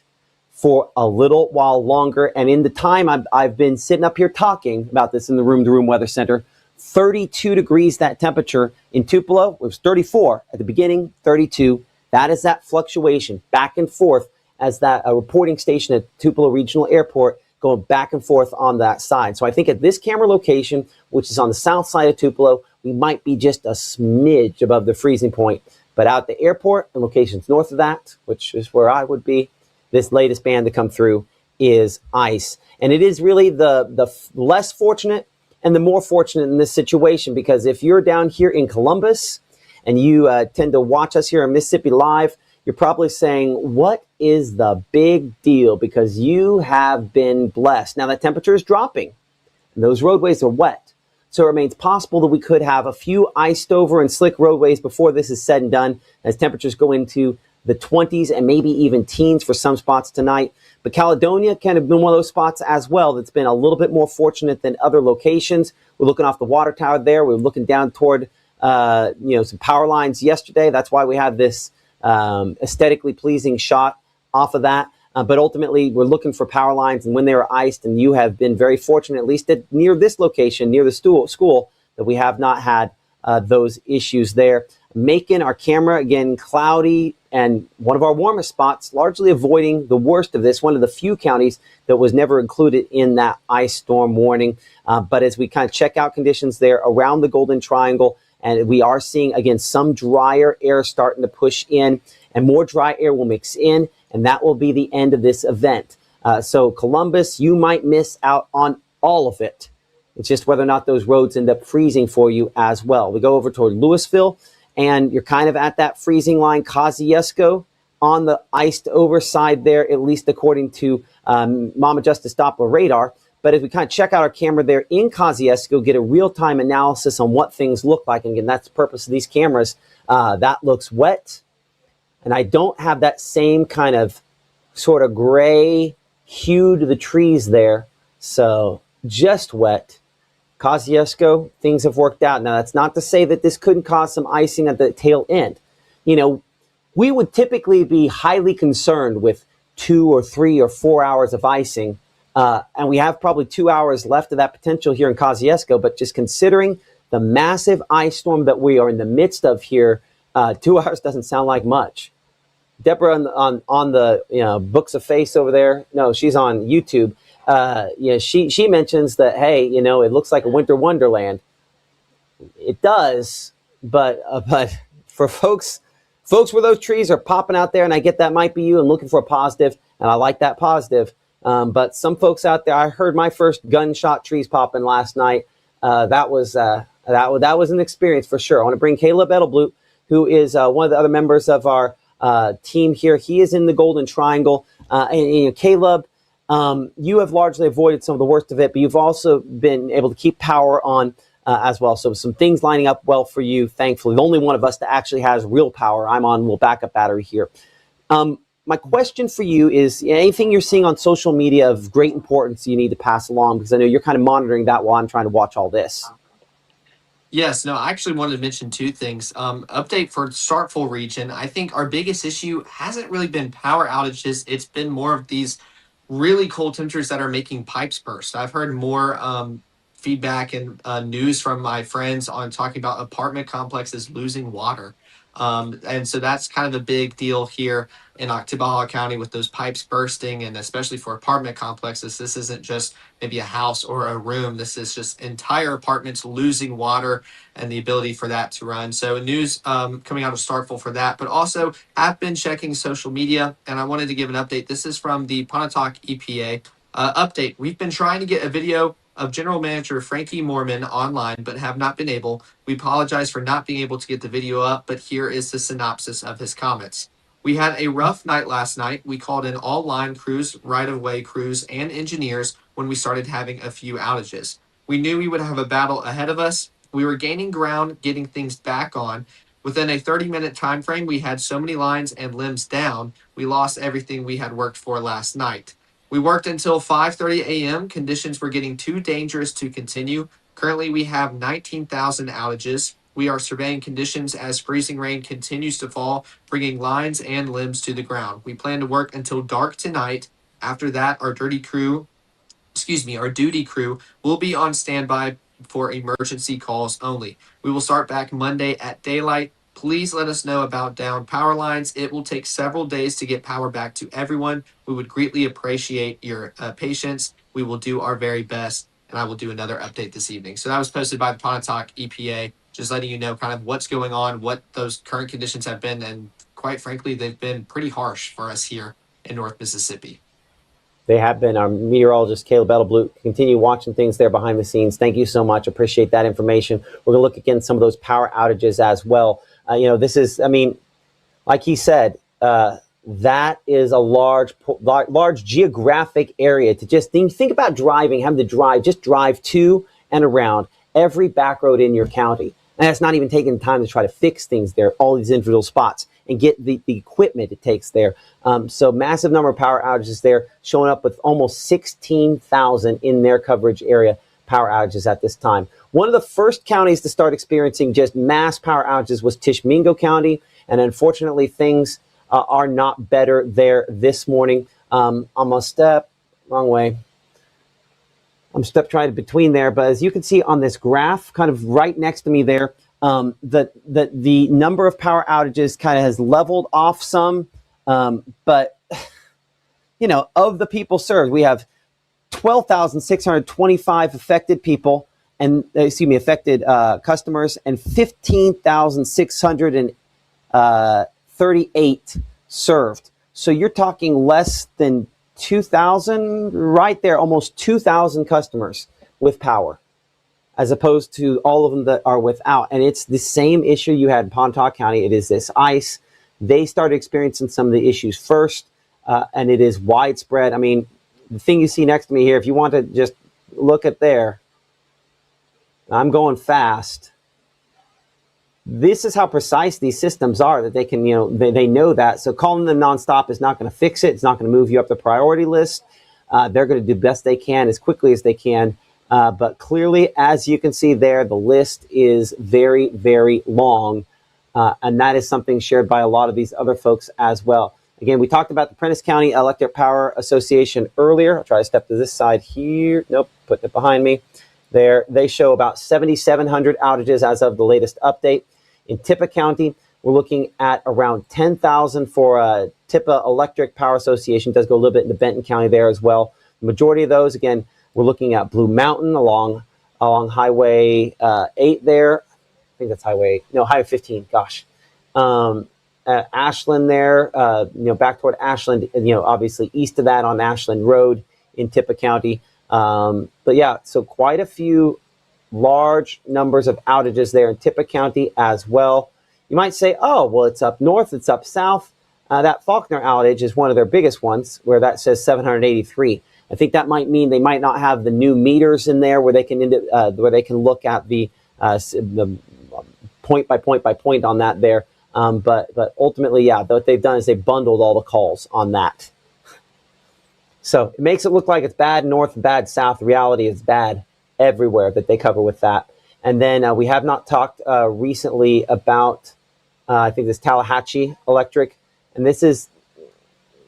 for a little while longer. And in the time I've been sitting up here talking about this in the Room to Room Weather Center 32 degrees, that temperature. In Tupelo, it was 34 at the beginning, 32. That is that fluctuation back and forth as that reporting station at Tupelo Regional Airport going back and forth on that side. So I think at this camera location, which is on the south side of Tupelo, we might be just a smidge above the freezing point. But out at the airport and locations north of that, which is where I would be, this latest band to come through is ice. And it is really the less fortunate and the more fortunate in this situation, because if you're down here in Columbus and you tend to watch us here in Mississippi Live, you're probably saying, what is the big deal? Because you have been blessed. Now, that temperature is dropping, and those roadways are wet. So it remains possible that we could have a few iced over and slick roadways before this is said and done, as temperatures go into the 20s and maybe even teens for some spots tonight. But Caledonia kind of been one of those spots as well that's been a little bit more fortunate than other locations. We're looking off the water tower there. We're looking down toward some power lines yesterday. That's why we have this aesthetically pleasing shot off of that. But ultimately, we're looking for power lines, and when they are iced, and you have been very fortunate, at least near this location, near the school, that we have not had those issues there. Macon, our camera, again, cloudy, and one of our warmest spots, largely avoiding the worst of this, one of the few counties that was never included in that ice storm warning. But as we kind of check out conditions there around the Golden Triangle, and we are seeing, again, some drier air starting to push in, and more dry air will mix in, and that will be the end of this event. So Columbus, you might miss out on all of it. It's just whether or not those roads end up freezing for you as well. We go over toward Louisville, and you're kind of at that freezing line. Kosciuszko on the iced over side there, at least according to Mama Justice Doppler radar. But if we kind of check out our camera there in Kosciuszko, get a real-time analysis on what things look like. And again, that's the purpose of these cameras. That looks wet. And I don't have that same kind of sort of gray hue to the trees there. So just wet. Kosciuszko, things have worked out. Now, that's not to say that this couldn't cause some icing at the tail end. You know, we would typically be highly concerned with 2 or 3 or 4 hours of icing. And we have probably 2 hours left of that potential here in Kosciuszko. But just considering the massive ice storm that we are in the midst of here, 2 hours doesn't sound like much. Deborah on the Books of Face over there. No, she's on YouTube. She mentions that, hey, it looks like a winter wonderland. It does, but for folks where those trees are popping out there, and I get that might be you and looking for a positive, and I like that positive. But some folks out there, I heard my first gunshot trees popping last night. That was an experience for sure. I want to bring Caleb Edelblut, who is one of the other members of our team here. He is in the Golden Triangle, and Caleb. You have largely avoided some of the worst of it, but you've also been able to keep power on as well. So some things lining up well for you, thankfully. The only one of us that actually has real power. I'm on a little backup battery here. My question for you is, anything you're seeing on social media of great importance you need to pass along? Because I know you're kind of monitoring that while I'm trying to watch all this. Yes, no, I actually wanted to mention two things. Update for Starkville region. I think our biggest issue hasn't really been power outages. It's been more of these really cold temperatures that are making pipes burst. I've heard more feedback and news from my friends on talking about apartment complexes losing water. And so that's kind of a big deal here in Oktibbeha County with those pipes bursting, and especially for apartment complexes. This isn't just maybe a house or a room. This is just entire apartments losing water and the ability for that to run. So news coming out of Starkville for that, but also I've been checking social media, and I wanted to give an update. This is from the Pontotoc EPA update. We've been trying to get a video of General Manager Frankie Moorman online, but have not been able. We apologize for not being able to get the video up, but here is the synopsis of his comments. We had a rough night last night. We called in all line crews, right-of-way crews, and engineers when we started having a few outages. We knew we would have a battle ahead of us. We were gaining ground, getting things back on. Within a 30-minute time frame, we had so many lines and limbs down, we lost everything we had worked for last night. We worked until 5:30 a.m. Conditions were getting too dangerous to continue. Currently, we have 19,000 outages. We are surveying conditions as freezing rain continues to fall, bringing lines and limbs to the ground. We plan to work until dark tonight. After that, our duty crew will be on standby for emergency calls only. We will start back Monday at daylight. Please let us know about down power lines. It will take several days to get power back to everyone. We would greatly appreciate your patience. We will do our very best, and I will do another update this evening. So that was posted by the Pontotoc EPA, just letting you know kind of what's going on, what those current conditions have been, and quite frankly, they've been pretty harsh for us here in North Mississippi. They have been. Our meteorologist, Caleb Edelblut, continue watching things there behind the scenes. Thank you so much. Appreciate that information. We're going to look again at some of those power outages as well. This is, like he said, that is a large geographic area to just think about driving, having to just drive to and around every back road in your county. And that's not even taking the time to try to fix things there, all these individual spots, and get the equipment it takes there. So massive number of power outages there, showing up with almost 16,000 in their coverage area power outages at this time. One of the first counties to start experiencing just mass power outages was Tishomingo County, and unfortunately things are not better there this morning. I'm a step, wrong way. I'm step trying between there, but as you can see on this graph, kind of right next to me there, the number of power outages kind of has leveled off some, but of the people served, we have 12,625 affected people, and affected customers, and 15,638 served. So you're talking less than 2,000 right there, almost 2,000 customers with power, as opposed to all of them that are without. And it's the same issue you had in Pontotoc County. It is this ice. They started experiencing some of the issues first, and it is widespread. The thing you see next to me here, if you want to just look at there, I'm going fast. This is how precise these systems are, that they can, they know that. So calling them nonstop is not going to fix it. It's not going to move you up the priority list. They're going to do the best they can as quickly as they can. But clearly, as you can see there, the list is very, very long. And that is something shared by a lot of these other folks as well. Again, we talked about the Prentiss County Electric Power Association earlier. I'll try to step to this side here. Nope, putting it behind me. There, they show about 7,700 outages as of the latest update. In Tippah County, we're looking at around 10,000 for Tippah Electric Power Association. It does go a little bit into Benton County there as well. The majority of those, again, we're looking at Blue Mountain along Highway 8 there. I think that's Highway 15. Gosh. Ashland there, back toward Ashland, obviously east of that on Ashland Road in Tippah County. But yeah, so quite a few large numbers of outages there in Tippah County as well. You might say, oh, well, it's up north, it's up south. That Faulkner outage is one of their biggest ones, where that says 783. I think that might mean they might not have the new meters in there where they can look at the point by point on that there. But ultimately, yeah, what they've done is they've bundled all the calls on that. So it makes it look like it's bad north and bad south. The reality is bad everywhere that they cover with that. And then we have not talked recently about, I think this Tallahatchie Electric. And this is,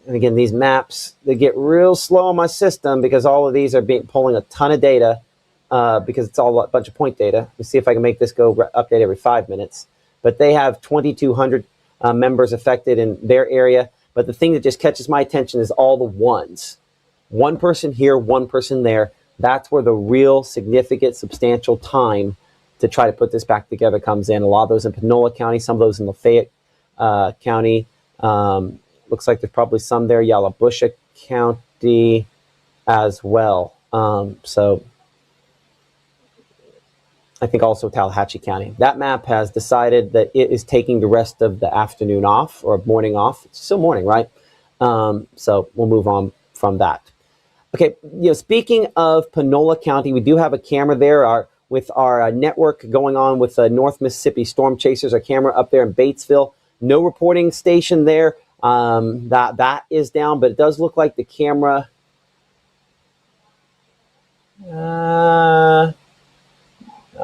and again, these maps, they get real slow on my system because all of these are pulling a ton of data because it's all a bunch of point data. Let's see if I can make this go update every 5 minutes. But they have 2,200 members affected in their area. But the thing that just catches my attention is all the ones. One person here, one person there. That's where the real significant, substantial time to try to put this back together comes in. A lot of those in Panola County, some of those in Lafayette County. Looks like there's probably some there, Yalobusha County as well. So I think also Tallahatchie County. That map has decided that it is taking the rest of the afternoon off or morning off. It's still morning, right? So we'll move on from that. Okay, speaking of Panola County, we do have a camera there with our network going on with North Mississippi Storm Chasers, our camera up there in Batesville. No reporting station there. That is down, but it does look like the camera.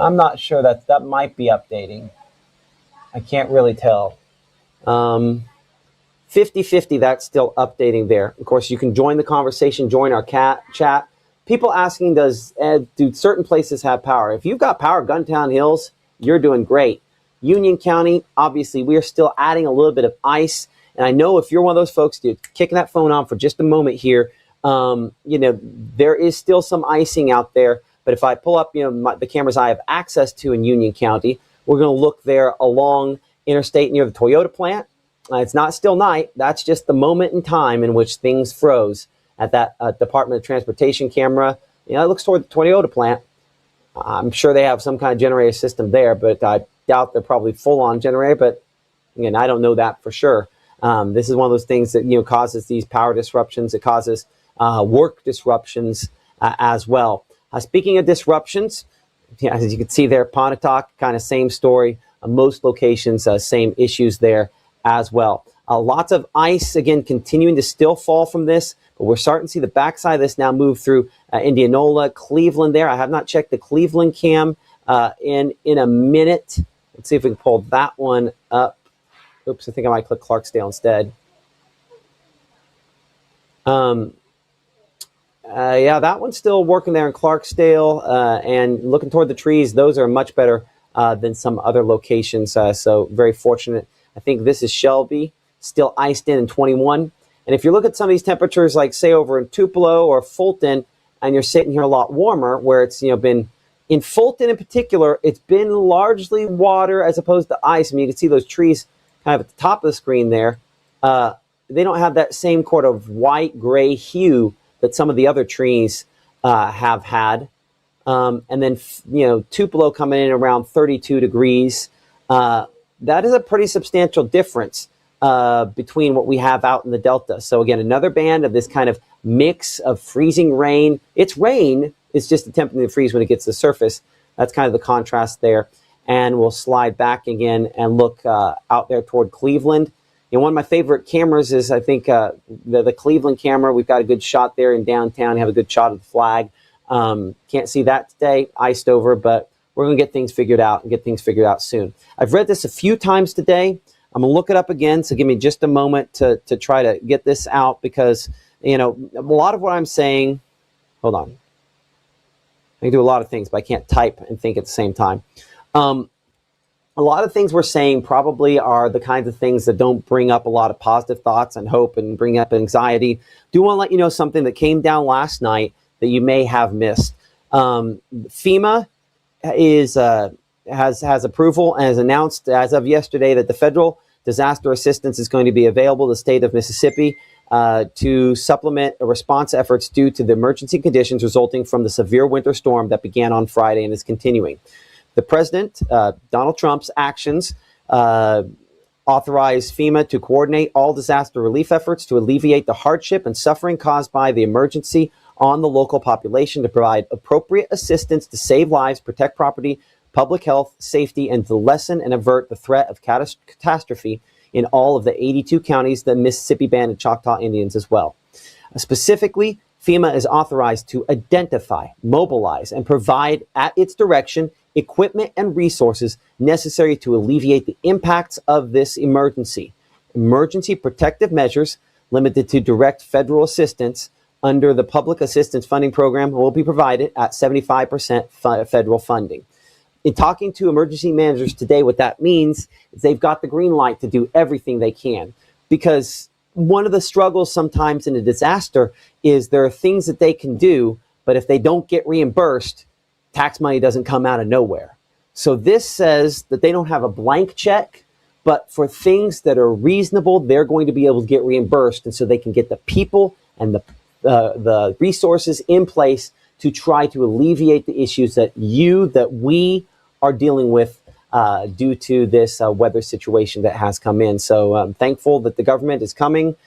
I'm not sure that might be updating. I can't really tell. 50-50, that's still updating there. Of course, you can join the conversation, join our chat. people asking, do certain places have power? If you've got power, Guntown Hills, you're doing great. Union County, obviously, we are still adding a little bit of ice. And I know if you're one of those folks, dude, kicking that phone on for just a moment here, there is still some icing out there. But if I pull up, the cameras I have access to in Union County, we're going to look there along Interstate near the Toyota plant. It's not still night. That's just the moment in time in which things froze at that Department of Transportation camera. It looks toward the Toyota plant. I'm sure they have some kind of generator system there, but I doubt they're probably full-on generator. But again, I don't know that for sure. This is one of those things that causes these power disruptions. It causes work disruptions as well. Speaking of disruptions, as you can see there, Pontotoc, kind of same story. Most locations, same issues there as well. Lots of ice, again, continuing to still fall from this, but we're starting to see the backside of this now move through Indianola, Cleveland there. I have not checked the Cleveland cam in a minute. Let's see if we can pull that one up. Oops, I think I might click Clarksdale instead. Yeah, that one's still working there in Clarksdale and looking toward the trees. Those are much better than some other locations. So very fortunate. I think this is Shelby, still iced in 21. And if you look at some of these temperatures, like say over in Tupelo or Fulton, and you're sitting here a lot warmer, where it's been in Fulton in particular, it's been largely water as opposed to ice. I mean, you can see those trees kind of at the top of the screen there. They don't have that same sort of white gray hue that some of the other trees have had. And then, Tupelo coming in around 32 degrees. That is a pretty substantial difference between what we have out in the Delta. So again, another band of this kind of mix of freezing rain. It's rain. It's just attempting to freeze when it gets to the surface. That's kind of the contrast there. And we'll slide back again and look out there toward Cleveland. One of my favorite cameras is, I think, the Cleveland camera. We've got a good shot there in downtown. Have a good shot of the flag. Can't see that today, iced over, but we're going to get things figured out and get things figured out soon. I've read this a few times today. I'm going to look it up again, so give me just a moment to try to get this out because, a lot of what I'm saying, hold on. I can do a lot of things, but I can't type and think at the same time. A lot of things we're saying probably are the kinds of things that don't bring up a lot of positive thoughts and hope and bring up anxiety. Do want to let you know something that came down last night that you may have missed. FEMA has approval and has announced as of yesterday that the federal disaster assistance is going to be available to the state of Mississippi to supplement response efforts due to the emergency conditions resulting from the severe winter storm that began on Friday and is continuing. The president, Donald Trump's actions authorized FEMA to coordinate all disaster relief efforts to alleviate the hardship and suffering caused by the emergency on the local population, to provide appropriate assistance to save lives, protect property, public health, safety, and to lessen and avert the threat of catastrophe in all of the 82 counties, the Mississippi Band and Choctaw Indians as well. Specifically, FEMA is authorized to identify, mobilize, and provide at its direction equipment and resources necessary to alleviate the impacts of this emergency. Emergency protective measures limited to direct federal assistance under the Public Assistance Funding Program will be provided at 75% federal funding. In talking to emergency managers today, what that means is they've got the green light to do everything they can, because one of the struggles sometimes in a disaster is there are things that they can do, but if they don't get reimbursed, tax money doesn't come out of nowhere. So this says that they don't have a blank check, but for things that are reasonable, they're going to be able to get reimbursed. And so they can get the people and the resources in place to try to alleviate the issues that we are dealing with due to this weather situation that has come in. So I'm thankful that the government is coming.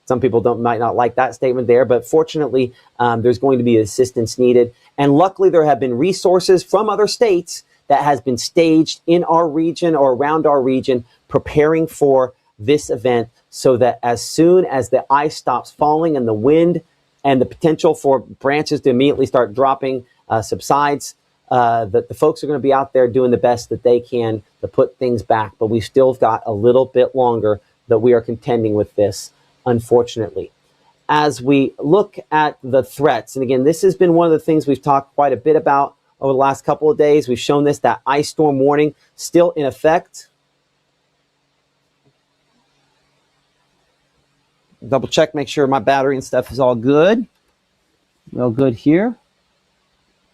Some people might not like that statement there, but fortunately, there's going to be assistance needed. And luckily, there have been resources from other states that has been staged in our region or around our region, preparing for this event, so that as soon as the ice stops falling and the wind and the potential for branches to immediately start dropping subsides, that the folks are going to be out there doing the best that they can to put things back. But we've still got a little bit longer that we are contending with this, unfortunately. as we look at the threats, and again, this has been one of the things we've talked quite a bit about over the last couple of days. We've shown this, that ice storm warning still in effect. Double check, make sure my battery and stuff is all good. All good here.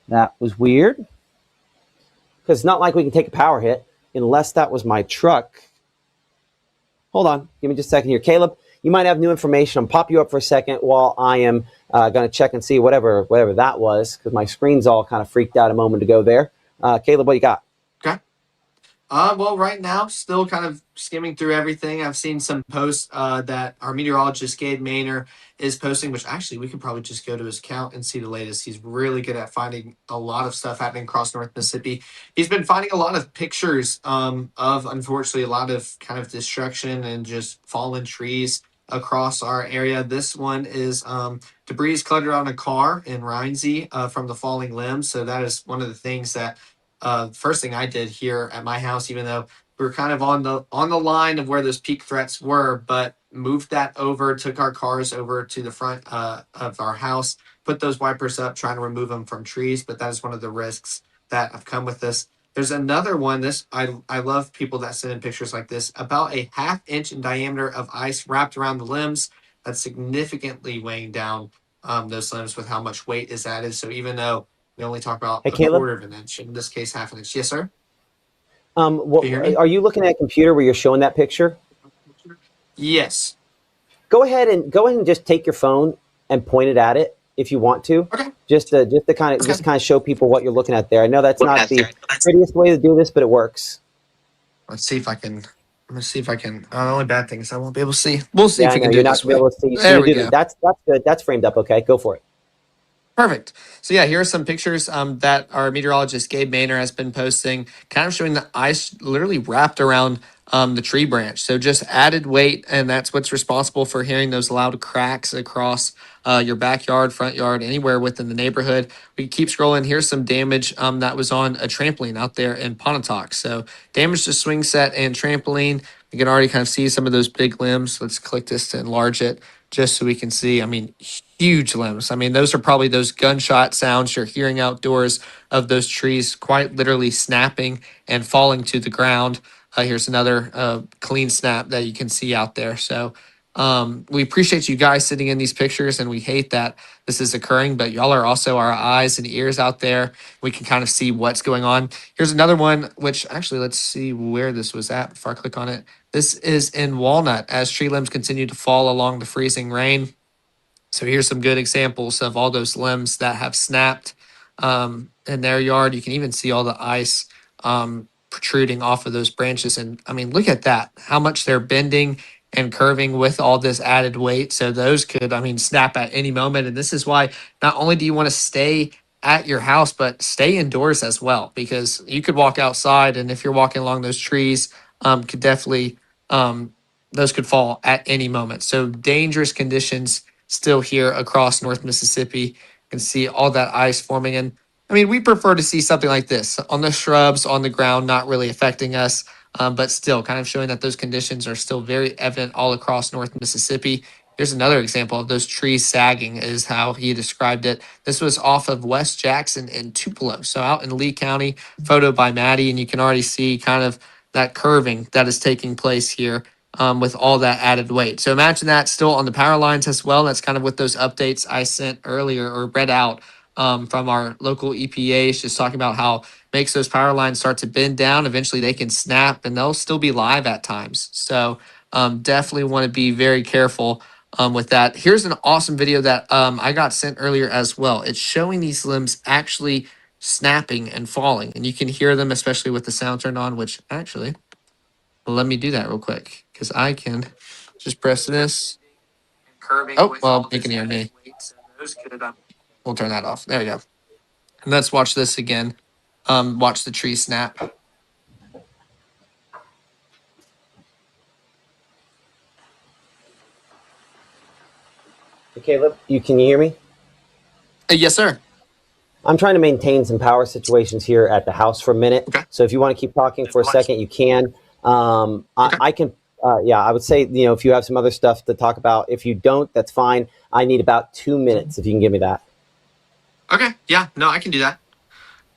That was weird. Because it's not like we can take a power hit unless that was my truck. Hold on, give me just a second here. Caleb, you might have new information. I'll pop you up for a second while I am going to check and see whatever that was, because my screen's all kind of freaked out a moment ago there. Caleb, what you got? Okay. Well, right now, still kind of skimming through everything. I've seen some posts that our meteorologist, Gabe Maynor, is posting, which actually we could probably just go to his account and see the latest. He's really good at finding a lot of stuff happening across North Mississippi. He's been finding a lot of pictures of, unfortunately, a lot of kind of destruction and just fallen trees across our area. This one is debris cluttered on a car in Rhinesey from the falling limbs. So that is one of the things that first thing I did here at my house, even though we were kind of on the line of where those peak threats were, but moved that over, took our cars over to the front of our house, put those wipers up, trying to remove them from trees. But that is one of the risks that have come with this. There's another one. I love people that send in pictures like this. About a 1/2 inch in diameter of ice wrapped around the limbs. That's significantly weighing down those limbs with how much weight is added. So even though we only talk about Hey, a Caleb? 1/4 of an inch, in this case 1/2 inch. Yes, sir. What, Can you hear me? are you looking at a computer where you're showing that picture? Yes. Go ahead and just take your phone and point it at it if you want to. Okay. Just to kind of show people what you're looking at there. I know that's not the prettiest way to do this, but it works. Let's see if I can. I'm gonna see if I can. The only bad thing is I won't be able to see. We'll see if we I can know do you're not this. gonna be able to see. So There you we do go. that. That's good. That's framed up. Okay, go for it. Perfect. So yeah, here are some pictures that our meteorologist Gabe Maynor has been posting, kind of showing the ice literally wrapped around the tree branch. So just added weight, and that's what's responsible for hearing those loud cracks across your backyard, front yard, anywhere within the neighborhood. We keep scrolling. Here's some damage that was on a trampoline out there in Pontotoc. So damage to swing set and trampoline. You can already kind of see some of those big limbs. Let's click this to enlarge it just so we can see. I mean, huge limbs. I mean, those are probably those gunshot sounds you're hearing outdoors of those trees quite literally snapping and falling to the ground. Here's another clean snap that you can see out there. So we appreciate you guys sitting in these pictures, and we hate that this is occurring, but y'all are also our eyes and ears out there. We can kind of see what's going on. Here's another one, which actually, let's see where this was at before I click on it. This is in Walnut as tree limbs continue to fall along the freezing rain. So here's some good examples of all those limbs that have snapped in their yard. You can even see all the ice protruding off of those branches. And I mean, look at that, how much they're bending and curving with all this added weight. So those could, I mean, snap at any moment. And this is why not only do you want to stay at your house, but stay indoors as well, because you could walk outside, and if you're walking along those trees, could definitely, those could fall at any moment. So dangerous conditions still here across North Mississippi. You can see all that ice forming. And I mean, we prefer to see something like this on the shrubs, on the ground, not really affecting us, but still kind of showing that those conditions are still very evident all across North Mississippi. Here's another example of those trees sagging, is how he described it. This was off of West Jackson and Tupelo, so out in Lee County, photo by Maddie, and you can already see kind of that curving that is taking place here with all that added weight. So imagine that still on the power lines as well. That's kind of what those updates I sent earlier or read out from our local EPAs, just talking about how makes those power lines start to bend down. Eventually they can snap, and they'll still be live at times. So definitely want to be very careful with that. Here's an awesome video that I got sent earlier as well. It's showing these limbs actually snapping and falling, and you can hear them, especially with the sound turned on, which actually, let me do that real quick, because I can just press this. Oh, well, you can hear me. We'll turn that off. There we go. And let's watch this again. Watch the tree snap. Hey, Caleb, can you hear me? Yes, sir. I'm trying to maintain some power situations here at the house for a minute. Okay. So if you want to keep talking for a second, you can. I can. I would say, if you have some other stuff to talk about. If you don't, that's fine. I need about 2 minutes if you can give me that. Okay. Yeah. No, I can do that.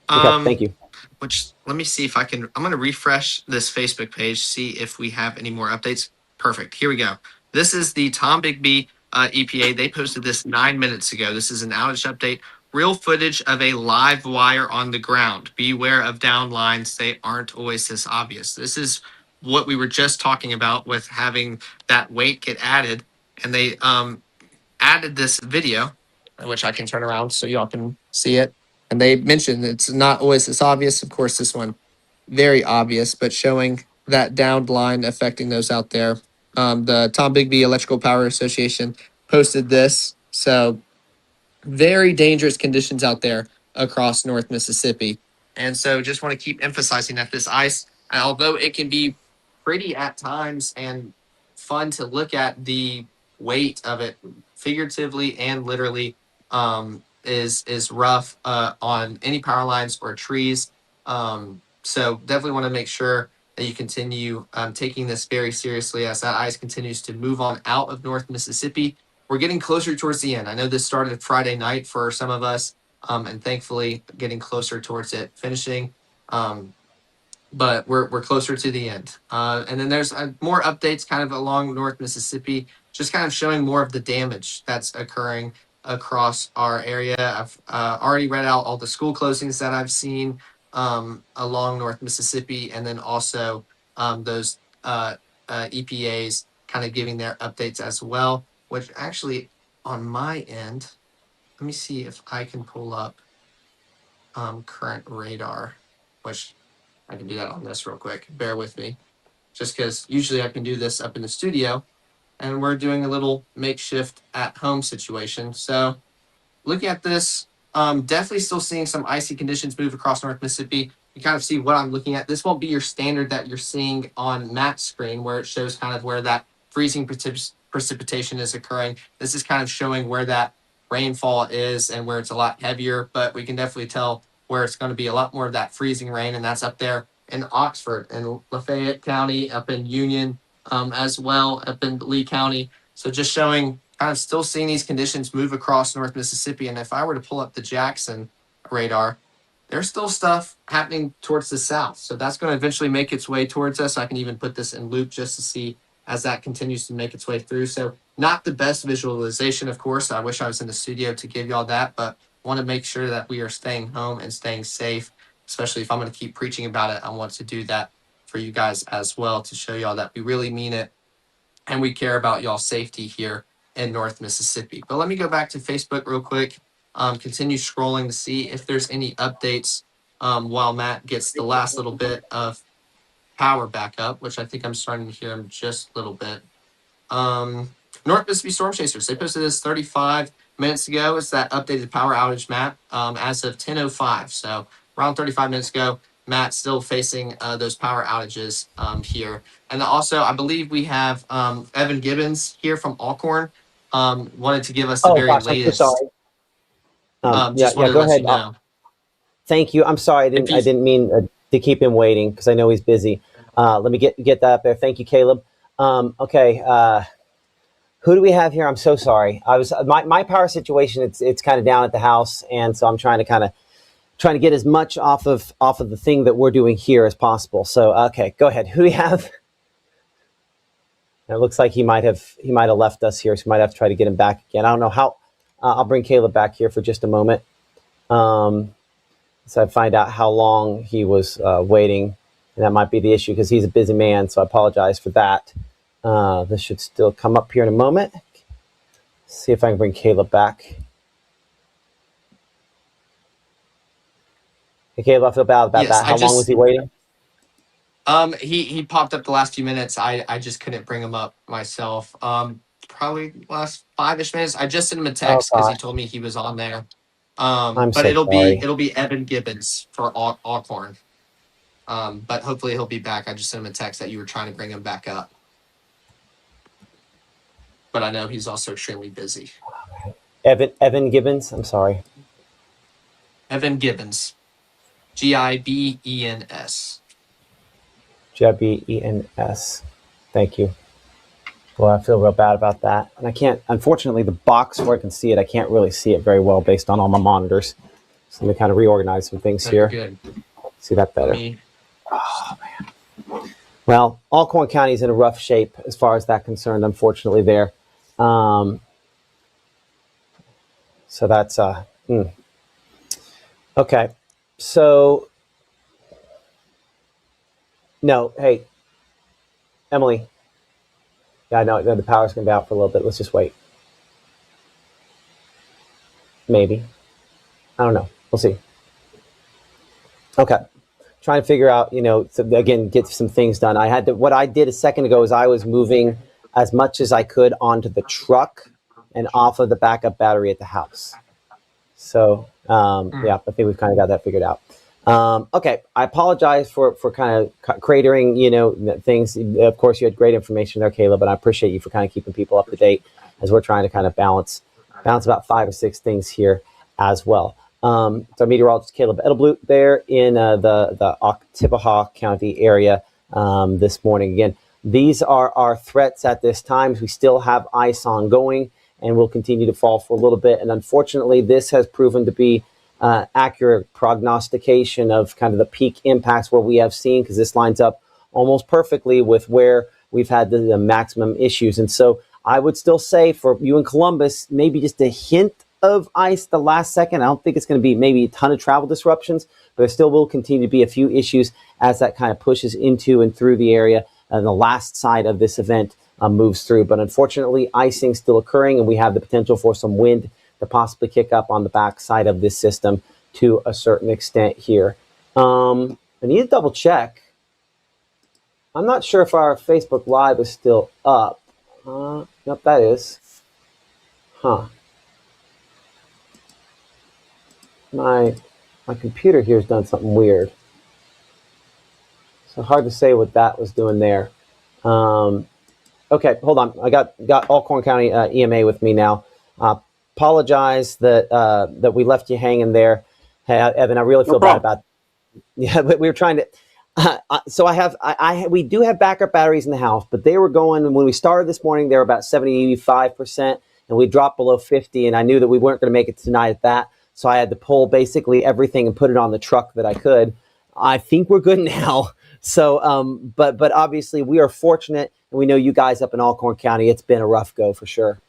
Okay, thank you. Which let me see if I can. I'm going to refresh this Facebook page, see if we have any more updates. Perfect. Here we go. This is the Tom Bigby EPA. They posted this 9 minutes ago. This is an outage update. Real footage of a live wire on the ground. Beware of down lines. They aren't always this obvious. This is what we were just talking about with having that weight get added. And they added this video, which I can turn around so y'all can see it. And they mentioned it's not always this obvious. Of course, this one very obvious, but showing that downed line affecting those out there. The Tom Bigby Electrical Power Association posted this. So very dangerous conditions out there across North Mississippi. And so just want to keep emphasizing that this ice, although it can be pretty at times and fun to look at, the weight of it figuratively and literally is rough on any power lines or trees. So definitely want to make sure that you continue taking this very seriously as that ice continues to move on out of North Mississippi. We're getting closer towards the end. I know this started Friday night for some of us, and thankfully getting closer towards it finishing. But we're closer to the end. And then there's more updates kind of along North Mississippi, just kind of showing more of the damage that's occurring across our area. I've already read out all the school closings that I've seen along North Mississippi, and then also those EPAs kind of giving their updates as well, which actually on my end, let me see if I can pull up current radar, which I can do that on this real quick. Bear with me, just because usually I can do this up in the studio, and we're doing a little makeshift at home situation. So looking at this, definitely still seeing some icy conditions move across North Mississippi. You kind of see what I'm looking at. This won't be your standard that you're seeing on Matt's screen, where it shows kind of where that freezing precipitation is occurring. This is kind of showing where that rainfall is and where it's a lot heavier, but we can definitely tell where it's going to be a lot more of that freezing rain, and that's up there in Oxford and Lafayette County, up in Union as well, up in Lee County. So just showing kind of still seeing these conditions move across North Mississippi. And if I were to pull up the Jackson radar, there's still stuff happening towards the south. So that's going to eventually make its way towards us. I can even put this in loop just to see as that continues to make its way through. So not the best visualization, of course. I wish I was in the studio to give y'all that, but want to make sure that we are staying home and staying safe, especially if I'm going to keep preaching about it. I want to do that for you guys as well, to show y'all that we really mean it and we care about y'all's safety here in North Mississippi. But let me go back to Facebook real quick, continue scrolling to see if there's any updates while Matt gets the last little bit of power back up, which I think I'm starting to hear him just a little bit. North Mississippi Storm Chasers, they posted this 35 minutes ago. It's that updated power outage map as of 10:05. So around 35 minutes ago, Matt still facing those power outages here. And also, I believe we have Evan Gibbons here from Alcorn. Wanted to give us the very latest. I'm so sorry. Just Go let ahead. you know. Thank you. I'm sorry. I didn't mean to keep him waiting because I know he's busy. Let me get that up there. Thank you, Caleb. Okay. Who do we have here? I'm so sorry. I was my power situation. It's kind of down at the house, and so I'm trying to get as much off of the thing that we're doing here as possible. So okay, go ahead. Who do we have? It looks like he might have left us here, so we might have to try to get him back again. I don't know how. I'll bring Caleb back here for just a moment. So I find out how long he was waiting, and that might be the issue because he's a busy man. So I apologize for that. This should still come up here in a moment. See if I can bring Caleb back. Hey, Caleb, I feel bad about that. How long was he waiting? He popped up the last few minutes. I just couldn't bring him up myself. Probably last 5-ish minutes. I just sent him a text because he told me he was on there. But it'll be Evan Gibbons for Alcorn. But hopefully he'll be back. I just sent him a text that you were trying to bring him back up. But I know he's also extremely busy. Evan Gibbons. I'm sorry. Evan Gibbons. Gibbens. Gibbens. Thank you. Well, I feel real bad about that. And I can't, unfortunately, the box where I can see it, I can't really see it very well based on all my monitors. So let me kind of reorganize some things here. Good. See that better. Oh, man. Well, Alcorn County is in a rough shape as far as that concerned, unfortunately, there. So that's, okay. So, no, hey, Emily. Yeah, I know the power's going to be out for a little bit. Let's just wait. Maybe. I don't know. We'll see. Okay. Trying to figure out, again, get some things done. What I did a second ago is I was moving as much as I could onto the truck and off of the backup battery at the house. So, yeah, I think we've kind of got that figured out. Okay. I apologize for kind of cratering, things. Of course, you had great information there, Caleb, and I appreciate you for kind of keeping people up to date as we're trying to kind of balance about 5 or 6 things here as well. So meteorologist Caleb Edelblut there in the Oktibbeha County area this morning. Again, these are our threats at this time. We still have ice ongoing and will continue to fall for a little bit. And unfortunately, this has proven to be accurate prognostication of kind of the peak impacts where we have seen, because this lines up almost perfectly with where we've had the maximum issues. And so I would still say for you in Columbus, maybe just a hint of ice the last second. I don't think it's going to be maybe a ton of travel disruptions, but there still will continue to be a few issues as that kind of pushes into and through the area and the last side of this event moves through. But unfortunately, icing still occurring, and we have the potential for some wind to possibly kick up on the back side of this system to a certain extent here. I need to double check. I'm not sure if our Facebook Live is still up. Nope, that is. Huh. My computer here has done something weird. So hard to say what that was doing there. Okay, hold on. I got Alcorn County EMA with me now. Apologize that we left you hanging there. Hey, Evan, I really feel bad about. Yeah, but we were trying to. So we do have backup batteries in the house, but they were going when we started this morning. They were about 75%, and we dropped below 50. And I knew that we weren't going to make it tonight at that. So I had to pull basically everything and put it on the truck that I could. I think we're good now. So, but obviously we are fortunate, and we know you guys up in Alcorn County, it's been a rough go for sure.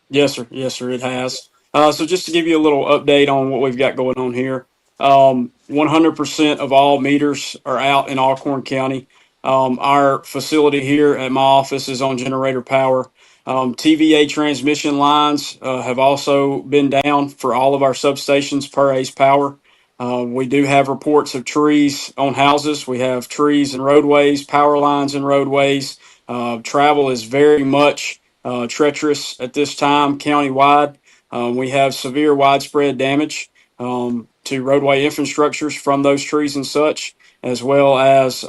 Yes, sir. Yes, sir. It has. So just to give you a little update on what we've got going on here, 100% of all meters are out in Alcorn County. Our facility here at my office is on generator power. TVA transmission lines have also been down for all of our substations per ACE Power. We do have reports of trees on houses. We have trees in roadways, power lines in roadways. Travel is very much treacherous at this time countywide. We have severe widespread damage to roadway infrastructures from those trees and such, as well as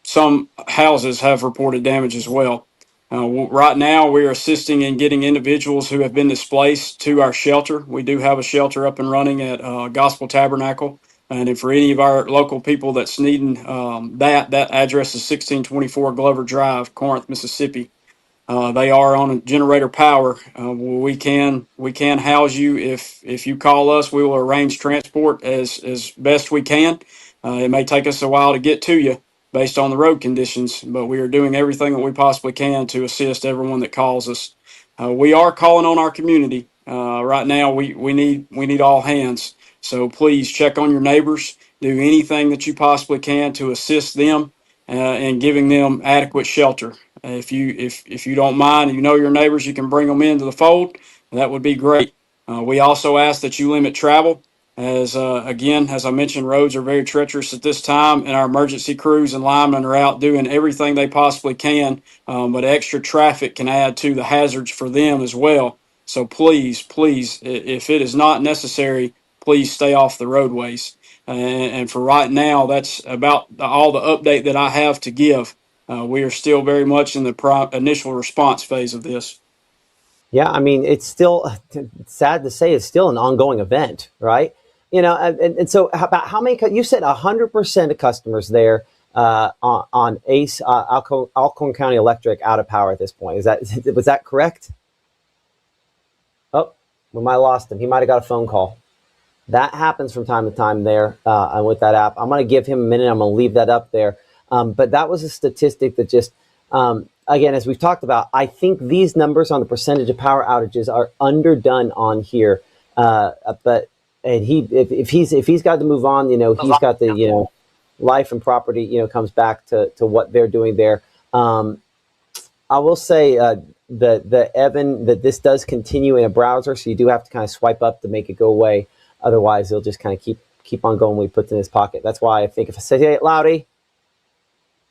some houses have reported damage as well. Right now, we are assisting in getting individuals who have been displaced to our shelter. We do have a shelter up and running at Gospel Tabernacle. And for any of our local people that's needing that address is 1624 Glover Drive, Corinth, Mississippi. They are on a generator power. We can house you if you call us. We will arrange transport as best we can. It may take us a while to get to you based on the road conditions, but we are doing everything that we possibly can to assist everyone that calls us. We are calling on our community right now. We need all hands. So please check on your neighbors. Do anything that you possibly can to assist them and giving them adequate shelter. If you don't mind, and you know your neighbors, you can bring them into the fold. That would be great. We also ask that you limit travel, as again, as I mentioned, roads are very treacherous at this time, and our emergency crews and linemen are out doing everything they possibly can. But extra traffic can add to the hazards for them as well. So please, if it is not necessary, please stay off the roadways. And for right now, that's about all the update that I have to give. We are still very much in the initial response phase of this. Yeah, I mean, it's still sad to say it's still an ongoing event, right? And so about how many, you said 100% of customers there on ACE, Alcorn County Electric out of power at this point. Was that correct? Oh, we might have lost him. He might have got a phone call. That happens from time to time there with that app. I'm going to give him a minute. I'm going to leave that up there. But that was a statistic that just, again, as we've talked about, I think these numbers on the percentage of power outages are underdone on here. But if he's got to move on, he's got the, life and property, comes back to what they're doing there. I will say the Evan, that this does continue in a browser, so you do have to kind of swipe up to make it go away. Otherwise, he'll just kind of keep on going when he puts it in his pocket. That's why I think if I say, "Hey, Loudy,"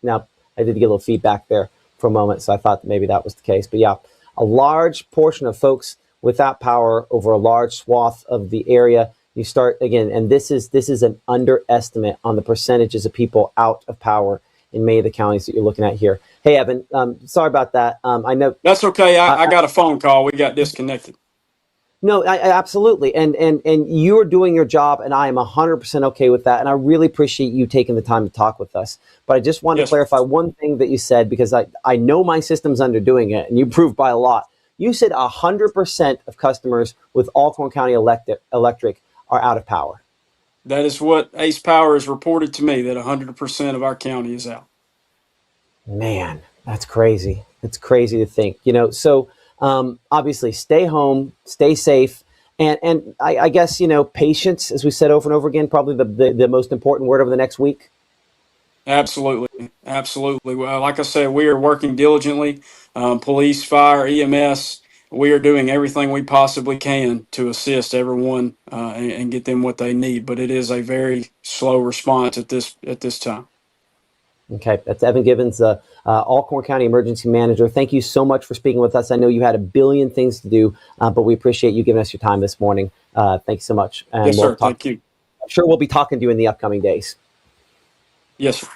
now I did get a little feedback there for a moment, so I thought maybe that was the case. But yeah, a large portion of folks without power over a large swath of the area. You start again, and this is an underestimate on the percentages of people out of power in many of the counties that you're looking at here. Hey, Evan, sorry about that. I know that's okay. I got a phone call. We got disconnected. No, I absolutely, and you're doing your job, and I am 100% okay with that, and I really appreciate you taking the time to talk with us. But I just wanted to clarify one thing that you said, because I know my system's underdoing it, and you proved by a lot. You said 100% of customers with Alcorn County Electric are out of power. That is what Ace Power has reported to me, that 100% of our county is out. Man, that's crazy. It's crazy to think, so obviously stay home, stay safe. And I guess, patience, as we said over and over again, probably the most important word over the next week. Absolutely. Absolutely. Well, like I said, we are working diligently. Police, fire, EMS, we are doing everything we possibly can to assist everyone and get them what they need. But it is a very slow response at this time. Okay, that's Evan Givens, Alcorn County Emergency Manager. Thank you so much for speaking with us. I know you had a billion things to do, but we appreciate you giving us your time this morning. Thank you so much. And yes, sir. Thank you. I'm sure we'll be talking to you in the upcoming days. Yes, sir.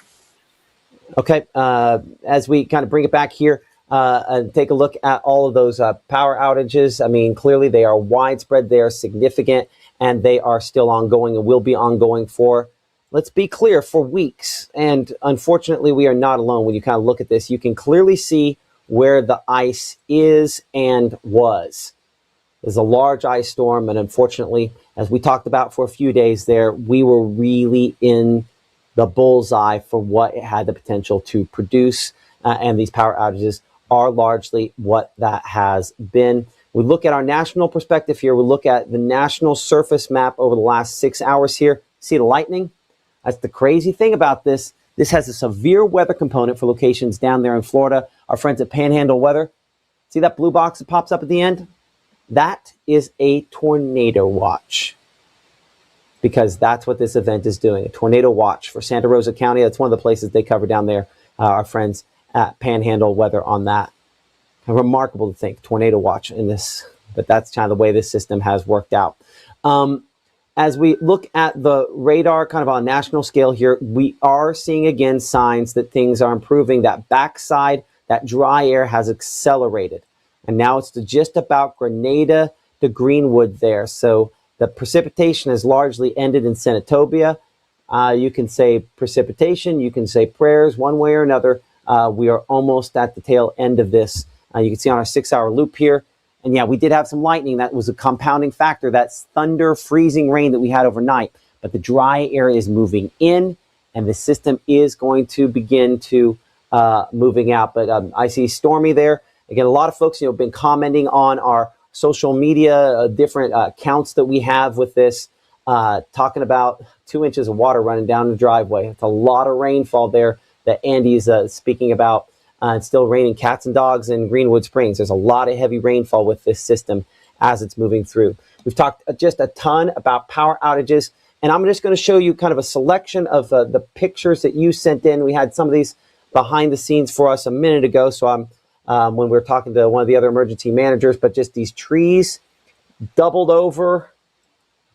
Okay, as we kind of bring it back here and take a look at all of those power outages, I mean, clearly they are widespread, they are significant, and they are still ongoing and will be ongoing for, let's be clear, for weeks. And unfortunately, we are not alone. When you kind of look at this, you can clearly see where the ice is and was. There's a large ice storm, and unfortunately, as we talked about for a few days there, we were really in the bullseye for what it had the potential to produce, and these power outages are largely what that has been. We look at our national perspective here. We look at the national surface map over the last 6 hours here. See the lightning? That's the crazy thing about this. This has a severe weather component for locations down there in Florida. Our friends at Panhandle Weather. See that blue box that pops up at the end? That is a tornado watch, because that's what this event is doing, a tornado watch for Santa Rosa County. That's one of the places they cover down there, our friends at Panhandle Weather on that. And remarkable to think, tornado watch in this, but that's kind of the way this system has worked out. As we look at the radar kind of on a national scale here, we are seeing again signs that things are improving. That backside, that dry air has accelerated. And now it's just about Grenada to Greenwood there. So the precipitation has largely ended in Senatobia. You can say precipitation, you can say prayers, one way or another. We are almost at the tail end of this. You can see on our 6-hour loop here. And yeah, we did have some lightning. That was a compounding factor. That's thunder, freezing rain that we had overnight. But the dry air is moving in, and the system is going to begin to moving out. But I see Stormy there. Again, a lot of folks, been commenting on our social media, different accounts that we have with this, talking about 2 inches of water running down the driveway. It's a lot of rainfall there that Andy's speaking about. It's still raining cats and dogs in Greenwood Springs. There's a lot of heavy rainfall with this system as it's moving through. We've talked just a ton about power outages, and I'm just going to show you kind of a selection of the pictures that you sent in. We had some of these behind the scenes for us a minute ago, so I'm when we were talking to one of the other emergency managers, but just these trees doubled over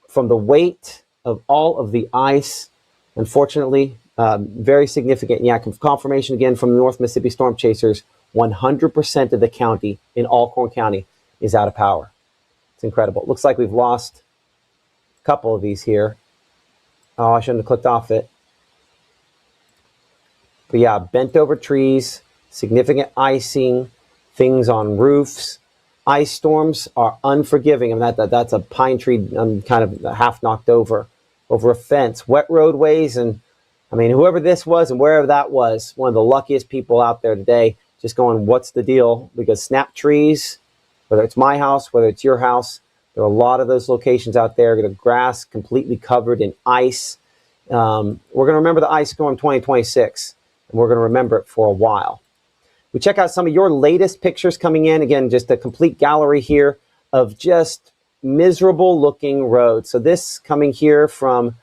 from the weight of all of the ice. Unfortunately, very significant. Yeah, confirmation again from the North Mississippi Storm Chasers, 100% of the county in Alcorn County is out of power. It's incredible. It looks like we've lost a couple of these here. Oh, I shouldn't have clicked off it. But yeah, bent over trees, significant icing, things on roofs. Ice storms are unforgiving. I mean, that's a pine tree kind of half knocked over a fence. Wet roadways, and I mean, whoever this was and wherever that was, one of the luckiest people out there today, just going, what's the deal? Because snap trees, whether it's my house, whether it's your house, there are a lot of those locations out there. The grass completely covered in ice. We're going to remember the ice storm 2026, and we're going to remember it for a while. We check out some of your latest pictures coming in. Again, just a complete gallery here of just miserable looking roads. So this coming here from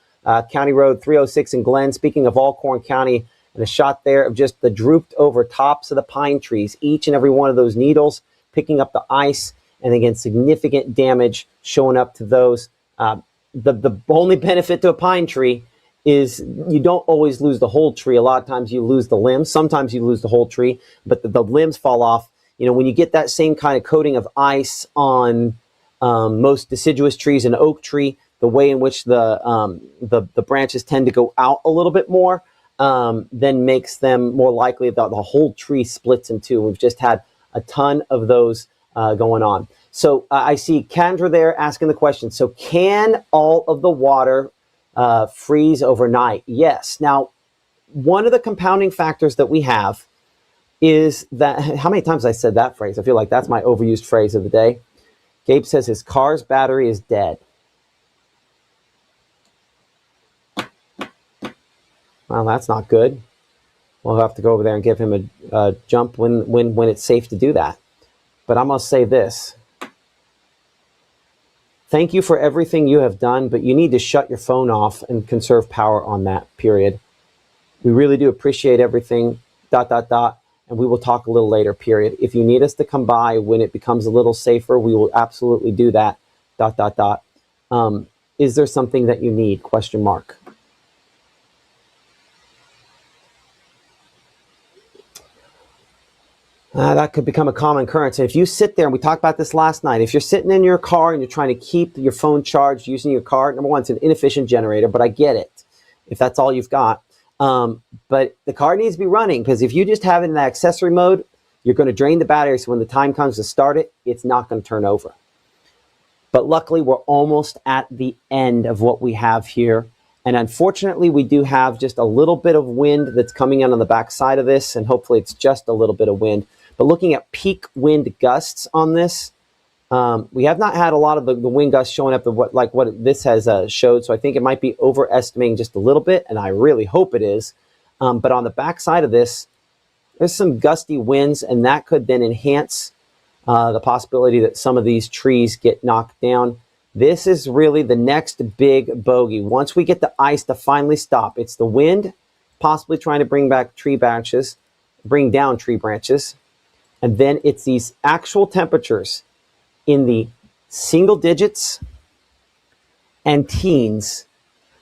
County Road 306 in Glen, speaking of Alcorn County, and a shot there of just the drooped over tops of the pine trees, each and every one of those needles picking up the ice, and again, significant damage showing up to those. The only benefit to a pine tree is you don't always lose the whole tree. A lot of times you lose the limbs. Sometimes you lose the whole tree, but the limbs fall off. You know, when you get that same kind of coating of ice on most deciduous trees, an oak tree, the way in which the branches tend to go out a little bit more, then makes them more likely that the whole tree splits in two. We've just had a ton of those going on. So I see Kendra there asking the question. So can all of the water freeze overnight? Yes. Now, one of the compounding factors that we have is that, how many times I said that phrase? I feel like that's my overused phrase of the day. Gabe says his car's battery is dead. Well, that's not good. We'll have to go over there and give him a jump when it's safe to do that. But I must say this. Thank you for everything you have done, but you need to shut your phone off and conserve power on that, period. We really do appreciate everything, ... And we will talk a little later, period. If you need us to come by when it becomes a little safer, we will absolutely do that, ... Is there something that you need? ? That could become a common occurrence. And if you sit there, and we talked about this last night, if you're sitting in your car and you're trying to keep your phone charged using your car, number one, it's an inefficient generator, but I get it if that's all you've got. But the car needs to be running, because if you just have it in that accessory mode, you're going to drain the battery. So when the time comes to start it, it's not going to turn over. But luckily, we're almost at the end of what we have here. And unfortunately, we do have just a little bit of wind that's coming in on the back side of this. And hopefully it's just a little bit of wind. But looking at peak wind gusts on this, we have not had a lot of the wind gusts showing up what this has showed. So I think it might be overestimating just a little bit, and I really hope it is. But on the back side of this, there's some gusty winds, and that could then enhance the possibility that some of these trees get knocked down. This is really the next big bogey. Once we get the ice to finally stop, it's the wind possibly trying to bring down tree branches. And then it's these actual temperatures in the single digits and teens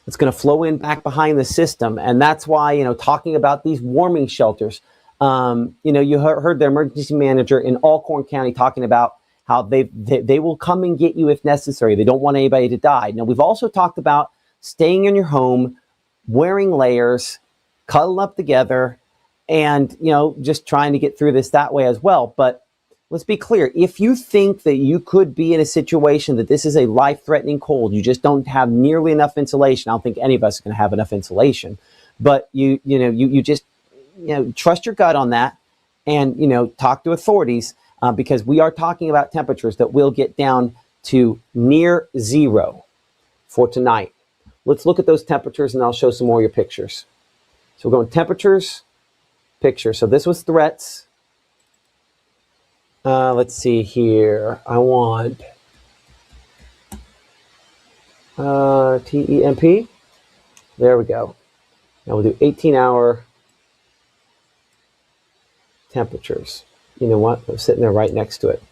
that's going to flow in back behind the system. And that's why, talking about these warming shelters, you heard the emergency manager in Alcorn County talking about how they will come and get you if necessary. They don't want anybody to die. Now, we've also talked about staying in your home, wearing layers, cuddling up together, and, just trying to get through this that way as well. But let's be clear. If you think that you could be in a situation that this is a life-threatening cold, you just don't have nearly enough insulation. I don't think any of us are going to have enough insulation. But you just trust your gut on that, and, talk to authorities, because we are talking about temperatures that will get down to near zero for tonight. Let's look at those temperatures, and I'll show some more of your pictures. So we're going temperatures, picture. So this was threats. Let's see here. I want TEMP. There we go. Now we'll do 18-hour temperatures. You know what? I'm sitting there right next to it.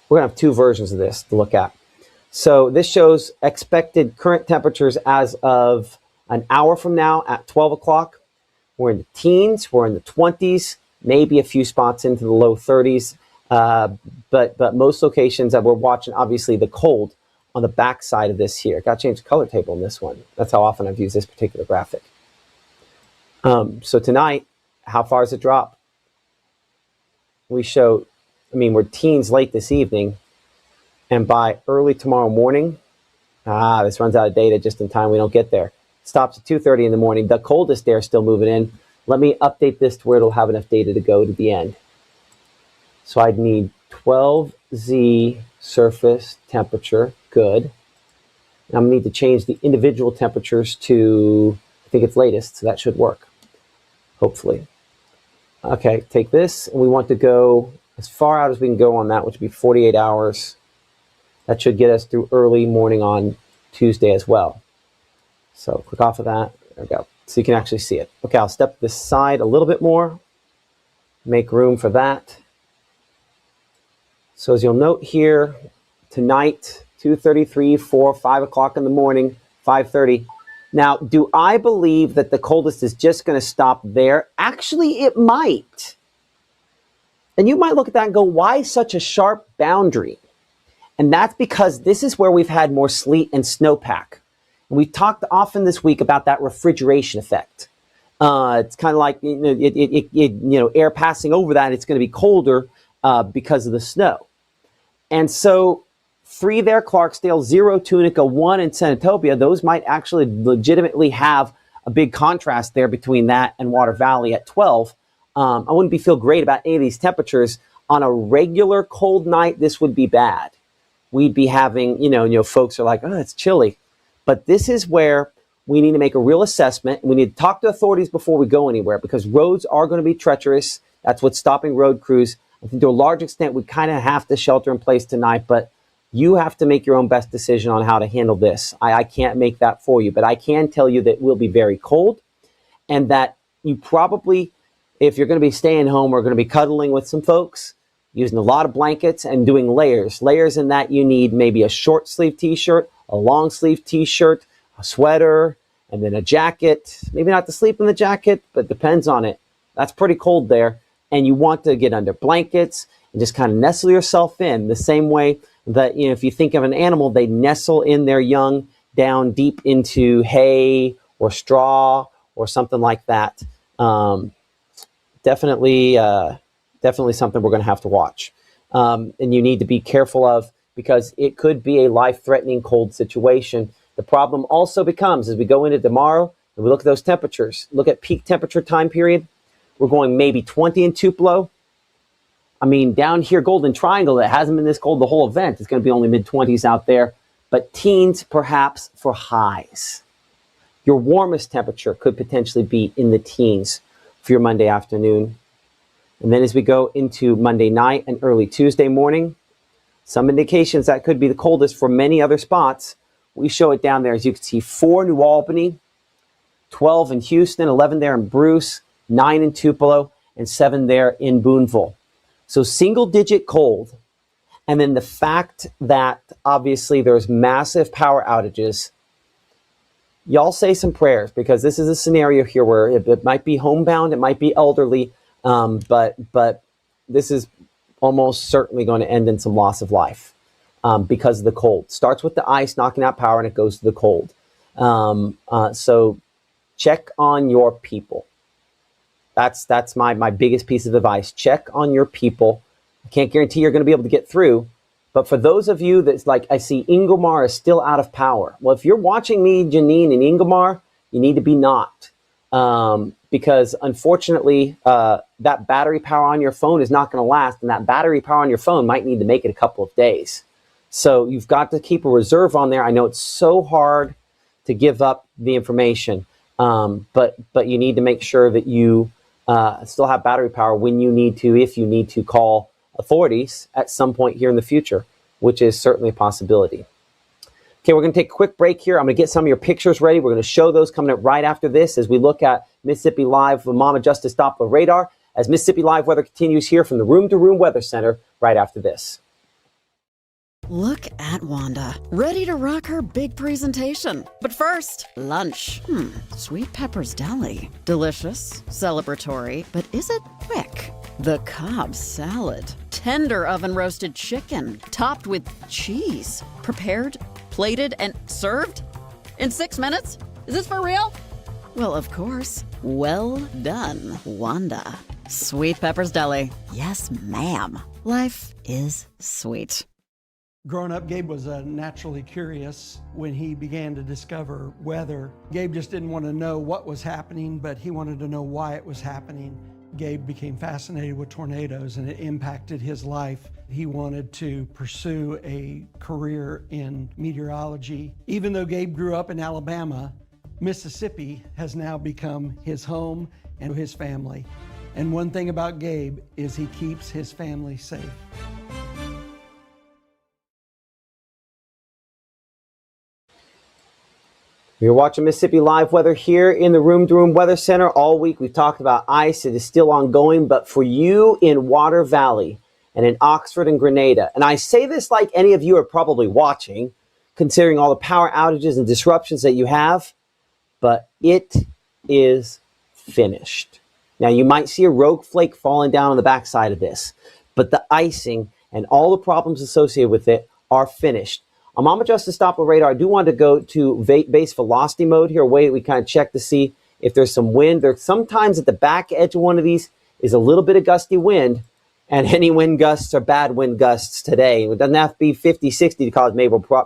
We're going to have two versions of this to look at. So this shows expected current temperatures as of an hour from now at 12 o'clock. We're in the teens, we're in the 20s, maybe a few spots into the low 30s. But most locations that we're watching, obviously the cold on the back side of this here. Got to change the color table in this one. That's how often I've used this particular graphic. So tonight, how far does it drop? We show, we're teens late this evening, and by early tomorrow morning, this runs out of data just in time we don't get there. Stops at 2:30 in the morning. The coldest air is still moving in. Let me update this to where it'll have enough data to go to the end. So I'd need 12Z surface temperature. Good. I'm going to need to change the individual temperatures to, I think it's latest, so that should work, hopefully. Okay, take this, and we want to go as far out as we can go on that, which would be 48 hours. That should get us through early morning on Tuesday as well. So click off of that. There we go. So you can actually see it. Okay, I'll step this side a little bit more. Make room for that. So as you'll note here, tonight, 2:33, 4, 5 o'clock in the morning, 5:30. Now, do I believe that the coldest is just going to stop there? Actually, it might. And you might look at that and go, why such a sharp boundary? And that's because this is where we've had more sleet and snowpack. And we've talked often this week about that refrigeration effect. It's kind of like air passing over that. It's going to be colder because of the snow. And so 3 there, Clarksdale, 0, Tunica, 1 in Senatobia. Those might actually legitimately have a big contrast there between that and Water Valley at 12. I wouldn't feel great about any of these temperatures. On a regular cold night, this would be bad. We'd be having, folks are like, oh, it's chilly. But this is where we need to make a real assessment. We need to talk to authorities before we go anywhere, because roads are going to be treacherous. That's what's stopping road crews. I think to a large extent, we kind of have to shelter in place tonight, but you have to make your own best decision on how to handle this. I can't make that for you, but I can tell you that it will be very cold, and that you probably, if you're going to be staying home or going to be cuddling with some folks, using a lot of blankets and doing layers. Layers in that you need maybe a short sleeve t-shirt, a long sleeve t-shirt, a sweater, and then a jacket. Maybe not to sleep in the jacket, but depends on it. That's pretty cold there. And you want to get under blankets and just kind of nestle yourself in the same way that, if you think of an animal, they nestle in their young down deep into hay or straw or something like that. Definitely something we're going to have to watch. And you need to be careful of, because it could be a life-threatening cold situation. The problem also becomes, as we go into tomorrow and we look at those temperatures, look at peak temperature time period, we're going maybe 20 in Tupelo. Down here, Golden Triangle, that hasn't been this cold the whole event. It's going to be only mid-20s out there, but teens perhaps for highs. Your warmest temperature could potentially be in the teens for your Monday afternoon. And then as we go into Monday night and early Tuesday morning, some indications that could be the coldest for many other spots. We show it down there. As you can see, 4 New Albany, 12 in Houston, 11 there in Bruce, 9 in Tupelo, and 7 there in Boonville. So single-digit cold. And then the fact that obviously there's massive power outages. Y'all say some prayers, because this is a scenario here where it might be homebound, it might be elderly, but this is almost certainly going to end in some loss of life because of the cold. Starts with the ice knocking out power, and it goes to the cold. So check on your people. That's my biggest piece of advice. Check on your people. I can't guarantee you're going to be able to get through, but for those of you that's like, I see Ingomar is still out of power. Well, if you're watching me, Janine, and Ingomar, you need to be not. Because unfortunately, that battery power on your phone is not going to last, and that battery power on your phone might need to make it a couple of days. So you've got to keep a reserve on there. I know it's so hard to give up the information, but you need to make sure that you still have battery power when you need to, if you need to call authorities at some point here in the future, which is certainly a possibility. Okay, we're going to take a quick break here. I'm going to get some of your pictures ready. We're going to show those coming up right after this as we look at Mississippi Live Mama Justice Doppler radar, as Mississippi Live weather continues here from the Room to Room Weather Center right after this. Look at Wanda, ready to rock her big presentation. But first, lunch. Sweet Pepper's Deli. Delicious, celebratory, but is it quick? The Cobb salad. Tender oven-roasted chicken, topped with cheese. Prepared, plated, and served in 6 minutes? Is this for real? Well, of course. Well done, Wanda. Sweet Pepper's Deli. Yes, ma'am. Life is sweet. Growing up, Gabe was naturally curious. When he began to discover weather, Gabe just didn't want to know what was happening, but he wanted to know why it was happening. Gabe became fascinated with tornadoes, and it impacted his life. He wanted to pursue a career in meteorology. Even though Gabe grew up in Alabama, Mississippi has now become his home and his family. And one thing about Gabe is he keeps his family safe. You're watching Mississippi Live Weather here in the Room to Room Weather Center all week. We've talked about ice. It is still ongoing, but for you in Water Valley and in Oxford and Grenada, and I say this like any of you are probably watching, considering all the power outages and disruptions that you have, but it is finished. Now, you might see a rogue flake falling down on the backside of this, but the icing and all the problems associated with it are finished. I'm on Justice Doppler radar. I do want to go to base velocity mode here, a way we kind of check to see if there's some wind. There's sometimes at the back edge of one of these is a little bit of gusty wind, and any wind gusts are bad wind gusts today. It doesn't have to be 50, 60 to cause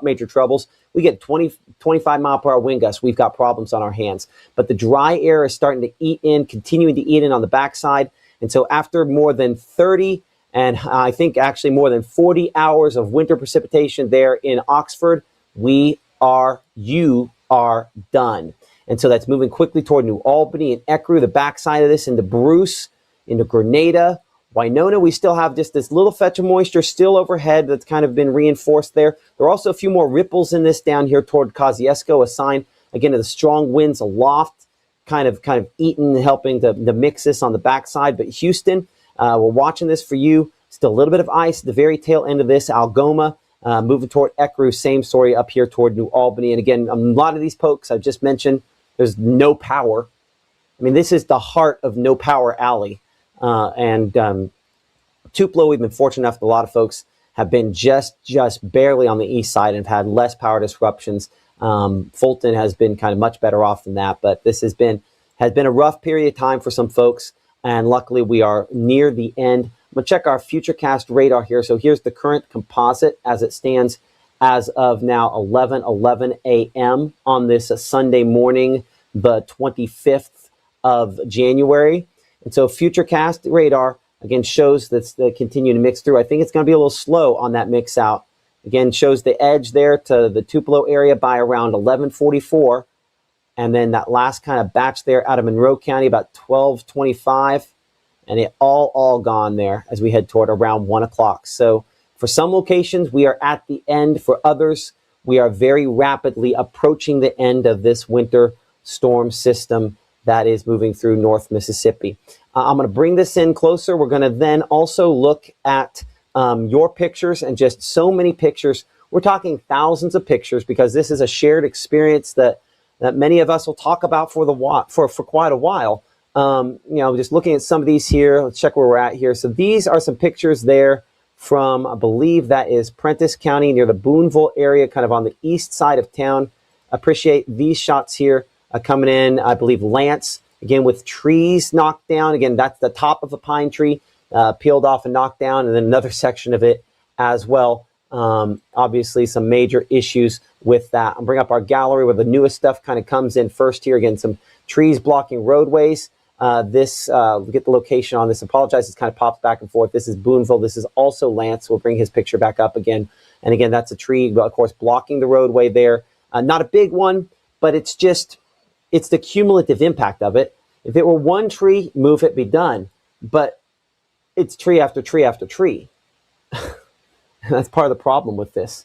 major troubles. We get 20, 25 mile per hour wind gusts. We've got problems on our hands. But the dry air is starting to eat in, continuing to eat in on the backside. And so after more than 30 and I think actually more than 40 hours of winter precipitation there in Oxford, you are done. And so that's moving quickly toward New Albany and Ecru, the backside of this, into Bruce, into Grenada. Winona, we still have just this little fetch of moisture still overhead that's kind of been reinforced there. There are also a few more ripples in this down here toward Kosciuszko, a sign, again, of the strong winds aloft, kind of eating, helping to mix this on the backside. But Houston, we're watching this for you. Still a little bit of ice at the very tail end of this. Algoma, moving toward Ecru, same story up here toward New Albany. And again, a lot of these pokes I've just mentioned, there's no power. I mean, this is the heart of No Power Alley. Tupelo, we've been fortunate enough that a lot of folks have been just barely on the east side and have had less power disruptions. Fulton has been kind of much better off than that, but this has been a rough period of time for some folks. And luckily, we are near the end. I'm going to check our Futurecast radar here. So here's the current composite as it stands as of now 11:11 a.m. on this Sunday morning, the 25th of January. And so Futurecast radar, again, shows that's continuing to mix through. I think it's going to be a little slow on that mix out. Again, shows the edge there to the Tupelo area by around 11:44. And then that last kind of batch there out of Monroe County, about 12:25, and it all gone there as we head toward around 1 o'clock. So for some locations, we are at the end. For others, we are very rapidly approaching the end of this winter storm system that is moving through North Mississippi. I'm going to bring this in closer. We're going to then also look at your pictures, and just so many pictures. We're talking thousands of pictures because this is a shared experience that many of us will talk about for quite a while. Just looking at some of these here, let's check where we're at here. So these are some pictures there from, I believe that is Prentiss County near the Boonville area, kind of on the east side of town. Appreciate these shots here coming in. I believe Lance, again, with trees knocked down. Again, that's the top of a pine tree peeled off and knocked down, and then another section of it as well. Obviously, some major issues with that. I'll bring up our gallery where the newest stuff kind of comes in first here. Again, some trees blocking roadways. Get the location on this. Apologize, it kind of pops back and forth. This is Boonville. This is also Lance. We'll bring his picture back up again. And again, that's a tree, of course, blocking the roadway there. Not a big one, but it's the cumulative impact of it. If it were one tree, move it, be done. But it's tree after tree after tree. That's part of the problem with this.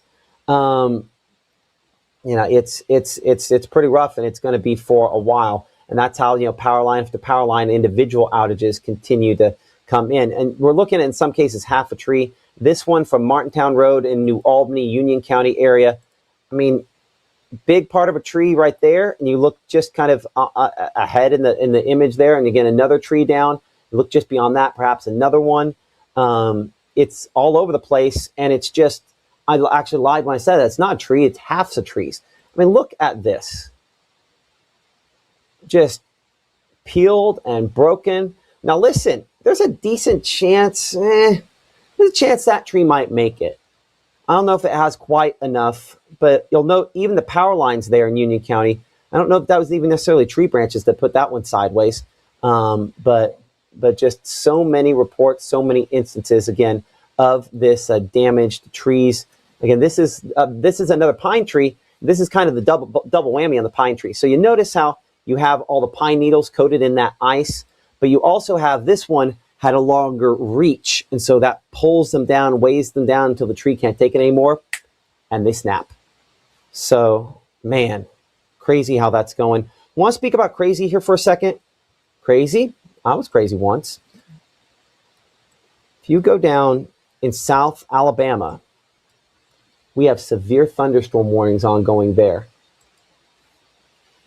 It's pretty rough, and it's going to be for a while. And that's how, power line after power line, individual outages continue to come in. And we're looking at, in some cases, half a tree. This one from Martintown Road in New Albany, Union County area. I mean, big part of a tree right there. And you look just kind of ahead in the image there. And again, another tree down. You look just beyond that, perhaps another one. It's all over the place. And it's just, I actually lied when I said that. It's not a tree. It's halves of trees. I mean, look at this. just peeled and broken. Now listen, there's a decent chance, there's a chance that tree might make it. I don't know if it has quite enough, but you'll note even the power lines there in Union County. I don't know if that was even necessarily tree branches that put that one sideways, but just so many reports, so many instances again of this damaged trees. Again, this is another pine tree. This is kind of the double whammy on the pine tree. So you notice how you have all the pine needles coated in that ice, but you also have this one had a longer reach, and so that pulls them down, weighs them down until the tree can't take it anymore, and they snap. So, man, crazy how that's going. Want to speak about crazy here for a second? Crazy? I was crazy once. If you go down in South Alabama, we have severe thunderstorm warnings ongoing there.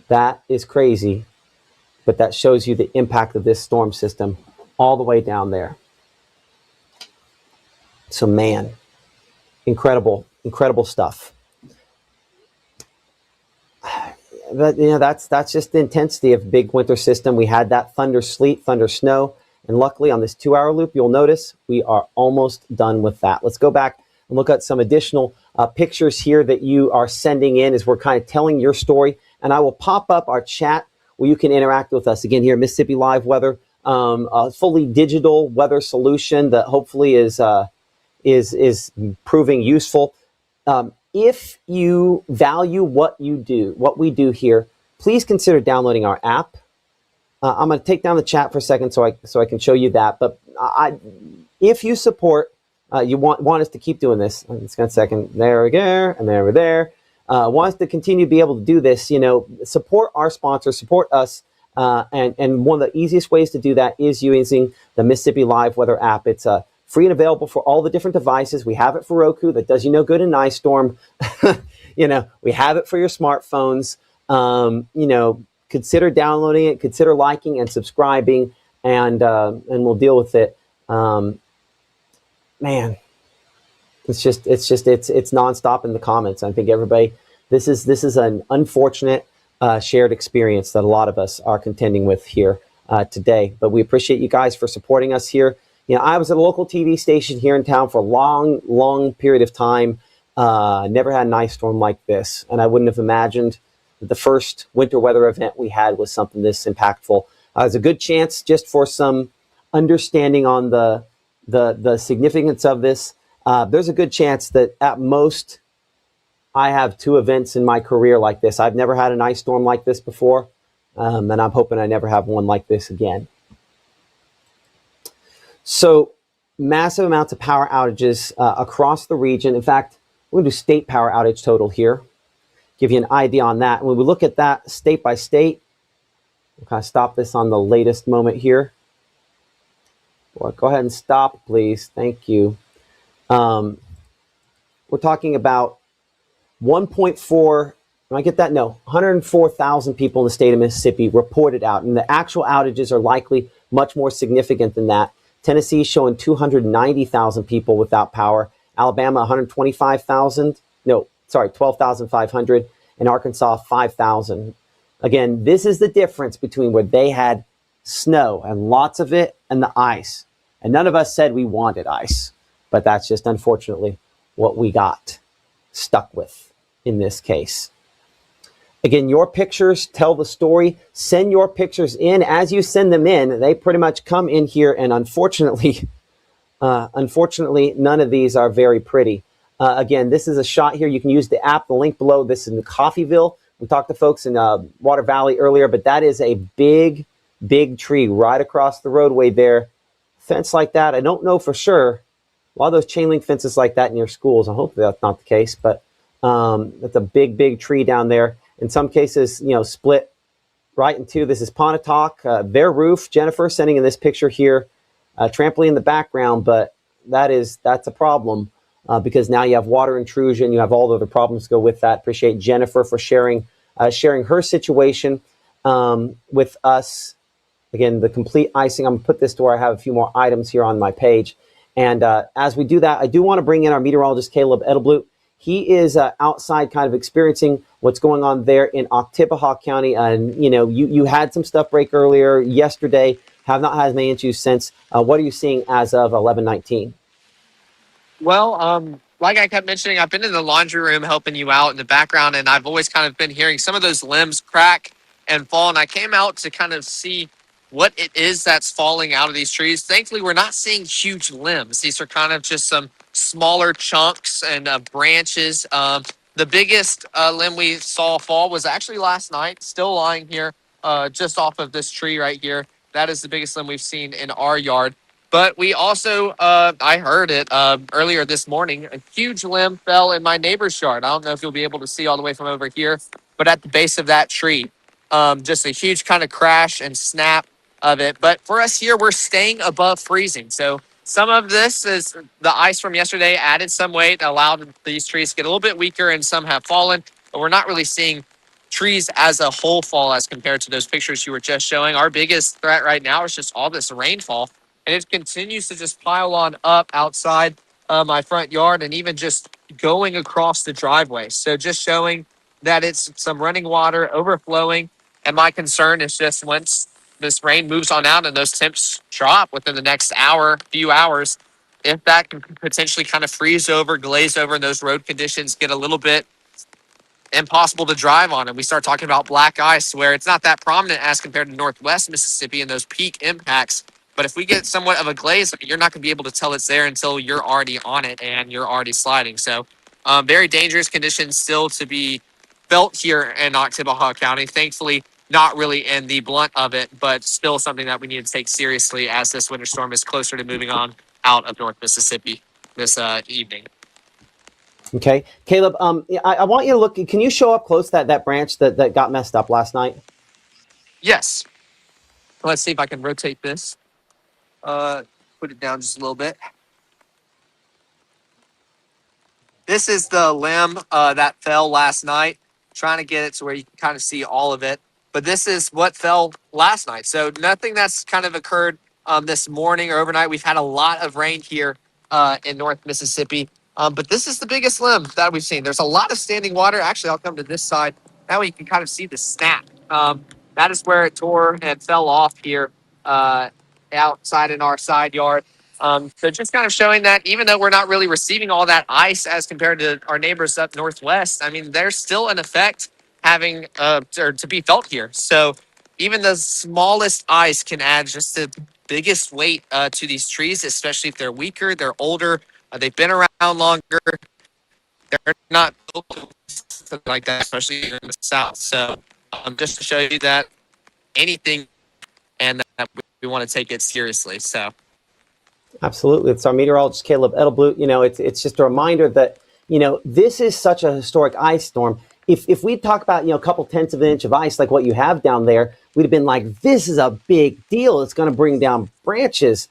That is crazy, but that shows you the impact of this storm system all the way down there. So, man, incredible, incredible stuff. But, that's just the intensity of big winter system. We had that thunder sleet, thunder snow, and luckily on this 2-hour loop, you'll notice we are almost done with that. Let's go back and look at some additional pictures here that you are sending in as we're kind of telling your story. And I will pop up our chat where you can interact with us. Again, here, Mississippi Live Weather, a fully digital weather solution that hopefully is proving useful. If you value what we do here, please consider downloading our app. I'm going to take down the chat for a second so I can show you that. But if you support, you want us to keep doing this. It's got a second. There we go, and there we're there. Want us to continue to be able to do this. Support our sponsors, support us. And one of the easiest ways to do that is using the Mississippi Live Weather app. It's free and available for all the different devices. We have it for Roku. That does good in Ice Storm. We have it for your smartphones. Consider downloading it. Consider liking and subscribing, and we'll deal with it. Man, it's nonstop in the comments. I think everybody, this is an unfortunate shared experience that a lot of us are contending with here today. But we appreciate you guys for supporting us here. I was at a local TV station here in town for a long, long period of time. Never had an ice storm like this, and I wouldn't have imagined that the first winter weather event we had was something this impactful. There's a good chance, just for some understanding on the significance of this, there's a good chance that at most I have 2 events in my career like this. I've never had an ice storm like this before, and I'm hoping I never have one like this again. So massive amounts of power outages across the region. In fact, we're going to do state power outage total here, give you an idea on that. When we look at that state by state, we'll kind of stop this on the latest moment here. Well, go ahead and stop, please. Thank you. We're talking about 1.4, can I get that? No, 104,000 people in the state of Mississippi reported out, and the actual outages are likely much more significant than that. Tennessee showing 290,000 people without power. Alabama, 12,500, and Arkansas, 5,000. Again, this is the difference between where they had snow and lots of it and the ice. And none of us said we wanted ice, but that's just unfortunately what we got stuck with in this case. Again, your pictures tell the story. Send your pictures in. As you send them in, they pretty much come in here, and unfortunately, none of these are very pretty. Again, this is a shot here. You can use the app, the link below. This is in Coffeyville. We talked to folks in Water Valley earlier, but that is a big tree right across the roadway there. Fence like that, I don't know for sure. A lot of those chain link fences like that near schools, I hope that's not the case, but that's a big tree down there. In some cases, split right in two. This is Pontotoc, their roof. Jennifer sending in this picture here, trampoline in the background, but that's a problem because now you have water intrusion. You have all the other problems go with that. Appreciate Jennifer for sharing her situation with us. Again, the complete icing. I'm going to put this to where I have a few more items here on my page. And as we do that, I do want to bring in our meteorologist, Caleb Edelblut. He is outside kind of experiencing what's going on there in Oktibbeha County. And, you had some stuff break earlier yesterday, have not had as many issues since. What are you seeing as of 11/19? Well, like I kept mentioning, I've been in the laundry room helping you out in the background, and I've always kind of been hearing some of those limbs crack and fall. And I came out to kind of see what it is that's falling out of these trees. Thankfully, we're not seeing huge limbs. These are kind of just some smaller chunks and branches. The biggest limb we saw fall was actually last night, still lying here just off of this tree right here. That is the biggest limb we've seen in our yard. But we also, I heard it earlier this morning, a huge limb fell in my neighbor's yard. I don't know if you'll be able to see all the way from over here, but at the base of that tree, just a huge kind of crash and snap of it. But for us here, we're staying above freezing. So some of this is the ice from yesterday added some weight, allowed these trees to get a little bit weaker, and some have fallen. But we're not really seeing trees as a whole fall as compared to those pictures you were just showing. Our biggest threat right now is just all this rainfall. And it continues to just pile on up outside my front yard and even just going across the driveway. So just showing that it's some running water overflowing. And my concern is just once this rain moves on out and those temps drop within the next few hours, if that can potentially kind of freeze over, glaze over, and those road conditions get a little bit impossible to drive on. And we start talking about black ice where it's not that prominent as compared to Northwest Mississippi and those peak impacts. But if we get somewhat of a glaze, you're not going to be able to tell it's there until you're already on it and you're already sliding. So very dangerous conditions still to be felt here in Oktibbeha County. Thankfully, not really in the blunt of it, but still something that we need to take seriously as this winter storm is closer to moving on out of North Mississippi this evening. Okay. Caleb, I want you to look. Can you show up close that branch that got messed up last night? Yes. Let's see if I can rotate this. Put it down just a little bit. This is the limb that fell last night. Trying to get it to where you can kind of see all of it. But this is what fell last night. So nothing that's kind of occurred this morning or overnight. We've had a lot of rain here in North Mississippi. But this is the biggest limb that we've seen. There's a lot of standing water. Actually, I'll come to this side. That way you can kind of see the snap. That is where it tore and fell off here outside in our side yard. So just kind of showing that even though we're not really receiving all that ice as compared to our neighbors up northwest, I mean, there's still an effect having or to be felt here. So even the smallest ice can add just the biggest weight to these trees, especially if they're weaker, they're older, they've been around longer. They're not built like that, especially here in the South. So just to show you that anything and that we want to take it seriously. So. Absolutely. It's our meteorologist, Caleb Edelblut. It's just a reminder that, this is such a historic ice storm. If we talk about, a couple tenths of an inch of ice, like what you have down there, we'd have been like, this is a big deal. It's going to bring down branches.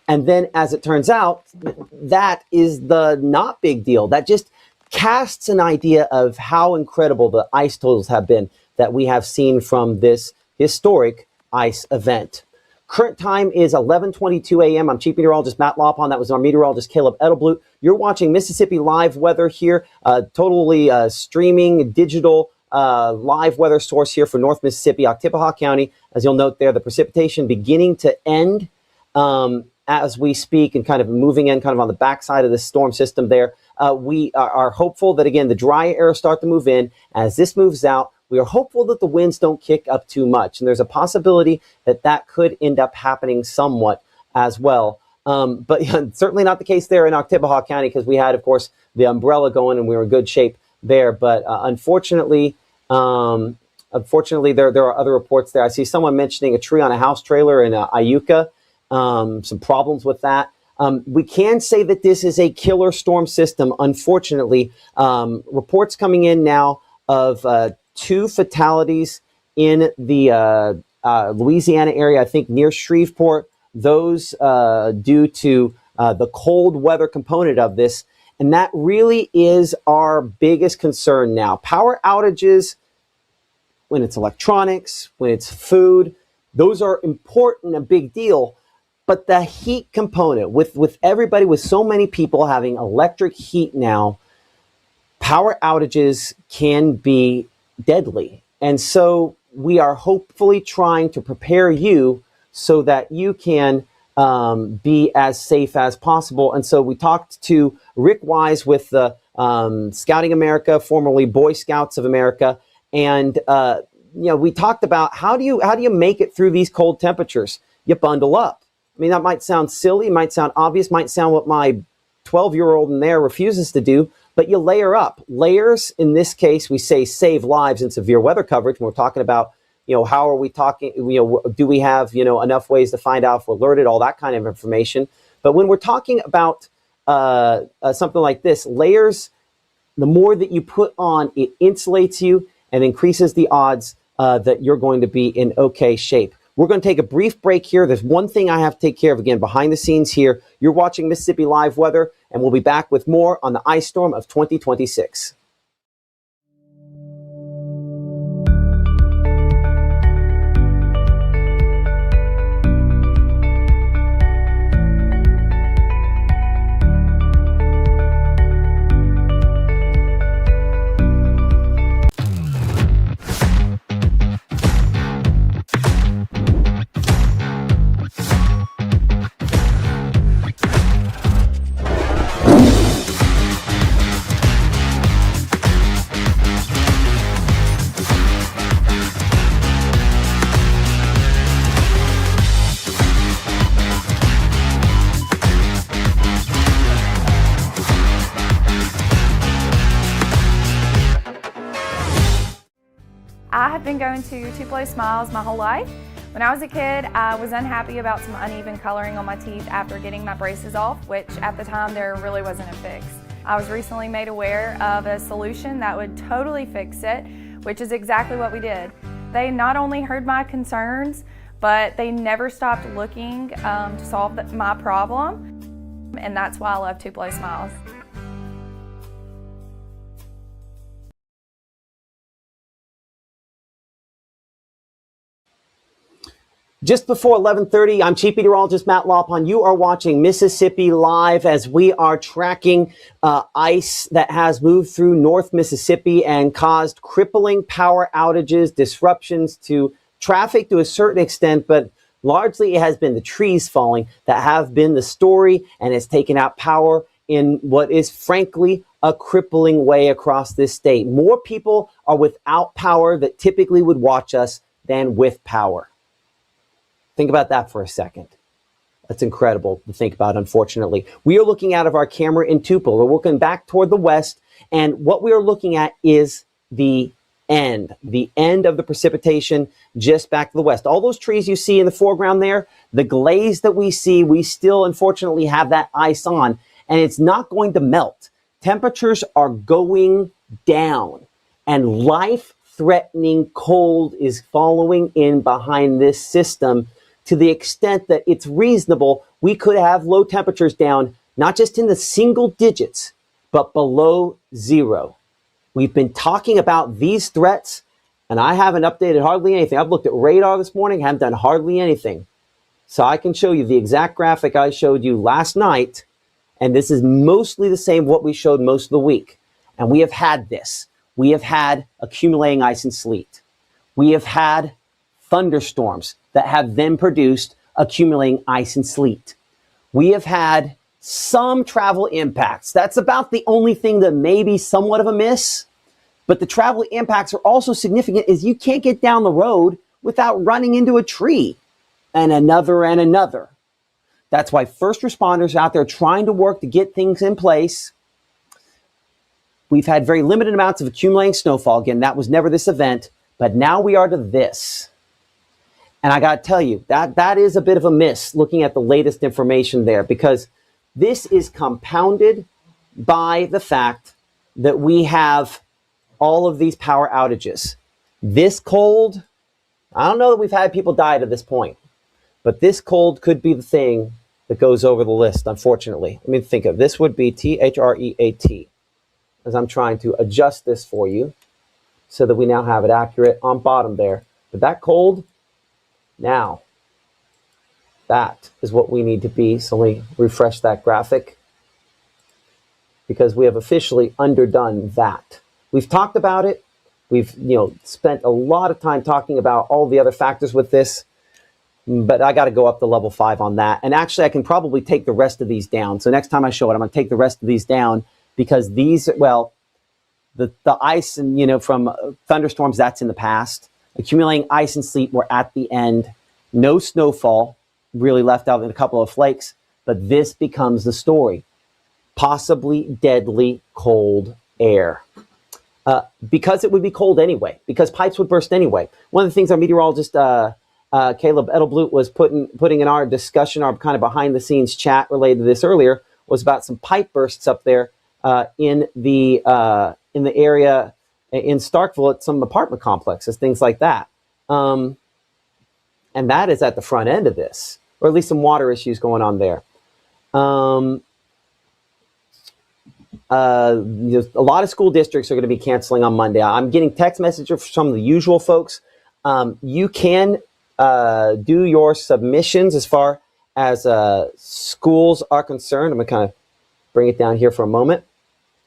And then as it turns out, that is the not big deal. That just casts an idea of how incredible the ice totals have been that we have seen from this historic ice event. Current time is 11:22 a.m. I'm Chief Meteorologist Matt Lopon. That was our meteorologist Caleb Edelblut. You're watching Mississippi Live Weather here, totally streaming digital live weather source here for North Mississippi, Oktibbeha County. As you'll note there, the precipitation beginning to end as we speak and kind of moving in kind of on the backside of the storm system there. We are hopeful that, again, the dry air start to move in. As this moves out, we are hopeful that the winds don't kick up too much. And there's a possibility that could end up happening somewhat as well. But certainly not the case there in Oktibbeha County because we had, of course, the umbrella going and we were in good shape there. But unfortunately, there are other reports there. I see someone mentioning a tree on a house trailer in Iuka. Some problems with that. We can say that this is a killer storm system. Unfortunately, reports coming in now of 2 fatalities in the Louisiana area, I think near Shreveport, those due to the cold weather component of this. And that really is our biggest concern now. Power outages, when it's electronics, when it's food, those are important, a big deal. But the heat component, with everybody, with so many people having electric heat now, power outages can be deadly. And so we are hopefully trying to prepare you so that you can be as safe as possible. And so we talked to Rick Wise with the Scouting America, formerly Boy Scouts of America. And, we talked about how do you make it through these cold temperatures? You bundle up. I mean, that might sound silly, might sound obvious, might sound what my 12-year-old in there refuses to do, but you layer up. Layers, in this case, we say save lives in severe weather coverage. When we're talking about, how are we talking, do we have, enough ways to find out if we're alerted, all that kind of information. But when we're talking about something like this, layers, the more that you put on, it insulates you and increases the odds that you're going to be in okay shape. We're going to take a brief break here. There's one thing I have to take care of, again, behind the scenes here. You're watching Mississippi Live Weather, and we'll be back with more on the ice storm of 2026. I have been going to Two Place Smiles my whole life. When I was a kid, I was unhappy about some uneven coloring on my teeth after getting my braces off, which at the time there really wasn't a fix. I was recently made aware of a solution that would totally fix it, which is exactly what we did. They not only heard my concerns, but they never stopped looking to solve my problem, and that's why I love Two Place Smiles. Just before 11:30, I'm Chief Meteorologist Matt Lawpon. You are watching Mississippi Live as we are tracking ice that has moved through North Mississippi and caused crippling power outages, disruptions to traffic to a certain extent, but largely it has been the trees falling that have been the story, and it's taken out power in what is frankly a crippling way across this state. More people are without power that typically would watch us than with power. Think about that for a second. That's incredible to think about, unfortunately. We are looking out of our camera in Tupelo. We're looking back toward the west, and what we are looking at is the end of the precipitation just back to the west. All those trees you see in the foreground there, the glaze that we see, we still unfortunately have that ice on, and it's not going to melt. Temperatures are going down, and life-threatening cold is following in behind this system. To the extent that it's reasonable, we could have low temperatures down, not just in the single digits, but below zero. We've been talking about these threats, and I haven't updated hardly anything. I've looked at radar this morning, haven't done hardly anything. So I can show you the exact graphic I showed you last night, and this is mostly the same what we showed most of the week. And we have had this. We have had accumulating ice and sleet. We have had thunderstorms that have then produced accumulating ice and sleet. We have had some travel impacts. That's about the only thing that may be somewhat of a miss, but the travel impacts are also significant as you can't get down the road without running into a tree and another and another. That's why first responders are out there trying to work to get things in place. We've had very limited amounts of accumulating snowfall. Again, that was never this event, but now we are to this. And I got to tell you, that is a bit of a miss looking at the latest information there, because this is compounded by the fact that we have all of these power outages. This cold, I don't know that we've had people die to this point, but this cold could be the thing that goes over the list, unfortunately. Let me think of this would be THREAT, as I'm trying to adjust this for you so that we now have it accurate on bottom there. But that cold, now, that is what we need to be. So let me refresh that graphic. because we have officially underdone that. We've talked about it. We've spent a lot of time talking about all the other factors with this, but I got to go up to level 5 on that. And actually, I can probably take the rest of these down. So next time I show it, I'm going to take the rest of these down because these, well, the ice and from thunderstorms, that's in the past. Accumulating ice and sleet, we're at the end. No snowfall, really left out in a couple of flakes, but this becomes the story. Possibly deadly cold air. Because it would be cold anyway, because pipes would burst anyway. One of the things our meteorologist, Caleb Edelblut, was putting in our discussion, our kind of behind the scenes chat related to this earlier, was about some pipe bursts up there in the area in Starkville at some apartment complexes, things like that. And that is at the front end of this, or at least some water issues going on there. A lot of school districts are going to be canceling on Monday. I'm getting text messages from some of the usual folks. You can do your submissions as far as schools are concerned. I'm going to kind of bring it down here for a moment,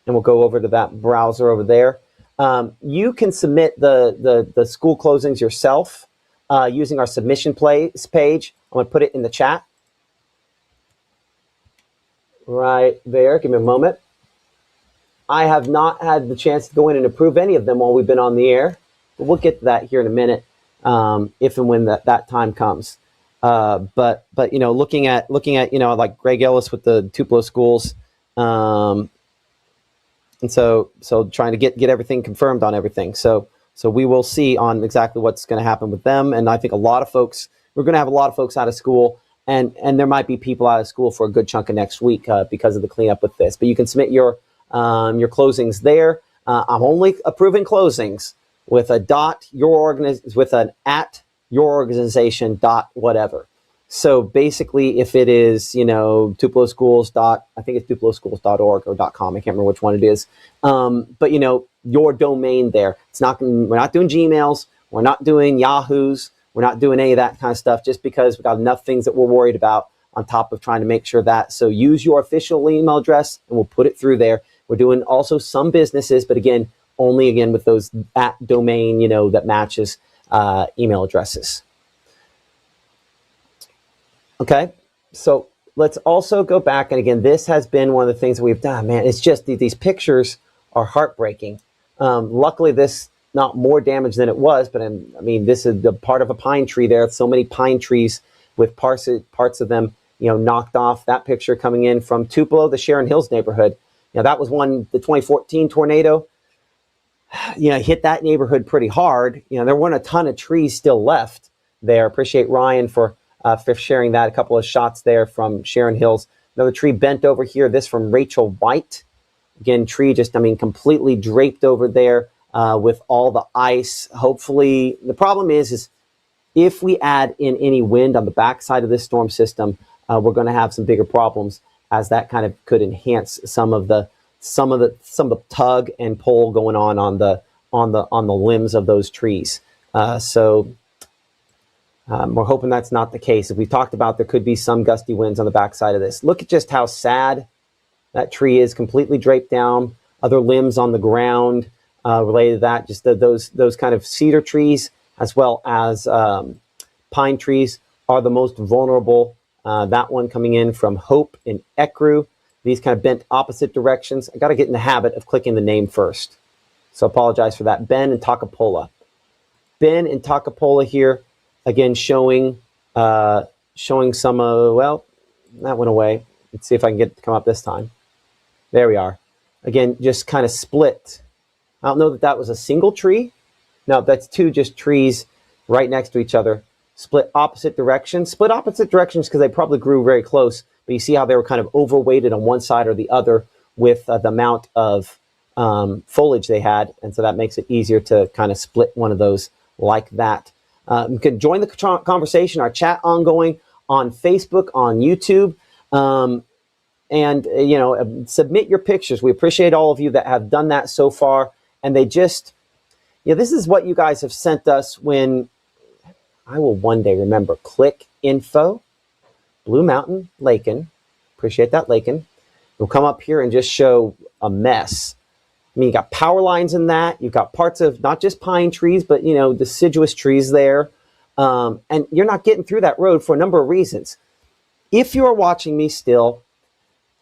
and we'll go over to that browser over there. You can submit the school closings yourself using our submission page. I'm going to put it in the chat right there. Give me a moment. I have not had the chance to go in and approve any of them while we've been on the air, but we'll get to that here in a minute, if and when that time comes. But looking at like Greg Ellis with the Tupelo schools, and so trying to get everything confirmed on everything. So we will see on exactly what's going to happen with them. And I think we're going to have a lot of folks out of school, and there might be people out of school for a good chunk of next week because of the cleanup with this. But you can submit your closings there. I'm only approving closings with a with an at your organization dot whatever. So basically, if it is Tupelo Schools I think it's tupeloschools.org or .com. I can't remember which one it is. But your domain there. We're not doing Gmails. We're not doing Yahoos. We're not doing any of that kind of stuff. Just because we've got enough things that we're worried about on top of trying to make sure that. So use your official email address, and we'll put it through there. We're doing also some businesses, but only with those at domain, that matches email addresses. Okay, so let's also go back. And again, this has been one of the things that we've done. Man, it's just these pictures are heartbreaking. Luckily, this not more damage than it was, but this is the part of a pine tree there. So many pine trees with parts of them, knocked off. That picture coming in from Tupelo, the Sharon Hills neighborhood. That was the 2014 tornado, hit that neighborhood pretty hard. There weren't a ton of trees still left there. Appreciate Ryan for sharing that. A couple of shots there from Sharon Hills. Another tree bent over here. This from Rachel White. Again, tree just, completely draped over there with all the ice. Hopefully, the problem is if we add in any wind on the backside of this storm system, we're going to have some bigger problems, as that kind of could enhance some of the tug and pull going on the limbs of those trees. So we're hoping that's not the case. As we talked about, there could be some gusty winds on the backside of this. Look at just how sad that tree is, completely draped down. Other limbs on the ground related to that. Just those kind of cedar trees as well as pine trees are the most vulnerable. That one coming in from Hope in Ecru. These kind of bent opposite directions. I got to get in the habit of clicking the name first. So apologize for that. Ben in Takapola. Ben in Takapola here, again, showing some, that went away. Let's see if I can get it to come up this time. There we are. Again, just kind of split. I don't know that was a single tree. No, that's two just trees right next to each other. Split opposite directions. Split opposite directions because they probably grew very close. But you see how they were kind of overweighted on one side or the other with the amount of foliage they had. And so that makes it easier to kind of split one of those like that. You can join the conversation, our chat ongoing on Facebook, on YouTube. And submit your pictures. We appreciate all of you that have done that so far. And they just, this is what you guys have sent us when I will one day remember. Click info, Blue Mountain, Lakin. Appreciate that, Lakin. We'll come up here and just show a mess. I mean, you got power lines in that. You've got parts of not just pine trees, but, you know, deciduous trees there. And you're not getting through that road for a number of reasons. If you are watching me still,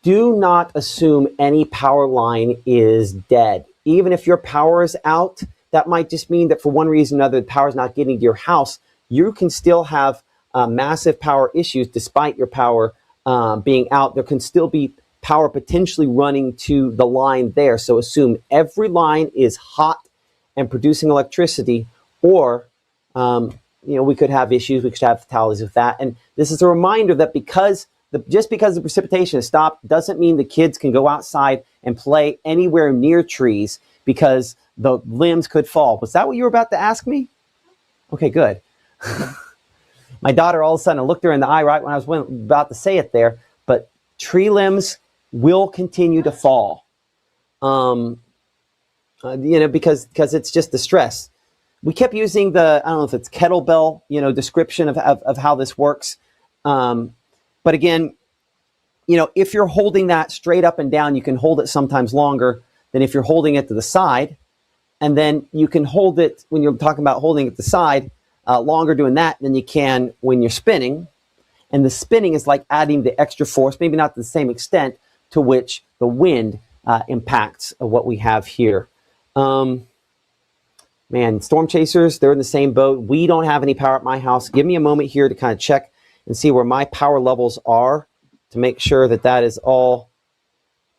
do not assume any power line is dead. Even if your power is out, that might just mean that for one reason or another, the power is not getting to your house. You can still have massive power issues despite your power being out. There can still be power potentially running to the line there. So assume every line is hot and producing electricity, or you know, we could have issues. We could have fatalities with that. And this is a reminder that just because the precipitation has stopped doesn't mean the kids can go outside and play anywhere near trees because the limbs could fall. Was that what you were about to ask me? Okay, good. My daughter, all of a sudden, I looked her in the eye right when I was about to say it there, but tree limbs will continue to fall, you know, because it's just the stress. We kept using the, I don't know if it's kettlebell, you know, description of how this works. But again, you know, if you're holding that straight up and down, you can hold it sometimes longer than if you're holding it to the side. And then you can hold it, when you're talking about holding it to the side, longer doing that than you can when you're spinning. And the spinning is like adding the extra force, maybe not to the same extent to which the wind impacts what we have here. Man, storm chasers, they're in the same boat. We don't have any power at my house. Give me a moment here to kind of check and see where my power levels are to make sure that that is all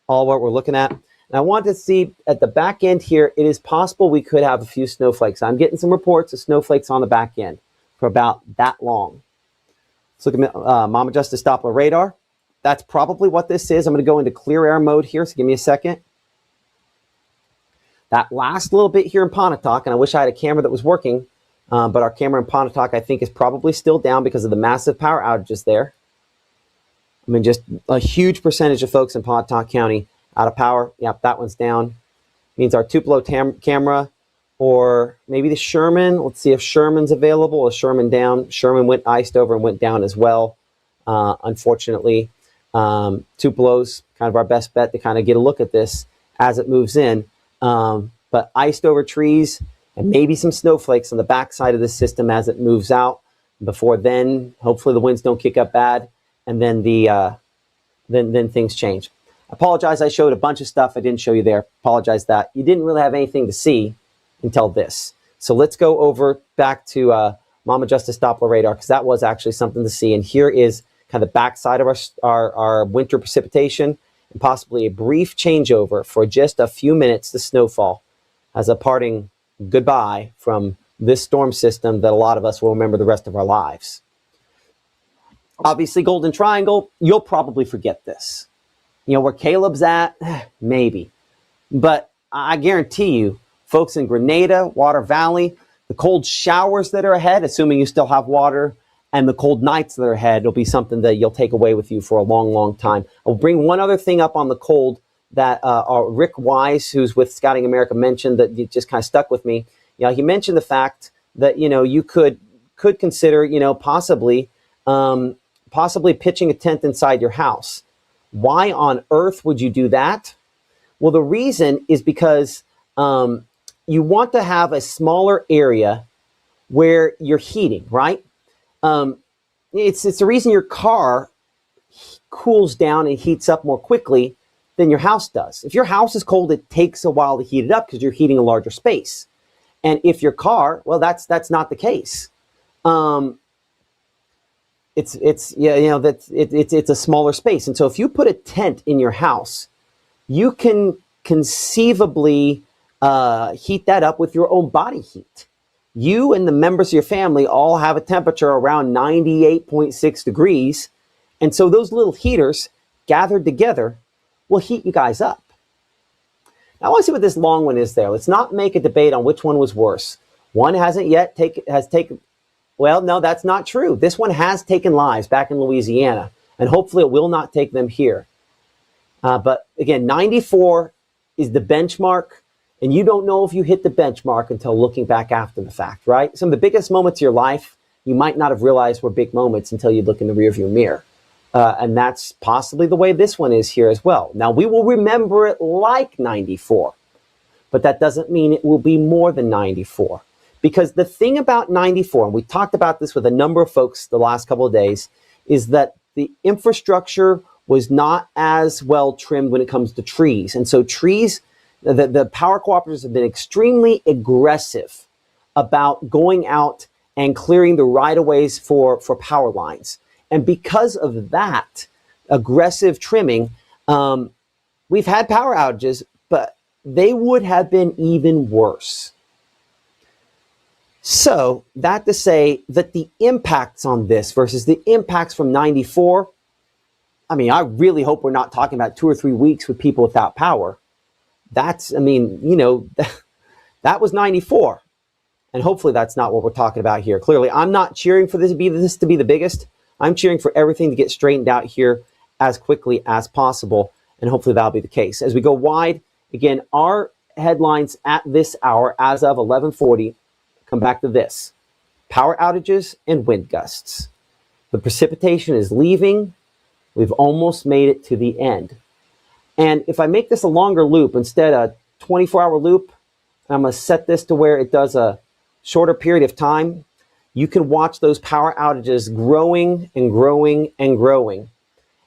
what we're looking at. And I want to see at the back end here, it is possible we could have a few snowflakes. I'm getting some reports of snowflakes on the back end for about that long. Let's look at Mama Justice Doppler radar. That's probably what this is. I'm going to go into clear air mode here, so give me a second. That last little bit here in Pontotoc, and I wish I had a camera that was working, but our camera in Pontotoc, I think, is probably still down because of the massive power outages there. I mean, just a huge percentage of folks in Pontotoc County out of power. Yep, that one's down. Means our Tupelo camera, or maybe the Sherman. Let's see if Sherman's available. Is Sherman down? Sherman went iced over and went down as well, unfortunately. Tupelo's kind of our best bet to kind of get a look at this as it moves in. But iced over trees and maybe some snowflakes on the backside of the system as it moves out. Before then, hopefully the winds don't kick up bad, and then then things change. I apologize, I showed a bunch of stuff I didn't show you there. Apologize that. You didn't really have anything to see until this. So let's go over back to Mama Justice Doppler radar, because that was actually something to see. And here is kind of the backside of our winter precipitation, and possibly a brief changeover for just a few minutes to snowfall as a parting goodbye from this storm system that a lot of us will remember the rest of our lives. Obviously, Golden Triangle, you'll probably forget this. You know, where Caleb's at, maybe. But I guarantee you, folks in Grenada, Water Valley, the cold showers that are ahead, assuming you still have water, and the cold nights that are ahead will be something that you'll take away with you for a long, long time. I'll bring one other thing up on the cold that Rick Wise, who's with Scouting America, mentioned that just kind of stuck with me. You know, he mentioned the fact that, you know, you could consider, you know, possibly pitching a tent inside your house. Why on earth would you do that? Well, the reason is because you want to have a smaller area where you're heating, right? It's the reason your car cools down and heats up more quickly than your house does. If your house is cold, it takes a while to heat it up because you're heating a larger space. And if your car, well, that's not the case. It's a smaller space. And so if you put a tent in your house, you can conceivably heat that up with your own body heat. You and the members of your family all have a temperature around 98.6 degrees. And so those little heaters gathered together will heat you guys up. Now I want to see what this long one is there. Let's not make a debate on which one was worse. One hasn't yet taken, well, no, that's not true. This one has taken lives back in Louisiana, and hopefully it will not take them here. But again, 94 is the benchmark, and you don't know if you hit the benchmark until looking back after the fact, right? Some of the biggest moments of your life, you might not have realized were big moments until you look in the rearview mirror. And that's possibly the way this one is here as well. Now, we will remember it like 94, but that doesn't mean it will be more than 94. Because the thing about 94, and we talked about this with a number of folks the last couple of days, is that the infrastructure was not as well trimmed when it comes to trees. And so trees, the power cooperatives have been extremely aggressive about going out and clearing the right-of-ways for power lines. And because of that aggressive trimming, we've had power outages, but they would have been even worse. So that to say that the impacts on this versus the impacts from 94, I mean, I really hope we're not talking about 2 or 3 weeks with people without power. That's, I mean, you know, that was 94. And hopefully that's not what we're talking about here. Clearly, I'm not cheering for this to be the biggest. I'm cheering for everything to get straightened out here as quickly as possible. And hopefully that'll be the case. As we go wide, again, our headlines at this hour, as of 11:40, come back to this: power outages and wind gusts. The precipitation is leaving. We've almost made it to the end. And if I make this a longer loop, instead of a 24-hour loop, I'm going to set this to where it does a shorter period of time. You can watch those power outages growing and growing and growing.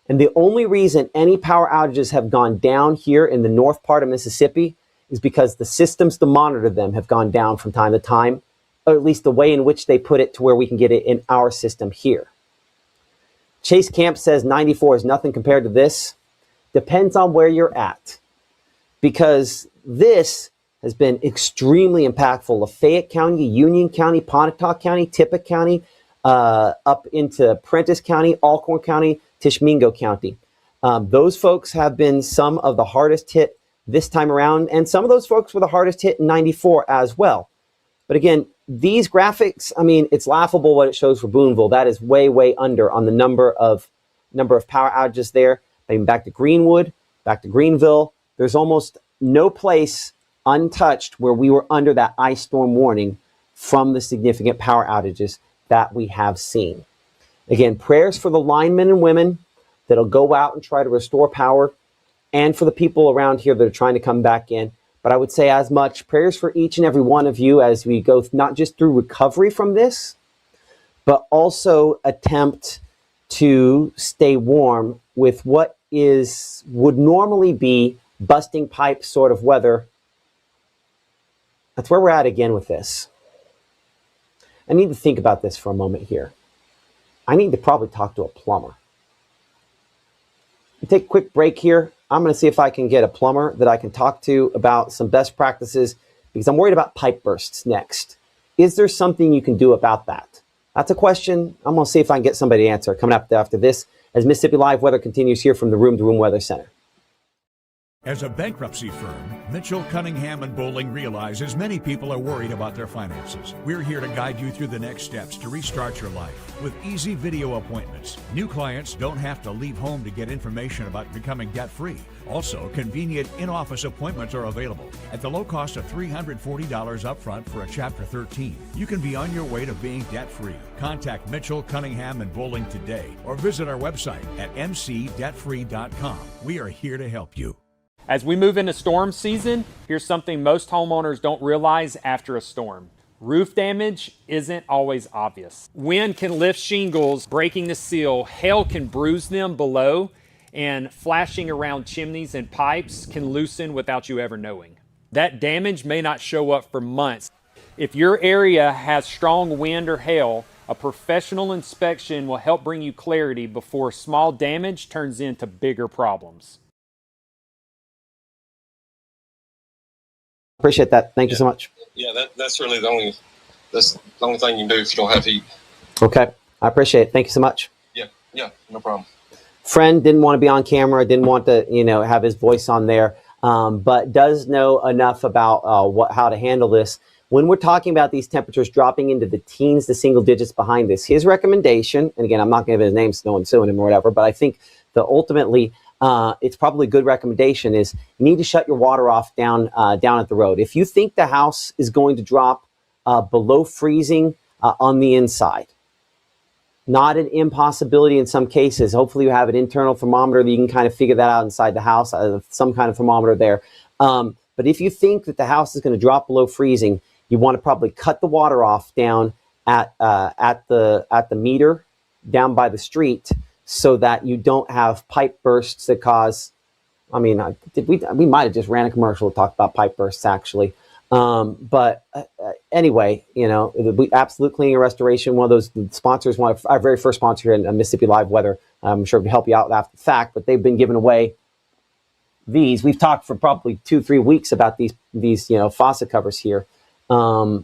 And the only reason any power outages have gone down here in the north part of Mississippi is because the systems to monitor them have gone down from time to time, or at least the way in which they put it to where we can get it in our system here. Chase Camp says 94 is nothing compared to this. Depends on where you're at, because this has been extremely impactful. Lafayette County, Union County, Pontotoc County, Tippah County, up into Prentiss County, Alcorn County, Tishomingo County. Those folks have been some of the hardest hit this time around, and some of those folks were the hardest hit in 94 as well. But again, these graphics, I mean, it's laughable what it shows for Boonville. That is way, way under on the number of power outages there. Even back to Greenwood, back to Greenville, there's almost no place untouched where we were under that ice storm warning from the significant power outages that we have seen. Again, prayers for the linemen and women that'll go out and try to restore power, and for the people around here that are trying to come back in. But I would say as much prayers for each and every one of you as we go not just through recovery from this, but also attempt to stay warm with what would normally be busting pipe sort of weather. That's where we're at again with this. I need to think about this for a moment here. I need to probably talk to a plumber. Take a quick break here. I'm going to see if I can get a plumber that I can talk to about some best practices, because I'm worried about pipe bursts next. Is there something you can do about that? That's a question. I'm going to see if I can get somebody to answer coming up after this, as Mississippi Live Weather continues here from the Room to Room Weather Center. As a bankruptcy firm, Mitchell, Cunningham, and Bowling realizes many people are worried about their finances. We're here to guide you through the next steps to restart your life with easy video appointments. New clients don't have to leave home to get information about becoming debt-free. Also, convenient in-office appointments are available at the low cost of $340 upfront for a Chapter 13. You can be on your way to being debt-free. Contact Mitchell, Cunningham, and Bowling today or visit our website at mcdebtfree.com. We are here to help you. As we move into storm season, here's something most homeowners don't realize after a storm. Roof damage isn't always obvious. Wind can lift shingles, breaking the seal. Hail can bruise them below, and flashing around chimneys and pipes can loosen without you ever knowing. That damage may not show up for months. If your area has strong wind or hail, a professional inspection will help bring you clarity before small damage turns into bigger problems. Appreciate that. Thank you so much. Yeah, that's really the only thing you can do if you don't have heat. Okay. I appreciate it. Thank you so much. Yeah, no problem. Friend didn't want to be on camera, didn't want to, have his voice on there, but does know enough about how to handle this. When we're talking about these temperatures dropping into the teens to single digits behind this, his recommendation, and again, I'm not going to give his name so no one's suing him or whatever, but I think that ultimately it's probably a good recommendation is you need to shut your water off down at the road. If you think the house is going to drop below freezing on the inside, not an impossibility in some cases. Hopefully you have an internal thermometer that you can kind of figure that out inside the house, some kind of thermometer there. But if you think that the house is going to drop below freezing, you want to probably cut the water off down at the meter down by the street, so that you don't have pipe bursts that cause. I mean, we might have just ran a commercial to talk about pipe bursts actually. But anyway, you know, Absolute Cleaning and Restoration, one of those sponsors, our very first sponsor here in Mississippi Live Weather. I'm sure we help you out after the fact, but they've been giving away these. We've talked for probably 2-3 weeks about these you know, faucet covers here. Yeah.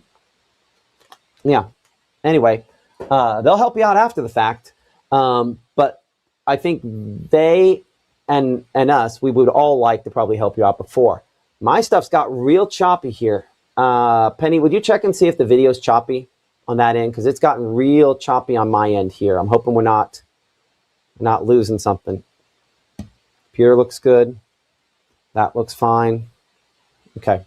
Anyway, they'll help you out after the fact. But I think they and us, we would all like to probably help you out before. My stuff's got real choppy here. Penny, would you check and see if the video's choppy on that end? Because it's gotten real choppy on my end here. I'm hoping we're not losing something. Computer looks good. That looks fine. Okay.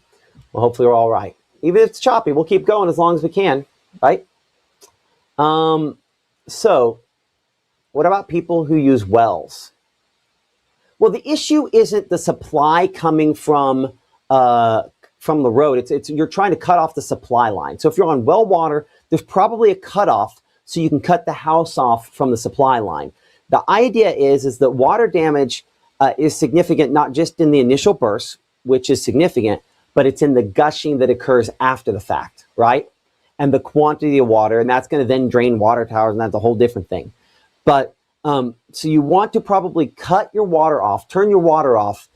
Well, hopefully we're all right. Even if it's choppy, we'll keep going as long as we can, right? So what about people who use wells? Well, the issue isn't the supply coming from the road. It's you're trying to cut off the supply line. So if you're on well water, there's probably a cutoff so you can cut the house off from the supply line. The idea is that water damage is significant not just in the initial burst, which is significant, but it's in the gushing that occurs after the fact, right? And the quantity of water, and that's going to then drain water towers, and that's a whole different thing. But so you want to probably cut your water off, turn your water off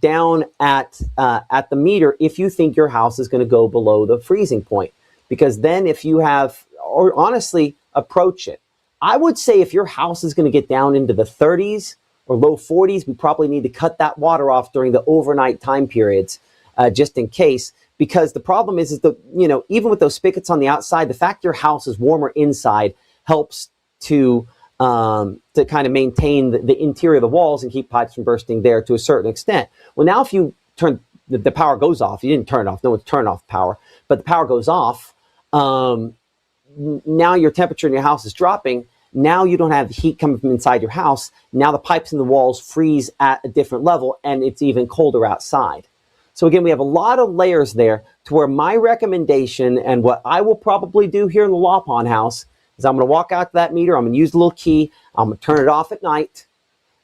down at the meter if you think your house is going to go below the freezing point. Because then if you have, or honestly, approach it. I would say if your house is going to get down into the 30s or low 40s, we probably need to cut that water off during the overnight time periods, just in case. Because the problem is that, you know, even with those spigots on the outside, the fact your house is warmer inside helps to kind of maintain the interior of the walls and keep pipes from bursting there to a certain extent. Well, now if you turn, the power goes off, you didn't turn it off, no one's turned off power, but the power goes off, now your temperature in your house is dropping. Now you don't have the heat coming from inside your house. Now the pipes in the walls freeze at a different level, and it's even colder outside. So again, we have a lot of layers there to where my recommendation and what I will probably do here in the Law Pond house is I'm going to walk out to that meter. I'm going to use the little key. I'm going to turn it off at night.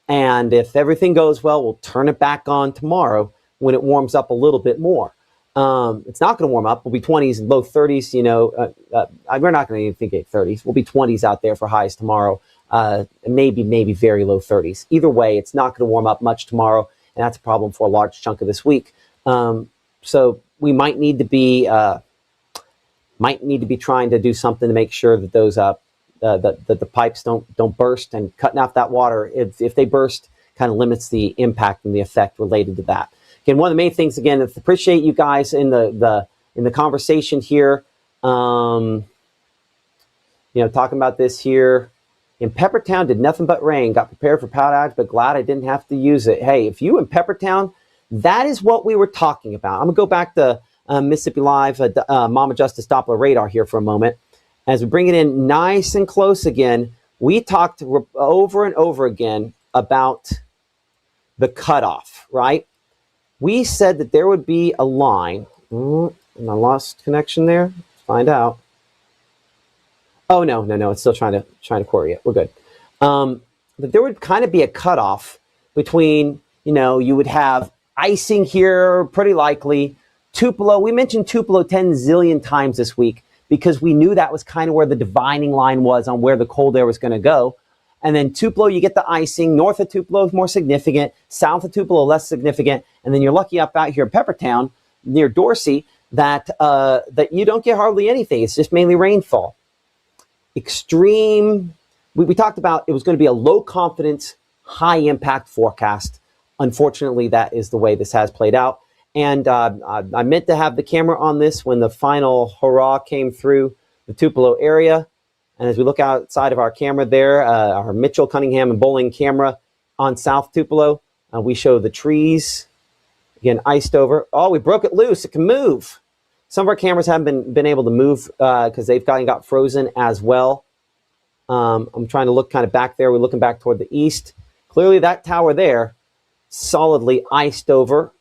And if everything goes well, we'll turn it back on tomorrow when it warms up a little bit more. It's not going to warm up. We'll be 20s and low 30s, you know. We're not going to even think 30s. We'll be 20s out there for highs tomorrow. Maybe very low 30s. Either way, it's not going to warm up much tomorrow. And that's a problem for a large chunk of this week. So we might need to be trying to do something to make sure that those that the pipes don't burst, and cutting off that water if they burst kind of limits the impact and the effect related to that. Again, one of the main things again is appreciate you guys in the conversation here. You know, talking about this here. In Peppertown, did nothing but rain. Got prepared for power outage, but glad I didn't have to use it. Hey, if you in Peppertown, that is what we were talking about. I'm going to go back to Mississippi Live, Mama Justice Doppler radar here for a moment. As we bring it in nice and close again, we talked over and over again about the cutoff, right? We said that there would be a line. And I lost connection there. Let's find out. Oh, no. It's still trying to query it. We're good. But there would kind of be a cutoff between, you know, you would have icing here, pretty likely. Tupelo, we mentioned Tupelo 10 zillion times this week because we knew that was kind of where the dividing line was on where the cold air was going to go. And then Tupelo, you get the icing. North of Tupelo is more significant. South of Tupelo, less significant. And then you're lucky up out here in Peppertown, near Dorsey, that you don't get hardly anything. It's just mainly rainfall. Extreme. We talked about it was going to be a low confidence, high impact forecast. Unfortunately, that is the way this has played out. And I meant to have the camera on this when the final hurrah came through the Tupelo area. And as we look outside of our camera there, our Mitchell, Cunningham, and Bowling camera on South Tupelo, we show the trees, again, iced over. Oh, we broke it loose. It can move. Some of our cameras haven't been able to move because they've got frozen as well. I'm trying to look kind of back there. We're looking back toward the east. Clearly that tower there, solidly iced over.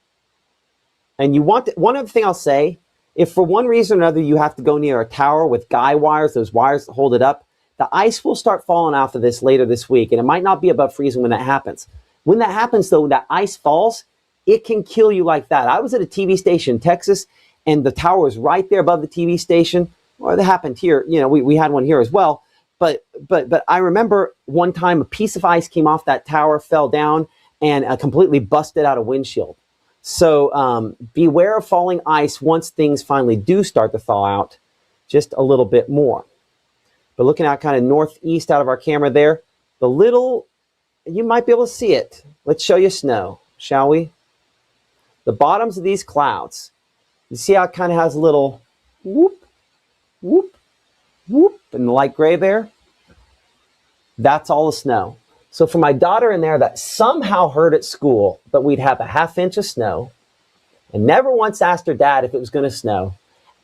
And you want to, one other thing I'll say, if for one reason or another you have to go near a tower with guy wires, those wires that hold it up, the ice will start falling off of this later this week, and it might not be above freezing when that happens. When that happens, though, that ice falls, it can kill you like that. I was at a TV station in Texas, and the tower was right there above the TV station. Well, that happened here. You know, we had one here as well. But I remember one time a piece of ice came off that tower, fell down, and completely busted out a windshield. So beware of falling ice once things finally do start to thaw out just a little bit more. But looking out kind of northeast out of our camera there, the little, you might be able to see it. Let's show you snow, shall we? The bottoms of these clouds, you see how it kind of has a little whoop, whoop, whoop in the light gray there? That's all the snow. So for my daughter in there that somehow heard at school that we'd have a ½ inch of snow and never once asked her dad if it was going to snow,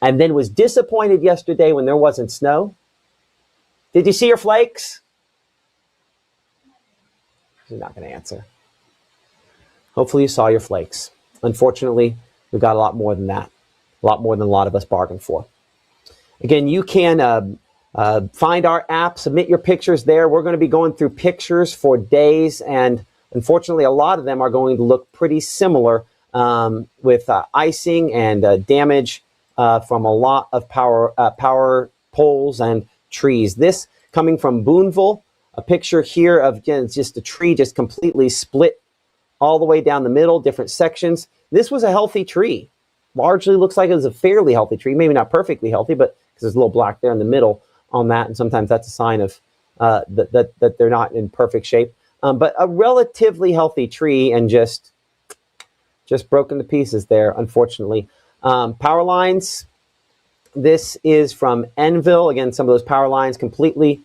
and then was disappointed yesterday when there wasn't snow. Did you see your flakes? She's not going to answer. Hopefully you saw your flakes. Unfortunately, we've got a lot more than that. A lot more than a lot of us bargained for. Again, you can find our app, submit your pictures there. We're going to be going through pictures for days, and unfortunately, a lot of them are going to look pretty similar with icing and damage from a lot of power poles and trees. This coming from Boonville, a picture here of, again, it's just a tree just completely split all the way down the middle, different sections. This was a healthy tree. Largely looks like it was a fairly healthy tree, maybe not perfectly healthy, but because there's a little black there in the middle on that, and sometimes that's a sign of that they're not in perfect shape. But a relatively healthy tree, and just broken to pieces there, unfortunately. Power lines. This is from Enville. Again, some of those power lines completely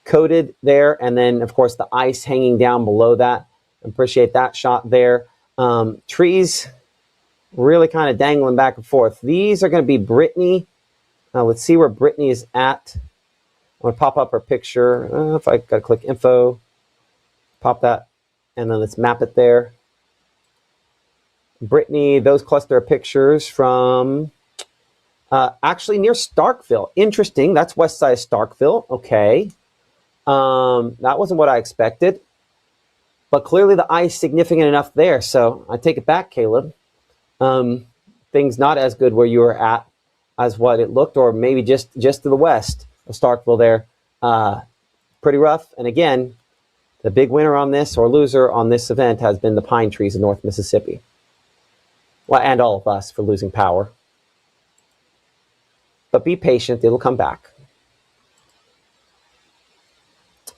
coated there, and then of course the ice hanging down below that. Appreciate that shot there. Trees really kind of dangling back and forth. These are going to be Brittany. Let's see where Brittany is at. I'm going to pop up her picture. If I got to click info, pop that, and then let's map it there. Brittany, those cluster of pictures from actually near Starkville. Interesting. That's west side of Starkville. Okay. That wasn't what I expected. But clearly the ice significant enough there. So I take it back, Caleb. Things not as good where you were at as what it looked, or maybe just to the west of Starkville there. Pretty rough. And again, the big winner on this, or loser on this event, has been the pine trees in North Mississippi. Well, and all of us for losing power. But be patient, it'll come back.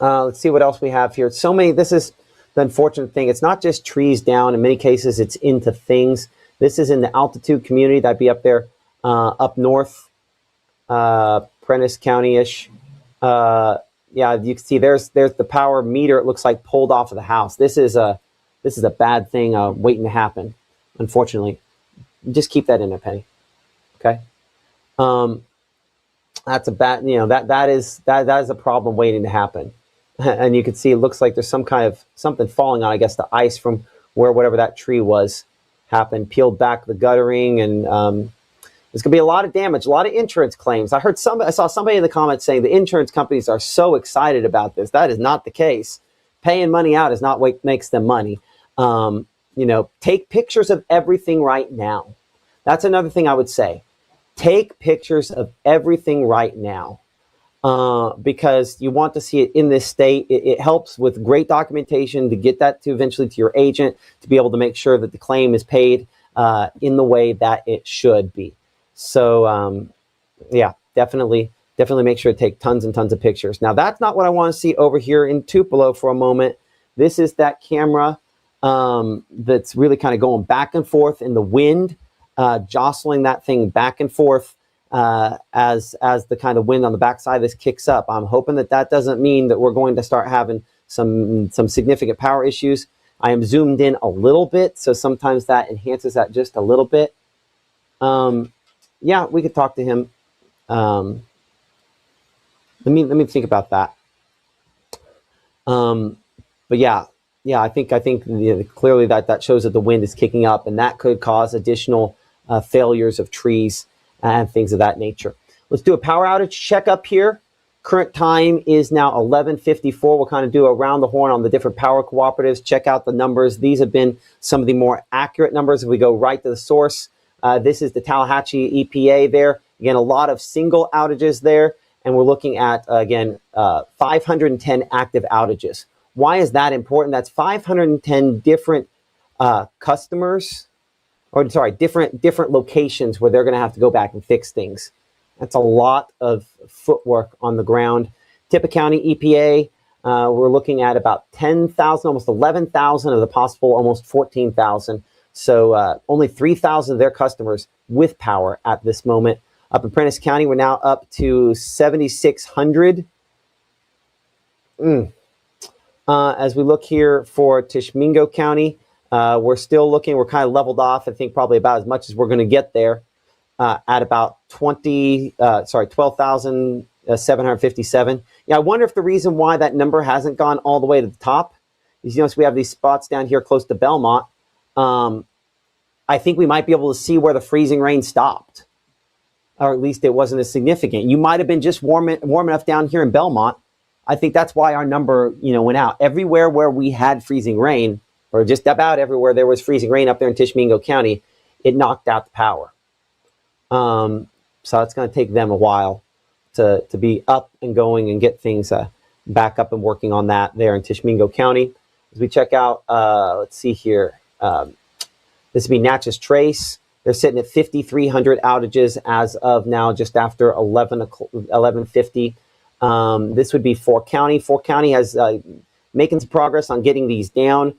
Let's see what else we have here. So many, this is the unfortunate thing. It's not just trees down. In many cases, it's into things. This is in the altitude community. That'd be up there, up north, Prentice County-ish. Yeah, you can see there's the power meter. It looks like pulled off of the house. This is a bad thing waiting to happen. Unfortunately, just keep that in there, Penny. Okay. That's a bad. That is a problem waiting to happen. And you can see it looks like there's some kind of something falling on, I guess, the ice from where whatever that tree was happened, peeled back the guttering, and there's going to be a lot of damage, a lot of insurance claims. I saw somebody in the comments saying the insurance companies are so excited about this. That is not the case. Paying money out is not what makes them money. Take pictures of everything right now. That's another thing I would say. Take pictures of everything right now. Because you want to see it in this state. It helps with great documentation to get that to eventually to your agent to be able to make sure that the claim is paid in the way that it should be. So, yeah, definitely make sure to take tons and tons of pictures. Now, that's not what I want to see over here in Tupelo for a moment. This is that camera that's really kind of going back and forth in the wind, jostling that thing back and forth. As the kind of wind on the backside of this kicks up. I'm hoping that doesn't mean that we're going to start having some significant power issues. I am zoomed in a little bit, so sometimes that enhances that just a little bit. Yeah, we could talk to him. Let me think about that. But yeah, I think clearly that shows that the wind is kicking up, and that could cause additional failures of trees and things of that nature. Let's do a power outage checkup here. Current time is now 11:54. We'll kind of do a round the horn on the different power cooperatives. Check out the numbers. These have been some of the more accurate numbers. If we go right to the source, this is the Tallahatchie EPA there. Again, a lot of single outages there. And we're looking at, again, 510 active outages. Why is that important? That's 510 different customers, or sorry, different locations where they're going to have to go back and fix things. That's a lot of footwork on the ground. Tippah County EPA, we're looking at about 10,000, almost 11,000 of the possible almost 14,000. So only 3,000 of their customers with power at this moment. Up in Prentiss County, we're now up to 7,600. As we look here for Tishomingo County, we're still looking, we're kind of leveled off, I think probably about as much as we're going to get there. At about 12,757. Yeah, I wonder if the reason why that number hasn't gone all the way to the top is, you notice we have these spots down here close to Belmont. I think we might be able to see where the freezing rain stopped, or at least it wasn't as significant. You might have been just warm enough down here in Belmont. I think that's why our number, went out. Everywhere where we had freezing rain, or just about everywhere there was freezing rain up there in Tishomingo County, it knocked out the power. So it's going to take them a while to be up and going and get things back up and working on that there in Tishomingo County. As we check out, let's see here. This would be Natchez Trace. They're sitting at 5,300 outages as of now, just after 11:50. This would be Fork County. Fork County has making some progress on getting these down.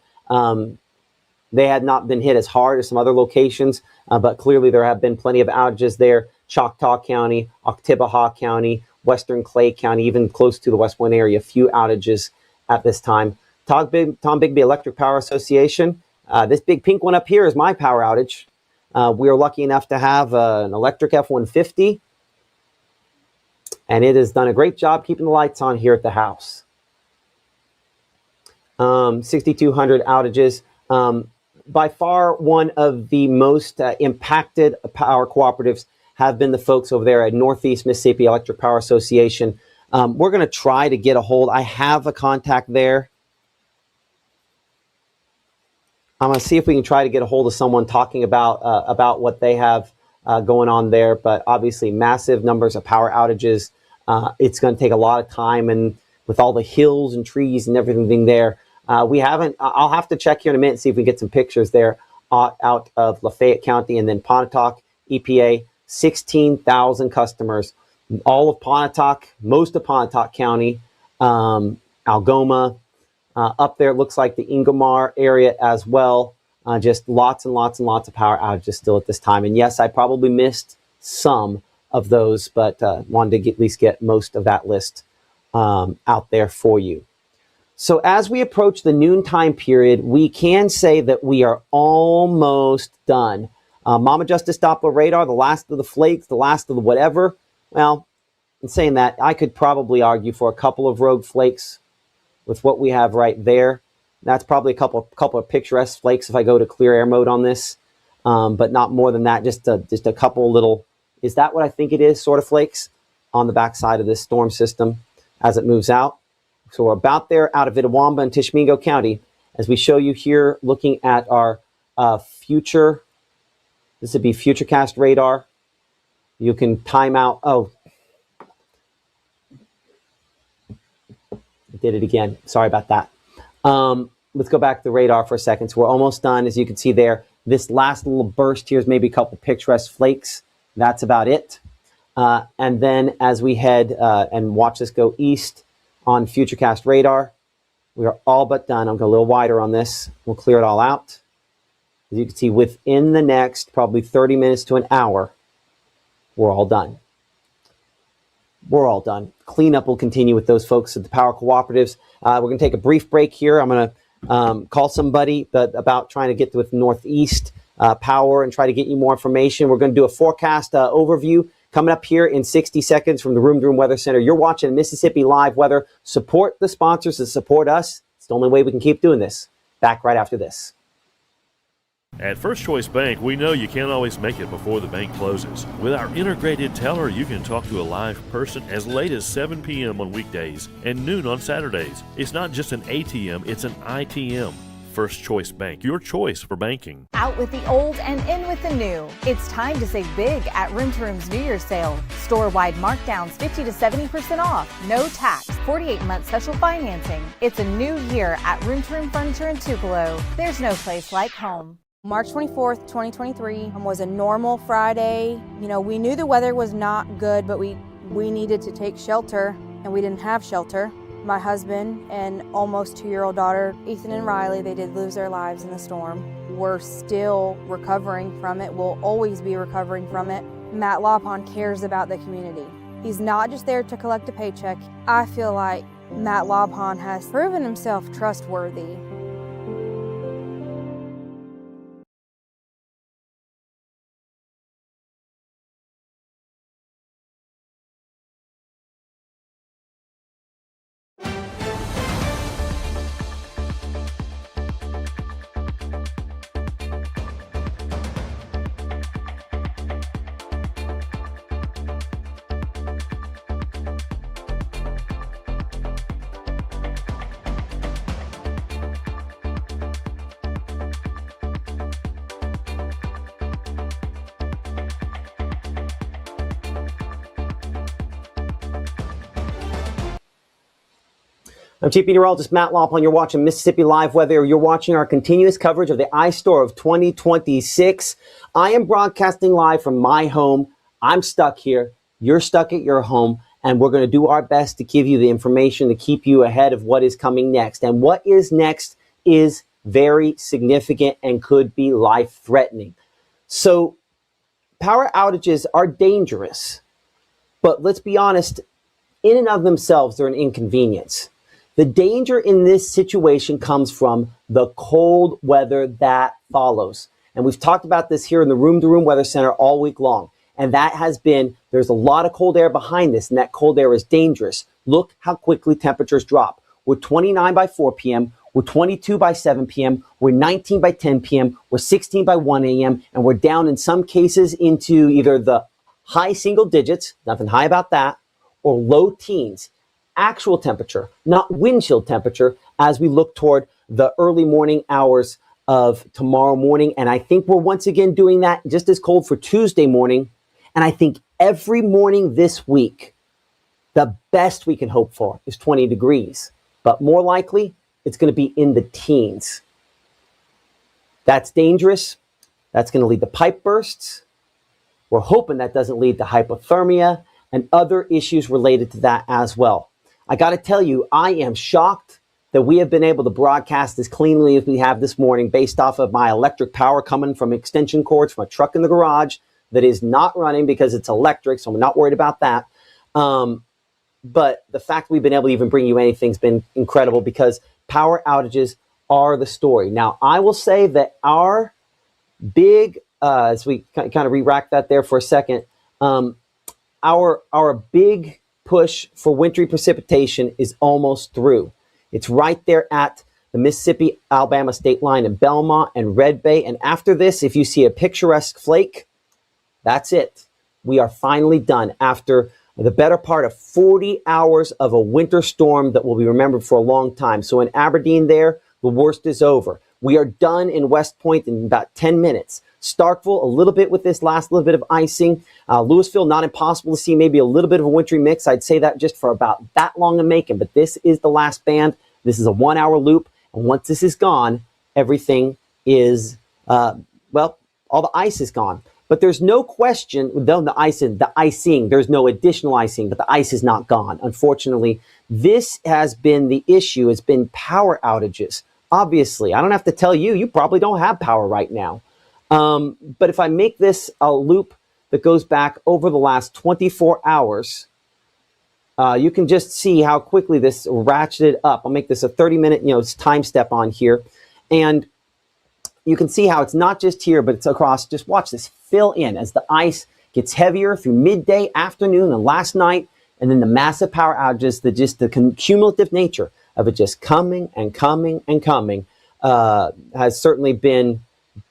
They had not been hit as hard as some other locations, but clearly there have been plenty of outages there. Choctaw County, Oktibbeha County, Western Clay County, even close to the West Point area, a few outages at this time. Tom Bigby Electric Power Association. This big pink one up here is my power outage. We are lucky enough to have an electric F-150, and it has done a great job keeping the lights on here at the house. 6,200 outages. By far, one of the most impacted power cooperatives have been the folks over there at Northeast Mississippi Electric Power Association. We're going to try to get a hold. I have a contact there. I'm going to see if we can try to get a hold of someone talking about what they have going on there. But obviously, massive numbers of power outages. It's going to take a lot of time, and with all the hills and trees and everything being there. We haven't, I'll have to check here in a minute and see if we get some pictures there out of Lafayette County, and then Pontotoc EPA, 16,000 customers. All of Pontotoc, most of Pontotoc County, Algoma, up there, it looks like the Ingomar area as well. Just lots and lots and lots of power outages still at this time. And yes, I probably missed some of those, but wanted to at least get most of that list out there for you. So as we approach the noontime period, we can say that we are almost done. Mama Justice Doppler radar, the last of the flakes, the last of the whatever. Well, in saying that, I could probably argue for a couple of rogue flakes with what we have right there. That's probably a couple of picturesque flakes if I go to clear air mode on this, but not more than that. Just a couple little, is that what I think it is, sort of flakes on the backside of this storm system as it moves out. So we're about there out of Itawamba and Tishomingo County. As we show you here, looking at our future, this would be Futurecast radar. You can time out, I did it again. Sorry about that. Let's go back to the radar for a second. So we're almost done. As you can see there, this last little burst here is maybe a couple picturesque flakes. That's about it. And then as we head and watch this go east on Futurecast radar, we are all but done. I'll go a little wider on this. We'll clear it all out. As you can see, within the next probably 30 minutes to an hour, we're all done. We're all done. Cleanup will continue with those folks at the power cooperatives. We're going to take a brief break here. I'm going to call somebody about trying to get with Northeast Power and try to get you more information. We're going to do a forecast overview, Coming up here in 60 seconds from the Room to Room Weather Center, you're watching Mississippi Live Weather. Support the sponsors that support us. It's the only way we can keep doing this. Back right after this. At First Choice Bank, we know you can't always make it before the bank closes. With our integrated teller, you can talk to a live person as late as 7 p.m. on weekdays and noon on Saturdays. It's not just an ATM, it's an ITM. First Choice Bank, your choice for banking. Out with the old and in with the new. It's time to save big at Room to Room's New Year's sale. Store-wide markdowns 50 to 70% off. No tax. 48-month special financing. It's a new year at Room to Room Furniture in Tupelo. There's no place like home. March 24th, 2023 was a normal Friday. You know, we knew the weather was not good, but we needed to take shelter, and we didn't have shelter. My husband and almost 2-year-old daughter, Ethan and Riley, they did lose their lives in the storm. We're still recovering from it. We'll always be recovering from it. Matt Lawpon cares about the community. He's not just there to collect a paycheck. I feel like Matt Lawpon has proven himself trustworthy. I'm Chief Meteorologist Matt Lawpon. You're watching Mississippi Live Weather. You're watching our continuous coverage of the ice store of 2026. I am broadcasting live from my home. I'm stuck here. You're stuck at your home. And we're going to do our best to give you the information to keep you ahead of what is coming next. And what is next is very significant and could be life-threatening. So power outages are dangerous. But let's be honest, in and of themselves, they're an inconvenience. The danger in this situation comes from the cold weather that follows. And we've talked about this here in the Room to Room Weather Center all week long. And that has been, there's a lot of cold air behind this, and that cold air is dangerous. Look how quickly temperatures drop. We're 29 by 4 p.m., we're 22 by 7 p.m., we're 19 by 10 p.m., we're 16 by 1 a.m., and we're down in some cases into either the high single digits, nothing high about that, or low teens. Actual temperature, not wind chill temperature, as we look toward the early morning hours of tomorrow morning. And I think we're once again doing that just as cold for Tuesday morning. And I think every morning this week, the best we can hope for is 20 degrees. But more likely, it's going to be in the teens. That's dangerous. That's going to lead to pipe bursts. We're hoping that doesn't lead to hypothermia and other issues related to that as well. I got to tell you, I am shocked that we have been able to broadcast as cleanly as we have this morning based off of my electric power coming from extension cords from a truck in the garage that is not running because it's electric, so I'm not worried about that. But the fact we've been able to even bring you anything has been incredible because power outages are the story. Now, I will say that our big, as we kind of re-rack that there for a second, our big push for wintry precipitation is almost through. It's right there at the Mississippi-Alabama state line in Belmont and Red Bay. And after this, if you see a picturesque flake, that's it. We are finally done after the better part of 40 hours of a winter storm that will be remembered for a long time. So in Aberdeen there, the worst is over. We are done in West Point in about 10 minutes. Starkville, a little bit with this last little bit of icing. Louisville, not impossible to see, maybe a little bit of a wintry mix. I'd say that just for about that long in making. But this is the last band. This is a 1 hour loop. And once this is gone, everything is, well, all the ice is gone. But there's no question, though the icing, there's no additional icing, but the ice is not gone. Unfortunately, this has been the issue. It's been power outages. Obviously, I don't have to tell you, you probably don't have power right now. But if I make this a loop that goes back over the last 24 hours, you can just see how quickly this ratcheted up. I'll make this a 30-minute, time step on here. And you can see how it's not just here, but it's across. Just watch this fill in as the ice gets heavier through midday, afternoon, and last night, and then the massive power outages, the cumulative nature of it just coming and coming and coming has certainly been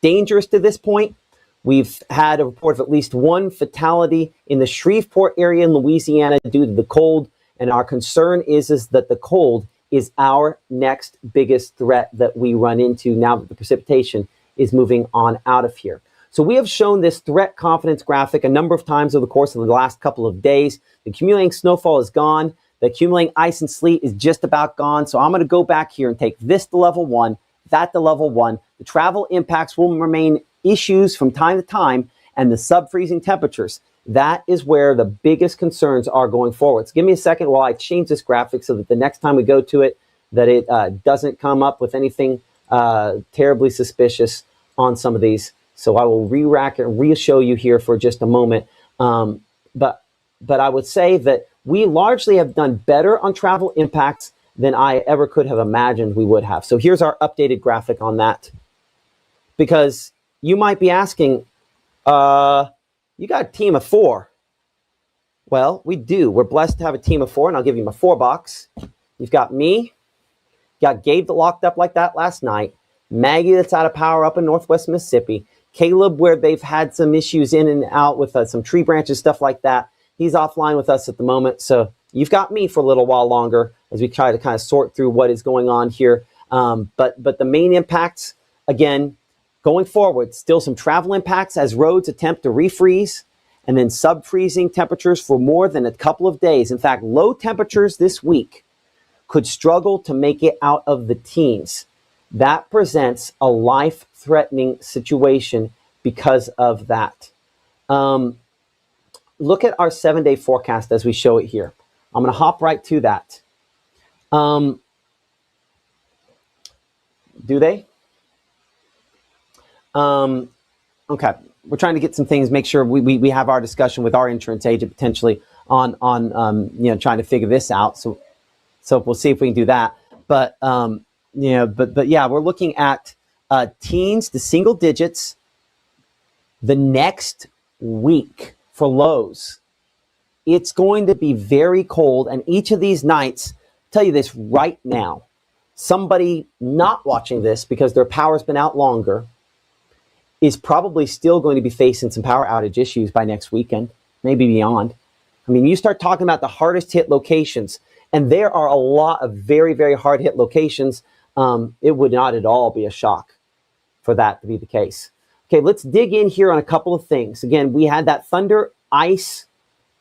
dangerous to this point. We've had a report of at least one fatality in the Shreveport area in Louisiana due to the cold, and our concern is that the cold is our next biggest threat that we run into now that the precipitation is moving on out of here. So we have shown this threat confidence graphic a number of times over the course of the last couple of days. The accumulating snowfall is gone. The accumulating ice and sleet is just about gone. So I'm going to go back here and take this to level 1, that to level 1. The travel impacts will remain issues from time to time, and the sub-freezing temperatures. That is where the biggest concerns are going forward. So give me a second while I change this graphic so that the next time we go to it, that it doesn't come up with anything terribly suspicious on some of these. So I will re-rack and re-show you here for just a moment. But I would say that we largely have done better on travel impacts than I ever could have imagined we would have. So here's our updated graphic on that. Because you might be asking, you got a team of 4. Well, we do. We're blessed to have a team of 4, and I'll give you my 4 box. You've got me, you got Gabe that locked up like that last night, Maggie that's out of power up in Northwest Mississippi, Caleb where they've had some issues in and out with some tree branches, stuff like that. He's offline with us at the moment. So you've got me for a little while longer as we try to kind of sort through what is going on here. But the main impacts, again, going forward, still some travel impacts as roads attempt to refreeze, and then sub-freezing temperatures for more than a couple of days. In fact, low temperatures this week could struggle to make it out of the teens. That presents a life-threatening situation because of that. Look at our 7-day forecast as we show it here. I'm going to hop right to that. Do they? Okay. We're trying to get some things, make sure we have our discussion with our insurance agent potentially on trying to figure this out. So we'll see if we can do that. But yeah, we're looking at teens to single digits the next week for lows. It's going to be very cold, and each of these nights, I'll tell you this right now, somebody not watching this because their power's been out longer is probably still going to be facing some power outage issues by next weekend, maybe beyond. I mean, you start talking about the hardest hit locations, and there are a lot of very, very hard hit locations. It would not at all be a shock for that to be the case. Okay, let's dig in here on a couple of things. Again, we had that thunder, ice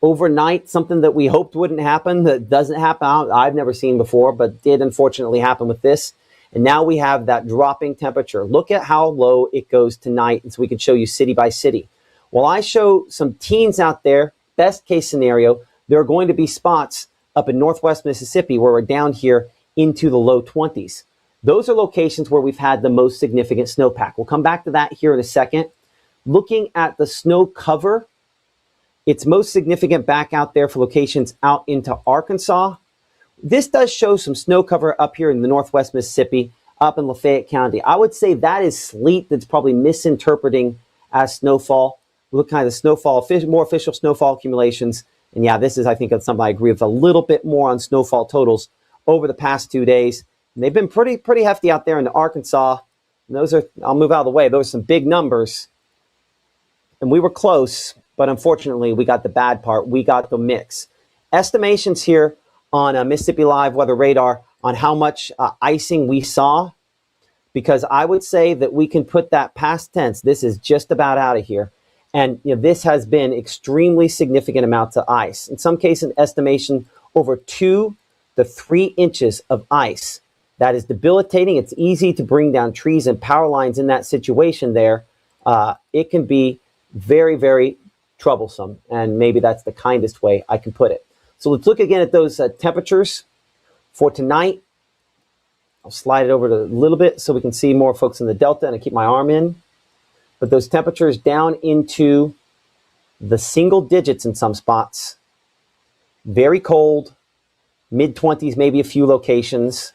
overnight, something that we hoped wouldn't happen, that doesn't happen. I've never seen before, but did unfortunately happen with this. And now we have that dropping temperature. Look at how low it goes tonight, and so we can show you city by city. While I show some teens out there, best case scenario, there are going to be spots up in Northwest Mississippi where we're down here into the low 20s. Those are locations where we've had the most significant snowpack. We'll come back to that here in a second. Looking at the snow cover, it's most significant back out there for locations out into Arkansas. This does show some snow cover up here in the Northwest Mississippi, up in Lafayette County. I would say that is sleet that's probably misinterpreting as snowfall. Look kind of the snowfall, more official snowfall accumulations. And yeah, this is, I think, something I agree with a little bit more on snowfall totals over the past 2 days. And they've been pretty hefty out there in Arkansas. And those are, I'll move out of the way, those are some big numbers. And we were close, but unfortunately, we got the bad part. We got the mix. Estimations here on Mississippi Live Weather Radar on how much icing we saw, because I would say that we can put that past tense. This is just about out of here. And this has been extremely significant amounts of ice. In some cases, estimation over 2 to 3 inches of ice. That is debilitating. It's easy to bring down trees and power lines in that situation there. It can be very, very troublesome. And maybe that's the kindest way I can put it. So let's look again at those temperatures for tonight. I'll slide it over a little bit so we can see more folks in the Delta, and I keep my arm in. But those temperatures down into the single digits in some spots. Very cold, mid-20s, maybe a few locations,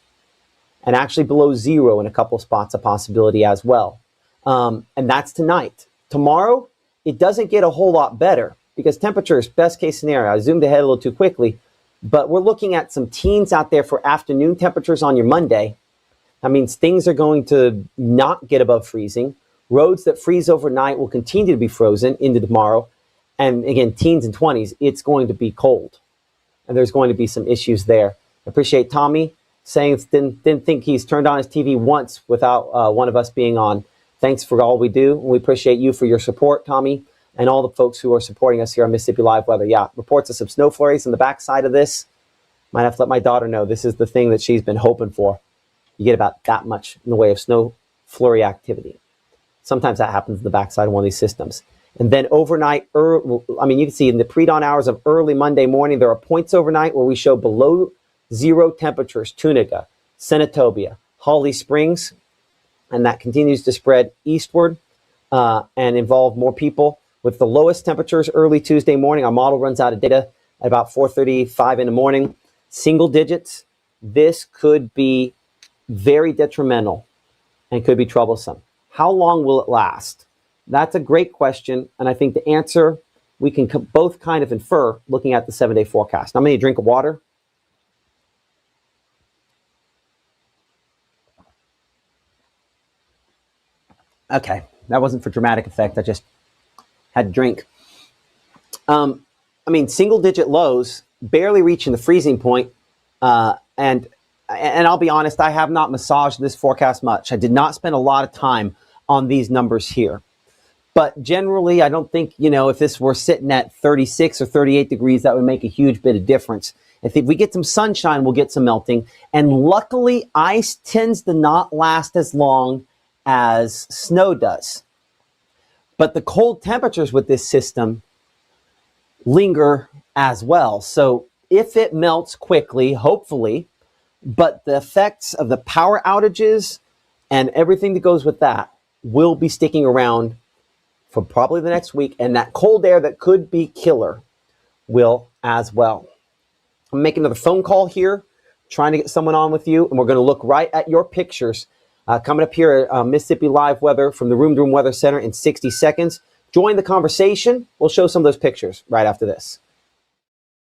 and actually below 0 in a couple of spots, a possibility as well. And that's tonight. Tomorrow, it doesn't get a whole lot better because temperatures, best case scenario, I zoomed ahead a little too quickly, but we're looking at some teens out there for afternoon temperatures on your Monday. That means things are going to not get above freezing. Roads that freeze overnight will continue to be frozen into tomorrow. And again, teens and 20s, it's going to be cold. And there's going to be some issues there. I appreciate Tommy saying didn't think he's turned on his TV once without one of us being on. Thanks for all we do. We appreciate you for your support, Tommy, and all the folks who are supporting us here on Mississippi Live Weather. Yeah, reports of some snow flurries on the backside of this. Might have to let my daughter know this is the thing that she's been hoping for. You get about that much in the way of snow flurry activity. Sometimes that happens in the backside of one of these systems. And then overnight, you can see in the pre-dawn hours of early Monday morning, there are points overnight where we show below zero temperatures, Tunica, Senatobia, Holly Springs, and that continues to spread eastward and involve more people. With the lowest temperatures early Tuesday morning, our model runs out of data at about 4:35 in the morning. Single digits, this could be very detrimental and could be troublesome. How long will it last? That's a great question, and I think the answer we can both kind of infer looking at the 7-day forecast. I'm going to drink of water. Okay, that wasn't for dramatic effect. I just had to drink. Single-digit lows, barely reaching the freezing point, and I'll be honest, I have not massaged this forecast much. I did not spend a lot of time on these numbers here. But generally, I don't think, if this were sitting at 36 or 38 degrees, that would make a huge bit of difference. If we get some sunshine, we'll get some melting. And luckily, ice tends to not last as long as snow does. But the cold temperatures with this system linger as well. So if it melts quickly, hopefully, but the effects of the power outages and everything that goes with that will be sticking around for probably the next week, and that cold air that could be killer will as well. I'm making another phone call here, trying to get someone on with you, and we're going to look right at your pictures coming up here at Mississippi Live Weather from the Room to Room Weather Center in 60 seconds. Join the conversation. We'll show some of those pictures right after this.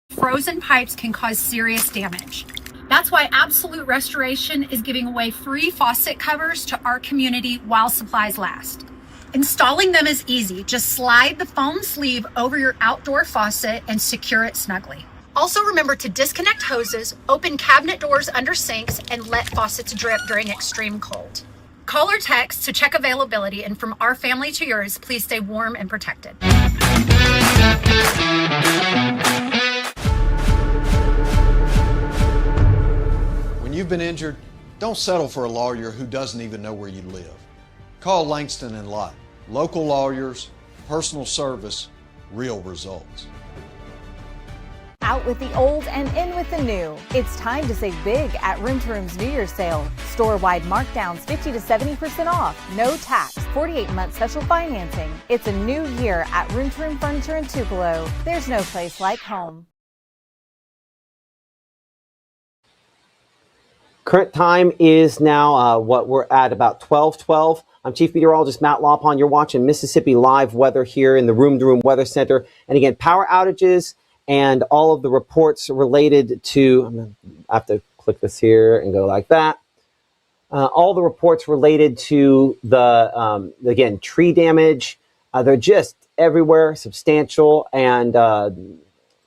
Frozen pipes can cause serious damage. That's why Absolute Restoration is giving away free faucet covers to our community while supplies last. Installing them is easy. Just slide the foam sleeve over your outdoor faucet and secure it snugly. Also remember to disconnect hoses, open cabinet doors under sinks, and let faucets drip during extreme cold. Call or text to check availability, and from our family to yours, please stay warm and protected. When you've been injured, don't settle for a lawyer who doesn't even know where you live. Call Langston and Lott. Local lawyers, personal service, real results. Out with the old and in with the new. It's time to save big at Room to Room's New Year's sale. Store-wide markdowns 50 to 70% off. No tax. 48-month special financing. It's a new year at Room to Room Furniture in Tupelo. There's no place like home. Current time is now we're at about 12:12. I'm Chief Meteorologist Matt Lawpon. You're watching Mississippi Live Weather here in the Room to Room Weather Center. And again, power outages and all of the reports related to, I have to click this here and go like that. All the reports related to the, again, tree damage, they're just everywhere, substantial, and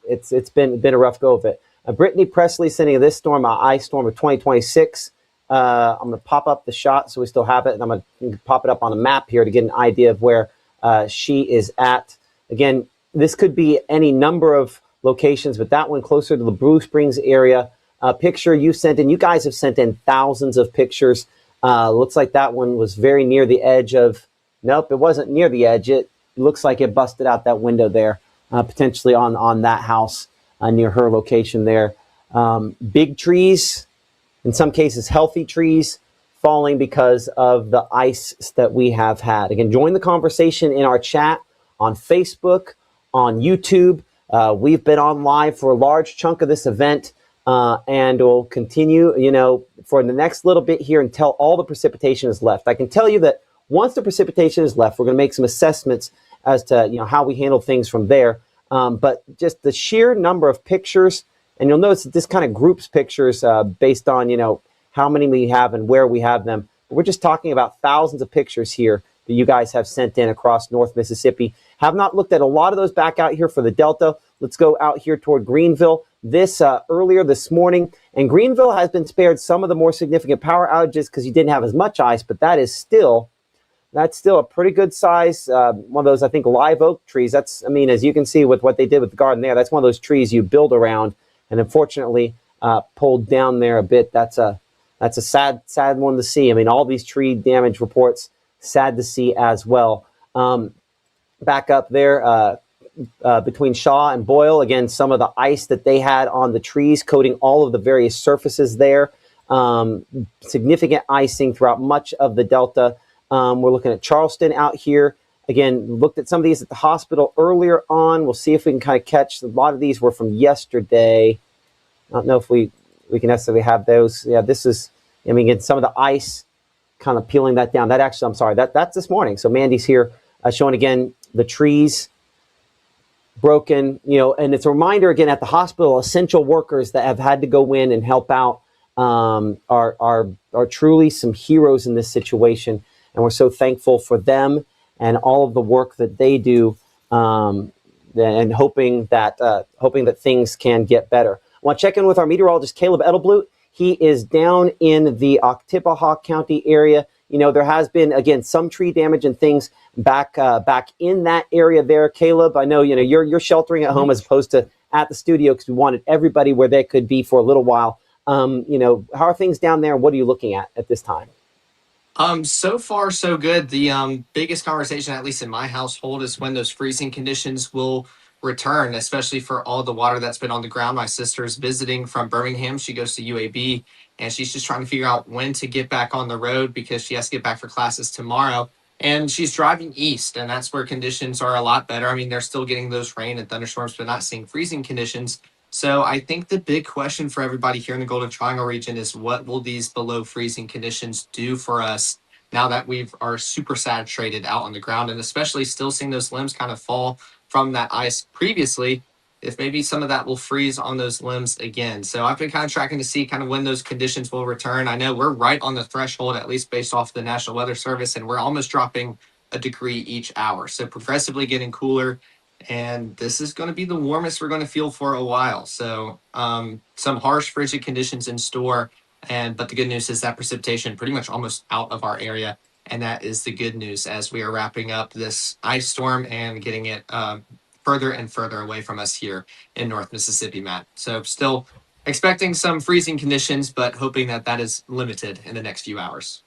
it's been a rough go of it. Brittany Presley sending this storm, ice storm of 2026. I'm going to pop up the shot so we still have it, and I'm going to pop it up on a map here to get an idea of where she is at. Again, this could be any number of locations, but that one closer to the Blue Springs area. Picture you sent in. You guys have sent in thousands of pictures. Looks like that one was very near the edge of, nope, it wasn't near the edge. It looks like it busted out that window there, potentially on that house near her location there. Big trees, in some cases healthy trees, falling because of the ice that we have had. Again, join the conversation in our chat on Facebook, on YouTube. We've been on live for a large chunk of this event, and we'll continue, for the next little bit here until all the precipitation is left. I can tell you that once the precipitation is left, we're going to make some assessments as to how we handle things from there. But just the sheer number of pictures, and you'll notice that this kind of groups pictures based on how many we have and where we have them. But we're just talking about thousands of pictures here that you guys have sent in across North Mississippi. Have not looked at a lot of those back out here for the Delta. Let's go out here toward Greenville. This earlier this morning, and Greenville has been spared some of the more significant power outages because you didn't have as much ice, but that's still a pretty good size, one of those, I think, live oak trees. That's, as you can see with what they did with the garden there, that's one of those trees you build around, and unfortunately pulled down there a bit. That's a sad one to see. All these tree damage reports, sad to see as well. Back up there between Shaw and Boyle, again, some of the ice that they had on the trees coating all of the various surfaces there. Significant icing throughout much of the Delta. We're looking at Charleston out here. Again, looked at some of these at the hospital earlier on. We'll see if we can kind of catch. A lot of these were from yesterday. I don't know if we can necessarily have those. Yeah, this is, again, some of the ice kind of peeling that down. That actually, I'm sorry, that's this morning. So Mandy's here showing again the trees broken, and it's a reminder again at the hospital, essential workers that have had to go in and help out are truly some heroes in this situation. And we're so thankful for them and all of the work that they do, and hoping that things can get better. I want to check in with our meteorologist, Caleb Edelblut. He is down in the Oktibbeha County area. There has been, again, some tree damage and things back in that area there. Caleb, I know, you're sheltering at home as opposed to at the studio because we wanted everybody where they could be for a little while. How are things down there? What are you looking at this time? So far, so good. The biggest conversation, at least in my household, is when those freezing conditions will return, especially for all the water that's been on the ground. My sister's visiting from Birmingham. She goes to UAB, and she's just trying to figure out when to get back on the road because she has to get back for classes tomorrow. And she's driving east, and that's where conditions are a lot better. They're still getting those rain and thunderstorms, but not seeing freezing conditions. So I think the big question for everybody here in the Golden Triangle region is what will these below freezing conditions do for us now that we are super saturated out on the ground, and especially still seeing those limbs kind of fall from that ice previously, if maybe some of that will freeze on those limbs again. So I've been kind of tracking to see kind of when those conditions will return. I know we're right on the threshold, at least based off the National Weather Service, and we're almost dropping a degree each hour. So progressively getting cooler. And this is going to be the warmest we're going to feel for a while. So some harsh, frigid conditions in store. But the good news is that precipitation pretty much almost out of our area. And that is the good news as we are wrapping up this ice storm and getting it further and further away from us here in North Mississippi, Matt. So still expecting some freezing conditions, but hoping that that is limited in the next few hours.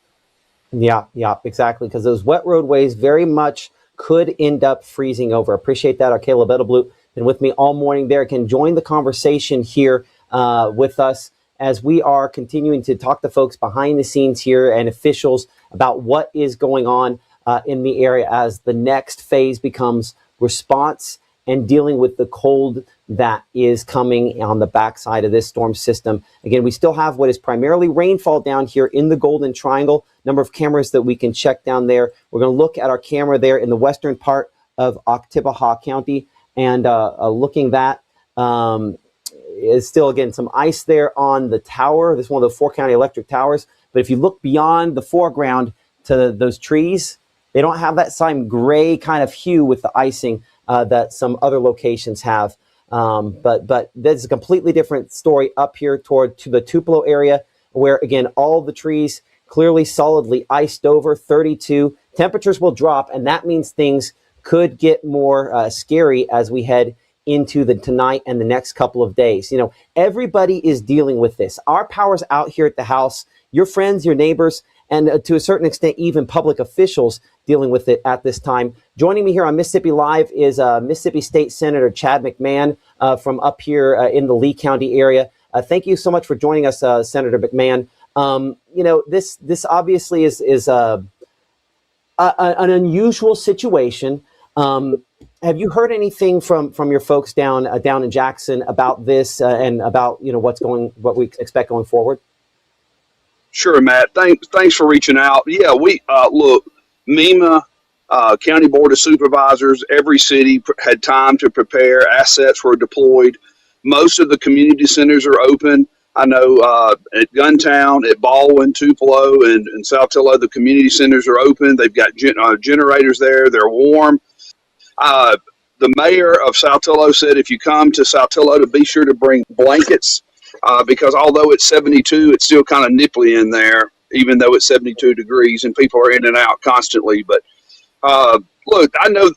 Yeah, exactly. Because those wet roadways very much could end up freezing over. Appreciate that. Our Caleb Edelblut been with me all morning there. Can join the conversation here with us as we are continuing to talk to folks behind the scenes here and officials about what is going on in the area as the next phase becomes response and dealing with the cold that is coming on the backside of this storm system. Again, we still have what is primarily rainfall down here in the Golden Triangle. Number of cameras that we can check down there. We're going to look at our camera there in the western part of Oktibbeha County, and looking that is still, again, some ice there on the tower. This is one of the 4-county electric towers. But if you look beyond the foreground to those trees, they don't have that same gray kind of hue with the icing that some other locations have. But that's a completely different story up here to the Tupelo area, where, again, all the trees clearly solidly iced over 32. Temperatures will drop, and that means things could get more scary as we head into the tonight and the next couple of days. Everybody is dealing with this. Our power's out here at the house. Your friends, your neighbors, and to a certain extent, even public officials dealing with it at this time. Joining me here on Mississippi Live is Mississippi State Senator Chad McMahon from up here in the Lee County area. Thank you so much for joining us, Senator McMahon. This obviously is an unusual situation. Have you heard anything from your folks down in Jackson about this and about what we expect going forward? Sure, Matt. Thanks for reaching out. Yeah, we look. MEMA County Board of Supervisors, every city had time to prepare. Assets were deployed. Most of the community centers are open. I know at Guntown, at Baldwin, Tupelo, and Saltillo, the community centers are open. They've got generators there. They're warm. The mayor of Saltillo said if you come to Saltillo to be sure to bring blankets because although it's 72, it's still kind of nipply in there, even though it's 72 degrees and people are in and out constantly. But look, I know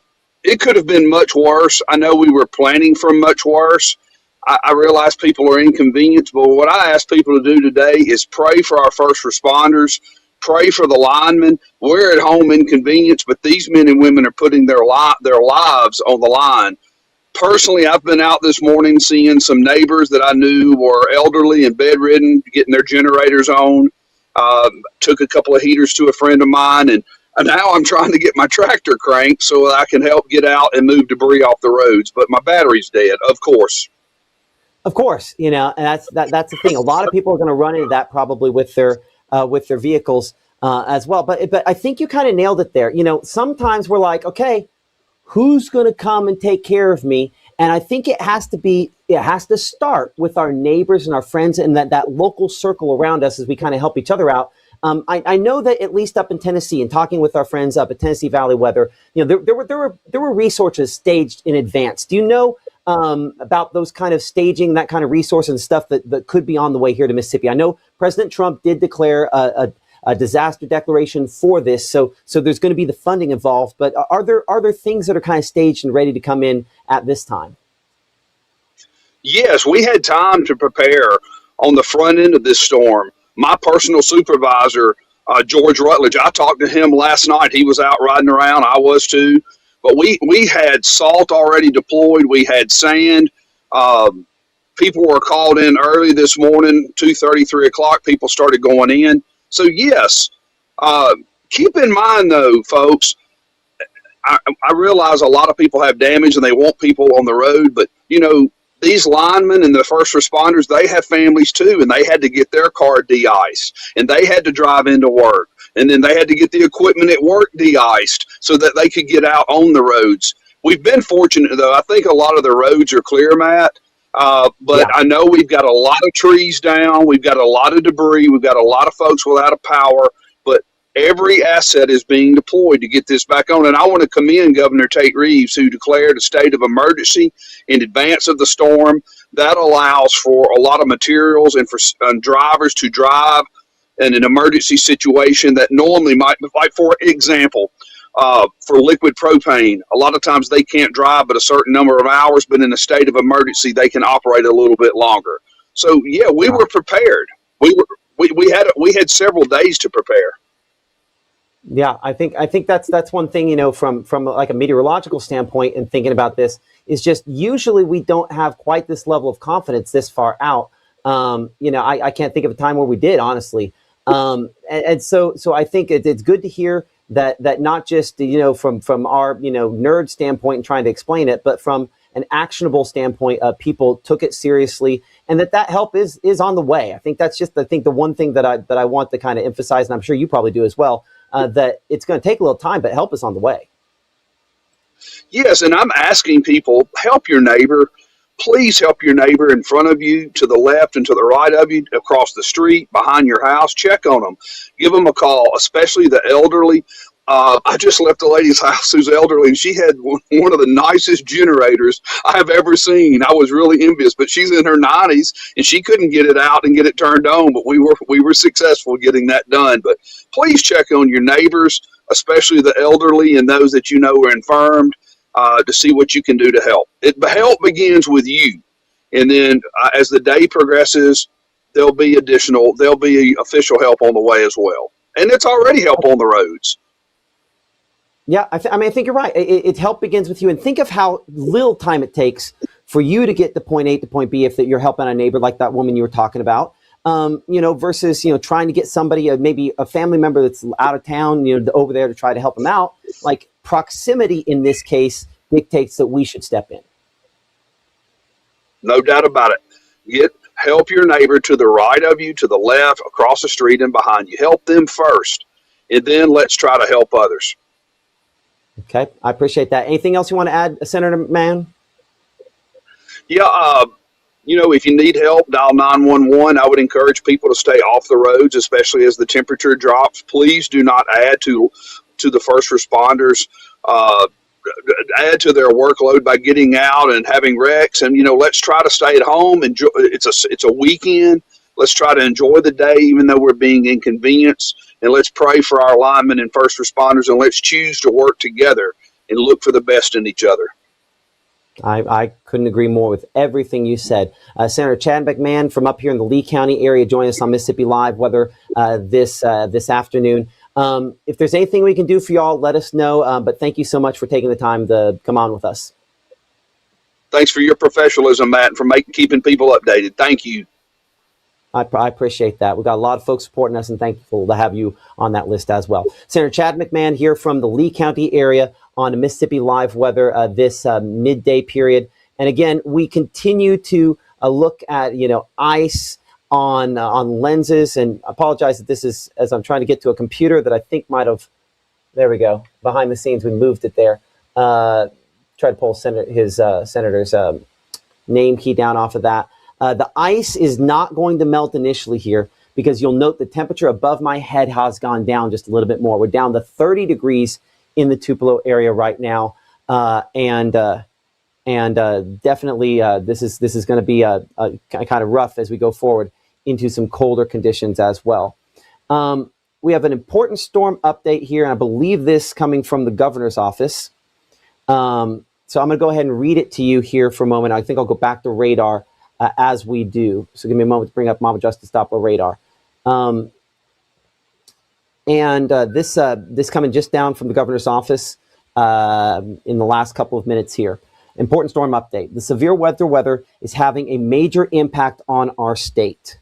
it could have been much worse. I know we were planning for much worse. I realize people are inconvenienced, but what I ask people to do today is pray for our first responders, pray for the linemen. We're at home inconvenienced, but these men and women are putting their lives on the line. Personally, I've been out this morning seeing some neighbors that I knew were elderly and bedridden, getting their generators on. Took a couple of heaters to a friend of mine, and now I'm trying to get my tractor cranked so that I can help get out and move debris off the roads. But my battery's dead, of course. Of course, and that's the thing. A lot of people are going to run into that probably with their vehicles as well. But I think you kind of nailed it there. Sometimes we're like, okay, who's going to come and take care of me? And I think it has to start with our neighbors and our friends and that local circle around us as we kind of help each other out. I know that at least up in Tennessee, and talking with our friends up at Tennessee Valley Weather, there were resources staged in advance. Do you know about those kind of staging, that kind of resource and stuff that could be on the way here to Mississippi? I know President Trump did declare a disaster declaration for this, so there's going to be the funding involved. But are there things that are kind of staged and ready to come in at this time? Yes, we had time to prepare on the front end of this storm. My personal supervisor, George Rutledge, I talked to him last night. He was out riding around. I was too. But we had salt already deployed. We had sand. People were called in early this morning, 2:30, 3 o'clock. People started going in. So, yes, keep in mind, though, folks, I realize a lot of people have damage and they want people on the road. But, these linemen and the first responders, they have families, too, and they had to get their car de-iced, and they had to drive into work. And then they had to get the equipment at work de-iced so that they could get out on the roads. We've been fortunate, though. I think a lot of the roads are clear, Matt. But I know we've got a lot of trees down. We've got a lot of debris. We've got a lot of folks without a power. But every asset is being deployed to get this back on. And I want to commend Governor Tate Reeves, who declared a state of emergency in advance of the storm. That allows for a lot of materials and for drivers to drive in an emergency situation that normally might, like for example, for liquid propane, a lot of times they can't drive but a certain number of hours, but in a state of emergency, they can operate a little bit longer. So yeah, we were prepared. We had several days to prepare. Yeah, I think that's one thing, from like a meteorological standpoint and thinking about this is just usually we don't have quite this level of confidence this far out. I can't think of a time where we did, honestly. And so I think it's good to hear that not just, from our, nerd standpoint and trying to explain it, but from an actionable standpoint, people took it seriously and that help is on the way. I think that's just, the one thing that I want to kind of emphasize, and I'm sure you probably do as well, that it's going to take a little time, but help is on the way. Yes, and I'm asking people, help your neighbor. Please help your neighbor in front of you, to the left and to the right of you, across the street, behind your house. Check on them. Give them a call, especially the elderly. I just left a lady's house who's elderly, and she had one of the nicest generators I have ever seen. I was really envious, but she's in her 90s, and she couldn't get it out and get it turned on, but we were successful getting that done. But please check on your neighbors, especially the elderly and those that are infirmed, to see what you can do to help. Help begins with you, and then as the day progresses, there'll be official help on the way as well, and it's already help on the roads. Yeah, I think you're right. It help begins with you, and think of how little time it takes for you to get to point A to point B if you're helping a neighbor like that woman you were talking about. Versus trying to get somebody, maybe a family member that's out of town, over there to try to help them out. Like, proximity in this case dictates that we should step in. No doubt about it. Help your neighbor to the right of you, to the left, across the street, and behind you. Help them first, and then let's try to help others. Okay, I appreciate that. Anything else you want to add, Senator Mann? Yeah, if you need help, dial 911. I would encourage people to stay off the roads, especially as the temperature drops. Please do not add to the first responders. Add to their workload by getting out and having wrecks. And let's try to stay at home. Enjoy. It's a weekend. Let's try to enjoy the day, even though we're being inconvenienced. And let's pray for our linemen and first responders. And let's choose to work together and look for the best in each other. I couldn't agree more with everything you said. Senator Chad McMahon from up here in the Lee County area joined us on Mississippi Live Weather this afternoon. If there's anything we can do for y'all, let us know. But thank you so much for taking the time to come on with us. Thanks for your professionalism, Matt, and for keeping people updated. Thank you. I appreciate that. We've got a lot of folks supporting us and thankful to have you on that list as well. Senator Chad McMahon here from the Lee County area on Mississippi Live Weather this midday period. And again, we continue to look at, ice on lenses, and I apologize that this is as I'm trying to get to a computer that I think might have, there we go, behind the scenes, we moved it there. Try to pull his senator's name key down off of that. The ice is not going to melt initially here because you'll note the temperature above my head has gone down just a little bit more. We're down to 30 degrees in the Tupelo area right now, and definitely this is going to be a kind of rough as we go forward into some colder conditions as well. We have an important storm update here, and I believe this coming from the governor's office. So I'm going to go ahead and read it to you here for a moment. I think I'll go back to radar as we do. So give me a moment to bring up Mama Justice Doppler radar. This coming just down from the governor's office in the last couple of minutes here. Important storm update. The severe weather is having a major impact on our state.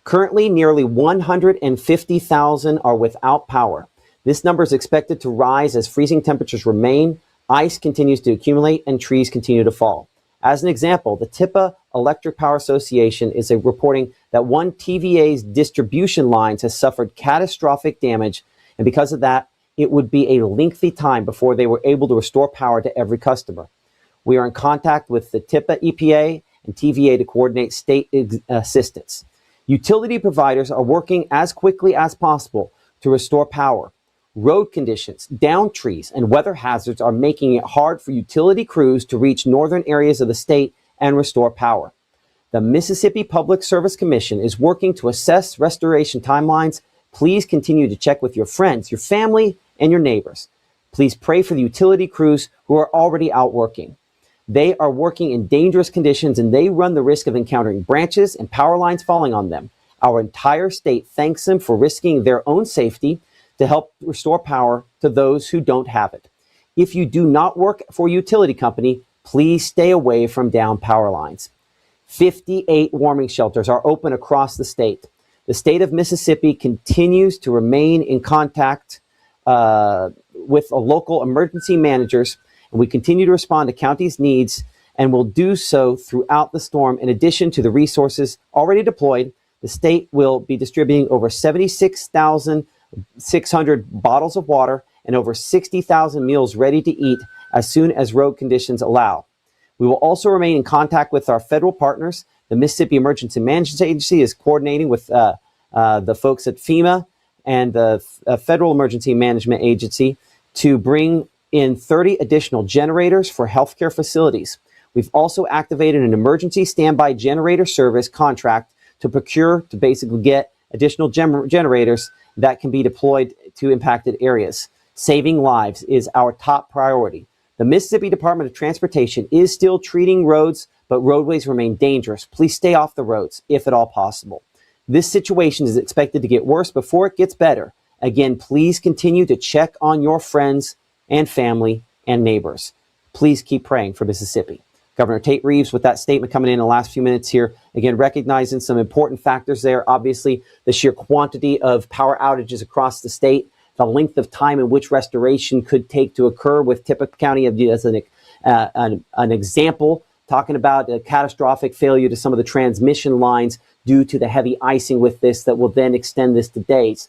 Currently, nearly 150,000 are without power. This number is expected to rise as freezing temperatures remain, ice continues to accumulate, and trees continue to fall. As an example, the TIPA Electric Power Association is reporting that one TVA's distribution lines has suffered catastrophic damage, and because of that, it would be a lengthy time before they were able to restore power to every customer. We are in contact with the TIPA EPA and TVA to coordinate state assistance. Utility providers are working as quickly as possible to restore power. Road conditions, downed trees, and weather hazards are making it hard for utility crews to reach northern areas of the state and restore power. The Mississippi Public Service Commission is working to assess restoration timelines. Please continue to check with your friends, your family, and your neighbors. Please pray for the utility crews who are already out working. They are working in dangerous conditions and they run the risk of encountering branches and power lines falling on them. Our entire state thanks them for risking their own safety to help restore power to those who don't have it. If you do not work for a utility company, please stay away from downed power lines. 58 warming shelters are open across the state. The state of Mississippi continues to remain in contact with local emergency managers, and we continue to respond to counties' needs and will do so throughout the storm. In addition to the resources already deployed, the state will be distributing over 76,600 bottles of water and over 60,000 meals ready to eat as soon as road conditions allow. We will also remain in contact with our federal partners. The Mississippi Emergency Management Agency is coordinating with the folks at FEMA and the Federal Emergency Management Agency to bring in 30 additional generators for healthcare facilities. We've also activated an emergency standby generator service contract to basically get additional generators that can be deployed to impacted areas. Saving lives is our top priority. The Mississippi Department of Transportation is still treating roads, but roadways remain dangerous. Please stay off the roads if at all possible. This situation is expected to get worse before it gets better. Again, please continue to check on your friends and family and neighbors. Please keep praying for Mississippi. Governor Tate Reeves with that statement coming in the last few minutes here. Again, recognizing some important factors there. Obviously, the sheer quantity of power outages across the state, the length of time in which restoration could take to occur, with Tippecanoe County as an example, talking about a catastrophic failure to some of the transmission lines due to the heavy icing with this that will then extend this to days.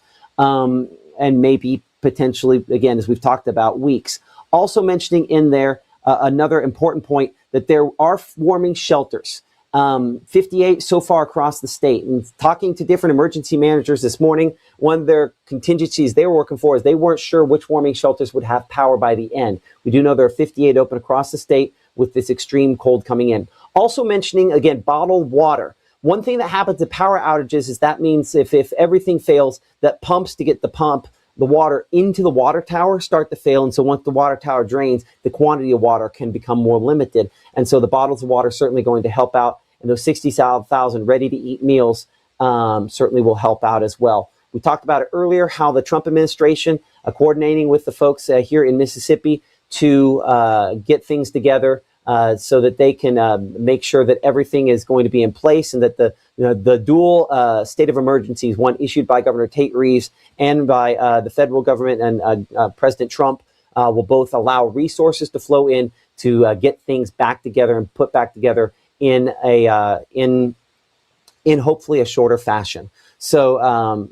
and maybe potentially, again, as we've talked about, weeks. Also mentioning in there another important point that there are warming shelters. 58 so far across the state. And talking to different emergency managers this morning, one of their contingencies they were working for is they weren't sure which warming shelters would have power by the end. We do know there are 58 open across the state with this extreme cold coming in. Also mentioning, again, bottled water. One thing that happens at power outages is that means if everything fails, that pumps to get the water into the water tower start to fail. And so once the water tower drains, the quantity of water can become more limited. And so the bottles of water are certainly going to help out. And those 60,000 ready-to-eat meals certainly will help out as well. We talked about it earlier, how the Trump administration, coordinating with the folks here in Mississippi to get things together so that they can make sure that everything is going to be in place, and that the dual state of emergencies, one issued by Governor Tate Reeves and by the federal government and President Trump, will both allow resources to flow in to get things back together and put back together in hopefully a shorter fashion. So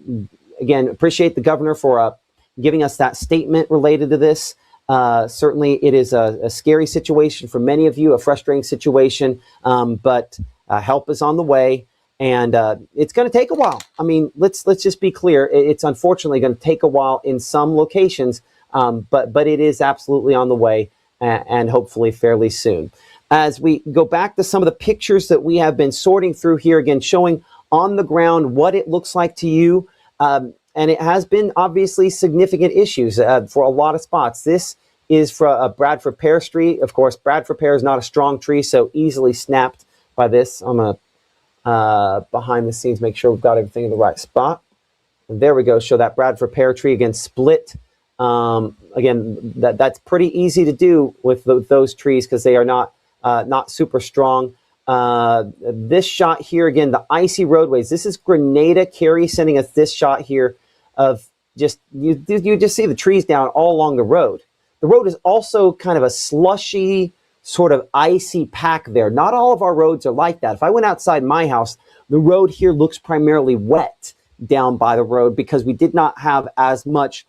again, appreciate the governor for giving us that statement related to this. Certainly, it is a scary situation for many of you, a frustrating situation, but help is on the way, and it's going to take a while. I mean, let's just be clear. It's unfortunately going to take a while in some locations, but it is absolutely on the way, and hopefully fairly soon. As we go back to some of the pictures that we have been sorting through here, again, showing on the ground what it looks like to you. And it has been obviously significant issues for a lot of spots. This is for Bradford Pear Street. Of course, Bradford Pear is not a strong tree, so easily snapped by this. I'm going to, behind the scenes, make sure we've got everything in the right spot. And there we go. Show that Bradford Pear tree, again, split. Again, that's pretty easy to do with those trees because they are not super strong. This shot here, again, the icy roadways. This is Grenada Cary sending us this shot here of just, you just see the trees down all along the road. The road is also kind of a slushy, sort of icy pack there. Not all of our roads are like that. If I went outside my house, the road here looks primarily wet down by the road because we did not have as much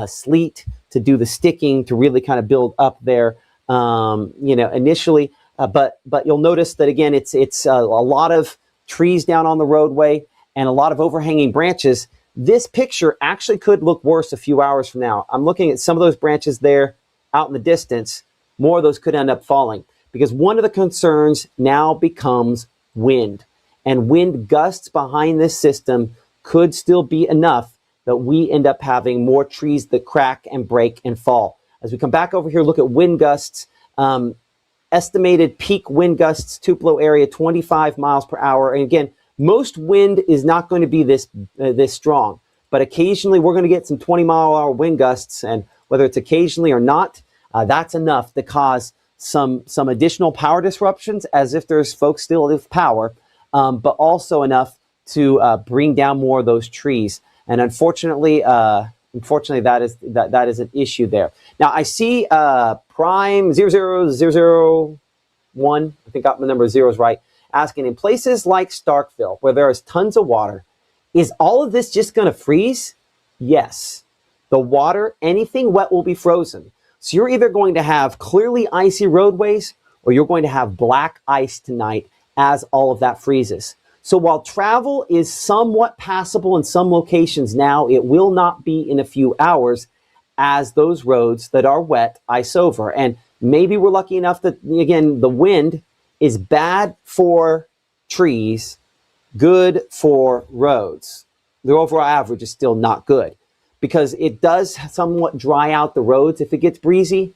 sleet to do the sticking to really kind of build up there, initially. But you'll notice that, again, it's a lot of trees down on the roadway and a lot of overhanging branches. This picture actually could look worse a few hours from now. I'm looking at some of those branches there out in the distance. More of those could end up falling because one of the concerns now becomes wind. And wind gusts behind this system could still be enough that we end up having more trees that crack and break and fall. As we come back over here, look at wind gusts. Estimated peak wind gusts, Tupelo area, 25 miles per hour. And again, most wind is not going to be this strong, but occasionally we're going to get some 20-mile-an-hour wind gusts, and whether it's occasionally or not, that's enough to cause some additional power disruptions, as if there's folks still with power, but also enough to bring down more of those trees. And unfortunately, that is an issue there. Now I see Prime 00001, I think got the number of zeros right, asking, in places like Starkville, where there is tons of water, is all of this just going to freeze? Yes. The water, anything wet will be frozen. So you're either going to have clearly icy roadways or you're going to have black ice tonight as all of that freezes. So while travel is somewhat passable in some locations now, it will not be in a few hours as those roads that are wet ice over. And maybe we're lucky enough that, again, the wind is bad for trees, good for roads. The overall average is still not good because it does somewhat dry out the roads if it gets breezy,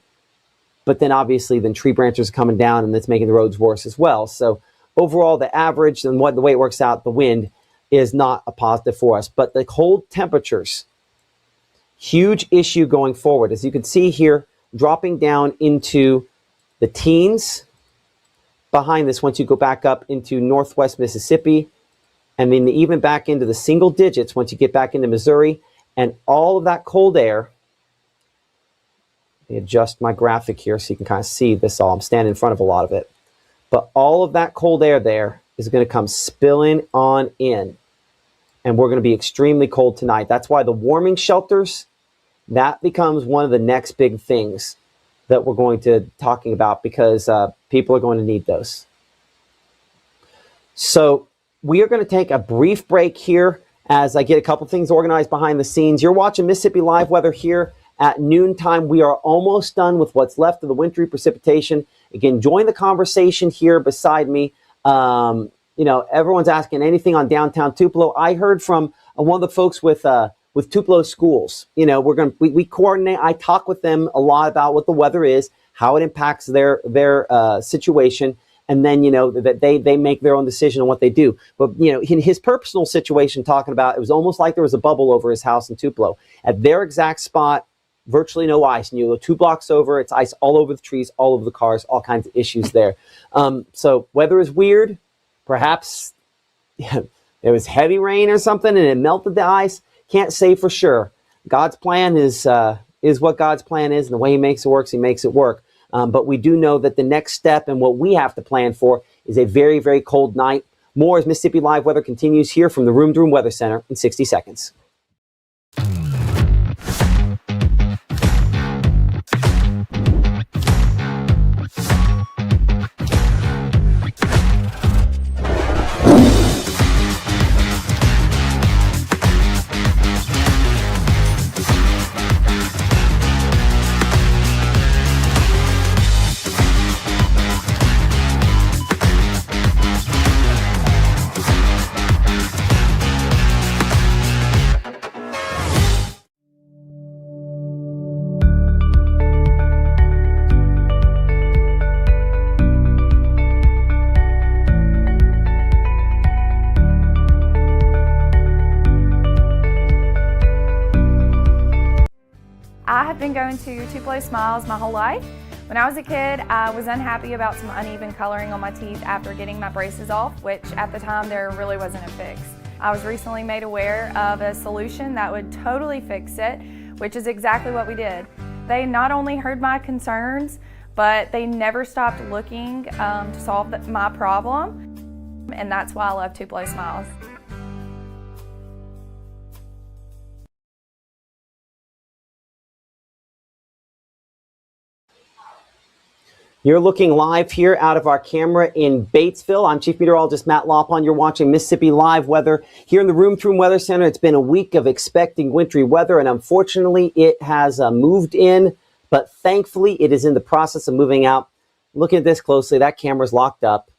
but then obviously tree branches are coming down and that's making the roads worse as well. So overall, the average and the way it works out, the wind is not a positive for us. But the cold temperatures, huge issue going forward. As you can see here, dropping down into the teens behind this once you go back up into northwest Mississippi, and then even back into the single digits once you get back into Missouri, and all of that cold air. Let me adjust my graphic here so you can kind of see this all. I'm standing in front of a lot of it. But all of that cold air there is going to come spilling on in. and we're going to be extremely cold tonight. That's why the warming shelters, that becomes one of the next big things that we're going to talking about, because people are going to need those. So we are going to take a brief break here as I get a couple things organized behind the scenes. You're watching Mississippi Live Weather here at noontime. We are almost done with what's left of the wintry precipitation. Again, join the conversation here beside me. Everyone's asking anything on downtown Tupelo. I heard from one of the folks with Tupelo schools. We coordinate. I talk with them a lot about what the weather is, how it impacts their situation. And then, that they make their own decision on what they do. But, in his personal situation, talking about, it was almost like there was a bubble over his house in Tupelo. At their exact spot, virtually no ice. And you go 2 blocks over, it's ice all over the trees, all over the cars, all kinds of issues there. So weather is weird. Perhaps there was heavy rain or something and it melted the ice. Can't say for sure. God's plan is what God's plan is, and the way he makes it work, he makes it work. But we do know that the next step and what we have to plan for is a very, very cold night. More as Mississippi Live Weather continues here from the Room to Room Weather Center in 60 seconds. I have been going to Tupelo Smiles my whole life. When I was a kid, I was unhappy about some uneven coloring on my teeth after getting my braces off, which at the time there really wasn't a fix. I was recently made aware of a solution that would totally fix it, which is exactly what we did. They not only heard my concerns, but they never stopped looking to solve my problem, and that's why I love Tupelo Smiles. You're looking live here out of our camera in Batesville. I'm Chief Meteorologist Matt Lopon. You're watching Mississippi Live Weather here in the Room to Room Weather Center. It's been a week of expecting wintry weather, and unfortunately it has moved in, but thankfully it is in the process of moving out. Looking at this closely, that camera's locked up.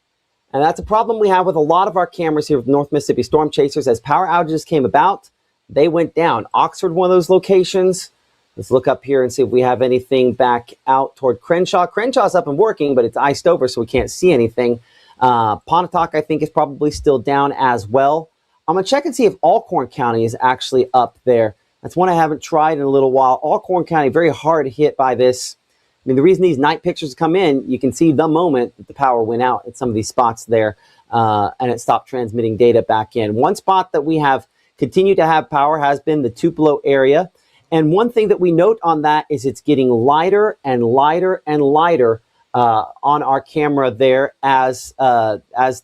And that's a problem we have with a lot of our cameras here with North Mississippi Storm Chasers. As power outages came about, they went down. Oxford, one of those locations. Let's look up here and see if we have anything back out toward Crenshaw. Crenshaw's up and working, but it's iced over, so we can't see anything. Pontotoc, I think, is probably still down as well. I'm going to check and see if Alcorn County is actually up there. That's one I haven't tried in a little while. Alcorn County, very hard hit by this. I mean, the reason these night pictures come in, you can see the moment that the power went out at some of these spots there, and it stopped transmitting data back in. One spot that we have continued to have power has been the Tupelo area. And one thing that we note on that is it's getting lighter and lighter and lighter on our camera there as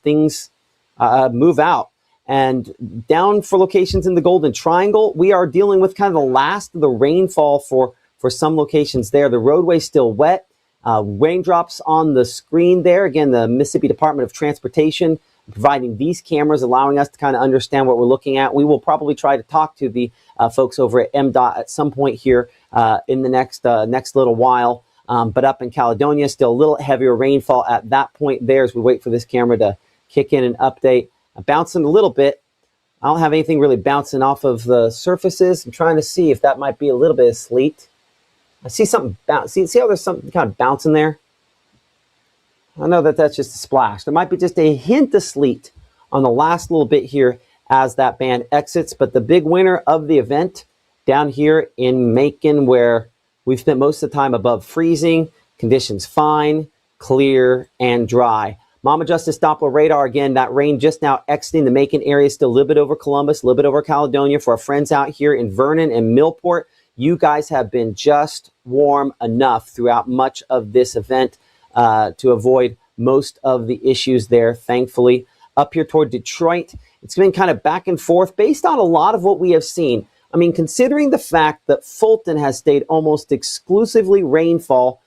things move out. And down for locations in the Golden Triangle, we are dealing with kind of the last of the rainfall for some locations there. The roadway's still wet. Raindrops on the screen there. Again, the Mississippi Department of Transportation providing these cameras, allowing us to kind of understand what we're looking at. We will probably try to talk to the folks over at MDOT at some point here in the next little while. But up in Caledonia, still a little heavier rainfall at that point there as we wait for this camera to kick in and update. Bouncing a little bit. I don't have anything really bouncing off of the surfaces. I'm trying to see if that might be a little bit of sleet. I see something bounce. See how there's something kind of bouncing there? I know that that's just a splash. There might be just a hint of sleet on the last little bit here as that band exits. But the big winner of the event down here in Macon, where we've spent most of the time above freezing, conditions fine, clear, and dry. Mama Justice Doppler radar, again, that rain just now exiting the Macon area, still a little bit over Columbus, a little bit over Caledonia. For our friends out here in Vernon and Millport, you guys have been just warm enough throughout much of this event to avoid most of the issues there, thankfully. up here toward Detroit. It's been kind of back and forth based on a lot of what we have seen. I mean, considering the fact that Fulton has stayed almost exclusively rainfall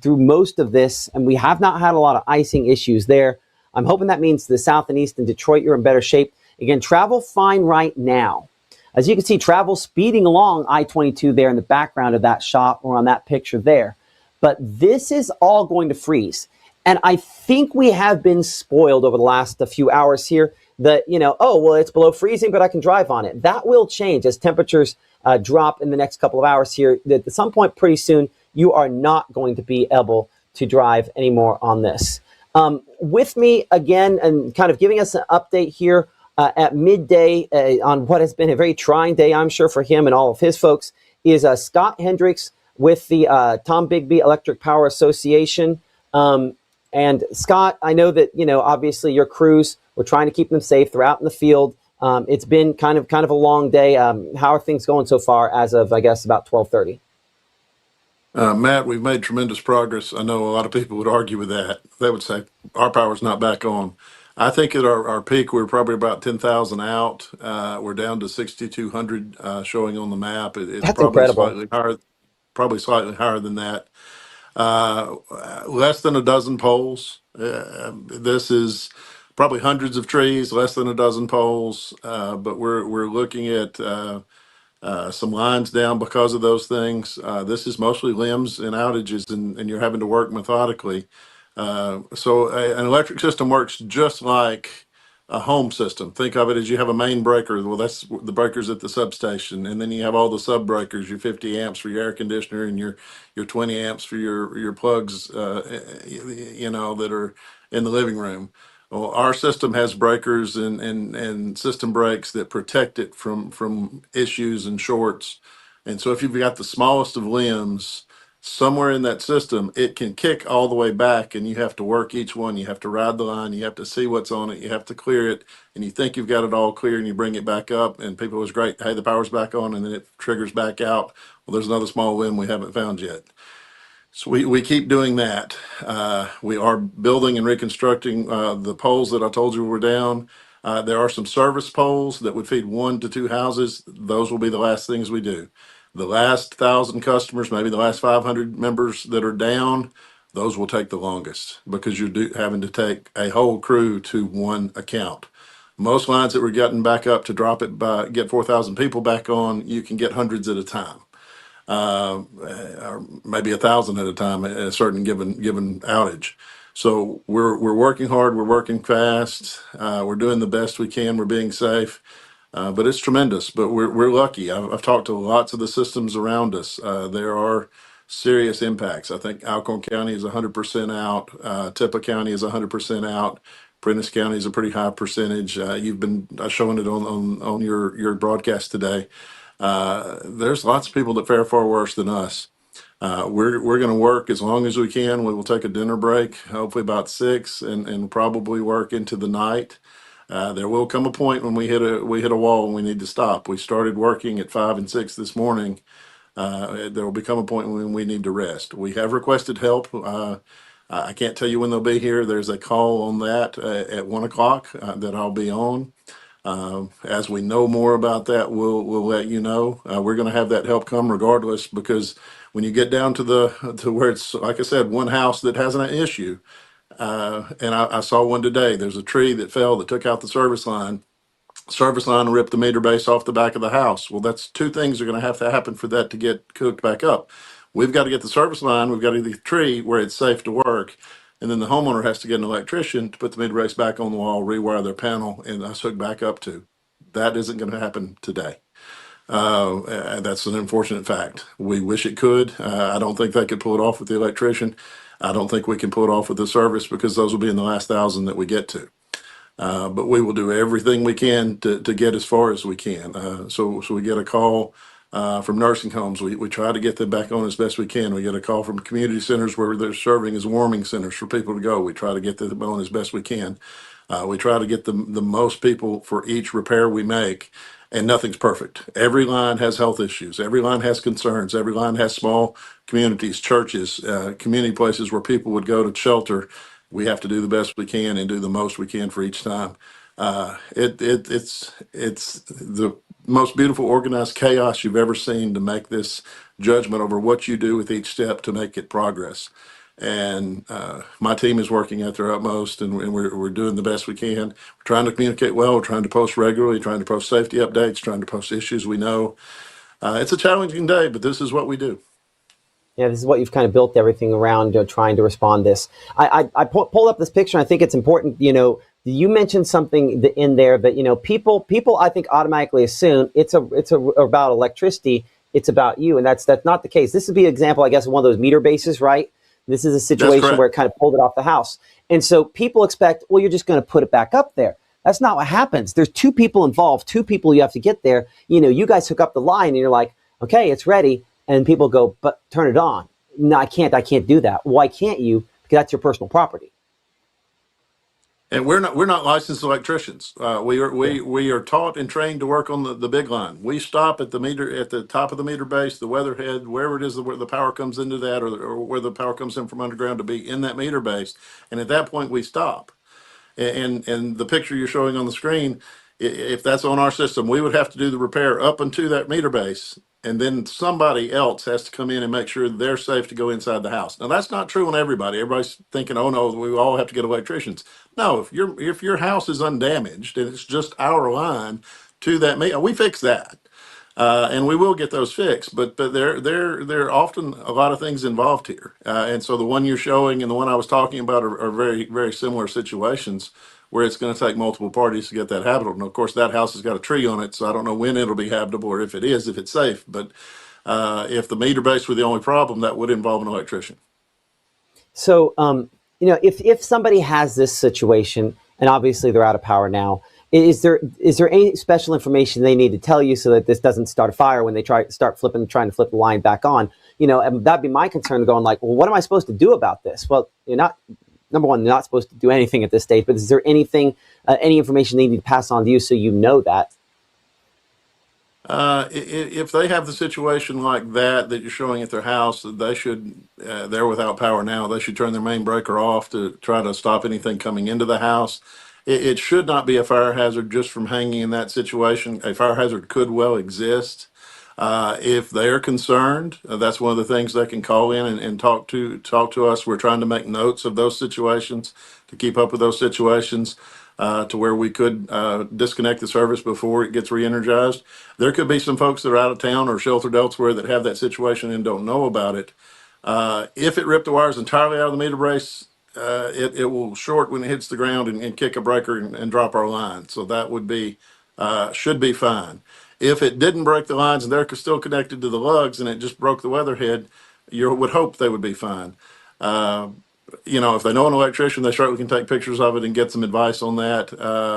through most of this, and we have not had a lot of icing issues there. I'm hoping that means the south and east and Detroit, you're in better shape. Again, travel fine right now. As you can see, travel speeding along I-22 there in the background of that shot or on that picture there. But this is all going to freeze. And I think we have been spoiled over the last few hours here that, oh, well, it's below freezing, but I can drive on it. That will change as temperatures drop in the next couple of hours here. At some point pretty soon, you are not going to be able to drive anymore on this. With me again and kind of giving us an update here at midday on what has been a very trying day, I'm sure, for him and all of his folks, is Scott Hendricks with the Tom Bigby Electric Power Association. And Scott, I know that, obviously your crews, we're trying to keep them safe. They're out in the field. It's been kind of a long day. How are things going so far as of, I guess, about 12:30? Matt, we've made tremendous progress. I know a lot of people would argue with that. They would say our power's not back on. I think at our peak, we were probably about 10,000 out. We're down to 6,200 showing on the map. It's That's probably incredible. slightly higher than that. Less than a dozen poles. This is probably hundreds of trees, less than a dozen poles. But we're looking at some lines down because of those things. This is mostly limbs and outages, and you're having to work methodically. So an electric system works just like a home system. Think of it as you have a main breaker. Well, that's the breakers at the substation, and then you have all the sub breakers. Your 50 amps for your air conditioner, and your 20 amps for your plugs. That are in the living room. Well, our system has breakers and system breaks that protect it from issues and shorts. And so if you've got the smallest of limbs somewhere in that system, it can kick all the way back, and you have to work each one. You have to ride the line. You have to see what's on it. You have to clear it, and you think you've got it all clear, and you bring it back up, and people was great. Hey, the power's back on, and then it triggers back out. Well, there's another small limb we haven't found yet. So we keep doing that. We are building and reconstructing the poles that I told you were down. There are some service poles that would feed 1 to 2 houses. Those will be the last things we do. The last 1,000 customers, maybe the last 500 members that are down, those will take the longest because you're having to take a whole crew to one account. Most lines that we're getting back up to drop it by get 4,000 people back on, you can get hundreds at a time. Or maybe 1,000 at a time at a certain given outage. So we're working hard, we're working fast, we're doing the best we can, we're being safe, but it's tremendous. But we're lucky. I've talked to lots of the systems around us. There are serious impacts. I think Alcorn County is 100% out. Tippah County is 100% out. Prentiss County is a pretty high percentage. You've been showing it on your broadcast today. There's lots of people that fare far worse than us. We're going to work as long as we can. We will take a dinner break, hopefully about 6, and probably work into the night. There will come a point when we hit a wall and we need to stop. We started working at 5 and 6 this morning. There will become a point when we need to rest. We have requested help. I can't tell you when they'll be here. There's a call on that at 1 o'clock that I'll be on. As we know more about that, we'll let you know. We're going to have that help come regardless, because when you get down to where it's, like I said, one house that has an issue, and I saw one today. There's a tree that fell that took out the service line. Service line ripped the meter base off the back of the house. Well, that's 2 things are going to have to happen for that to get cooked back up. We've got to get the service line. We've got to get the tree where it's safe to work. And then the homeowner has to get an electrician to put the meter base back on the wall, rewire their panel, and us hook back up to. That isn't going to happen today. That's an unfortunate fact. We wish it could. I don't think they could pull it off with the electrician. I don't think we can pull it off with the service, because those will be in the last 1,000 that we get to. But we will do everything we can to get as far as we can. So we get a call from nursing homes. We try to get them back on as best we can. We get a call from community centers where they're serving as warming centers for people to go. We try to get them on as best we can. We try to get the most people for each repair we make, and nothing's perfect. Every line has health issues. Every line has concerns. Every line has small communities, churches, community places where people would go to shelter we have to do the best we can and do the most we can for each time. It's the most beautiful organized chaos you've ever seen to make this judgment over what you do with each step to make it progress. And my team is working at their utmost, and we're doing the best we can. We're trying to communicate well. We're trying to post regularly, trying to post safety updates, trying to post issues we know. It's a challenging day, but this is what we do. Yeah, this is what you've kind of built everything around, trying to respond this. I pulled up this picture, and I think it's important. You mentioned something in there that, people I think automatically assume it's about electricity. It's about you. And that's not the case. This would be an example, I guess, of one of those meter bases, right? This is a situation where it kind of pulled it off the house. And so people expect, well, you're just going to put it back up there. That's not what happens. There's two people involved, two people you have to get there. You guys hook up the line and you're like, okay, it's ready. And people go, but turn it on. No, I can't do that. Why can't you? Because that's your personal property. And we're not licensed electricians. We are taught and trained to work on the big line. We stop at the top of the meter base, the weatherhead, wherever it is where the power comes into that, or where the power comes in from underground to be in that meter base. And at that point, we stop. And the picture you're showing on the screen, if that's on our system, we would have to do the repair up into that meter base, and then somebody else has to come in and make sure they're safe to go inside the house. Now, that's not true on everybody. Everybody's thinking, oh no, we all have to get electricians. No, if your house is undamaged and it's just our line to that meter, we fix that. And we will get those fixed, but there are often a lot of things involved here, and so the one you're showing and the one I was talking about are very, very similar situations where it's going to take multiple parties to get that habitable. And of course, that house has got a tree on it, so I don't know when it'll be habitable or if it's safe. But if the meter base were the only problem, that would involve an electrician. So, if somebody has this situation, and obviously they're out of power now, is there any special information they need to tell you so that this doesn't start a fire when they trying to flip the line back on? And that'd be my concern, going like, well, what am I supposed to do about this? Well, number one, you're not supposed to do anything at this stage, but is there anything, any information they need to pass on to you so you know that? If they have the situation like that you're showing at their house, they should, they're without power now, they should turn their main breaker off to try to stop anything coming into the house. It should not be a fire hazard just from hanging in that situation. A fire hazard could well exist. If they're concerned, that's one of the things they can call in and talk to us. We're trying to make notes of those situations to keep up with those situations, to where we could disconnect the service before it gets re-energized. There could be some folks that are out of town or sheltered elsewhere that have that situation and don't know about it. If it ripped the wires entirely out of the meter base, it will short when it hits the ground and kick a breaker and drop our line. So that would be, should be fine. If it didn't break the lines and they're still connected to the lugs and it just broke the weatherhead, you would hope they would be fine. If they know an electrician, they certainly can take pictures of it and get some advice on that.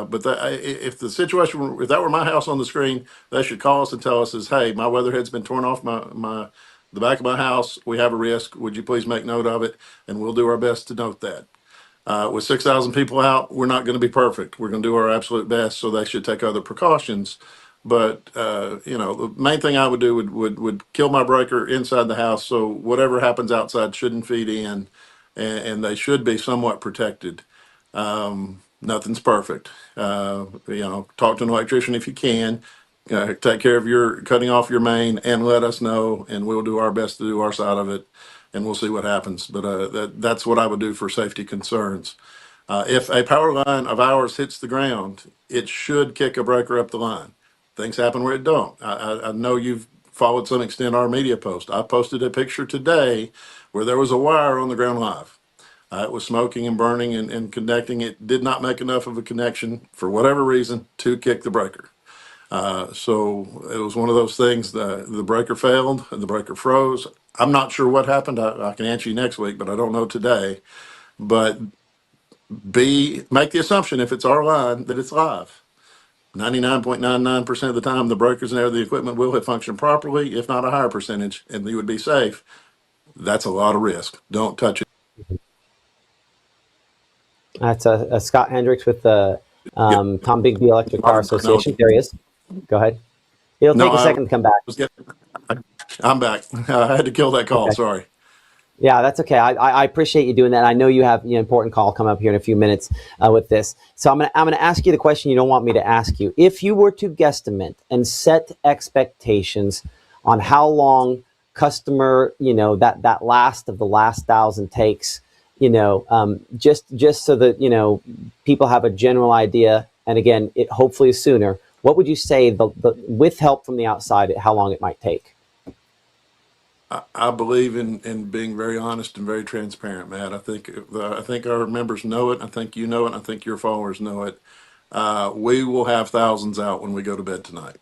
But if the situation, if that were my house on the screen, they should call us and tell us, hey, my weatherhead's been torn off the back of my house. We have a risk. Would you please make note of it? And we'll do our best to note that. With 6,000 people out, we're not going to be perfect. We're going to do our absolute best, so they should take other precautions. But the main thing I would do would kill my breaker inside the house, so whatever happens outside shouldn't feed in, and they should be somewhat protected. Nothing's perfect. Talk to an electrician if you can. Take care of your cutting off your main and let us know, and we'll do our best to do our side of it, and we'll see what happens. But that's what I would do for safety concerns. If a power line of ours hits the ground, it should kick a breaker up the line. Things happen where it don't. I know you've followed to some extent our media post. I posted a picture today where there was a wire on the ground live. It was smoking and burning and connecting. It did not make enough of a connection for whatever reason to kick the breaker. So it was one of those things. The breaker failed, the breaker froze. I'm not sure what happened. I can answer you next week, but I don't know today. But make the assumption, if it's our line, that it's live. 99.99% of the time, the breakers and the equipment will have functioned properly, if not a higher percentage, and you would be safe. That's a lot of risk. Don't touch it. That's Scott Hendricks with the Tom Bigby Electric Car Association. There he is. Go ahead. It'll take a second to come back. I'm back. I had to kill that call. Okay. Sorry. Yeah, that's okay. I appreciate you doing that. I know you have an important call coming up here in a few minutes with this. So I'm gonna ask you the question you don't want me to ask you. If you were to guesstimate and set expectations on how long customer, that last of the last 1,000 takes, just so that people have a general idea, and again, it hopefully is sooner. What would you say the with help from the outside, how long it might take? I believe in being very honest and very transparent, Matt. I think our members know it. I think you know it. I think your followers know it. We will have thousands out when we go to bed tonight.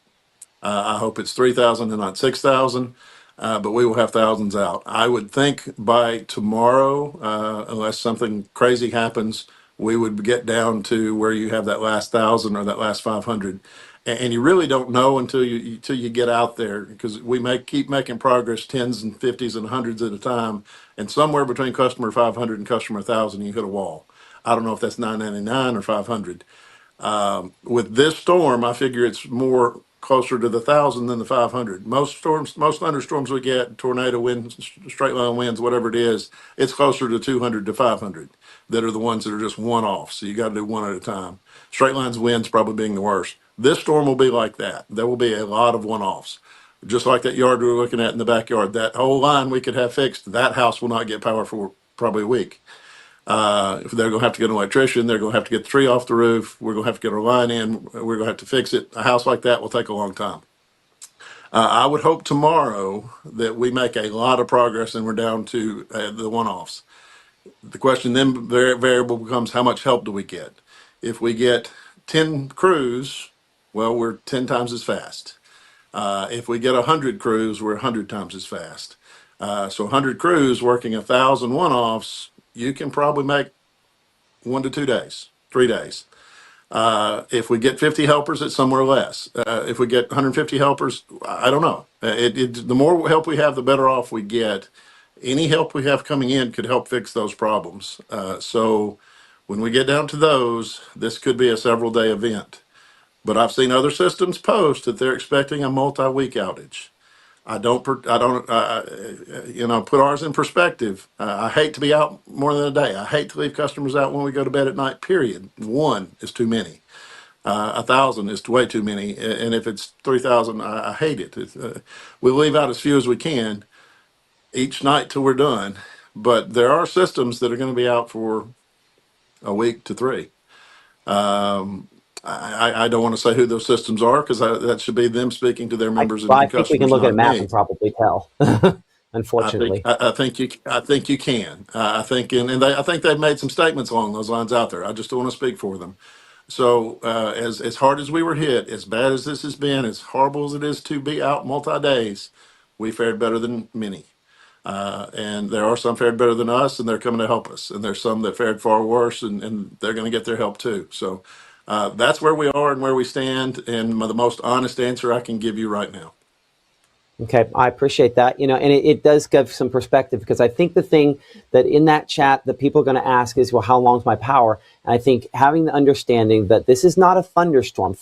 I hope it's 3,000 and not 6,000, but we will have thousands out. I would think by tomorrow, unless something crazy happens, we would get down to where you have that last 1,000 or that last 500. And you really don't know until you get out there, because keep making progress, tens and fifties and hundreds at a time, and somewhere between customer 500 and customer 1,000, you hit a wall. I don't know if that's 999 or 500. With this storm, I figure it's more closer to the 1,000 than the 500. Most thunderstorms we get, tornado winds, straight line winds, whatever it is, it's closer to 200 to 500 that are the ones that are just one off. So you got to do one at a time. Straight lines winds probably being the worst. This storm will be like that. There will be a lot of one offs. Just like that yard we were looking at in the backyard, that whole line we could have fixed, that house will not get power for probably a week. If they're going to have to get an electrician, they're going to have to get the tree off the roof. We're going to have to get our line in. We're going to have to fix it. A house like that will take a long time. I would hope tomorrow that we make a lot of progress and we're down to the one-offs. The question then variable becomes, how much help do we get? If we get 10 crews, well, we're 10 times as fast. If we get 100 crews, we're 100 times as fast. So 100 crews working 1,000 one-offs, you can probably make 1 to 2 days, 3 days. If we get 50 helpers, it's somewhere less. If we get 150 helpers, I don't know. The more help we have, the better off we get. Any help we have coming in could help fix those problems. So when we get down to those, this could be a several day event. But I've seen other systems post that they're expecting a multi-week outage. I don't, put ours in perspective. I hate to be out more than a day. I hate to leave customers out when we go to bed at night, period. 1 is too many. 1,000 is way too many. And if it's 3,000, I hate it. We leave out as few as we can each night till we're done. But there are systems that are going to be out for a week to 3. I don't want to say who those systems are, because that should be them speaking to their members and I think we can customers, look at a not map me. and probably tell. Unfortunately, I think you can. I think I think they've made some statements along those lines out there. I just don't want to speak for them. So as hard as we were hit, as bad as this has been, as horrible as it is to be out multi days, we fared better than many. And there are some fared better than us, and they're coming to help us. And there's some that fared far worse, and they're going to get their help too. So that's where we are and where we stand, and the most honest answer I can give you right now. okay, I appreciate that. And it does give some perspective, because I think the thing that in that chat that people are going to ask is, well, how long's my power? And I think having the understanding that this is not a thunderstorm.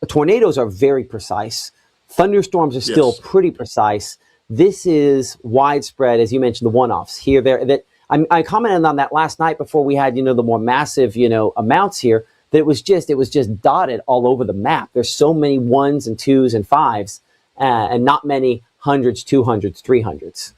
Tornadoes are very precise. Thunderstorms are still pretty precise. This is widespread, as you mentioned, the one-offs here, there. That I commented on that last night before we had, the more massive, amounts here. That it was just dotted all over the map. There's so many 1s and 2s and 5s, and not many 100s, 200s, 300s.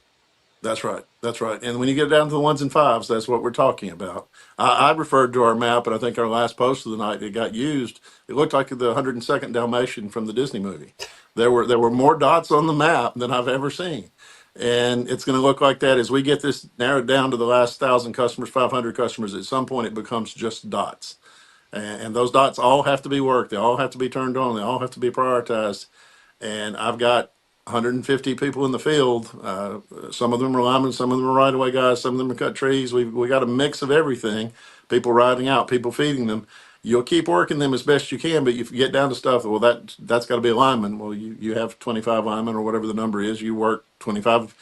That's right. That's right. And when you get down to the 1s and 5s, that's what we're talking about. I referred to our map, and I think our last post of the night, it got used. It looked like the 102nd Dalmatian from the Disney movie. There were more dots on the map than I've ever seen. And it's going to look like that as we get this narrowed down to the last 1,000 customers, 500 customers. At some point, it becomes just dots. And those dots all have to be worked. They all have to be turned on. They all have to be prioritized. And I've got 150 people in the field. Some of them are linemen, some of them are right-of-way guys, some of them are cut trees. We got a mix of everything. People riding out, people feeding them. You'll keep working them as best you can, but if you get down to stuff, well, that's got to be a lineman. Well, you have 25 linemen or whatever the number is. You work 25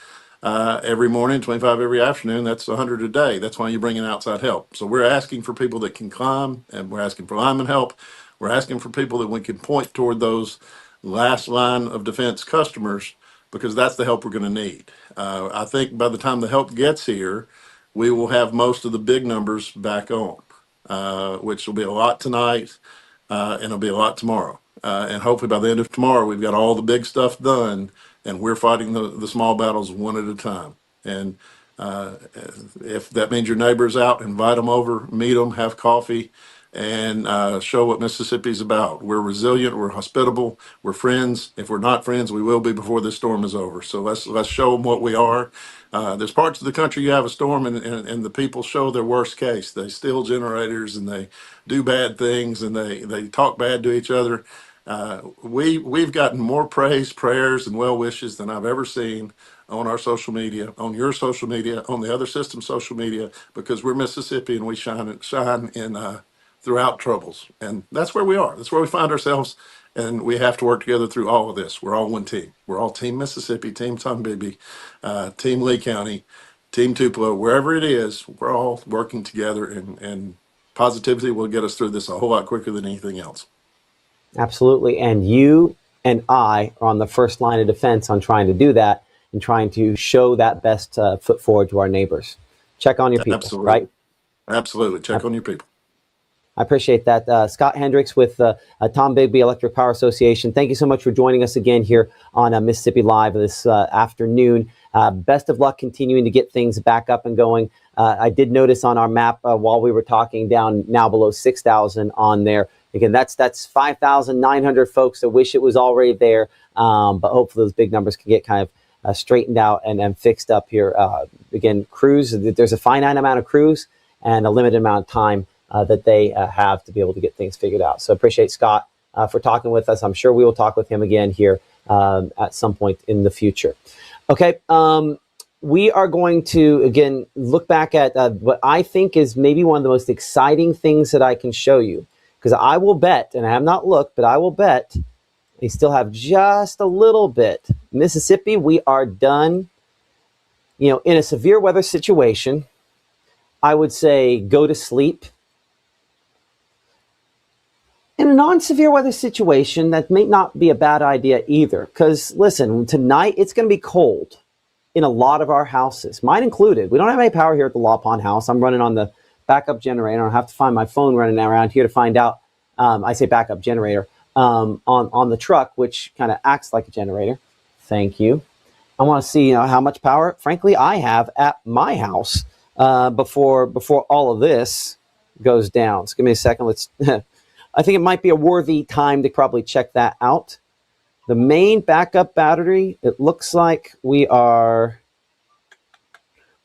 every morning, 25 every afternoon. That's 100 a day. That's why you bring in outside help. So we're asking for people that can climb, and we're asking for lineman help. We're asking for people that we can point toward those last line of defense customers because that's the help we're going to need. I think by the time the help gets here, we will have most of the big numbers back on, which will be a lot tonight, and it'll be a lot tomorrow. And hopefully by the end of tomorrow, we've got all the big stuff done, and we're fighting the small battles one at a time. And if that means your neighbors out, invite them over, meet them, have coffee, and show what Mississippi's about. We're resilient, we're hospitable, we're friends. If we're not friends, we will be before this storm is over. So let's show them what we are. There's parts of the country you have a storm and the people show their worst case. They steal generators and they do bad things and they talk bad to each other. We've gotten more praise, prayers, and well wishes than I've ever seen on our social media, on your social media, on the other system social media, because we're Mississippi and we shine in throughout troubles. And that's where we are. That's where we find ourselves. And we have to work together through all of this. We're all one team. We're all Team Mississippi, Team Tombigbee, Team Lee County, Team Tupelo, wherever it is, we're all working together, and positivity will get us through this a whole lot quicker than anything else. Absolutely. And you and I are on the first line of defense on trying to do that and trying to show that best foot forward to our neighbors. Check on your people, Absolutely. right? Absolutely. Check on your people. I appreciate that. Scott Hendricks with Tombigbee Electric Power Association. Thank you so much for joining us again here on Mississippi Live this afternoon. Best of luck continuing to get things back up and going. I did notice on our map while we were talking down now below 6,000 on there. Again, that's 5,900 folks that wish it was already there. But hopefully those big numbers can get kind of straightened out and fixed up here. Again, crews, there's a finite amount of crews and a limited amount of time that they have to be able to get things figured out. So appreciate Scott for talking with us. I'm sure we will talk with him again here at some point in the future. Okay, we are going to, again, look back at what I think is maybe one of the most exciting things that I can show you. Because I will bet, and I have not looked, but I will bet they still have just a little bit. Mississippi, we are done. You know, in a severe weather situation, I would say go to sleep. In a non-severe weather situation, that may not be a bad idea either. Because, listen, tonight it's going to be cold in a lot of our houses, mine included. We don't have any power here at the Law Pond house. I'm running on the backup generator. I have to find my phone running around here to find out. I say backup generator on the truck, which kind of acts like a generator. Thank you. I want to see how much power, frankly, I have at my house before all of this goes down. So give me a second. Let's. I think it might be a worthy time to probably check that out. The main backup battery, it looks like we are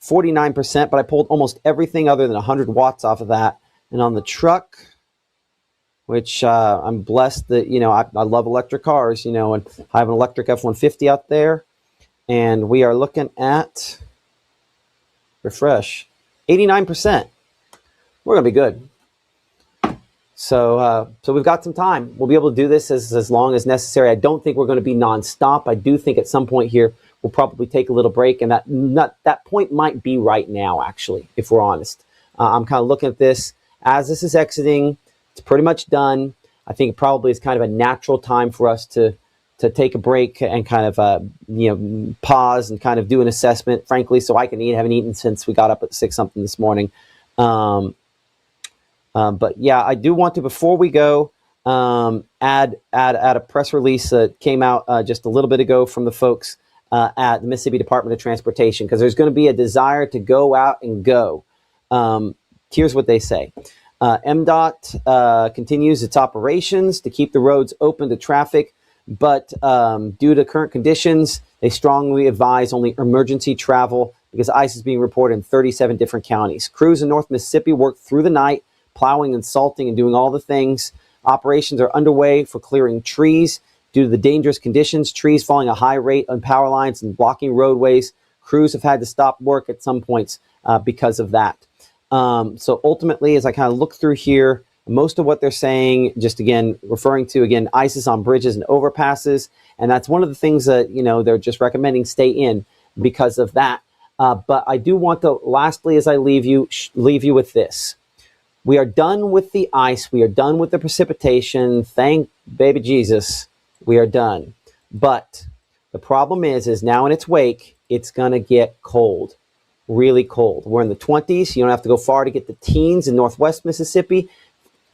49%, but I pulled almost everything other than 100 watts off of that. And on the truck, which I'm blessed that, I love electric cars, and I have an electric F-150 out there. And we are looking at, refresh, 89%. We're going to be good. So we've got some time. We'll be able to do this as long as necessary. I don't think we're going to be nonstop. I do think at some point here, we'll probably take a little break, and that point might be right now, actually, if we're honest. I'm kind of looking at this as this is exiting. It's pretty much done. I think it probably is kind of a natural time for us to take a break and kind of pause and kind of do an assessment, frankly, so I can eat. I haven't eaten since we got up at 6 something this morning. But yeah, I do want to, before we go, add a press release that came out just a little bit ago from the folks at the Mississippi Department of Transportation, because there's going to be a desire to go out and go. Here's what they say. MDOT continues its operations to keep the roads open to traffic, but due to current conditions, they strongly advise only emergency travel because ice is being reported in 37 different counties. Crews in North Mississippi worked through the night, plowing and salting and doing all the things. Operations are underway for clearing trees due to the dangerous conditions, trees falling at a high rate on power lines and blocking roadways. Crews have had to stop work at some points because of that. So ultimately, as I kind of look through here, most of what they're saying, just again, referring to, again, ice is on bridges and overpasses. And that's one of the things that, they're just recommending stay in because of that. But I do want to, lastly, as I leave you with this. We are done with the ice. We are done with the precipitation. Thank baby Jesus, we are done. But The problem is now in its wake, it's going to get cold, really cold. We're in the 20s. You don't have to go far to get the teens in Northwest Mississippi,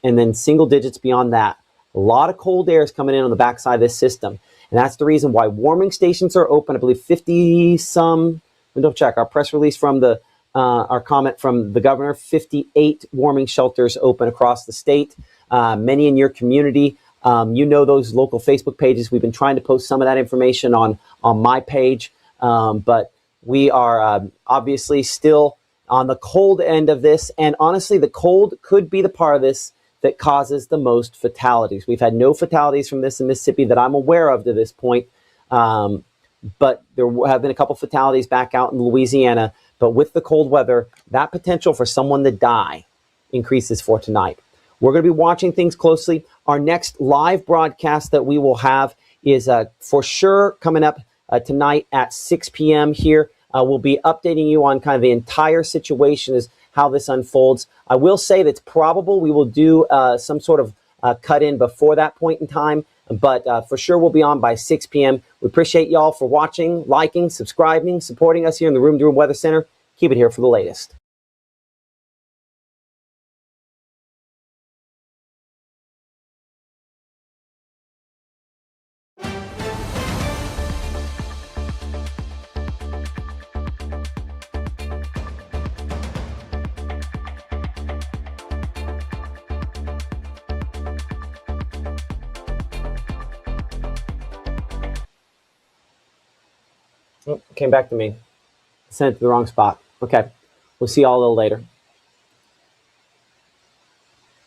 and then single digits beyond that. A lot of cold air is coming in on the backside of this system. And that's the reason why warming stations are open. I believe 50 some, we'll double check our press release from the, our comment from the governor, 58 warming shelters open across the state, many in your community. You know those local Facebook pages. We've been trying to post some of that information on my page, but we are obviously still on the cold end of this. And honestly, the cold could be the part of this that causes the most fatalities. We've had no fatalities from this in Mississippi that I'm aware of to this point, but there have been a couple fatalities back out in Louisiana. But with the cold weather, that potential for someone to die increases for tonight. We're going to be watching things closely. Our next live broadcast that we will have is for sure coming up tonight at 6 p.m. here. We'll be updating you on kind of the entire situation as how this unfolds. I will say that it's probable we will do some sort of cut in before that point in time, but for sure we'll be on by 6 p.m. We appreciate y'all for watching, liking, subscribing, supporting us here in the Room to Room Weather Center. Keep it here for the latest. Oh, came back to me. Sent it to the wrong spot. Okay. We'll see y'all a little later.